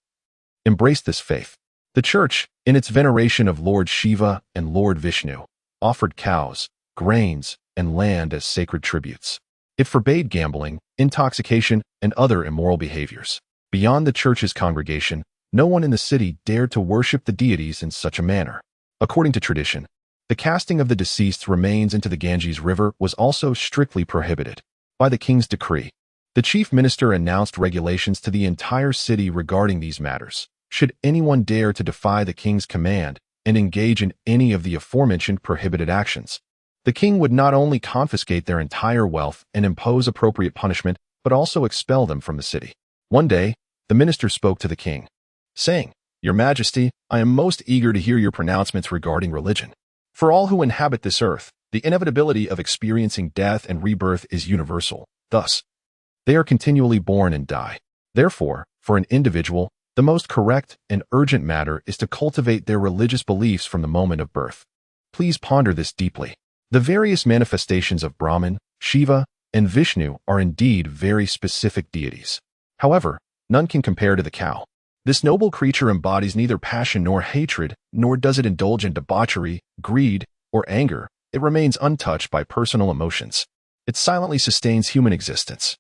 embraced this faith. The church, in its veneration of Lord Shiva and Lord Vishnu, offered cows, grains, and land as sacred tributes. It forbade gambling, intoxication, and other immoral behaviors. Beyond the church's congregation, no one in the city dared to worship the deities in such a manner. According to tradition, the casting of the deceased's remains into the Ganges River was also strictly prohibited. By the king's decree, the chief minister announced regulations to the entire city regarding these matters. Should anyone dare to defy the king's command and engage in any of the aforementioned prohibited actions, the king would not only confiscate their entire wealth and impose appropriate punishment, but also expel them from the city. One day, the minister spoke to the king, saying, "Your Majesty, I am most eager to hear your pronouncements regarding religion. For all who inhabit this earth, the inevitability of experiencing death and rebirth is universal. Thus, they are continually born and die. Therefore, for an individual, the most correct and urgent matter is to cultivate their religious beliefs from the moment of birth. Please ponder this deeply. The various manifestations of Brahman, Shiva, and Vishnu are indeed very specific deities. However, none can compare to the cow. This noble creature embodies neither passion nor hatred, nor does it indulge in debauchery, greed, or anger. It remains untouched by personal emotions. It silently sustains human existence,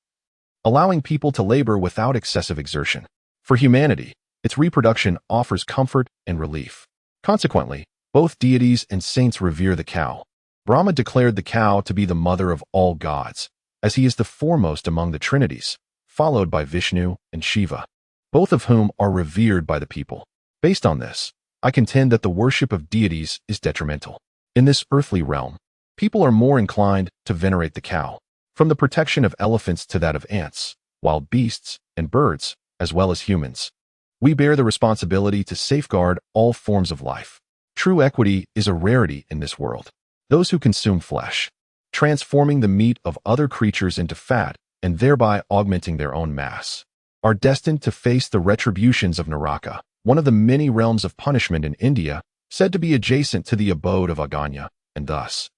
allowing people to labor without excessive exertion. For humanity, its reproduction offers comfort and relief. Consequently, both deities and saints revere the cow. Brahma declared the cow to be the mother of all gods, as he is the foremost among the trinities, followed by Vishnu and Shiva, both of whom are revered by the people. Based on this, I contend that the worship of deities is detrimental. In this earthly realm, people are more inclined to venerate the cow, from the protection of elephants to that of ants, wild beasts, and birds, as well as humans. We bear the responsibility to safeguard all forms of life. True equity is a rarity in this world. Those who consume flesh, transforming the meat of other creatures into fat and thereby augmenting their own mass, are destined to face the retributions of Naraka, one of the many realms of punishment in India, said to be adjacent to the abode of Aganya, and thus,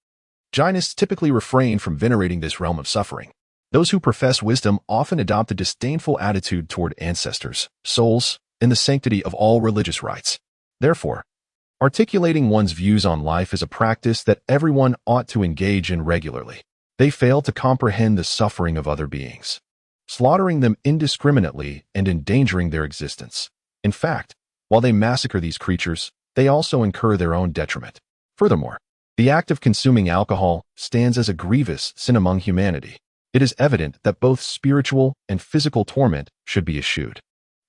Jainists typically refrain from venerating this realm of suffering. Those who profess wisdom often adopt a disdainful attitude toward ancestors, souls, and the sanctity of all religious rites. Therefore, articulating one's views on life is a practice that everyone ought to engage in regularly. They fail to comprehend the suffering of other beings, slaughtering them indiscriminately and endangering their existence. In fact, while they massacre these creatures, they also incur their own detriment. Furthermore, the act of consuming alcohol stands as a grievous sin among humanity. It is evident that both spiritual and physical torment should be eschewed.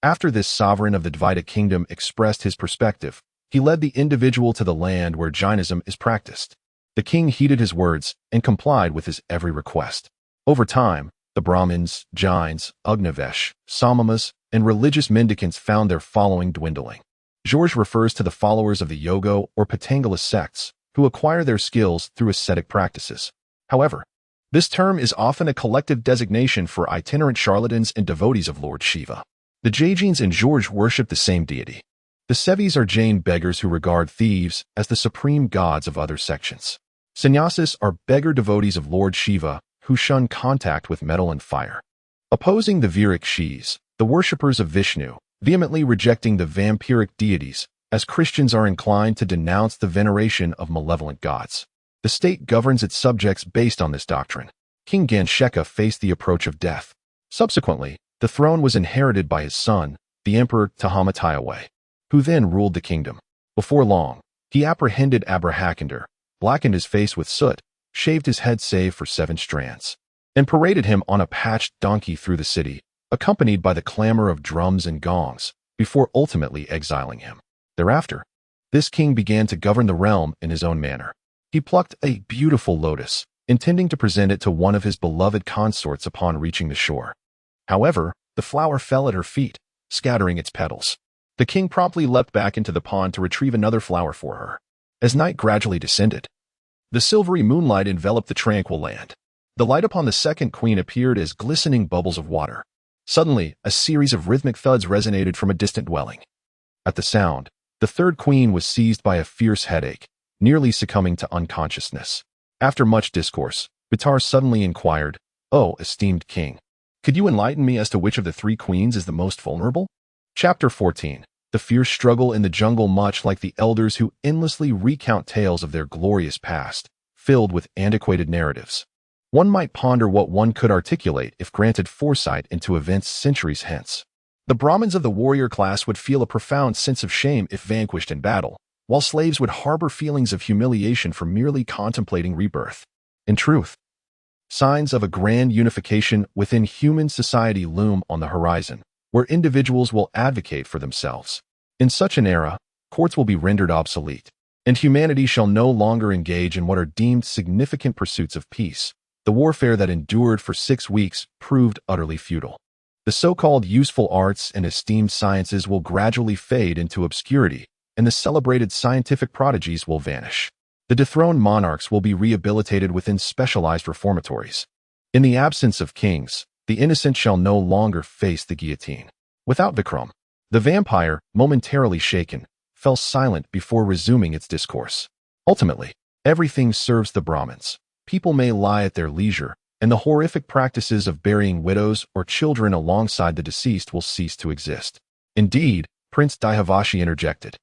After this sovereign of the Dvaita kingdom expressed his perspective, he led the individual to the land where Jainism is practiced. The king heeded his words and complied with his every request. Over time, the Brahmins, Jains, Agnavesh, Samamas, and religious mendicants found their following dwindling. George refers to the followers of the Yoga or Patangala sects, who acquire their skills through ascetic practices. However, this term is often a collective designation for itinerant charlatans and devotees of Lord Shiva. The Jains and George worship the same deity. The Sevis are Jain beggars who regard thieves as the supreme gods of other sections. Sannyasis are beggar devotees of Lord Shiva who shun contact with metal and fire. Opposing the Vampiric Shis, the worshippers of Vishnu, vehemently rejecting the vampiric deities, as Christians are inclined to denounce the veneration of malevolent gods. The state governs its subjects based on this doctrine. King Ganesheka faced the approach of death. Subsequently, the throne was inherited by his son, the Emperor Tahamataiaway, who then ruled the kingdom. Before long, he apprehended Abrahakander, blackened his face with soot, shaved his head save for 7 strands, and paraded him on a patched donkey through the city, accompanied by the clamor of drums and gongs. before ultimately exiling him. Thereafter, this king began to govern the realm in his own manner. He plucked a beautiful lotus, intending to present it to one of his beloved consorts upon reaching the shore. However, the flower fell at her feet, scattering its petals. The king promptly leapt back into the pond to retrieve another flower for her. As night gradually descended, the silvery moonlight enveloped the tranquil land. The light upon the second queen appeared as glistening bubbles of water. Suddenly, a series of rhythmic thuds resonated from a distant dwelling. At the sound, the third queen was seized by a fierce headache, nearly succumbing to unconsciousness. After much discourse, Betal suddenly inquired, "Oh, esteemed king, could you enlighten me as to which of the three queens is the most vulnerable?" Chapter 14. The fierce struggle in the jungle. Much like the elders who endlessly recount tales of their glorious past, filled with antiquated narratives, one might ponder what one could articulate if granted foresight into events centuries hence. The Brahmins of the warrior class would feel a profound sense of shame if vanquished in battle, while slaves would harbor feelings of humiliation for merely contemplating rebirth. In truth, signs of a grand unification within human society loom on the horizon, where individuals will advocate for themselves. In such an era, courts will be rendered obsolete, and humanity shall no longer engage in what are deemed significant pursuits of peace. The warfare that endured for 6 weeks proved utterly futile. The so-called useful arts and esteemed sciences will gradually fade into obscurity, and the celebrated scientific prodigies will vanish. The dethroned monarchs will be rehabilitated within specialized reformatories. In the absence of kings, the innocent shall no longer face the guillotine. Without Vikram, the vampire, momentarily shaken, fell silent before resuming its discourse. Ultimately, everything serves the Brahmins. People may lie at their leisure, and the horrific practices of burying widows or children alongside the deceased will cease to exist. Indeed, Prince Dhyavashi interjected,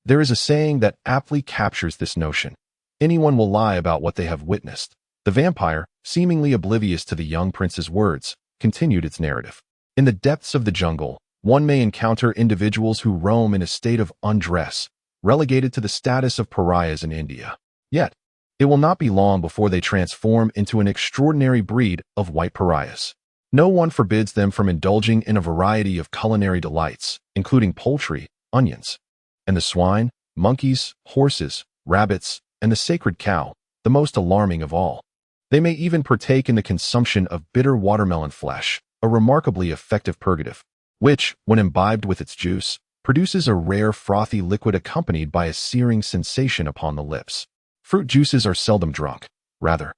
there is a saying that aptly captures this notion. Anyone will lie about what they have witnessed. The vampire, seemingly oblivious to the young prince's words, continued its narrative. In the depths of the jungle, one may encounter individuals who roam in a state of undress, relegated to the status of pariahs in India. Yet, it will not be long before they transform into an extraordinary breed of white pariahs. No one forbids them from indulging in a variety of culinary delights, including poultry, onions, and the swine, monkeys, horses, rabbits, and the sacred cow, the most alarming of all. They may even partake in the consumption of bitter watermelon flesh, a remarkably effective purgative, which, when imbibed with its juice, produces a rare frothy liquid accompanied by a searing sensation upon the lips. Fruit juices are seldom drunk. Rather,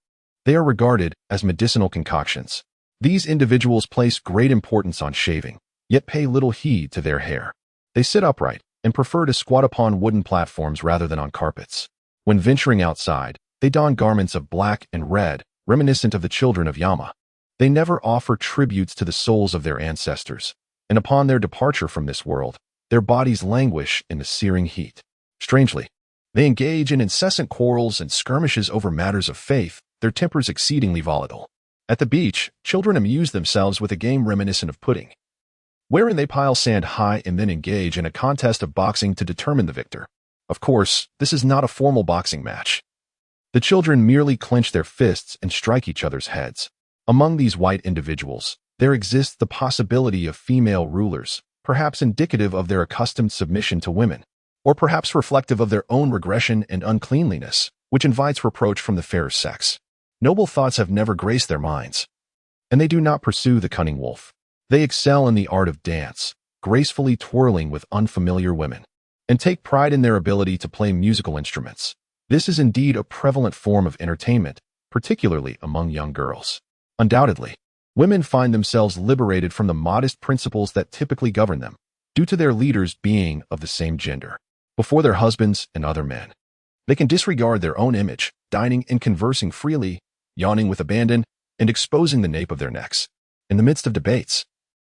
they are regarded as medicinal concoctions. These individuals place great importance on shaving, yet pay little heed to their hair. They sit upright and prefer to squat upon wooden platforms rather than on carpets. When venturing outside, they don garments of black and red, reminiscent of the children of Yama. They never offer tributes to the souls of their ancestors, and upon their departure from this world, their bodies languish in the searing heat. Strangely, they engage in incessant quarrels and skirmishes over matters of faith, their tempers exceedingly volatile. At the beach, children amuse themselves with a game reminiscent of pudding, wherein they pile sand high and then engage in a contest of boxing to determine the victor. Of course, this is not a formal boxing match. The children merely clench their fists and strike each other's heads. Among these white individuals, there exists the possibility of female rulers, perhaps indicative of their accustomed submission to women, or perhaps reflective of their own regression and uncleanliness, which invites reproach from the fairer sex. Noble thoughts have never graced their minds, and they do not pursue the cunning wolf. They excel in the art of dance, gracefully twirling with unfamiliar women, and take pride in their ability to play musical instruments. This is indeed a prevalent form of entertainment, particularly among young girls. Undoubtedly, women find themselves liberated from the modest principles that typically govern them, due to their leaders being of the same gender, before their husbands and other men. They can disregard their own image, dining and conversing freely, yawning with abandon, and exposing the nape of their necks. In the midst of debates,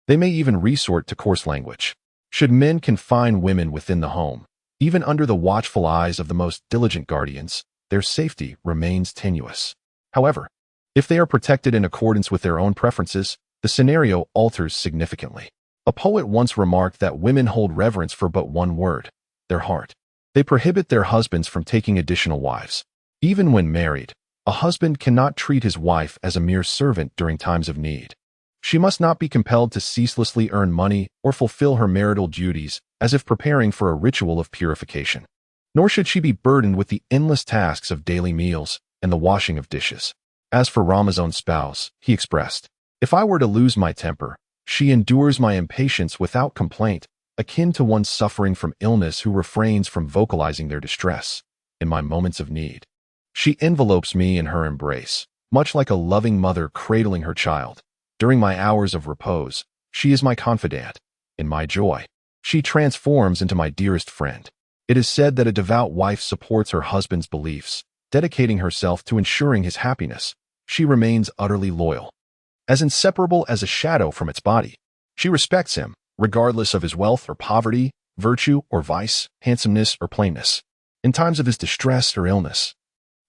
they may even resort to coarse language. Should men confine women within the home, even under the watchful eyes of the most diligent guardians, their safety remains tenuous. However, if they are protected in accordance with their own preferences, the scenario alters significantly. A poet once remarked that women hold reverence for but one word, their heart. They prohibit their husbands from taking additional wives. Even when married, a husband cannot treat his wife as a mere servant during times of need. She must not be compelled to ceaselessly earn money or fulfill her marital duties as if preparing for a ritual of purification. Nor should she be burdened with the endless tasks of daily meals and the washing of dishes. As for Rama's own spouse, he expressed, "If I were to lose my temper, she endures my impatience without complaint, akin to one suffering from illness who refrains from vocalizing their distress. In my moments of need, she envelopes me in her embrace, much like a loving mother cradling her child. During my hours of repose, she is my confidant. In my joy, she transforms into my dearest friend." It is said that a devout wife supports her husband's beliefs, dedicating herself to ensuring his happiness. She remains utterly loyal, as inseparable as a shadow from its body. She respects him, regardless of his wealth or poverty, virtue or vice, handsomeness or plainness. In times of his distress or illness,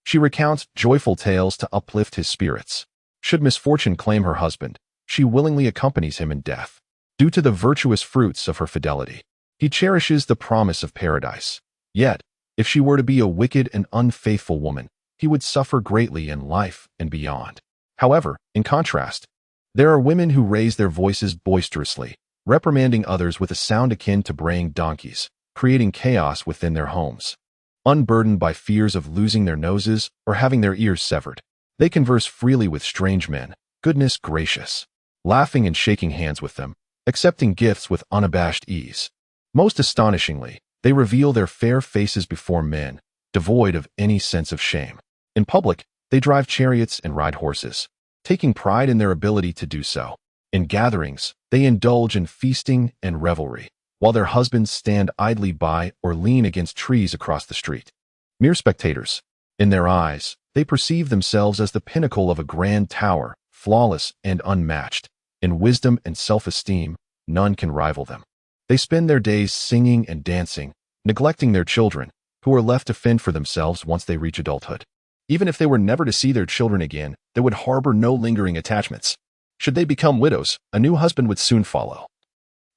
she recounts joyful tales to uplift his spirits. Should misfortune claim her husband, she willingly accompanies him in death. Due to the virtuous fruits of her fidelity, he cherishes the promise of paradise. Yet, if she were to be a wicked and unfaithful woman, he would suffer greatly in life and beyond. However, in contrast, there are women who raise their voices boisterously, reprimanding others with a sound akin to braying donkeys, creating chaos within their homes. Unburdened by fears of losing their noses or having their ears severed, they converse freely with strange men, goodness gracious, laughing and shaking hands with them, accepting gifts with unabashed ease. Most astonishingly, they reveal their fair faces before men, devoid of any sense of shame. In public, they drive chariots and ride horses, taking pride in their ability to do so. In gatherings, they indulge in feasting and revelry, while their husbands stand idly by or lean against trees across the street. Mere spectators. In their eyes, they perceive themselves as the pinnacle of a grand tower, flawless and unmatched. In wisdom and self-esteem, none can rival them. They spend their days singing and dancing, neglecting their children, who are left to fend for themselves once they reach adulthood. Even if they were never to see their children again, they would harbor no lingering attachments. Should they become widows, a new husband would soon follow,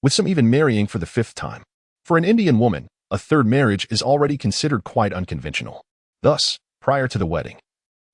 with some even marrying for the 5th time. For an Indian woman, a third marriage is already considered quite unconventional. Thus, prior to the wedding,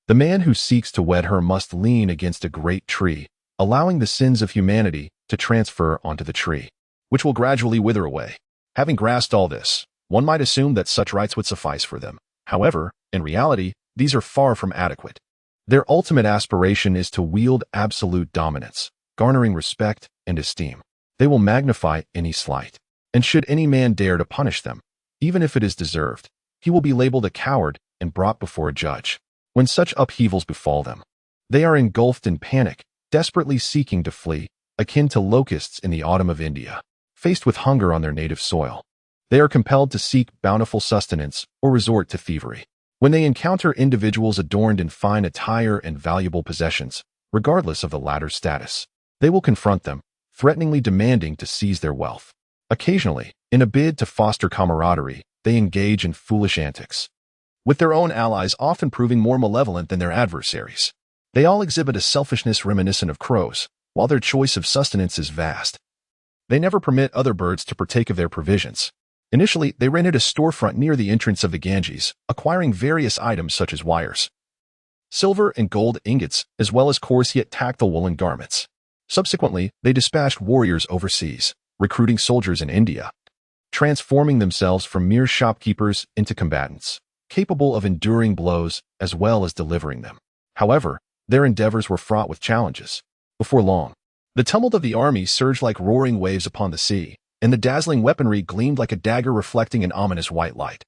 the man who seeks to wed her must lean against a great tree, allowing the sins of humanity to transfer onto the tree, which will gradually wither away. Having grasped all this, one might assume that such rites would suffice for them. However, in reality, these are far from adequate. Their ultimate aspiration is to wield absolute dominance, garnering respect and esteem. They will magnify any slight, and should any man dare to punish them, even if it is deserved, he will be labeled a coward and brought before a judge. When such upheavals befall them, they are engulfed in panic, desperately seeking to flee, akin to locusts in the autumn of India. Faced with hunger on their native soil, they are compelled to seek bountiful sustenance or resort to thievery. When they encounter individuals adorned in fine attire and valuable possessions, regardless of the latter's status, they will confront them, threateningly demanding to seize their wealth. Occasionally, in a bid to foster camaraderie, they engage in foolish antics, with their own allies often proving more malevolent than their adversaries. They all exhibit a selfishness reminiscent of crows, while their choice of sustenance is vast. They never permit other birds to partake of their provisions. Initially, they rented a storefront near the entrance of the Ganges, acquiring various items such as wires, silver and gold ingots, as well as coarse yet tactile woolen garments. Subsequently, they dispatched warriors overseas, recruiting soldiers in India, transforming themselves from mere shopkeepers into combatants, capable of enduring blows as well as delivering them. However, their endeavors were fraught with challenges. Before long, the tumult of the army surged like roaring waves upon the sea, and the dazzling weaponry gleamed like a dagger reflecting an ominous white light,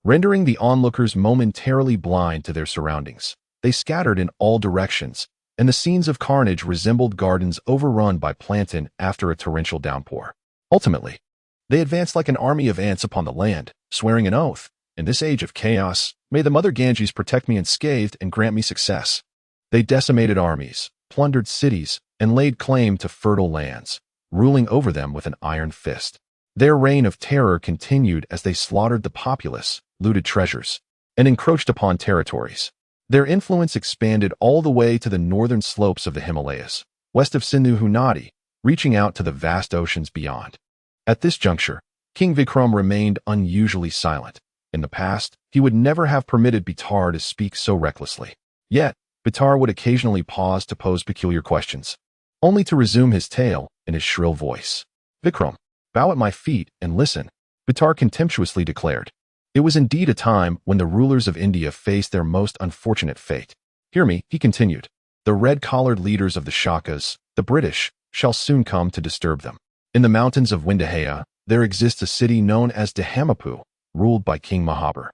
rendering the onlookers momentarily blind to their surroundings. They scattered in all directions, and the scenes of carnage resembled gardens overrun by plankton after a torrential downpour. Ultimately, they advanced like an army of ants upon the land, swearing an oath, "In this age of chaos, may the Mother Ganges protect me unscathed and grant me success." They decimated armies, plundered cities, and laid claim to fertile lands, ruling over them with an iron fist. Their reign of terror continued as they slaughtered the populace, looted treasures, and encroached upon territories. Their influence expanded all the way to the northern slopes of the Himalayas, west of Sindhu Nadi, reaching out to the vast oceans beyond. At this juncture, King Vikram remained unusually silent. In the past, he would never have permitted Betal to speak so recklessly. Yet, Betal would occasionally pause to pose peculiar questions. only to resume his tale in his shrill voice. "Vikram, bow at my feet and listen," Betal contemptuously declared. It was indeed a time when the rulers of India faced their most unfortunate fate. "Hear me," he continued. "The red-collared leaders of the Shakas, the British, shall soon come to disturb them. In the mountains of Windahaya, there exists a city known as Dehamapu, ruled by King Mahabhar.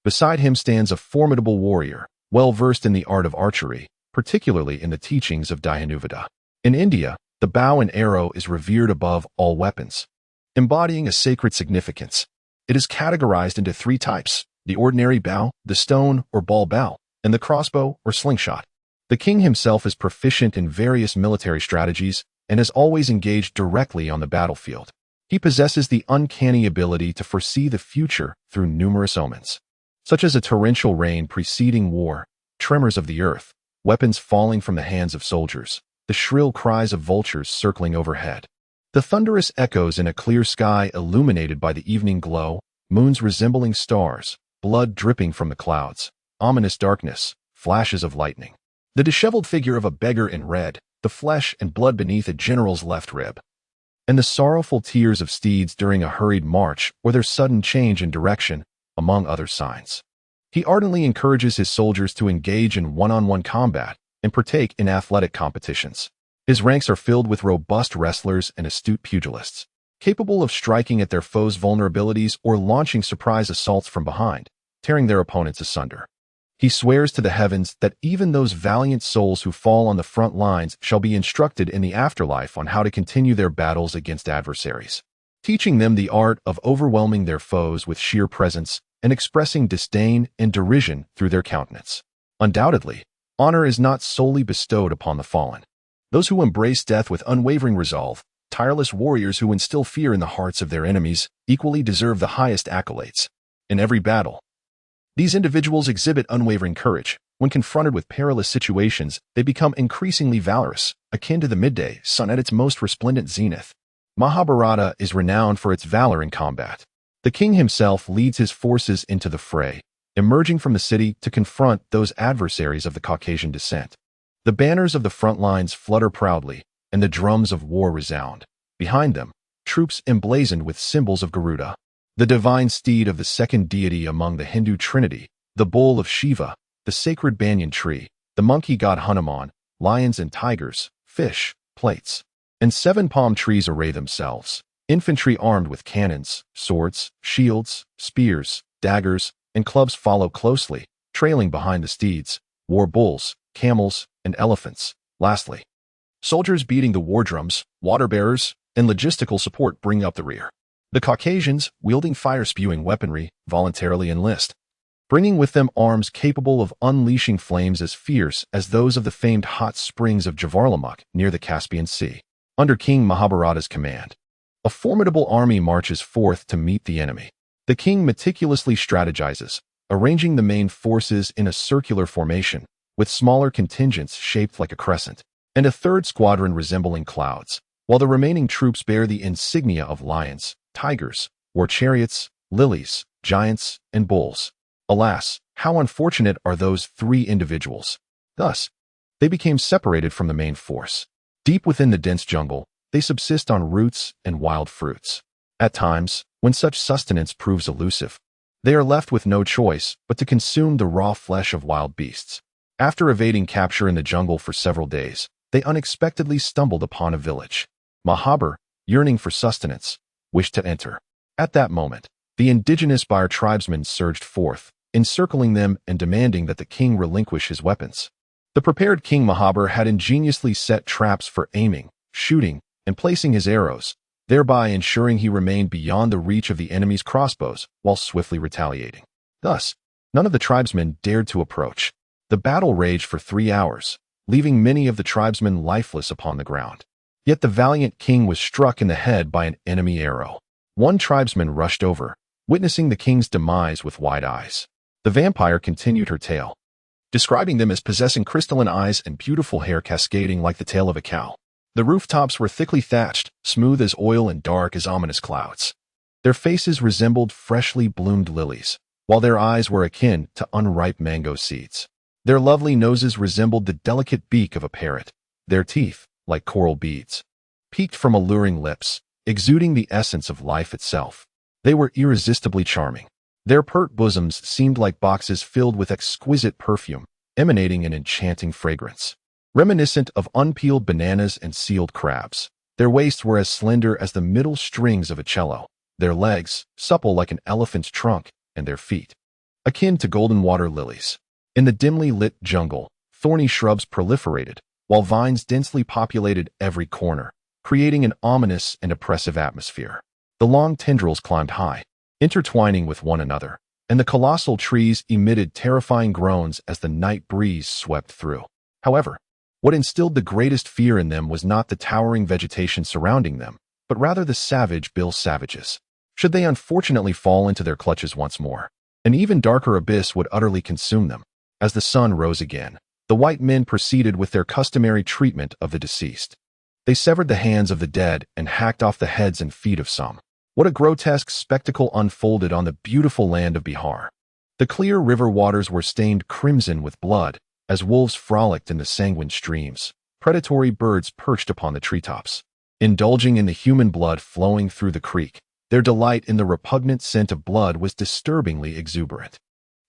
Beside him stands a formidable warrior, well-versed in the art of archery, particularly in the teachings of Dhyanuvada. In India, the bow and arrow is revered above all weapons, embodying a sacred significance. It is categorized into 3 types: the ordinary bow, the stone or ball bow, and the crossbow or slingshot. The king himself is proficient in various military strategies and has always engaged directly on the battlefield. He possesses the uncanny ability to foresee the future through numerous omens, such as a torrential rain preceding war, tremors of the earth, weapons falling from the hands of soldiers, the shrill cries of vultures circling overhead, the thunderous echoes in a clear sky illuminated by the evening glow, moons resembling stars, blood dripping from the clouds, ominous darkness, flashes of lightning, the disheveled figure of a beggar in red, the flesh and blood beneath a general's left rib, and the sorrowful tears of steeds during a hurried march or their sudden change in direction, among other signs. He ardently encourages his soldiers to engage in one-on-one combat and partake in athletic competitions. His ranks are filled with robust wrestlers and astute pugilists, capable of striking at their foes' vulnerabilities or launching surprise assaults from behind, tearing their opponents asunder. He swears to the heavens that even those valiant souls who fall on the front lines shall be instructed in the afterlife on how to continue their battles against adversaries, teaching them the art of overwhelming their foes with sheer presence and expressing disdain and derision through their countenance. Undoubtedly, honor is not solely bestowed upon the fallen. Those who embrace death with unwavering resolve, tireless warriors who instill fear in the hearts of their enemies, equally deserve the highest accolades. In every battle, these individuals exhibit unwavering courage. When confronted with perilous situations, they become increasingly valorous, akin to the midday sun at its most resplendent zenith. Mahabharata is renowned for its valor in combat. The king himself leads his forces into the fray, emerging from the city to confront those adversaries of the Caucasian descent. The banners of the front lines flutter proudly, and the drums of war resound. Behind them, troops emblazoned with symbols of Garuda, the divine steed of the second deity among the Hindu trinity, the bull of Shiva, the sacred banyan tree, the monkey god Hanuman, lions and tigers, fish, plates, and 7 palm trees array themselves. Infantry armed with cannons, swords, shields, spears, daggers, and clubs follow closely, trailing behind the steeds, war bulls, camels, and elephants. Lastly, soldiers beating the war drums, water bearers, and logistical support bring up the rear. The Caucasians, wielding fire-spewing weaponry, voluntarily enlist, bringing with them arms capable of unleashing flames as fierce as those of the famed hot springs of Javarlamukh near the Caspian Sea. Under King Mahabharata's command, a formidable army marches forth to meet the enemy. The king meticulously strategizes, arranging the main forces in a circular formation, with smaller contingents shaped like a crescent, and a third squadron resembling clouds, while the remaining troops bear the insignia of lions, tigers, war chariots, lilies, giants, and bulls. Alas, how unfortunate are those 3 individuals. Thus, they became separated from the main force. Deep within the dense jungle, they subsist on roots and wild fruits. At times, when such sustenance proves elusive, they are left with no choice but to consume the raw flesh of wild beasts. After evading capture in the jungle for several days, they unexpectedly stumbled upon a village. Mahabhar, yearning for sustenance, wished to enter. At that moment, the indigenous Bair tribesmen surged forth, encircling them and demanding that the king relinquish his weapons. The prepared King Mahabhar had ingeniously set traps for aiming, shooting, and placing his arrows, thereby ensuring he remained beyond the reach of the enemy's crossbows while swiftly retaliating. Thus, none of the tribesmen dared to approach. The battle raged for 3 hours, leaving many of the tribesmen lifeless upon the ground. Yet the valiant king was struck in the head by an enemy arrow. One tribesman rushed over, witnessing the king's demise with wide eyes. The vampire continued her tale, describing them as possessing crystalline eyes and beautiful hair cascading like the tail of a cow. The rooftops were thickly thatched, smooth as oil and dark as ominous clouds. Their faces resembled freshly bloomed lilies, while their eyes were akin to unripe mango seeds. Their lovely noses resembled the delicate beak of a parrot. Their teeth, like coral beads, peeked from alluring lips, exuding the essence of life itself. They were irresistibly charming. Their pert bosoms seemed like boxes filled with exquisite perfume, emanating an enchanting fragrance. Reminiscent of unpeeled bananas and sealed crabs, their waists were as slender as the middle strings of a cello, their legs supple like an elephant's trunk, and their feet akin to golden water lilies. In the dimly lit jungle, thorny shrubs proliferated, while vines densely populated every corner, creating an ominous and oppressive atmosphere. The long tendrils climbed high, intertwining with one another, and the colossal trees emitted terrifying groans as the night breeze swept through. However, what instilled the greatest fear in them was not the towering vegetation surrounding them, but rather the savage Bill Savages. Should they unfortunately fall into their clutches once more, an even darker abyss would utterly consume them. As the sun rose again, the white men proceeded with their customary treatment of the deceased. They severed the hands of the dead and hacked off the heads and feet of some. What a grotesque spectacle unfolded on the beautiful land of Bihar. The clear river waters were stained crimson with blood, as wolves frolicked in the sanguine streams. Predatory birds perched upon the treetops, indulging in the human blood flowing through the creek. Their delight in the repugnant scent of blood was disturbingly exuberant.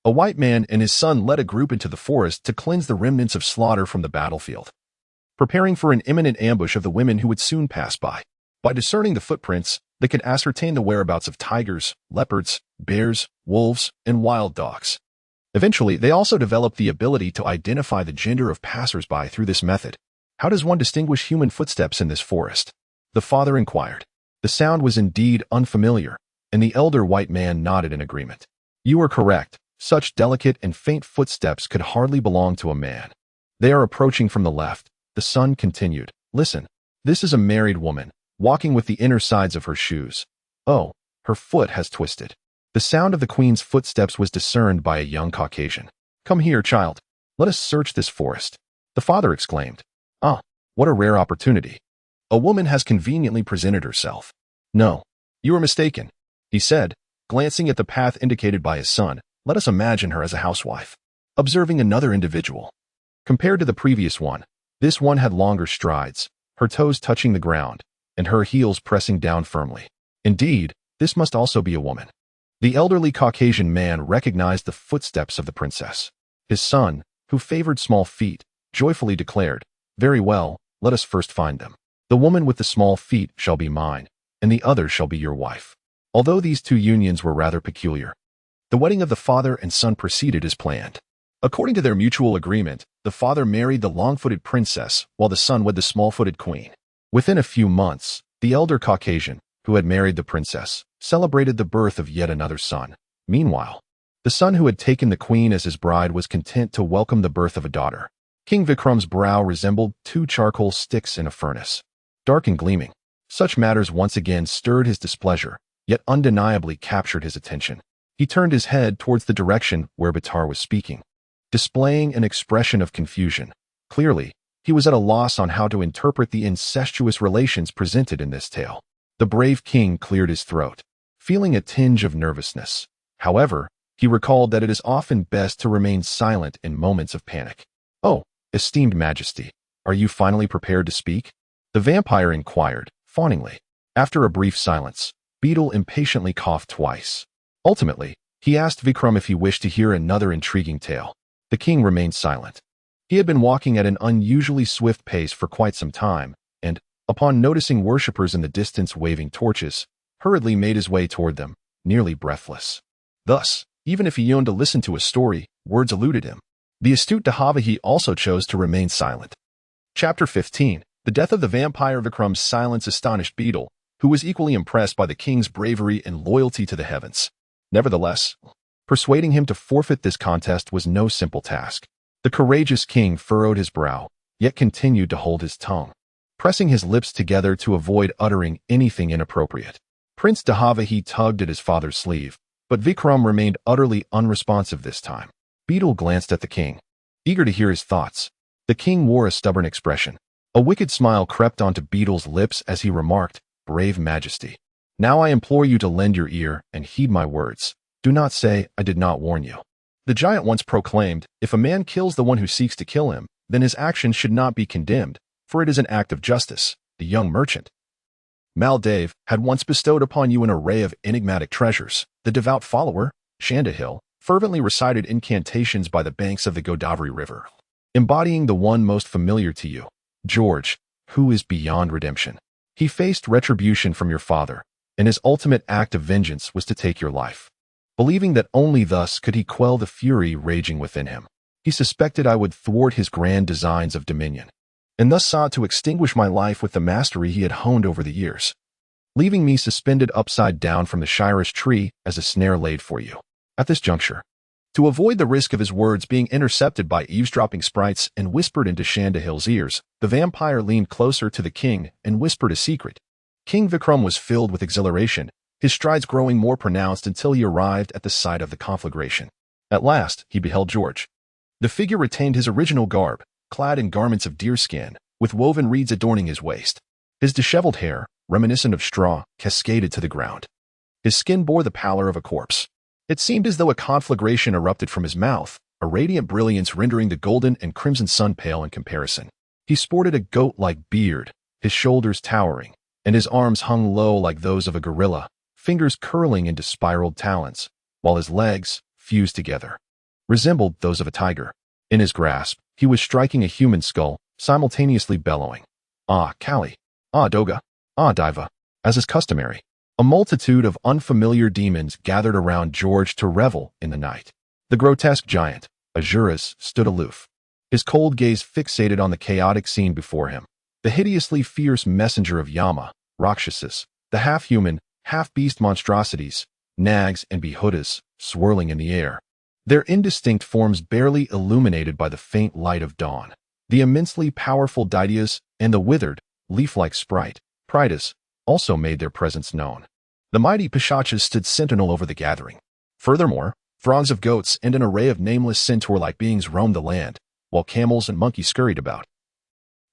A white man and his son led a group into the forest to cleanse the remnants of slaughter from the battlefield, preparing for an imminent ambush of the women who would soon pass by. By discerning the footprints, they could ascertain the whereabouts of tigers, leopards, bears, wolves, and wild dogs. Eventually, they also developed the ability to identify the gender of passers-by through this method. How does one distinguish human footsteps in this forest? The father inquired. The sound was indeed unfamiliar, and the elder white man nodded in agreement. You are correct. Such delicate and faint footsteps could hardly belong to a man. They are approaching from the left. The son continued. Listen, this is a married woman, walking with the inner sides of her shoes. Oh, her foot has twisted. The sound of the queen's footsteps was discerned by a young Caucasian. Come here, child. Let us search this forest. The father exclaimed. Ah, what a rare opportunity. A woman has conveniently presented herself. No, you are mistaken, he said, glancing at the path indicated by his son. Let us imagine her as a housewife, observing another individual. Compared to the previous one, this one had longer strides, her toes touching the ground, and her heels pressing down firmly. Indeed, this must also be a woman. The elderly Caucasian man recognized the footsteps of the princess. His son, who favored small feet, joyfully declared, Very well, let us first find them. The woman with the small feet shall be mine, and the other shall be your wife. Although these two unions were rather peculiar, the wedding of the father and son proceeded as planned. According to their mutual agreement, the father married the long-footed princess, while the son wed the small-footed queen. Within a few months, the elder Caucasian, who had married the princess, celebrated the birth of yet another son. Meanwhile, the son who had taken the queen as his bride was content to welcome the birth of a daughter. King Vikram's brow resembled two charcoal sticks in a furnace, dark and gleaming. Such matters once again stirred his displeasure, yet undeniably captured his attention. He turned his head towards the direction where Betal was speaking, displaying an expression of confusion. Clearly, he was at a loss on how to interpret the incestuous relations presented in this tale. The brave king cleared his throat, feeling a tinge of nervousness. However, he recalled that it is often best to remain silent in moments of panic. Oh, esteemed majesty, are you finally prepared to speak? The vampire inquired, fawningly. After a brief silence, Betal impatiently coughed twice. Ultimately, he asked Vikram if he wished to hear another intriguing tale. The king remained silent. He had been walking at an unusually swift pace for quite some time, and, upon noticing worshippers in the distance waving torches, hurriedly made his way toward them, nearly breathless. Thus, even if he yearned to listen to a story, words eluded him. The astute Chronophagy also chose to remain silent. Chapter 15. The death of the vampire. Vikram's silence astonished Betal, who was equally impressed by the king's bravery and loyalty to the heavens. Nevertheless, persuading him to forfeit this contest was no simple task. The courageous king furrowed his brow, yet continued to hold his tongue, pressing his lips together to avoid uttering anything inappropriate. Prince Chronophagy tugged at his father's sleeve, but Vikram remained utterly unresponsive this time. Betal glanced at the king, eager to hear his thoughts. The king wore a stubborn expression. A wicked smile crept onto Betal's lips as he remarked, Brave Majesty, now I implore you to lend your ear and heed my words. Do not say, I did not warn you. The giant once proclaimed, if a man kills the one who seeks to kill him, then his actions should not be condemned, for it is an act of justice. The young merchant, Maldive, had once bestowed upon you an array of enigmatic treasures. The devout follower, Shandahil, fervently recited incantations by the banks of the Godavari River, embodying the one most familiar to you, George, who is beyond redemption. He faced retribution from your father, and his ultimate act of vengeance was to take your life. Believing that only thus could he quell the fury raging within him, he suspected I would thwart his grand designs of dominion, and thus sought to extinguish my life with the mastery he had honed over the years, leaving me suspended upside down from the Shirish tree as a snare laid for you. At this juncture, to avoid the risk of his words being intercepted by eavesdropping sprites and whispered into Shandahil's ears, the vampire leaned closer to the king and whispered a secret. King Vikram was filled with exhilaration, his strides growing more pronounced until he arrived at the site of the conflagration. At last, he beheld George. The figure retained his original garb, clad in garments of deerskin, with woven reeds adorning his waist. His disheveled hair, reminiscent of straw, cascaded to the ground. His skin bore the pallor of a corpse. It seemed as though a conflagration erupted from his mouth, a radiant brilliance rendering the golden and crimson sun pale in comparison. He sported a goat-like beard, his shoulders towering, and his arms hung low like those of a gorilla, fingers curling into spiraled talons, while his legs, fused together, resembled those of a tiger. In his grasp, he was striking a human skull, simultaneously bellowing, "Ah, Kali! Ah, Doga! Ah, Diva!" As is customary, a multitude of unfamiliar demons gathered around George to revel in the night. The grotesque giant, Azuras, stood aloof, his cold gaze fixated on the chaotic scene before him. The hideously fierce messenger of Yama, Rakshasas, the half-human, half-beast monstrosities, nags and behudas, swirling in the air, their indistinct forms barely illuminated by the faint light of dawn. The immensely powerful Daityas and the withered, leaf-like sprite, Pridas, also made their presence known. The mighty Pishachas stood sentinel over the gathering. Furthermore, throngs of goats and an array of nameless centaur-like beings roamed the land, while camels and monkeys scurried about.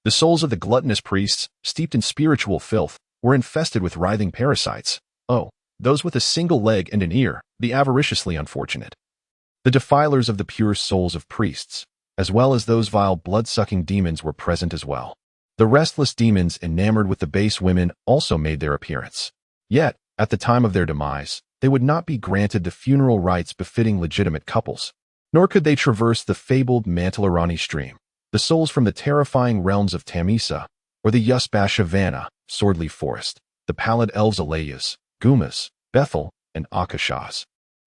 The souls of the gluttonous priests, steeped in spiritual filth, were infested with writhing parasites. Oh, those with a single leg and an ear, the avariciously unfortunate. The defilers of the pure souls of priests, as well as those vile blood-sucking demons, were present as well. The restless demons enamored with the base women also made their appearance. Yet, at the time of their demise, they would not be granted the funeral rites befitting legitimate couples, nor could they traverse the fabled Mantalarani stream. The souls from the terrifying realms of Tamisa, or the Yusbashavana, Swordleaf Forest, the pallid elves Alayas, Gumas, Betal, and Akashas,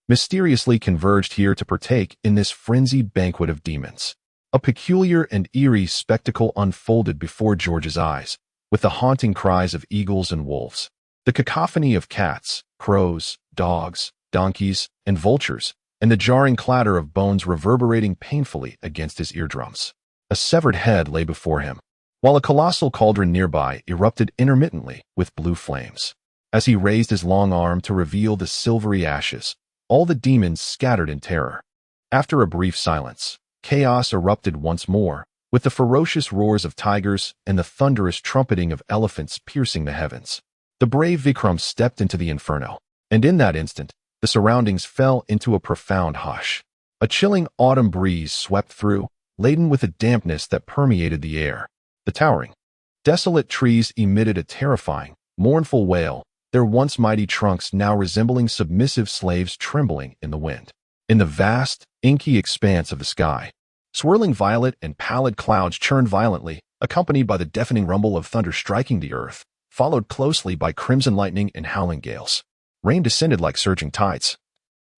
mysteriously converged here to partake in this frenzied banquet of demons. A peculiar and eerie spectacle unfolded before George's eyes, with the haunting cries of eagles and wolves, the cacophony of cats, crows, dogs, donkeys, and vultures, and the jarring clatter of bones reverberating painfully against his eardrums. A severed head lay before him, while a colossal cauldron nearby erupted intermittently with blue flames. As he raised his long arm to reveal the silvery ashes, all the demons scattered in terror. After a brief silence, chaos erupted once more, with the ferocious roars of tigers and the thunderous trumpeting of elephants piercing the heavens. The brave Vikram stepped into the inferno, and in that instant, the surroundings fell into a profound hush. A chilling autumn breeze swept through, laden with a dampness that permeated the air. The towering, desolate trees emitted a terrifying, mournful wail, their once mighty trunks now resembling submissive slaves trembling in the wind. In the vast, inky expanse of the sky, swirling violet and pallid clouds churned violently, accompanied by the deafening rumble of thunder striking the earth, followed closely by crimson lightning and howling gales. Rain descended like surging tides,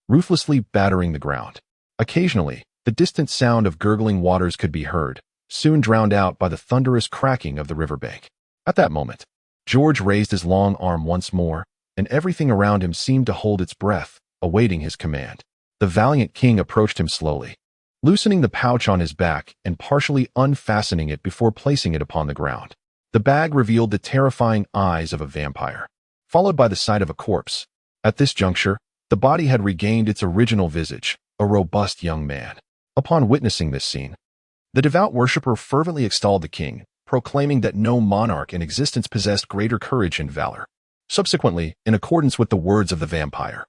ruthlessly battering the ground. Occasionally, the distant sound of gurgling waters could be heard, soon drowned out by the thunderous cracking of the riverbank. At that moment, George raised his long arm once more, and everything around him seemed to hold its breath, awaiting his command. The valiant king approached him slowly, loosening the pouch on his back and partially unfastening it before placing it upon the ground. The bag revealed the terrifying eyes of a vampire, followed by the sight of a corpse. At this juncture, the body had regained its original visage, a robust young man. Upon witnessing this scene, the devout worshipper fervently extolled the king, proclaiming that no monarch in existence possessed greater courage and valor. Subsequently, in accordance with the words of the vampire,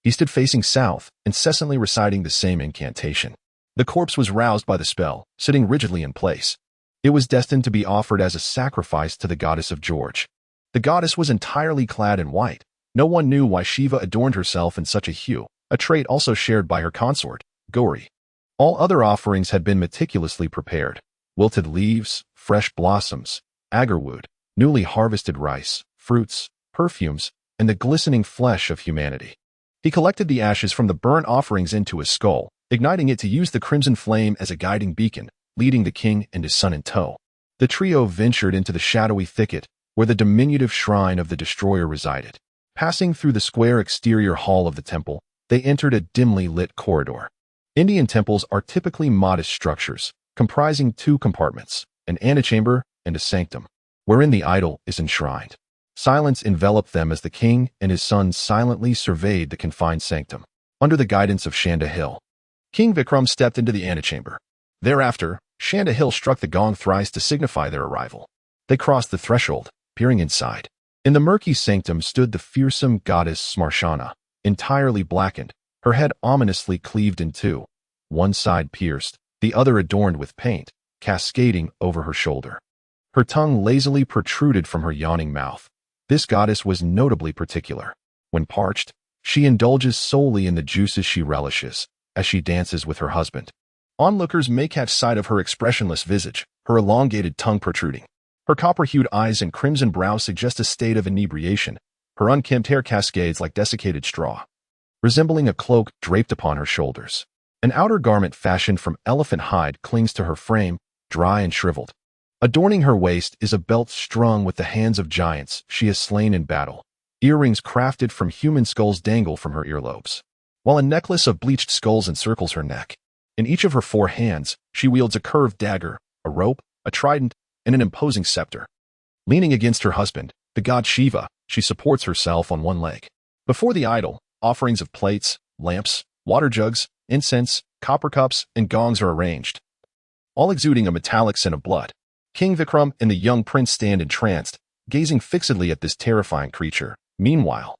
he stood facing south, incessantly reciting the same incantation. The corpse was roused by the spell, sitting rigidly in place, It was destined to be offered as a sacrifice to the goddess of George. The goddess was entirely clad in white. No one knew why Shiva adorned herself in such a hue, a trait also shared by her consort, Gauri. All other offerings had been meticulously prepared: wilted leaves, fresh blossoms, agarwood, newly harvested rice, fruits, perfumes, and the glistening flesh of humanity. He collected the ashes from the burnt offerings into his skull, igniting it to use the crimson flame as a guiding beacon, leading the king and his son in tow. The trio ventured into the shadowy thicket where the diminutive shrine of the destroyer resided. Passing through the square exterior hall of the temple, they entered a dimly lit corridor. Indian temples are typically modest structures, comprising two compartments, an antechamber and a sanctum, wherein the idol is enshrined. Silence enveloped them as the king and his son silently surveyed the confined sanctum. Under the guidance of Shanda Hill, King Vikram stepped into the antechamber. Thereafter, Shanda Hill struck the gong thrice to signify their arrival. They crossed the threshold, peering inside. In the murky sanctum stood the fearsome goddess Smarshana, entirely blackened, her head ominously cleaved in two, one side pierced, the other adorned with paint, cascading over her shoulder. Her tongue lazily protruded from her yawning mouth. This goddess was notably particular. When parched, she indulges solely in the juices she relishes, as she dances with her husband. Onlookers may catch sight of her expressionless visage, her elongated tongue protruding. Her copper-hued eyes and crimson brow suggest a state of inebriation. Her unkempt hair cascades like desiccated straw, resembling a cloak draped upon her shoulders. An outer garment fashioned from elephant hide clings to her frame, dry and shriveled. Adorning her waist is a belt strung with the hands of giants she has slain in battle. Earrings crafted from human skulls dangle from her earlobes, while a necklace of bleached skulls encircles her neck. In each of her 4 hands, she wields a curved dagger, a rope, a trident, and an imposing scepter. Leaning against her husband, the god Shiva, she supports herself on one leg. Before the idol, offerings of plates, lamps, water jugs, incense, copper cups, and gongs are arranged, all exuding a metallic scent of blood. King Vikram and the young prince stand entranced, gazing fixedly at this terrifying creature. Meanwhile,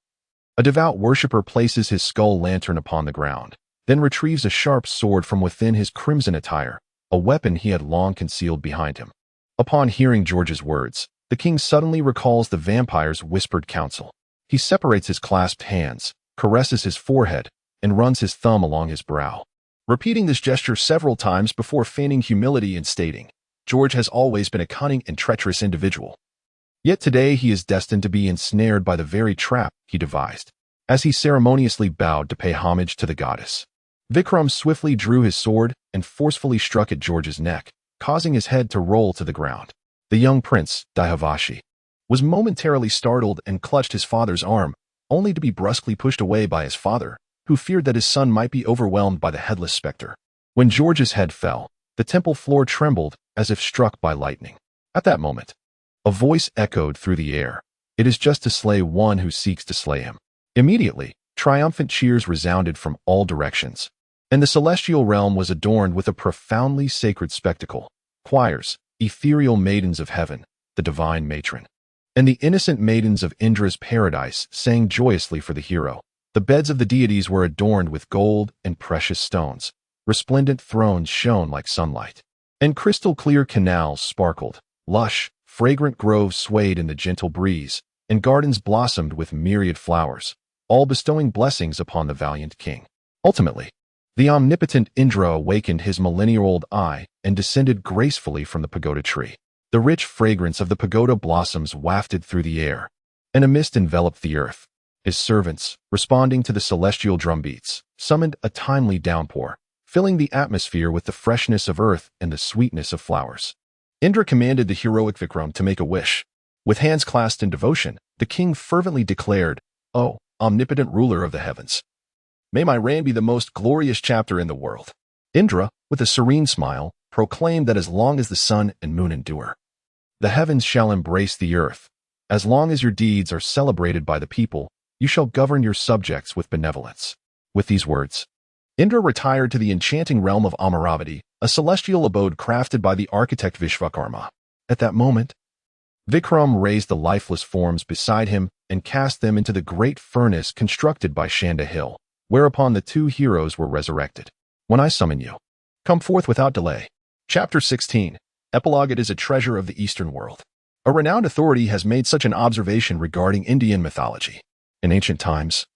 a devout worshipper places his skull lantern upon the ground, then retrieves a sharp sword from within his crimson attire, a weapon he had long concealed behind him. Upon hearing George's words, the king suddenly recalls the vampire's whispered counsel. He separates his clasped hands, caresses his forehead, and runs his thumb along his brow, repeating this gesture several times before feigning humility and stating, "George has always been a cunning and treacherous individual. Yet today he is destined to be ensnared by the very trap he devised." As he ceremoniously bowed to pay homage to the goddess, Vikram swiftly drew his sword and forcefully struck at George's neck, causing his head to roll to the ground. The young prince, Dhyavashi, was momentarily startled and clutched his father's arm, only to be brusquely pushed away by his father, who feared that his son might be overwhelmed by the headless specter. When George's head fell, the temple floor trembled as if struck by lightning. At that moment, a voice echoed through the air. "It is just to slay one who seeks to slay him." Immediately, triumphant cheers resounded from all directions, and the celestial realm was adorned with a profoundly sacred spectacle. Choirs, ethereal maidens of heaven, the divine matron, and the innocent maidens of Indra's paradise sang joyously for the hero. The beds of the deities were adorned with gold and precious stones. Resplendent thrones shone like sunlight, and crystal-clear canals sparkled. Lush, fragrant groves swayed in the gentle breeze, and gardens blossomed with myriad flowers, all bestowing blessings upon the valiant king. Ultimately, the omnipotent Indra awakened his millennia-old eye and descended gracefully from the pagoda tree. The rich fragrance of the pagoda blossoms wafted through the air, and a mist enveloped the earth. His servants, responding to the celestial drumbeats, summoned a timely downpour, filling the atmosphere with the freshness of earth and the sweetness of flowers. Indra commanded the heroic Vikram to make a wish. With hands clasped in devotion, the king fervently declared, "O omnipotent ruler of the heavens, may my reign be the most glorious chapter in the world." Indra, with a serene smile, proclaimed that as long as the sun and moon endure, the heavens shall embrace the earth. As long as your deeds are celebrated by the people, you shall govern your subjects with benevolence. With these words, Indra retired to the enchanting realm of Amaravati, a celestial abode crafted by the architect Vishvakarma. At that moment, Vikram raised the lifeless forms beside him and cast them into the great furnace constructed by Shanda Hill, whereupon the 2 heroes were resurrected. "When I summon you, come forth without delay." Chapter 16. Epilogue: It is a treasure of the Eastern world. A renowned authority has made such an observation regarding Indian mythology. In ancient times,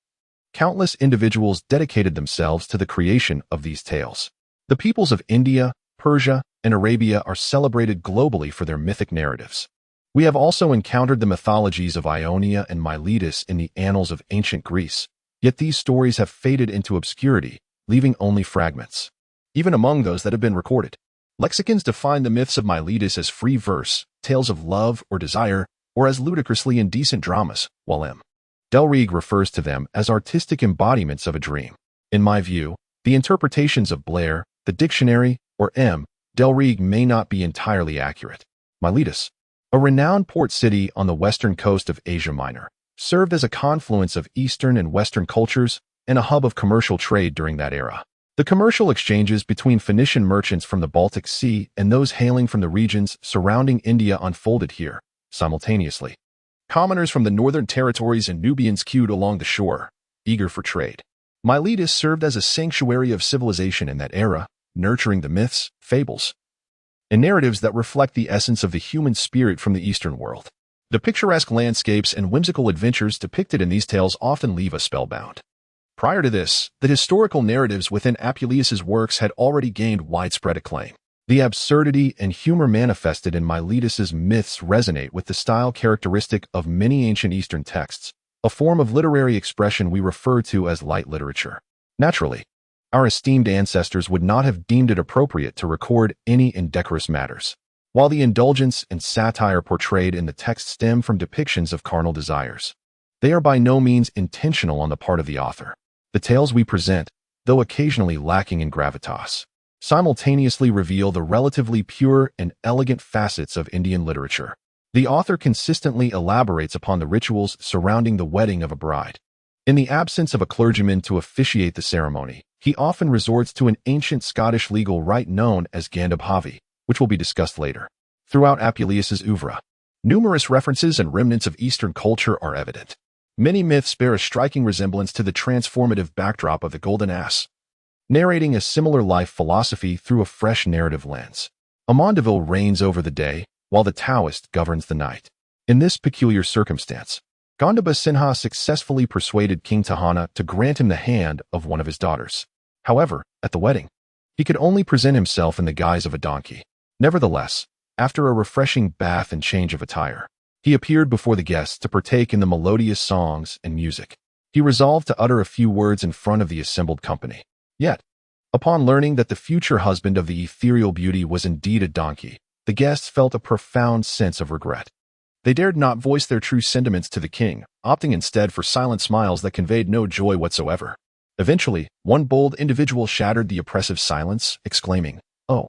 countless individuals dedicated themselves to the creation of these tales. The peoples of India, Persia, and Arabia are celebrated globally for their mythic narratives. We have also encountered the mythologies of Ionia and Miletus in the annals of ancient Greece, yet these stories have faded into obscurity, leaving only fragments. Even among those that have been recorded, lexicons define the myths of Miletus as free verse, tales of love or desire, or as ludicrously indecent dramas, while M. Delrigue refers to them as artistic embodiments of a dream. In my view, the interpretations of Blair, the dictionary, or M. Delrigue may not be entirely accurate. Miletus, a renowned port city on the western coast of Asia Minor, served as a confluence of Eastern and Western cultures and a hub of commercial trade during that era. The commercial exchanges between Phoenician merchants from the Baltic Sea and those hailing from the regions surrounding India unfolded here, simultaneously. Commoners from the northern territories and Nubians queued along the shore, eager for trade. Miletus served as a sanctuary of civilization in that era, nurturing the myths, fables, and narratives that reflect the essence of the human spirit from the Eastern world. The picturesque landscapes and whimsical adventures depicted in these tales often leave us spellbound. Prior to this, the historical narratives within Apuleius's works had already gained widespread acclaim. The absurdity and humor manifested in Miletus's myths resonate with the style characteristic of many ancient Eastern texts, a form of literary expression we refer to as light literature. Naturally, our esteemed ancestors would not have deemed it appropriate to record any indecorous matters. While the indulgence and satire portrayed in the text stem from depictions of carnal desires, they are by no means intentional on the part of the author. The tales we present, though occasionally lacking in gravitas, simultaneously reveal the relatively pure and elegant facets of Indian literature. The author consistently elaborates upon the rituals surrounding the wedding of a bride. In the absence of a clergyman to officiate the ceremony, he often resorts to an ancient Scottish legal rite known as Gandhabhavi, which will be discussed later. Throughout Apuleius's oeuvre, numerous references and remnants of Eastern culture are evident. Many myths bear a striking resemblance to the transformative backdrop of the Golden Ass, narrating a similar life philosophy through a fresh narrative lens. Amandeville reigns over the day, while the Taoist governs the night. In this peculiar circumstance, Gandhabha Sinha successfully persuaded King Tahana to grant him the hand of one of his daughters. However, at the wedding, he could only present himself in the guise of a donkey. Nevertheless, after a refreshing bath and change of attire, he appeared before the guests to partake in the melodious songs and music. He resolved to utter a few words in front of the assembled company. Yet, upon learning that the future husband of the ethereal beauty was indeed a donkey, the guests felt a profound sense of regret. They dared not voice their true sentiments to the king, opting instead for silent smiles that conveyed no joy whatsoever. Eventually, one bold individual shattered the oppressive silence, exclaiming, "Oh,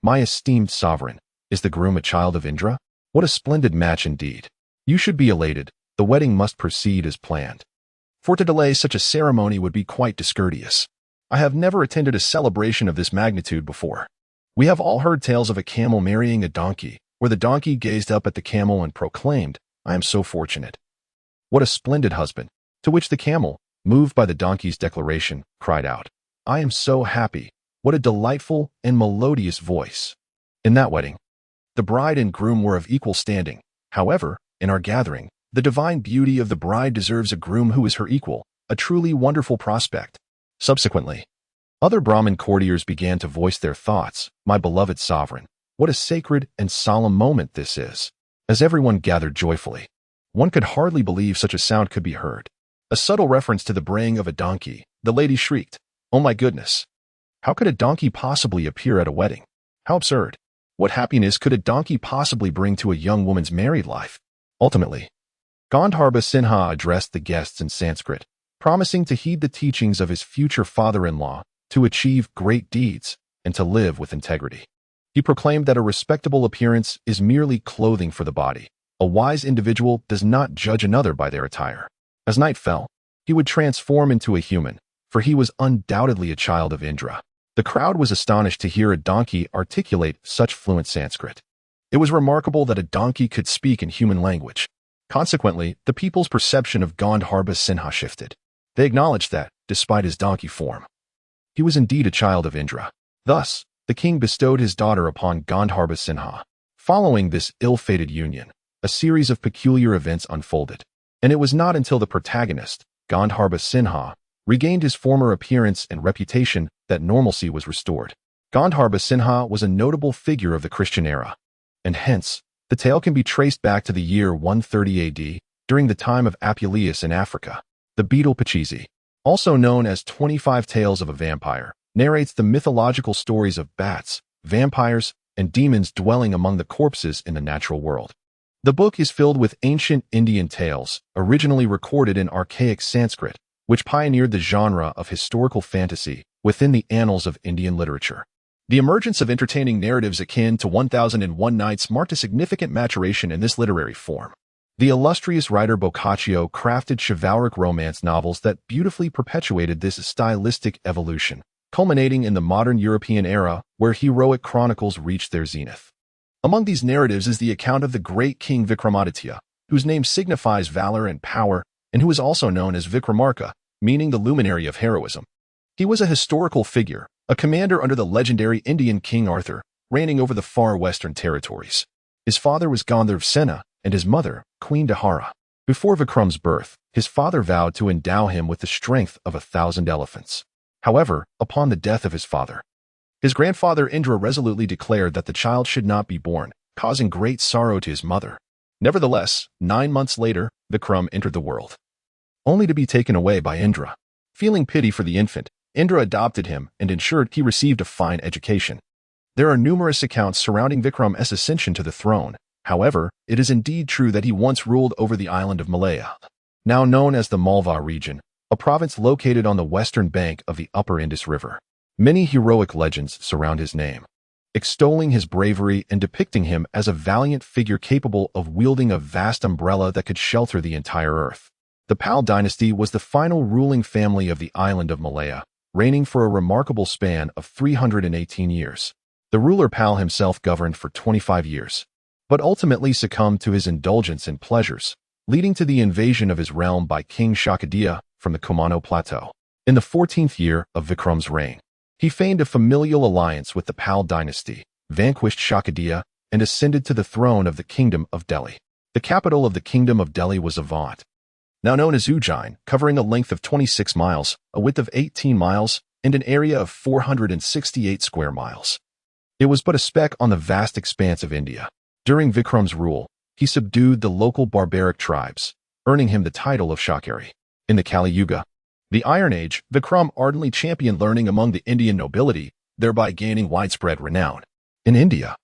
my esteemed sovereign, is the groom a child of Indra? What a splendid match indeed. You should be elated. The wedding must proceed as planned. For to delay such a ceremony would be quite discourteous. I have never attended a celebration of this magnitude before. We have all heard tales of a camel marrying a donkey, where the donkey gazed up at the camel and proclaimed, 'I am so fortunate. What a splendid husband,' to which the camel, moved by the donkey's declaration, cried out, 'I am so happy. What a delightful and melodious voice.' In that wedding, the bride and groom were of equal standing. However, in our gathering, the divine beauty of the bride deserves a groom who is her equal, a truly wonderful prospect." Subsequently, other Brahmin courtiers began to voice their thoughts. "My beloved sovereign, what a sacred and solemn moment this is." As everyone gathered joyfully, one could hardly believe such a sound could be heard. A subtle reference to the braying of a donkey, the lady shrieked, "Oh my goodness! How could a donkey possibly appear at a wedding? How absurd! What happiness could a donkey possibly bring to a young woman's married life?" Ultimately, Gandharva Sinha addressed the guests in Sanskrit, promising to heed the teachings of his future father-in-law, to achieve great deeds, and to live with integrity. He proclaimed that a respectable appearance is merely clothing for the body. A wise individual does not judge another by their attire. As night fell, he would transform into a human, for he was undoubtedly a child of Indra. The crowd was astonished to hear a donkey articulate such fluent Sanskrit. It was remarkable that a donkey could speak in human language. Consequently, the people's perception of Gandharva Sinha shifted. They acknowledged that, despite his donkey form, he was indeed a child of Indra. Thus, the king bestowed his daughter upon Gandharva Sinha, Following this ill-fated union, a series of peculiar events unfolded, and it was not until the protagonist, Gandharva Sinha, regained his former appearance and reputation that normalcy was restored. Gandharva Sinha was a notable figure of the Christian era, and hence, the tale can be traced back to the year 130 AD, during the time of Apuleius in Africa. The Betal, also known as 25 Tales of a Vampire, narrates the mythological stories of bats, vampires, and demons dwelling among the corpses in the natural world. The book is filled with ancient Indian tales, originally recorded in archaic Sanskrit, which pioneered the genre of historical fantasy within the annals of Indian literature. The emergence of entertaining narratives akin to 1001 Nights marked a significant maturation in this literary form. The illustrious writer Boccaccio crafted chivalric romance novels that beautifully perpetuated this stylistic evolution, culminating in the modern European era where heroic chronicles reached their zenith. Among these narratives is the account of the great king Vikramaditya, whose name signifies valor and power, and who is also known as Vikramarka, meaning the luminary of heroism. He was a historical figure, a commander under the legendary Indian King Arthur, reigning over the far western territories. His father was Gandharva Sena, and his mother, Queen Dahara. Before Vikram's birth, his father vowed to endow him with the strength of 1,000 elephants. However, upon the death of his father, his grandfather Indra resolutely declared that the child should not be born, causing great sorrow to his mother. Nevertheless, 9 months later, Vikram entered the world, only to be taken away by Indra. Feeling pity for the infant, Indra adopted him and ensured he received a fine education. There are numerous accounts surrounding Vikram's ascension to the throne. However, it is indeed true that he once ruled over the island of Malaya, now known as the Malwa region, a province located on the western bank of the upper Indus River. Many heroic legends surround his name, extolling his bravery and depicting him as a valiant figure capable of wielding a vast umbrella that could shelter the entire earth. The Pal dynasty was the final ruling family of the island of Malaya, reigning for a remarkable span of 318 years. The ruler Pal himself governed for 25 years, but ultimately succumbed to his indulgence in pleasures, leading to the invasion of his realm by King Shakadiya from the Kumano Plateau. In the 14th year of Vikram's reign, he feigned a familial alliance with the Pal dynasty, vanquished Shakadiya, and ascended to the throne of the Kingdom of Delhi. The capital of the Kingdom of Delhi was Avant, now known as Ujjain, covering a length of 26 miles, a width of 18 miles, and an area of 468 square miles. It was but a speck on the vast expanse of India. During Vikram's rule, he subdued the local barbaric tribes, earning him the title of Shakari. In the Kali Yuga, the Iron Age, Vikram ardently championed learning among the Indian nobility, thereby gaining widespread renown. In India,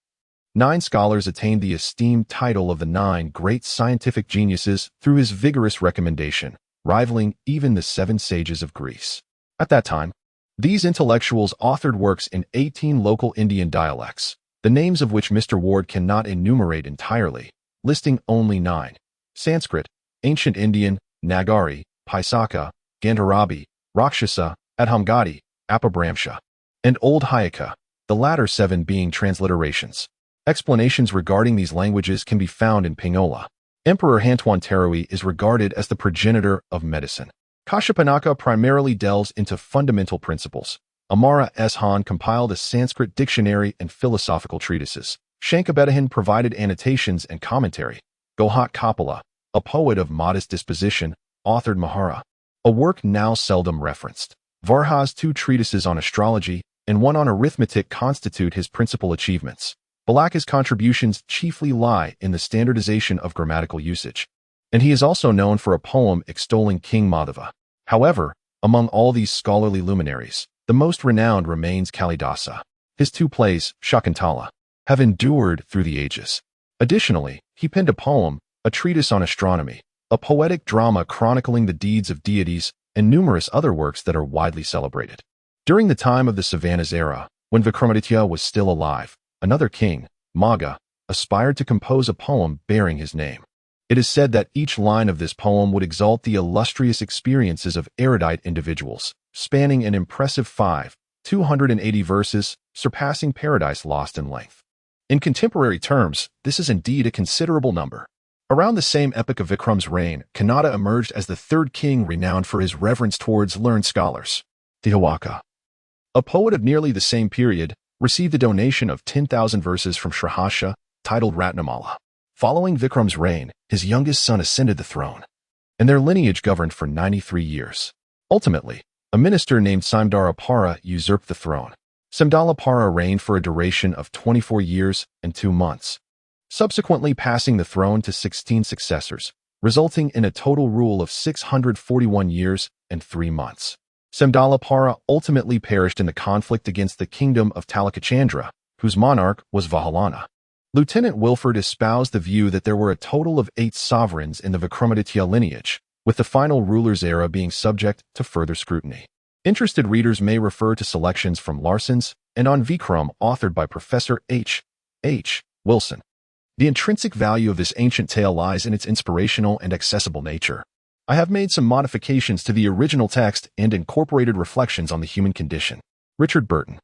9 scholars attained the esteemed title of the 9 great scientific geniuses through his vigorous recommendation, rivaling even the 7 sages of Greece. At that time, these intellectuals authored works in 18 local Indian dialects, the names of which Mr. Ward cannot enumerate entirely, listing only 9: Sanskrit, Ancient Indian, Nagari, Paisaka, Gandharabi, Rakshasa, Adhamgadi, Apabhramsha, and Old Hayaka, the latter 7 being transliterations. Explanations regarding these languages can be found in Pingola. Emperor Hantwantarui is regarded as the progenitor of medicine. Kashyapanaka primarily delves into fundamental principles. Amara S. Han compiled a Sanskrit dictionary and philosophical treatises. Shankabetahan provided annotations and commentary. Gohat Kapila, a poet of modest disposition, authored Mahara, a work now seldom referenced. Varha's 2 treatises on astrology and 1 on arithmetic constitute his principal achievements. Balaka's contributions chiefly lie in the standardization of grammatical usage, and he is also known for a poem extolling King Madhava. However, among all these scholarly luminaries, the most renowned remains Kalidasa. His 2 plays, Shakuntala, have endured through the ages. Additionally, he penned a poem, a treatise on astronomy, a poetic drama chronicling the deeds of deities, and numerous other works that are widely celebrated. During the time of the Savannas era, when Vikramaditya was still alive, another king, Magha, aspired to compose a poem bearing his name. It is said that each line of this poem would exalt the illustrious experiences of erudite individuals, spanning an impressive 280 verses, surpassing Paradise Lost in length. In contemporary terms, this is indeed a considerable number. Around the same epoch of Vikram's reign, Kannada emerged as the 3rd king renowned for his reverence towards learned scholars. Thihawaka, a poet of nearly the same period, received a donation of 10,000 verses from Srihasha, titled Ratnamala. Following Vikram's reign, his youngest son ascended the throne, and their lineage governed for 93 years. Ultimately, a minister named Simdalapara usurped the throne. Simdalapara reigned for a duration of 24 years and 2 months, subsequently passing the throne to 16 successors, resulting in a total rule of 641 years and 3 months. Simdalapara ultimately perished in the conflict against the kingdom of Talakachandra, whose monarch was Vahalana. Lieutenant Wilford espoused the view that there were a total of 8 sovereigns in the Vikramaditya lineage, with the final ruler's era being subject to further scrutiny. Interested readers may refer to selections from Larson's and on Vikram authored by Professor H. Wilson. The intrinsic value of this ancient tale lies in its inspirational and accessible nature. I have made some modifications to the original text and incorporated reflections on the human condition. Richard Burton.